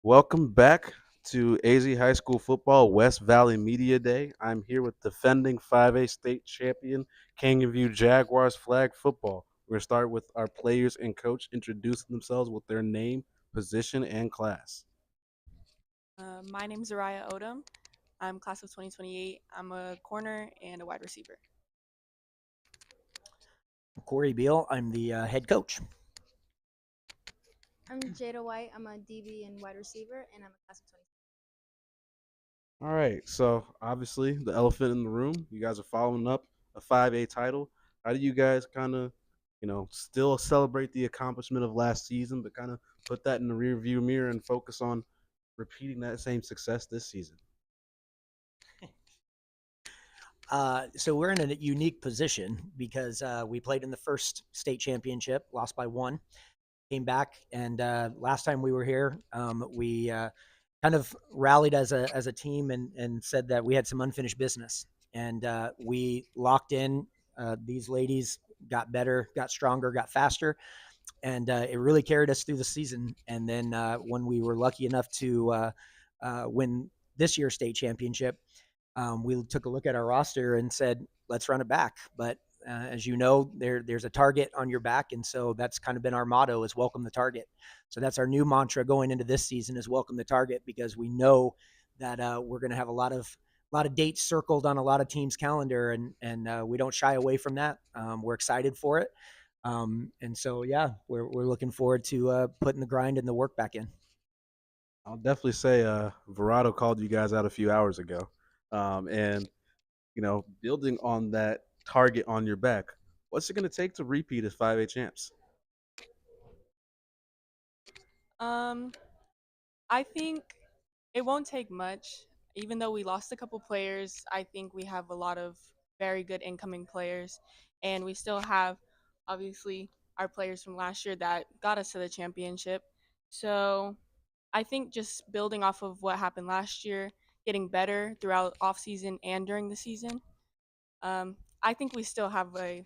Welcome back to AZ High School Football West Valley Media Day. I'm here with defending 5A state champion Canyon View Jaguars flag football. We're going to start with our players and coach introducing themselves with their name, position, and class. My name is Zariah Odom. I'm class of 2028. I'm a corner and a wide receiver. Corey Beal. I'm the head coach. I'm Jada White. I'm a DB and wide receiver, and I'm a class of 20. All right, so obviously the elephant in the room, you guys are following up a 5A title. How do you guys kind of, still celebrate the accomplishment of last season, but kind of put that in the rear view mirror and focus on repeating that same success this season? So we're in a unique position because we played in the first state championship, lost by 1, came back, and last time we were here, we kind of rallied as a team and said that we had some unfinished business, and we locked in. These ladies got better, got stronger, got faster, and it really carried us through the season. And then when we were lucky enough to win this year's state championship, we took a look at our roster and said, let's run it back. But as you know, there's a target on your back. And so that's kind of been our motto, is welcome the target. So that's our new mantra going into this season, is welcome the target, because we know that we're going to have a lot of dates circled on a lot of teams' calendar, and we don't shy away from that. We're excited for it. And so, yeah, we're looking forward to putting the grind and the work back in. I'll definitely say VERRADO called you guys out a few hours ago. And, building on that target on your back, what's it going to take to repeat as 5A champs? I think it won't take much. Even though we lost a couple players, I think we have a lot of very good incoming players, and we still have, obviously, our players from last year that got us to the championship. So I think just building off of what happened last year, getting better throughout off season and during the season, I think we still have a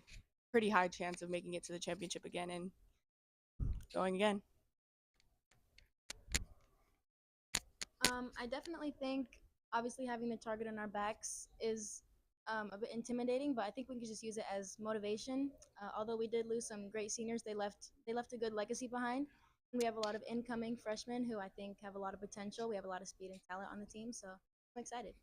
pretty high chance of making it to the championship again and going again. I definitely think, obviously, having the target on our backs is a bit intimidating, but I think we can just use it as motivation. Although we did lose some great seniors, they left a good legacy behind. We have a lot of incoming freshmen who I think have a lot of potential. We have a lot of speed and talent on the team, so I'm excited.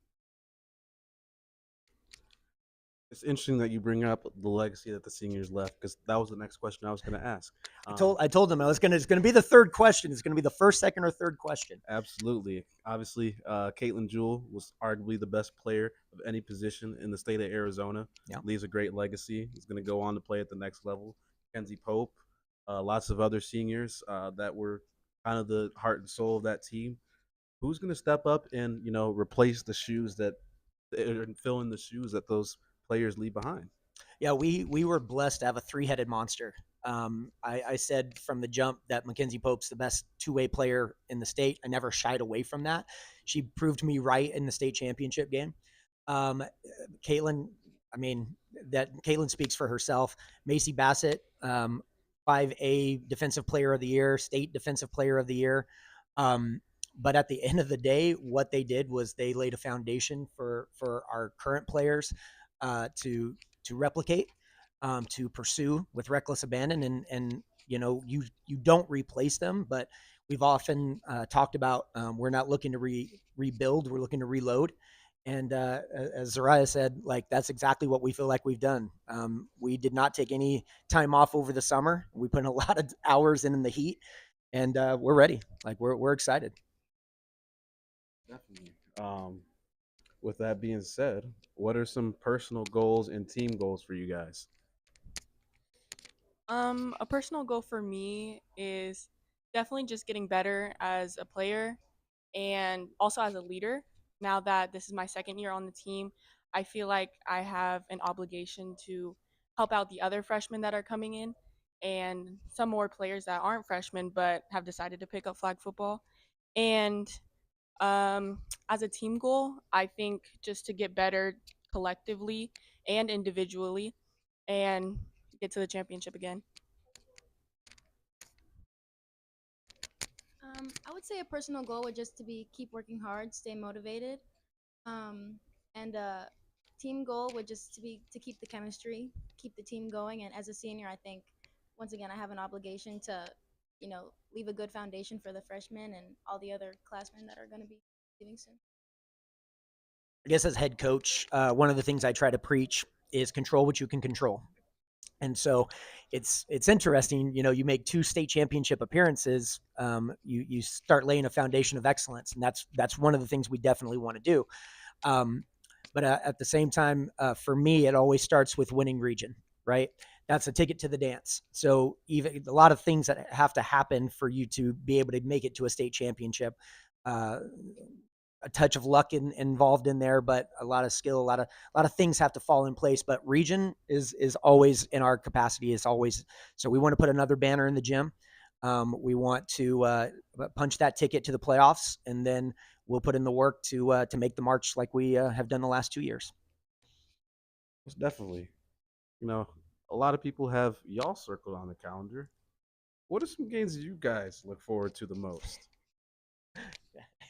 It's interesting that you bring up the legacy that the seniors left, because that was the next question I was going to ask. I told them it's going to be the third question. It's going to be the first, second, or third question. Absolutely. Obviously, Caitlin Jewell was arguably the best player of any position in the state of Arizona. Yeah. Leaves a great legacy. He's going to go on to play at the next level. Kenzie Pope, lots of other seniors that were kind of the heart and soul of that team. Who's going to step up and replace the shoes that fill in the shoes that those players leave behind? Yeah, we were blessed to have a 3-headed monster. I said from the jump that Mackenzie Pope's the best 2-way player in the state. I never shied away from that. She proved me right in the state championship game. Caitlin, Caitlin speaks for herself. Macy Bassett, 5A Defensive Player of the Year, State Defensive Player of the Year. But at the end of the day, what they did was they laid a foundation for our current players to replicate, to pursue with reckless abandon, and you don't replace them, but we've often talked about we're not looking to rebuild, we're looking to reload. And as Zariah said, that's exactly what we feel like we've done. We did not take any time off over the summer. We put in a lot of hours in the heat, and we're ready. We're excited. Definitely. With that being said, what are some personal goals and team goals for you guys? A personal goal for me is definitely just getting better as a player and also as a leader. Now that this is my second year on the team, I feel like I have an obligation to help out the other freshmen that are coming in and some more players that aren't freshmen but have decided to pick up flag football. And as a team goal, I think just to get better collectively and individually and get to the championship again. I would say a personal goal would just to be keep working hard, stay motivated, and team goal would just to be to keep the chemistry, keep the team going. And as a senior, I think once again I have an obligation to, leave a good foundation for the freshmen and all the other classmen that are going to be leaving soon. I guess as head coach, one of the things I try to preach is control what you can control. And so it's interesting, you make 2 state championship appearances, you start laying a foundation of excellence, and that's one of the things we definitely want to do. But at the same time, for me, it always starts with winning region, right? That's a ticket to the dance. So even a lot of things that have to happen for you to be able to make it to a state championship. A touch of luck involved in there, but a lot of skill, a lot of things have to fall in place. But region is always in our capacity. Is always so. We want to put another banner in the gym. We want to punch that ticket to the playoffs, and then we'll put in the work to make the march like we have done the last 2 years. Most definitely. A lot of people have y'all circled on the calendar. What are some games that you guys look forward to the most?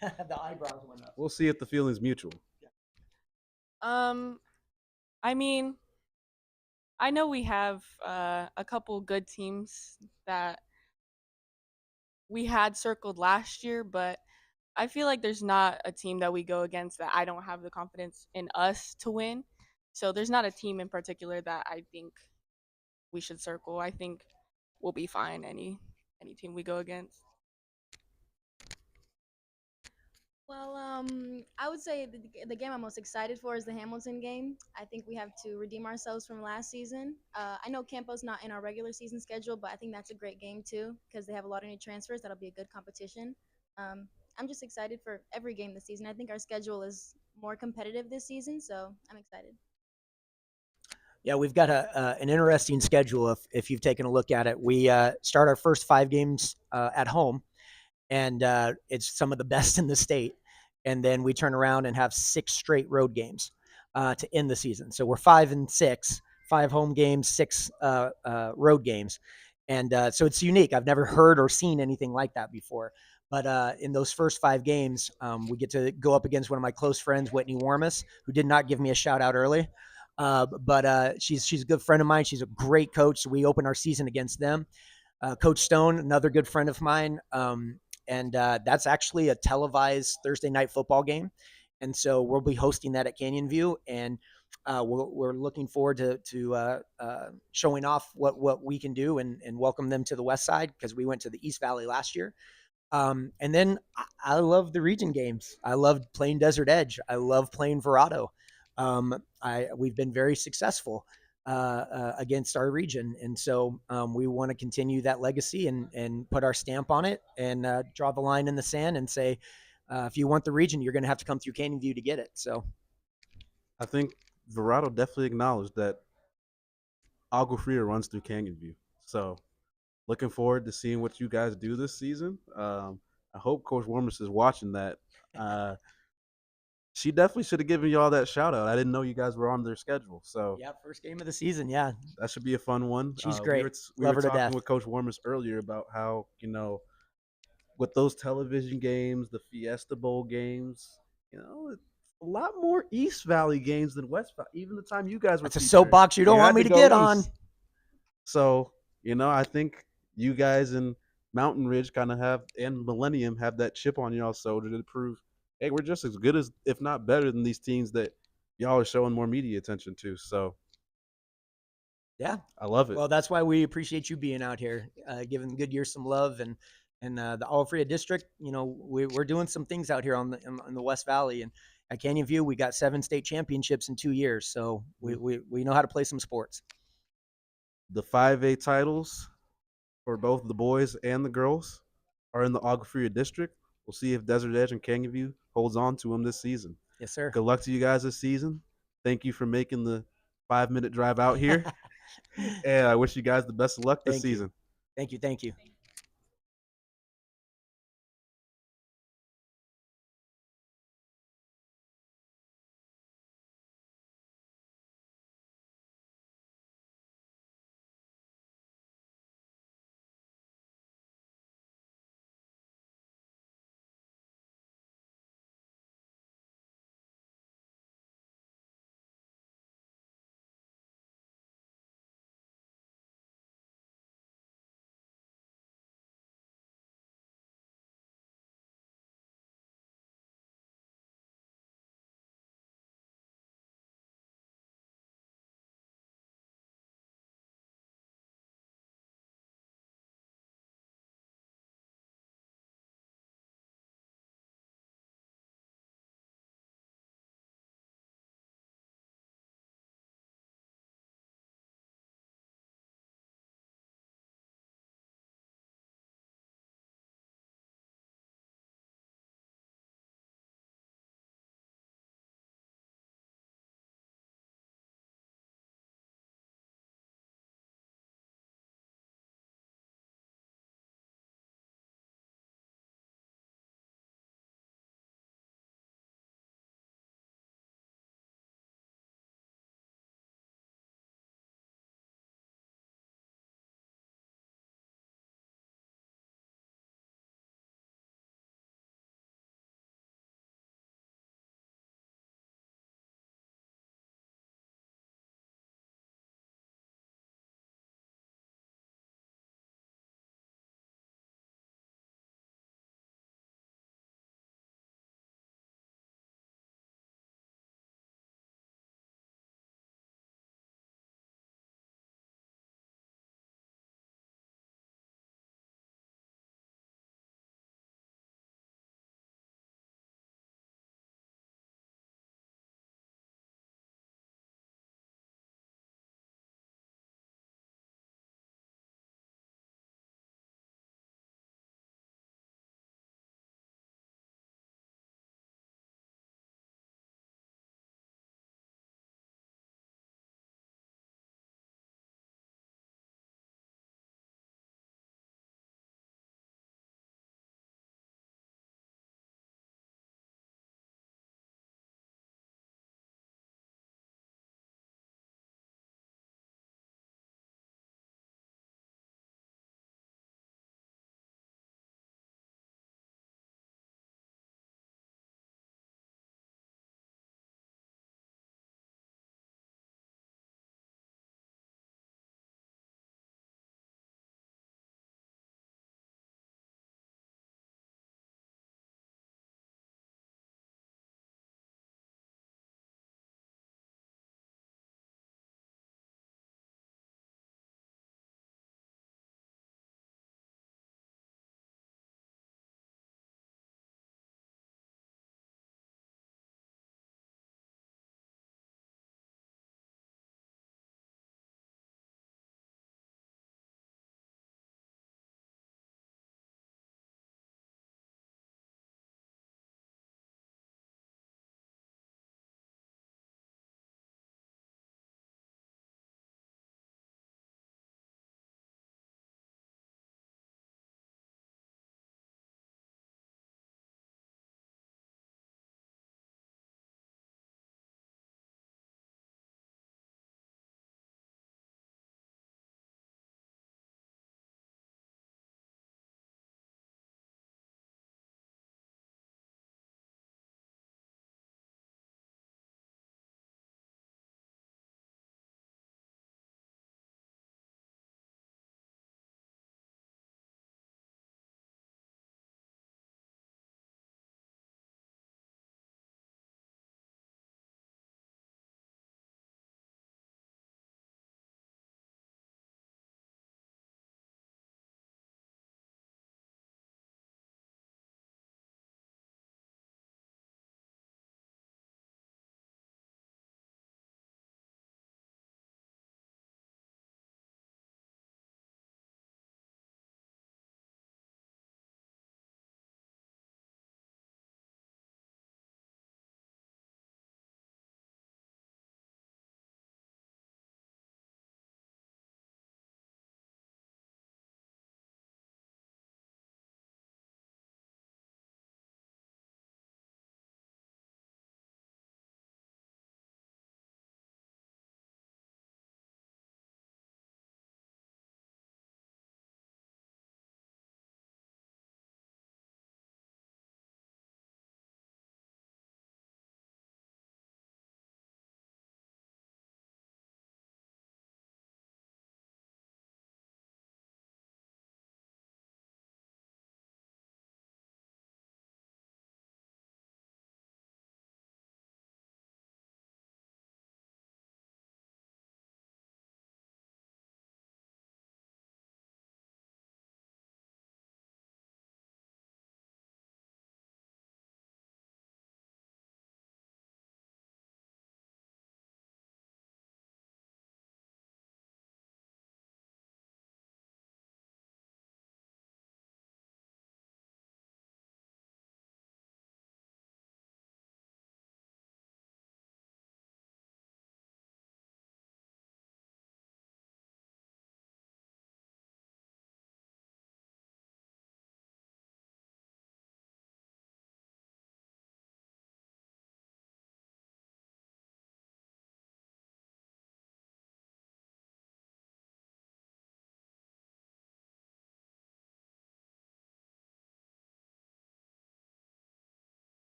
The eyebrows went up. We'll see if the feeling's mutual. I mean, I know we have a couple good teams that we had circled last year, but I feel like there's not a team that we go against that I don't have the confidence in us to win. So there's not a team in particular that I think we should circle. I think we'll be fine any team we go against. Well, I would say the game I'm most excited for is the Hamilton game. I think we have to redeem ourselves from last season. I know Campo's not in our regular season schedule, but I think that's a great game too because they have a lot of new transfers. That'll be a good competition. I'm just excited for every game this season. I think our schedule is more competitive this season, so I'm excited. Yeah, we've got an interesting schedule if you've taken a look at it. We start our first 5 games at home, and it's some of the best in the state. And then we turn around and have 6 straight road games to end the season. So we're 5-6, 5 home games, 6 road games. And so it's unique. I've never heard or seen anything like that before. But in those first 5 games, we get to go up against one of my close friends, Whitney Warmus, who did not give me a shout out early. But she's a good friend of mine. She's a great coach. So we open our season against them. Coach Stone, another good friend of mine. And that's actually a televised Thursday night football game. And so we'll be hosting that at Canyon View. And we're looking forward to showing off what we can do and welcome them to the West Side because we went to the East Valley last year. And then I love the region games. I love playing Desert Edge. I love playing VERRADO. We've been very successful against our region. And so we want to continue that legacy and put our stamp on it and draw the line in the sand and say, if you want the region, you're going to have to come through Canyon View to get it. So I think VERRADO definitely acknowledged that Agua Fria runs through Canyon View. So looking forward to seeing what you guys do this season. I hope Coach Warmus is watching that. She definitely should have given you all that shout out. I didn't know you guys were on their schedule. So yeah, first game of the season. Yeah, that should be a fun one. She's great. We Love were her to talking death. with Coach Warmus earlier about how, with those television games, the Fiesta Bowl games, it's a lot more East Valley games than West Valley. Even the time you guys were That's a featured, soapbox you don't want me to get on. So, I think you guys in Mountain Ridge kind of and Millennium have that chip on y'all shoulder to prove, hey, we're just as good as, if not better than these teams that y'all are showing more media attention to. So, yeah, I love it. Well, that's why we appreciate you being out here, giving Goodyear some love and the Agua Fria district. We're doing some things out here in the West Valley, and at Canyon View, we got 7 state championships in 2 years. So we know how to play some sports. The 5A titles for both the boys and the girls are in the Agua Fria district. We'll see if Desert Edge and Canyon View holds on to them this season. Yes, sir. Good luck to you guys this season. Thank you for making the 5-minute drive out here. And I wish you guys the best of luck this season. Thank you.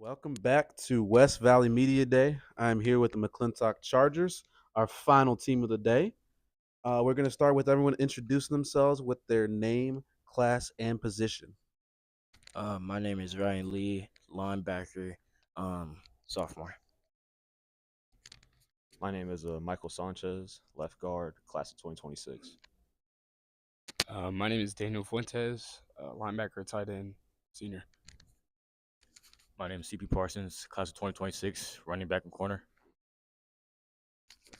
Welcome back to West Valley Media Day. I'm here with the McClintock Chargers, our final team of the day. We're going to start with everyone introducing themselves with their name, class, and position. My name is Ryan Lee, linebacker, sophomore. My name is Michael Sanchez, left guard, class of 2026. My name is Daniel Fuentes, linebacker, tight end, senior. My name is CP Parsons, class of 2026, running back and corner.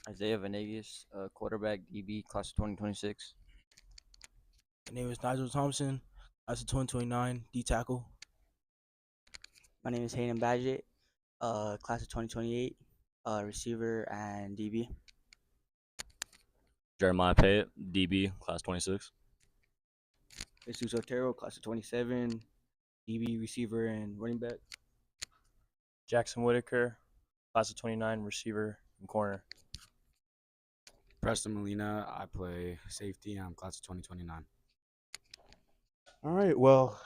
Isaiah Venegas, quarterback, DB, class of 2026. My name is Nigel Thompson, class of 2029, D tackle. My name is Hayden Badgett, class of 2028, receiver and DB. Jeremiah Payette, DB, class 26. Jesus Otero, class of 27, DB, receiver, and running back. Jackson Whitaker, class of 29, receiver and corner. Preston Molina, I play safety. I'm class of 2029. All right. Well,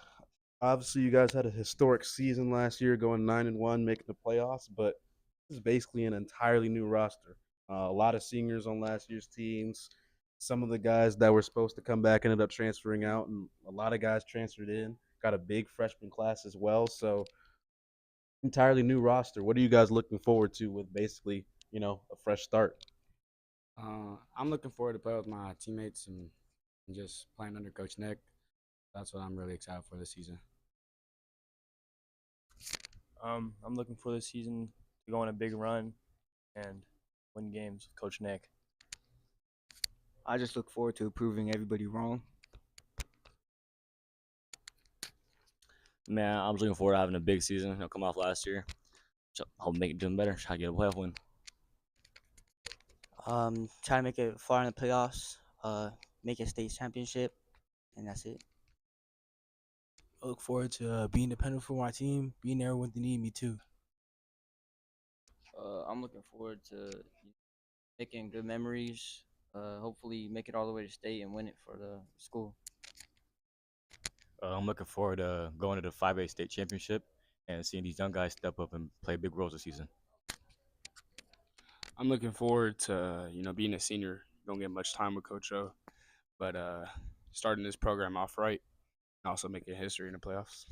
obviously, you guys had a historic season last year, going 9-1, making the playoffs. But this is basically an entirely new roster. A lot of seniors on last year's teams. Some of the guys that were supposed to come back ended up transferring out, and a lot of guys transferred in. Got a big freshman class as well. So, entirely new roster. What are you guys looking forward to with basically, a fresh start? I'm looking forward to play with my teammates and just playing under Coach Nick. That's what I'm really excited for this season. I'm looking for this season to go on a big run and win games with Coach Nick. I just look forward to proving everybody wrong. Man, I'm looking forward to having a big season. Come off last year. So hope to make it doing better. Try to get a playoff win. Try to make it far in the playoffs, make a state championship, and that's it. I look forward to being dependent for my team, being there when they need me too. I'm looking forward to making good memories. Hopefully, make it all the way to state and win it for the school. I'm looking forward to going to the 5A state championship and seeing these young guys step up and play big roles this season. I'm looking forward to being a senior. Don't get much time with Coach O, but starting this program off right and also making history in the playoffs.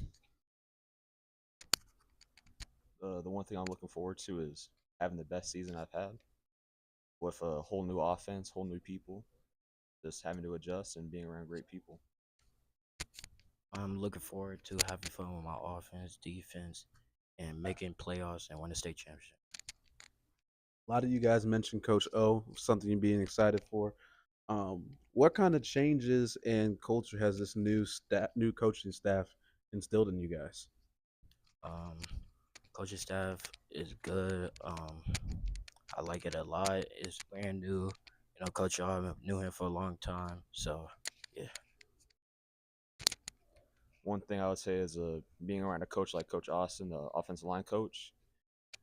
The one thing I'm looking forward to is having the best season I've had with a whole new offense, whole new people, just having to adjust and being around great people. I'm looking forward to having fun with my offense, defense, and making playoffs and win the state championship. A lot of you guys mentioned Coach O, something you're being excited for. What kind of changes and culture has this new coaching staff instilled in you guys? Coaching staff is good. I like it a lot. It's brand new. Coach O, I knew him for a long time. So, yeah. One thing I would say is being around a coach like Coach Austin, the offensive line coach,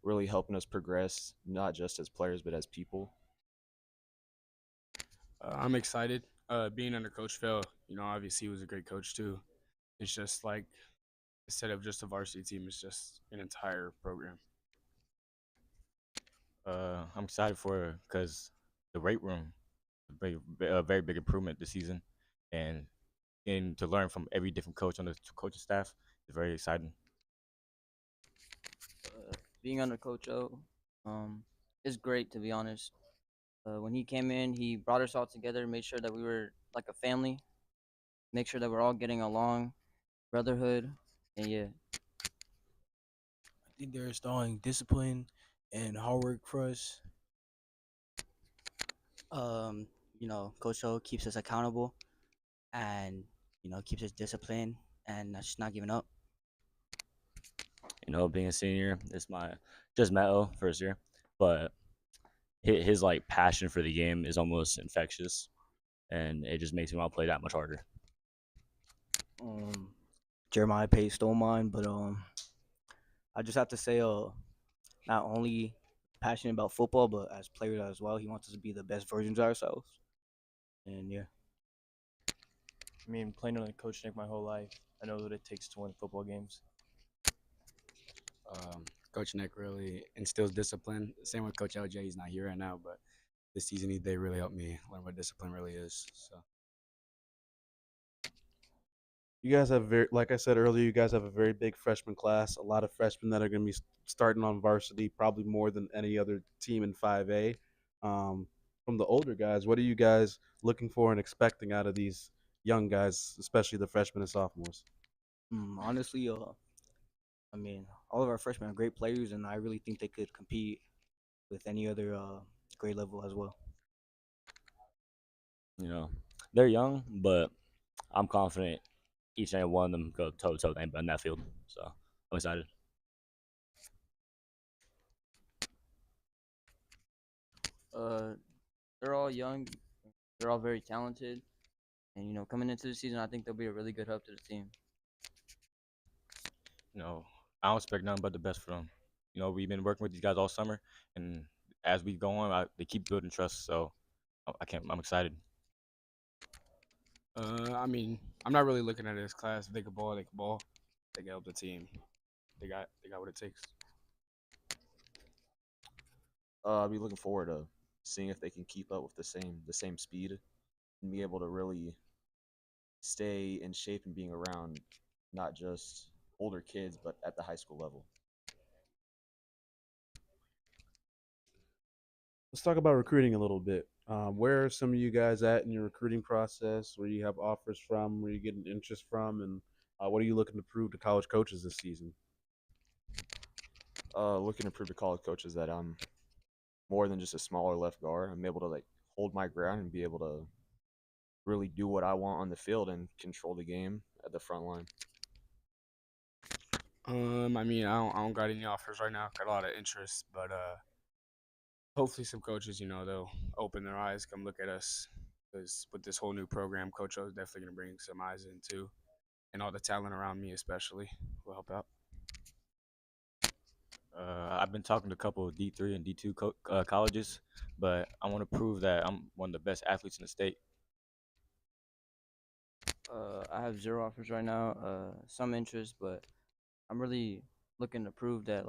really helping us progress, not just as players, but as people. I'm excited. Being under Coach Phil, obviously he was a great coach too. It's just like, instead of just a varsity team, it's just an entire program. I'm excited for it because the weight room, a very big improvement this season, and to learn from every different coach on the coaching staff is very exciting. Being under Coach O, is great, to be honest. When he came in, he brought us all together, made sure that we were like a family, make sure that we're all getting along, brotherhood, and yeah. I think they're installing discipline and hard work for us. Coach O keeps us accountable and, keeps us disciplined and just not giving up. Being a senior, it's just met O first year, but his like passion for the game is almost infectious, and it just makes me want to play that much harder. Jeremiah Payette stole mine, but I just have to say, not only passionate about football, but as players as well, he wants us to be the best versions of ourselves. And yeah. I mean, playing under Coach Nick my whole life, I know what it takes to win football games. Coach Nick really instills discipline. Same with Coach LJ. He's not here right now, but this season they really helped me learn what discipline really is. So. You guys have very, like I said earlier, you guys have a very big freshman class. A lot of freshmen that are going to be starting on varsity, probably more than any other team in 5A. From the older guys, what are you guys looking for and expecting out of these young guys, especially the freshmen and sophomores? Honestly, I mean, all of our freshmen are great players, and I really think they could compete with any other grade level as well. You know, they're young, but I'm confident each and every one of them go toe to toe with anybody in that field. So I'm excited. They're all young. They're all very talented, and coming into the season, I think they'll be a really good help to the team. You know, I don't expect nothing but the best for them. You know, we've been working with these guys all summer, and as we go on, they keep building trust. So I'm excited. I mean, I'm not really looking at it as class. If they could ball, they could ball. They can help the team. They got what it takes. I'll be looking forward to seeing if they can keep up with the same speed and be able to really stay in shape and being around not just older kids but at the high school level. Let's talk about recruiting a little bit. Where are some of you guys at in your recruiting process? Where you have offers from? Where you getting interest from? And what are you looking to prove to college coaches this season? Looking to prove to college coaches that I'm more than just a smaller left guard. I'm able to hold my ground and be able to really do what I want on the field and control the game at the front line. I mean, I don't got any offers right now. Got a lot of interest, but hopefully some coaches, they'll open their eyes, come look at us. Because with this whole new program, Coach O is definitely going to bring some eyes in too, and all the talent around me especially will help out. I've been talking to a couple of D3 and D2 colleges, but I want to prove that I'm one of the best athletes in the state. I have 0 offers right now. Some interest, but I'm really looking to prove that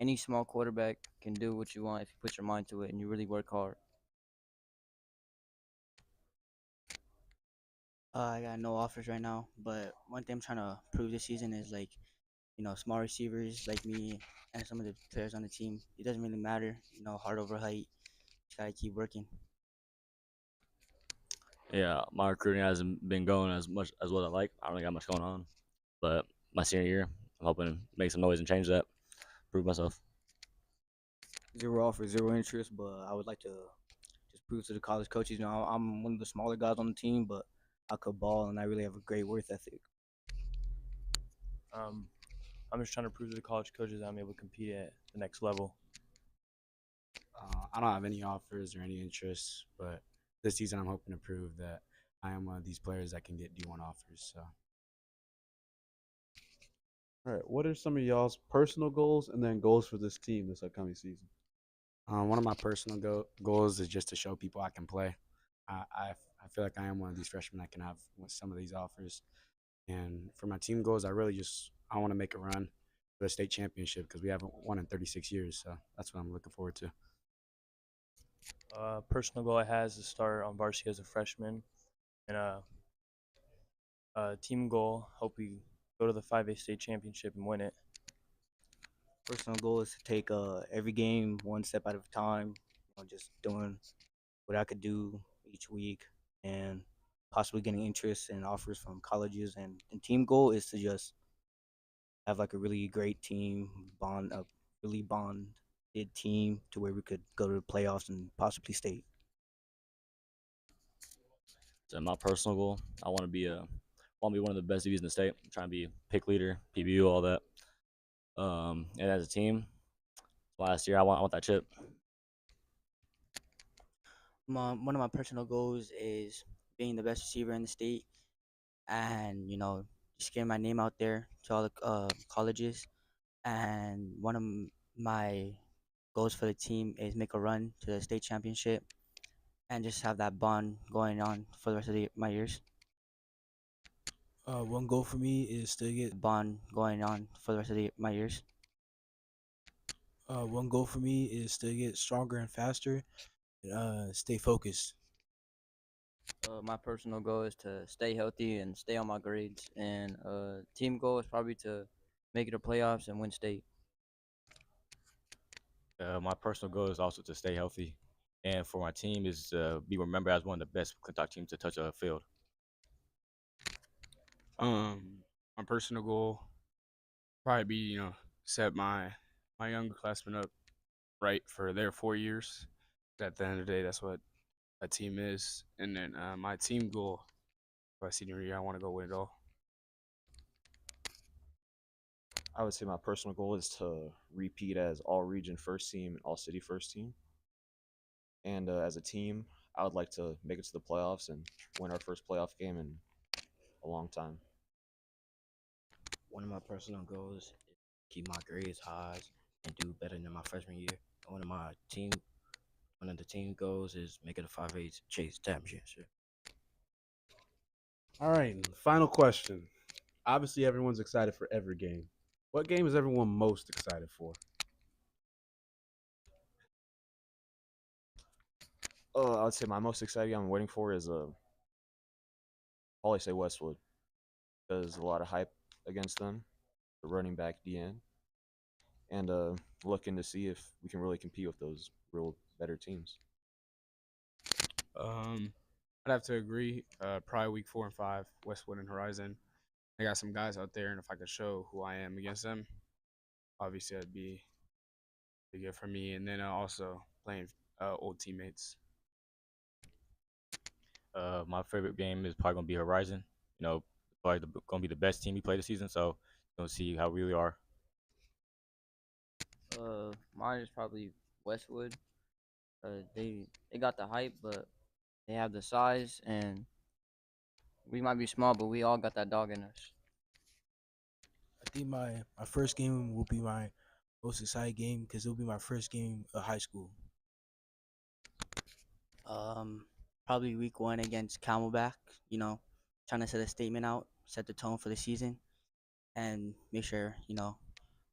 any small quarterback can do what you want if you put your mind to it and you really work hard. I got no offers right now, but one thing I'm trying to prove this season is small receivers like me and some of the players on the team. It doesn't really matter, heart over height. Just gotta keep working. Yeah, my recruiting hasn't been going as much as what I like. I don't really got much going on, but my senior year, I'm hoping to make some noise and change that, prove myself. 0 offers, 0 interest, but I would like to just prove to the college coaches, I'm one of the smaller guys on the team, but I could ball and I really have a great work ethic. I'm just trying to prove to the college coaches that I'm able to compete at the next level. I don't have any offers or any interests, but this season I'm hoping to prove that I am one of these players that can get D1 offers. So. All right, what are some of y'all's personal goals and then goals for this team this upcoming season? One of my personal goals is just to show people I can play. I feel like I am one of these freshmen that can have some of these offers. And for my team goals, I want to make a run for the state championship because we haven't won in 36 years. So that's what I'm looking forward to. Personal goal I have is to start on varsity as a freshman, and team goal, hope we go to the 5A state championship and win it. Personal goal is to take every game one step at a time, just doing what I could do each week and possibly getting interest and offers from colleges. And team goal is to just have a really great team, a really bonded team to where we could go to the playoffs and possibly state. So my personal goal, I want to be one of the best DBs in the state. I'm trying to be pick leader, PBU, all that. And as a team, last year I want that chip. One of my personal goals is being the best receiver in the state, and just getting my name out there to all the colleges. And one of my goals for the team is make a run to the state championship, and just have that bond going on for the rest of my years. One goal for me is to get bond going on for the rest of my years. One goal for me is to get stronger and faster and stay focused. My personal goal is to stay healthy and stay on my grades, and team goal is probably to make it to playoffs and win state. My personal goal is also to stay healthy, and for my team is be remembered as one of the best McClintock teams to touch a field. My personal goal probably be set my younger classmen up right for their 4 years. At the end of the day, that's what a team is. And then my team goal by senior year, I want to go win it all. I would say my personal goal is to repeat as all region first team and all city first team. And as a team, I would like to make it to the playoffs and win our first playoff game in a long time. One of my personal goals is keep my grades high and do better than my freshman year. One of the team goals is make it a 5A chase championship. All right, and final question. Obviously, everyone's excited for every game. What game is everyone most excited for? I would say my most exciting I'm waiting for is probably say Westwood. There's a lot of hype against them, the running back DN, and looking to see if we can really compete with those real better teams. I'd have to agree. Probably week 4 and 5, Westwood and Horizon. They got some guys out there, and if I could show who I am against them, obviously that'd be good for me. And then also playing old teammates. My favorite game is probably gonna be Horizon. Probably gonna be the best team we play this season. So gonna see how we really are. Mine is probably Westwood. They got the hype, but they have the size, and we might be small, but we all got that dog in us. I think my first game will be my most exciting game because it'll be my first game of high school. Probably week 1 against Camelback. Trying to set a statement out, set the tone for the season, and make sure we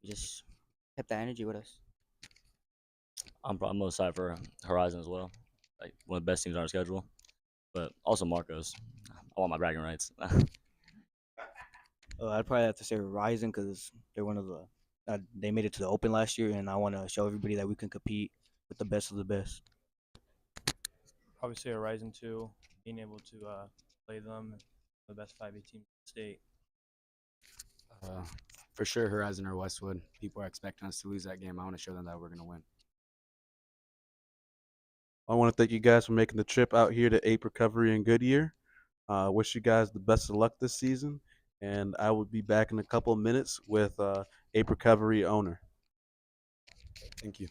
just kept that energy with us. I'm most excited for Horizon as well. Like one of the best teams on our schedule, but also Marcos. I want my bragging rights. I'd probably have to say Horizon because they're one of the. They made it to the Open last year, and I want to show everybody that we can compete with the best of the best. Probably say Horizon 2, being able to play them, the best 5A team in the state. For sure, Horizon or Westwood. People are expecting us to lose that game. I want to show them that we're going to win. I want to thank you guys for making the trip out here to Ape Recovery in Goodyear. Wish you guys the best of luck this season, and I will be back in a couple of minutes with Ape Recovery owner. Thank you.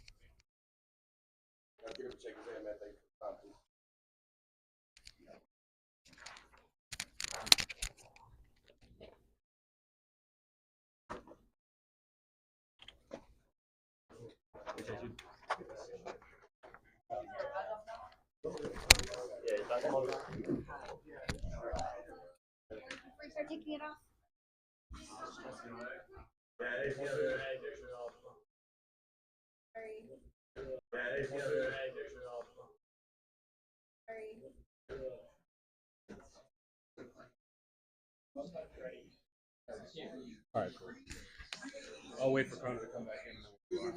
Taking it off. All right, cool. I'll wait for Connor to come back in. Yeah.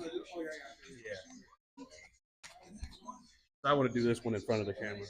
I want to do this one in front of the camera.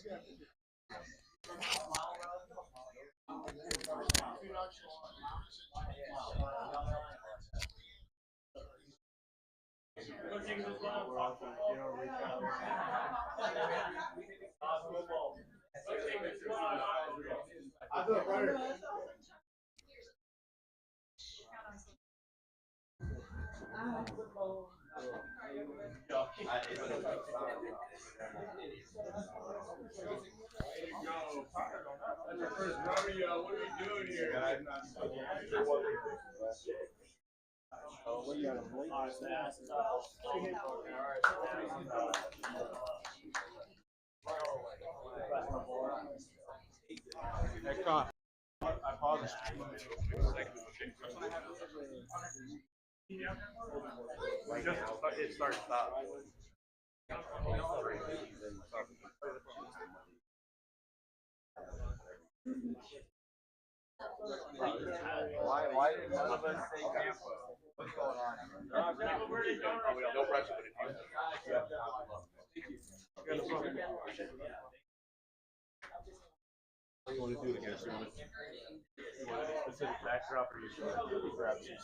Why did none of us say campus? What's going on? No pressure, but if you. What do you want to do against you? Is it backdrop or you grab some?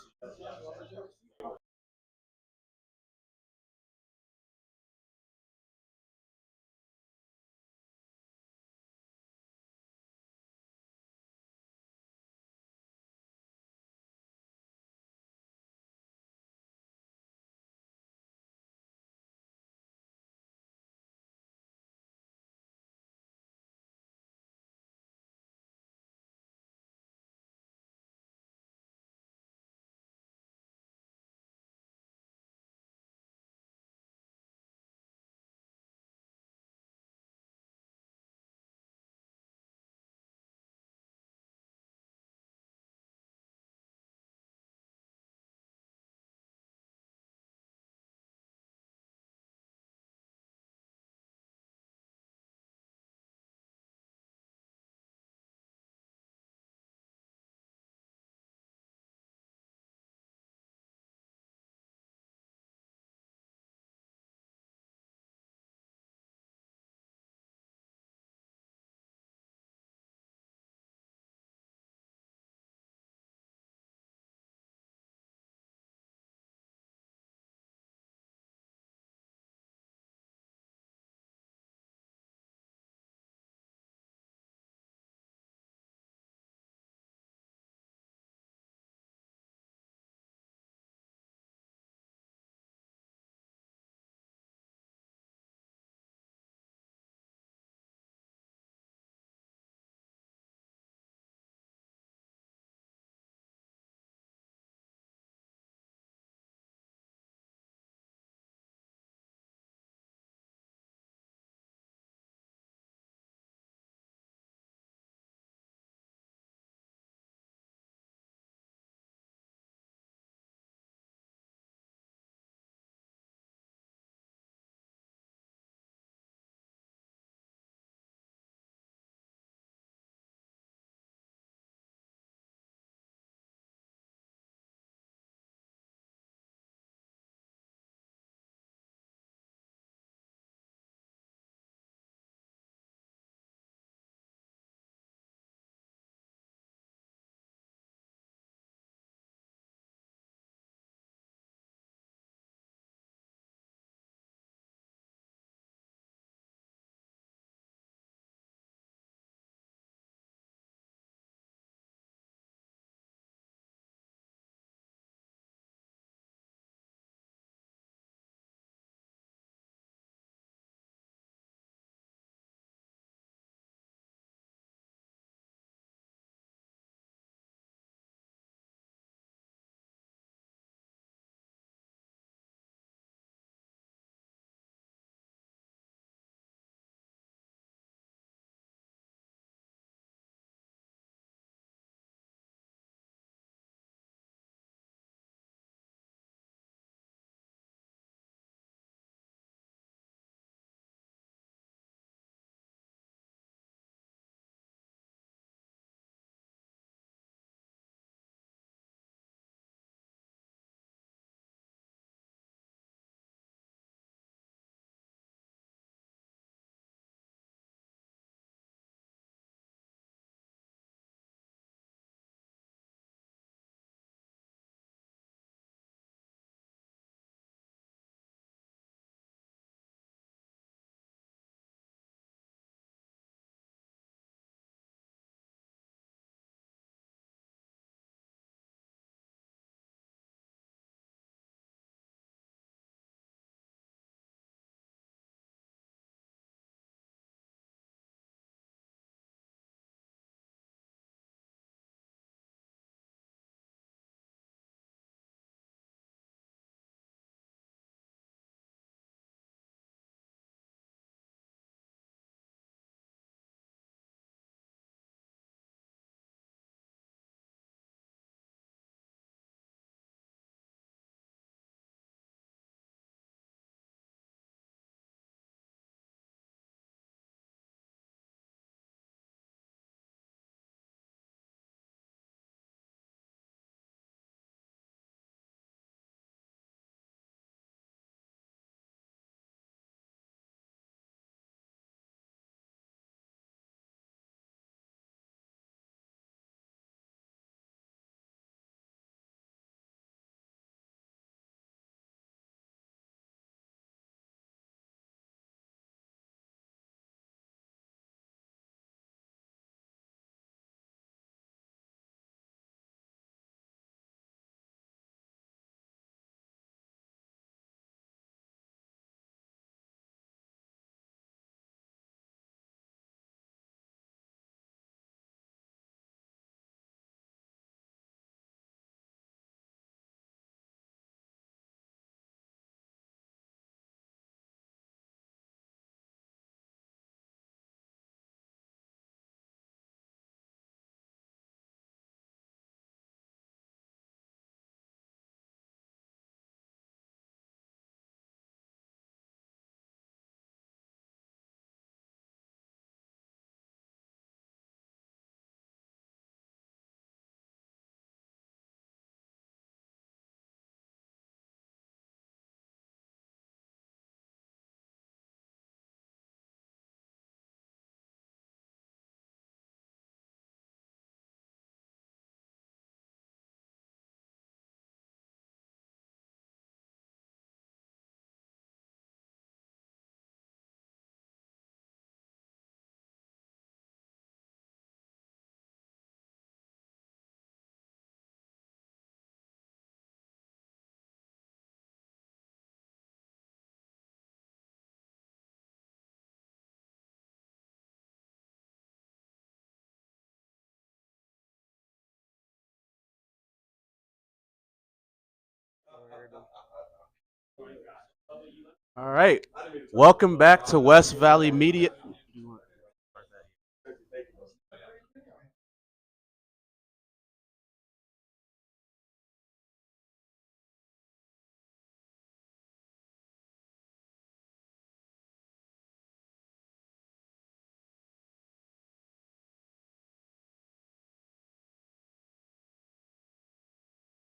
All right. Welcome back to West Valley Media.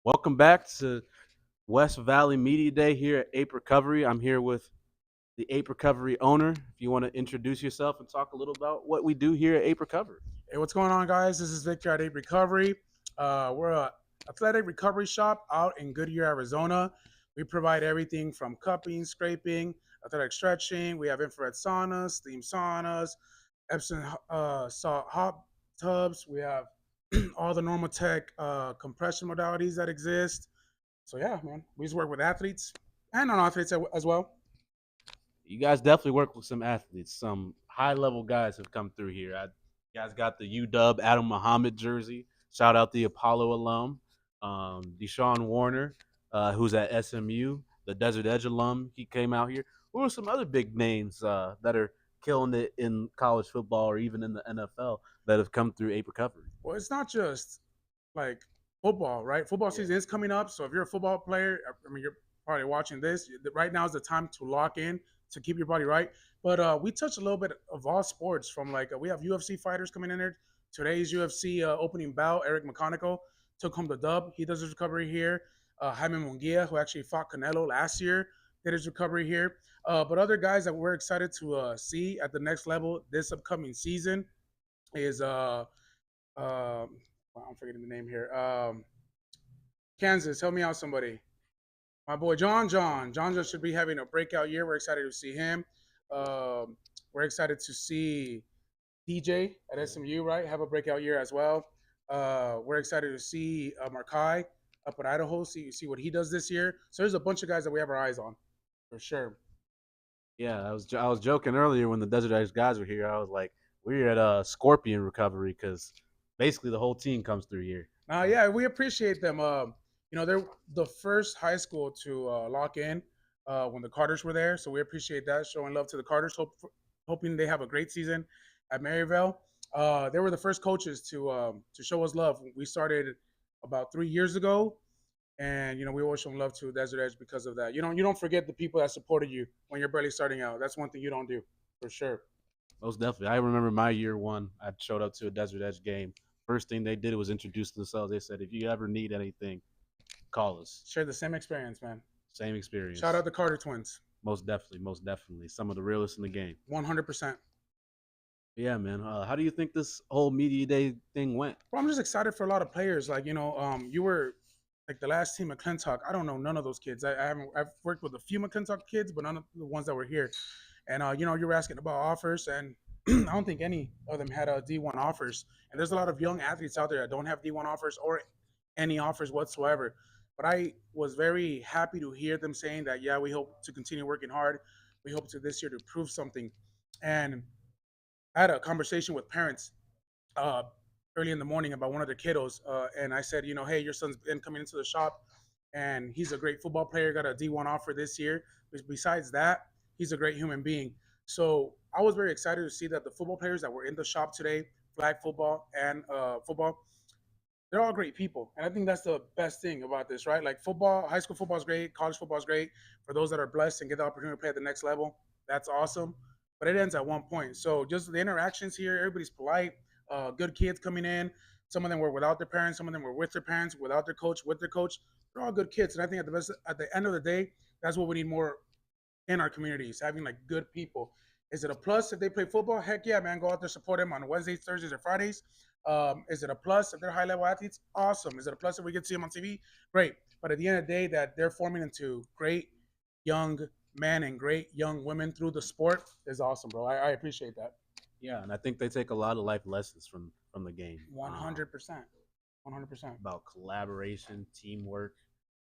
Welcome back to West Valley Media Day here at Ape Recovery. I'm here with the Ape Recovery owner. If you want to introduce yourself and talk a little about what we do here at Ape Recovery. Hey, what's going on, guys? This is Victor at Ape Recovery. We're a athletic recovery shop out in Goodyear, Arizona. We provide everything from cupping, scraping, athletic stretching. We have infrared saunas, steam saunas, Epsom salt hot tubs. We have all the normal tech compression modalities that exist. So yeah, man, we just work with athletes and non-athletes as well. You guys definitely work with some athletes. Some high-level guys have come through here. You guys got the UW Adam Muhammad jersey. Shout out the Apollo alum. Deshaun Warner, who's at SMU, the Desert Edge alum. He came out here. Who are some other big names that are killing it in college football or even in the NFL that have come through Ape Recovery? Well, it's not just like football, right? Football season is coming up, so if you're a football player, I mean, you're probably watching this. Right now is the time to lock in to keep your body right. But we touch a little bit of all sports. From like we have UFC fighters coming in there. Today's UFC opening bout, Eric McConicle took home the dub. He does his recovery here. Jaime Munguia, who actually fought Canelo last year, did his recovery here. But other guys that we're excited to see at the next level this upcoming season is I'm forgetting the name here. Kansas, help me out, somebody. My boy John just should be having a breakout year. We're excited to see him. We're excited to see DJ at SMU, right, have a breakout year as well. We're excited to see Markai up at Idaho, see what he does this year. So there's a bunch of guys that we have our eyes on, for sure. Yeah, I was joking earlier when the Desert Edge guys were here. I was like, we're at Scorpion Recovery because basically the whole team comes through here. Yeah, we appreciate them. They're the first high school to lock in when the Carters were there, so we appreciate that, showing love to the Carters. Hoping they have a great season at Maryville. They were the first coaches to show us love. We started about 3 years ago, and we always show love to Desert Edge because of that. You don't forget the people that supported you when you're barely starting out. That's one thing you don't do, for sure. Most definitely. I remember my year one. I showed up to a Desert Edge game. First thing they did was introduce themselves. They said, if you ever need anything, call us. Share the same experience, man. Same experience. Shout out the Carter twins. Most definitely. Some of the realest in the game. 100%. Yeah, man. How do you think this whole media day thing went? Well, I'm just excited for a lot of players. Like, you were like the last team at McClintock. I don't know none of those kids. I've worked with a few McClintock kids, but none of the ones that were here. And you were asking about offers, and I don't think any of them had D1 offers. And there's a lot of young athletes out there that don't have D1 offers or any offers whatsoever. But I was very happy to hear them saying that, yeah, we hope to continue working hard. We hope to this year to prove something. And I had a conversation with parents early in the morning about one of the kiddos, and I said, hey, your son's been coming into the shop, and he's a great football player, got a D1 offer this year. Besides that, he's a great human being. So I was very excited to see that the football players that were in the shop today, flag football and football, they're all great people. And I think that's the best thing about this, right? Like football, high school football is great, college football is great. For those that are blessed and get the opportunity to play at the next level, that's awesome. But it ends at one point. So just the interactions here, everybody's polite, good kids coming in. Some of them were without their parents, some of them were with their parents, without their coach, with their coach. They're all good kids. And I think at the end of the day, that's what we need more in our communities, having like good people. Is it a plus if they play football? Heck yeah, man. Go out there, support them on Wednesdays, Thursdays, or Fridays. Is it a plus if they're high-level athletes? Awesome. Is it a plus if we get to see them on TV? Great. But at the end of the day, that they're forming into great young men and great young women through the sport is awesome, bro. I appreciate that. Yeah, and I think they take a lot of life lessons from the game. 100%. 100%. About collaboration, teamwork,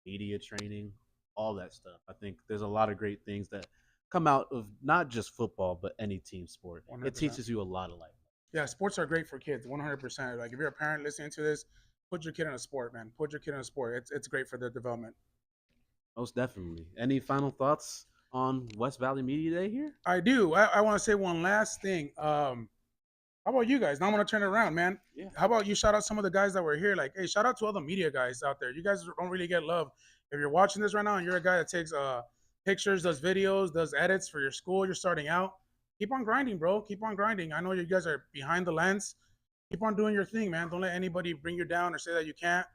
media training, all that stuff. I think there's a lot of great things that come out of not just football, but any team sport. 100%. It teaches you a lot of life. Yeah, sports are great for kids, 100%. Like if you're a parent listening to this, put your kid in a sport, man. Put your kid in a sport. It's great for their development. Most definitely. Any final thoughts on West Valley Media Day here? I do. I want to say one last thing. How about you guys? Now I'm gonna turn it around, man. Yeah. How about you shout out some of the guys that were here? Like, hey, shout out to all the media guys out there. You guys don't really get love. If you're watching this right now and you're a guy that takes pictures, does videos, does edits for your school, you're starting out, keep on grinding, bro. Keep on grinding. I know you guys are behind the lens. Keep on doing your thing, man. Don't let anybody bring you down or say that you can't.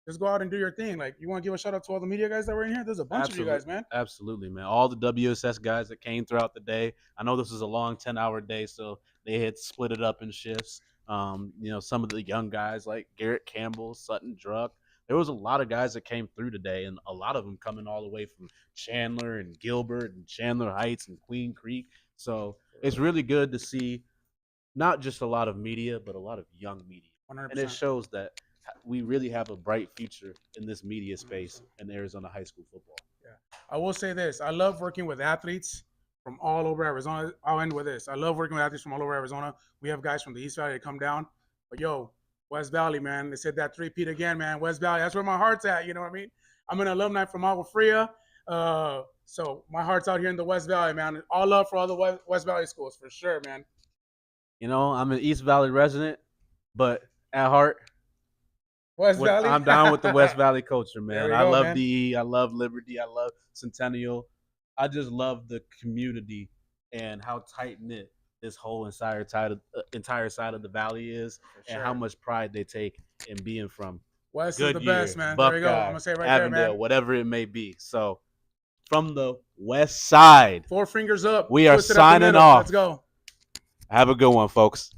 Just go out and do your thing. Like, you want to give a shout out to all the media guys that were in here? There's a bunch of you guys, man. Absolutely, man. All the WSS guys that came throughout the day. I know this was a long 10-hour day, so they had split it up in shifts. Some of the young guys like Garrett Campbell, Sutton Druck. There was a lot of guys that came through today, and a lot of them coming all the way from Chandler and Gilbert and Chandler Heights and Queen Creek. So it's really good to see not just a lot of media, but a lot of young media. 100%. And it shows that we really have a bright future in this media space in Arizona high school football. Yeah. I will say this. I love working with athletes from all over Arizona. I'll end with this. I love working with athletes from all over Arizona. We have guys from the East Valley that come down. But, yo, West Valley, man, they said that three-peat again, man. West Valley, that's where my heart's at, you know what I mean? I'm an alumni from Agua Fria. So my heart's out here in the West Valley, man. All love for all the West Valley schools, for sure, man. I'm an East Valley resident, but at heart, West Valley. I'm down with the West Valley culture, man. I love man. DE. I love Liberty. I love Centennial. I just love the community and how tight-knit this whole entire side of the valley is, and how much pride they take in being from West Goodyear, is the best, man. Buckeye, There you go. I'm going to say it right Avondale, there, man. whatever it may be. So from the west side, 4 fingers up. we are twist it up the signing middle. off. Let's go. Have a good one, folks.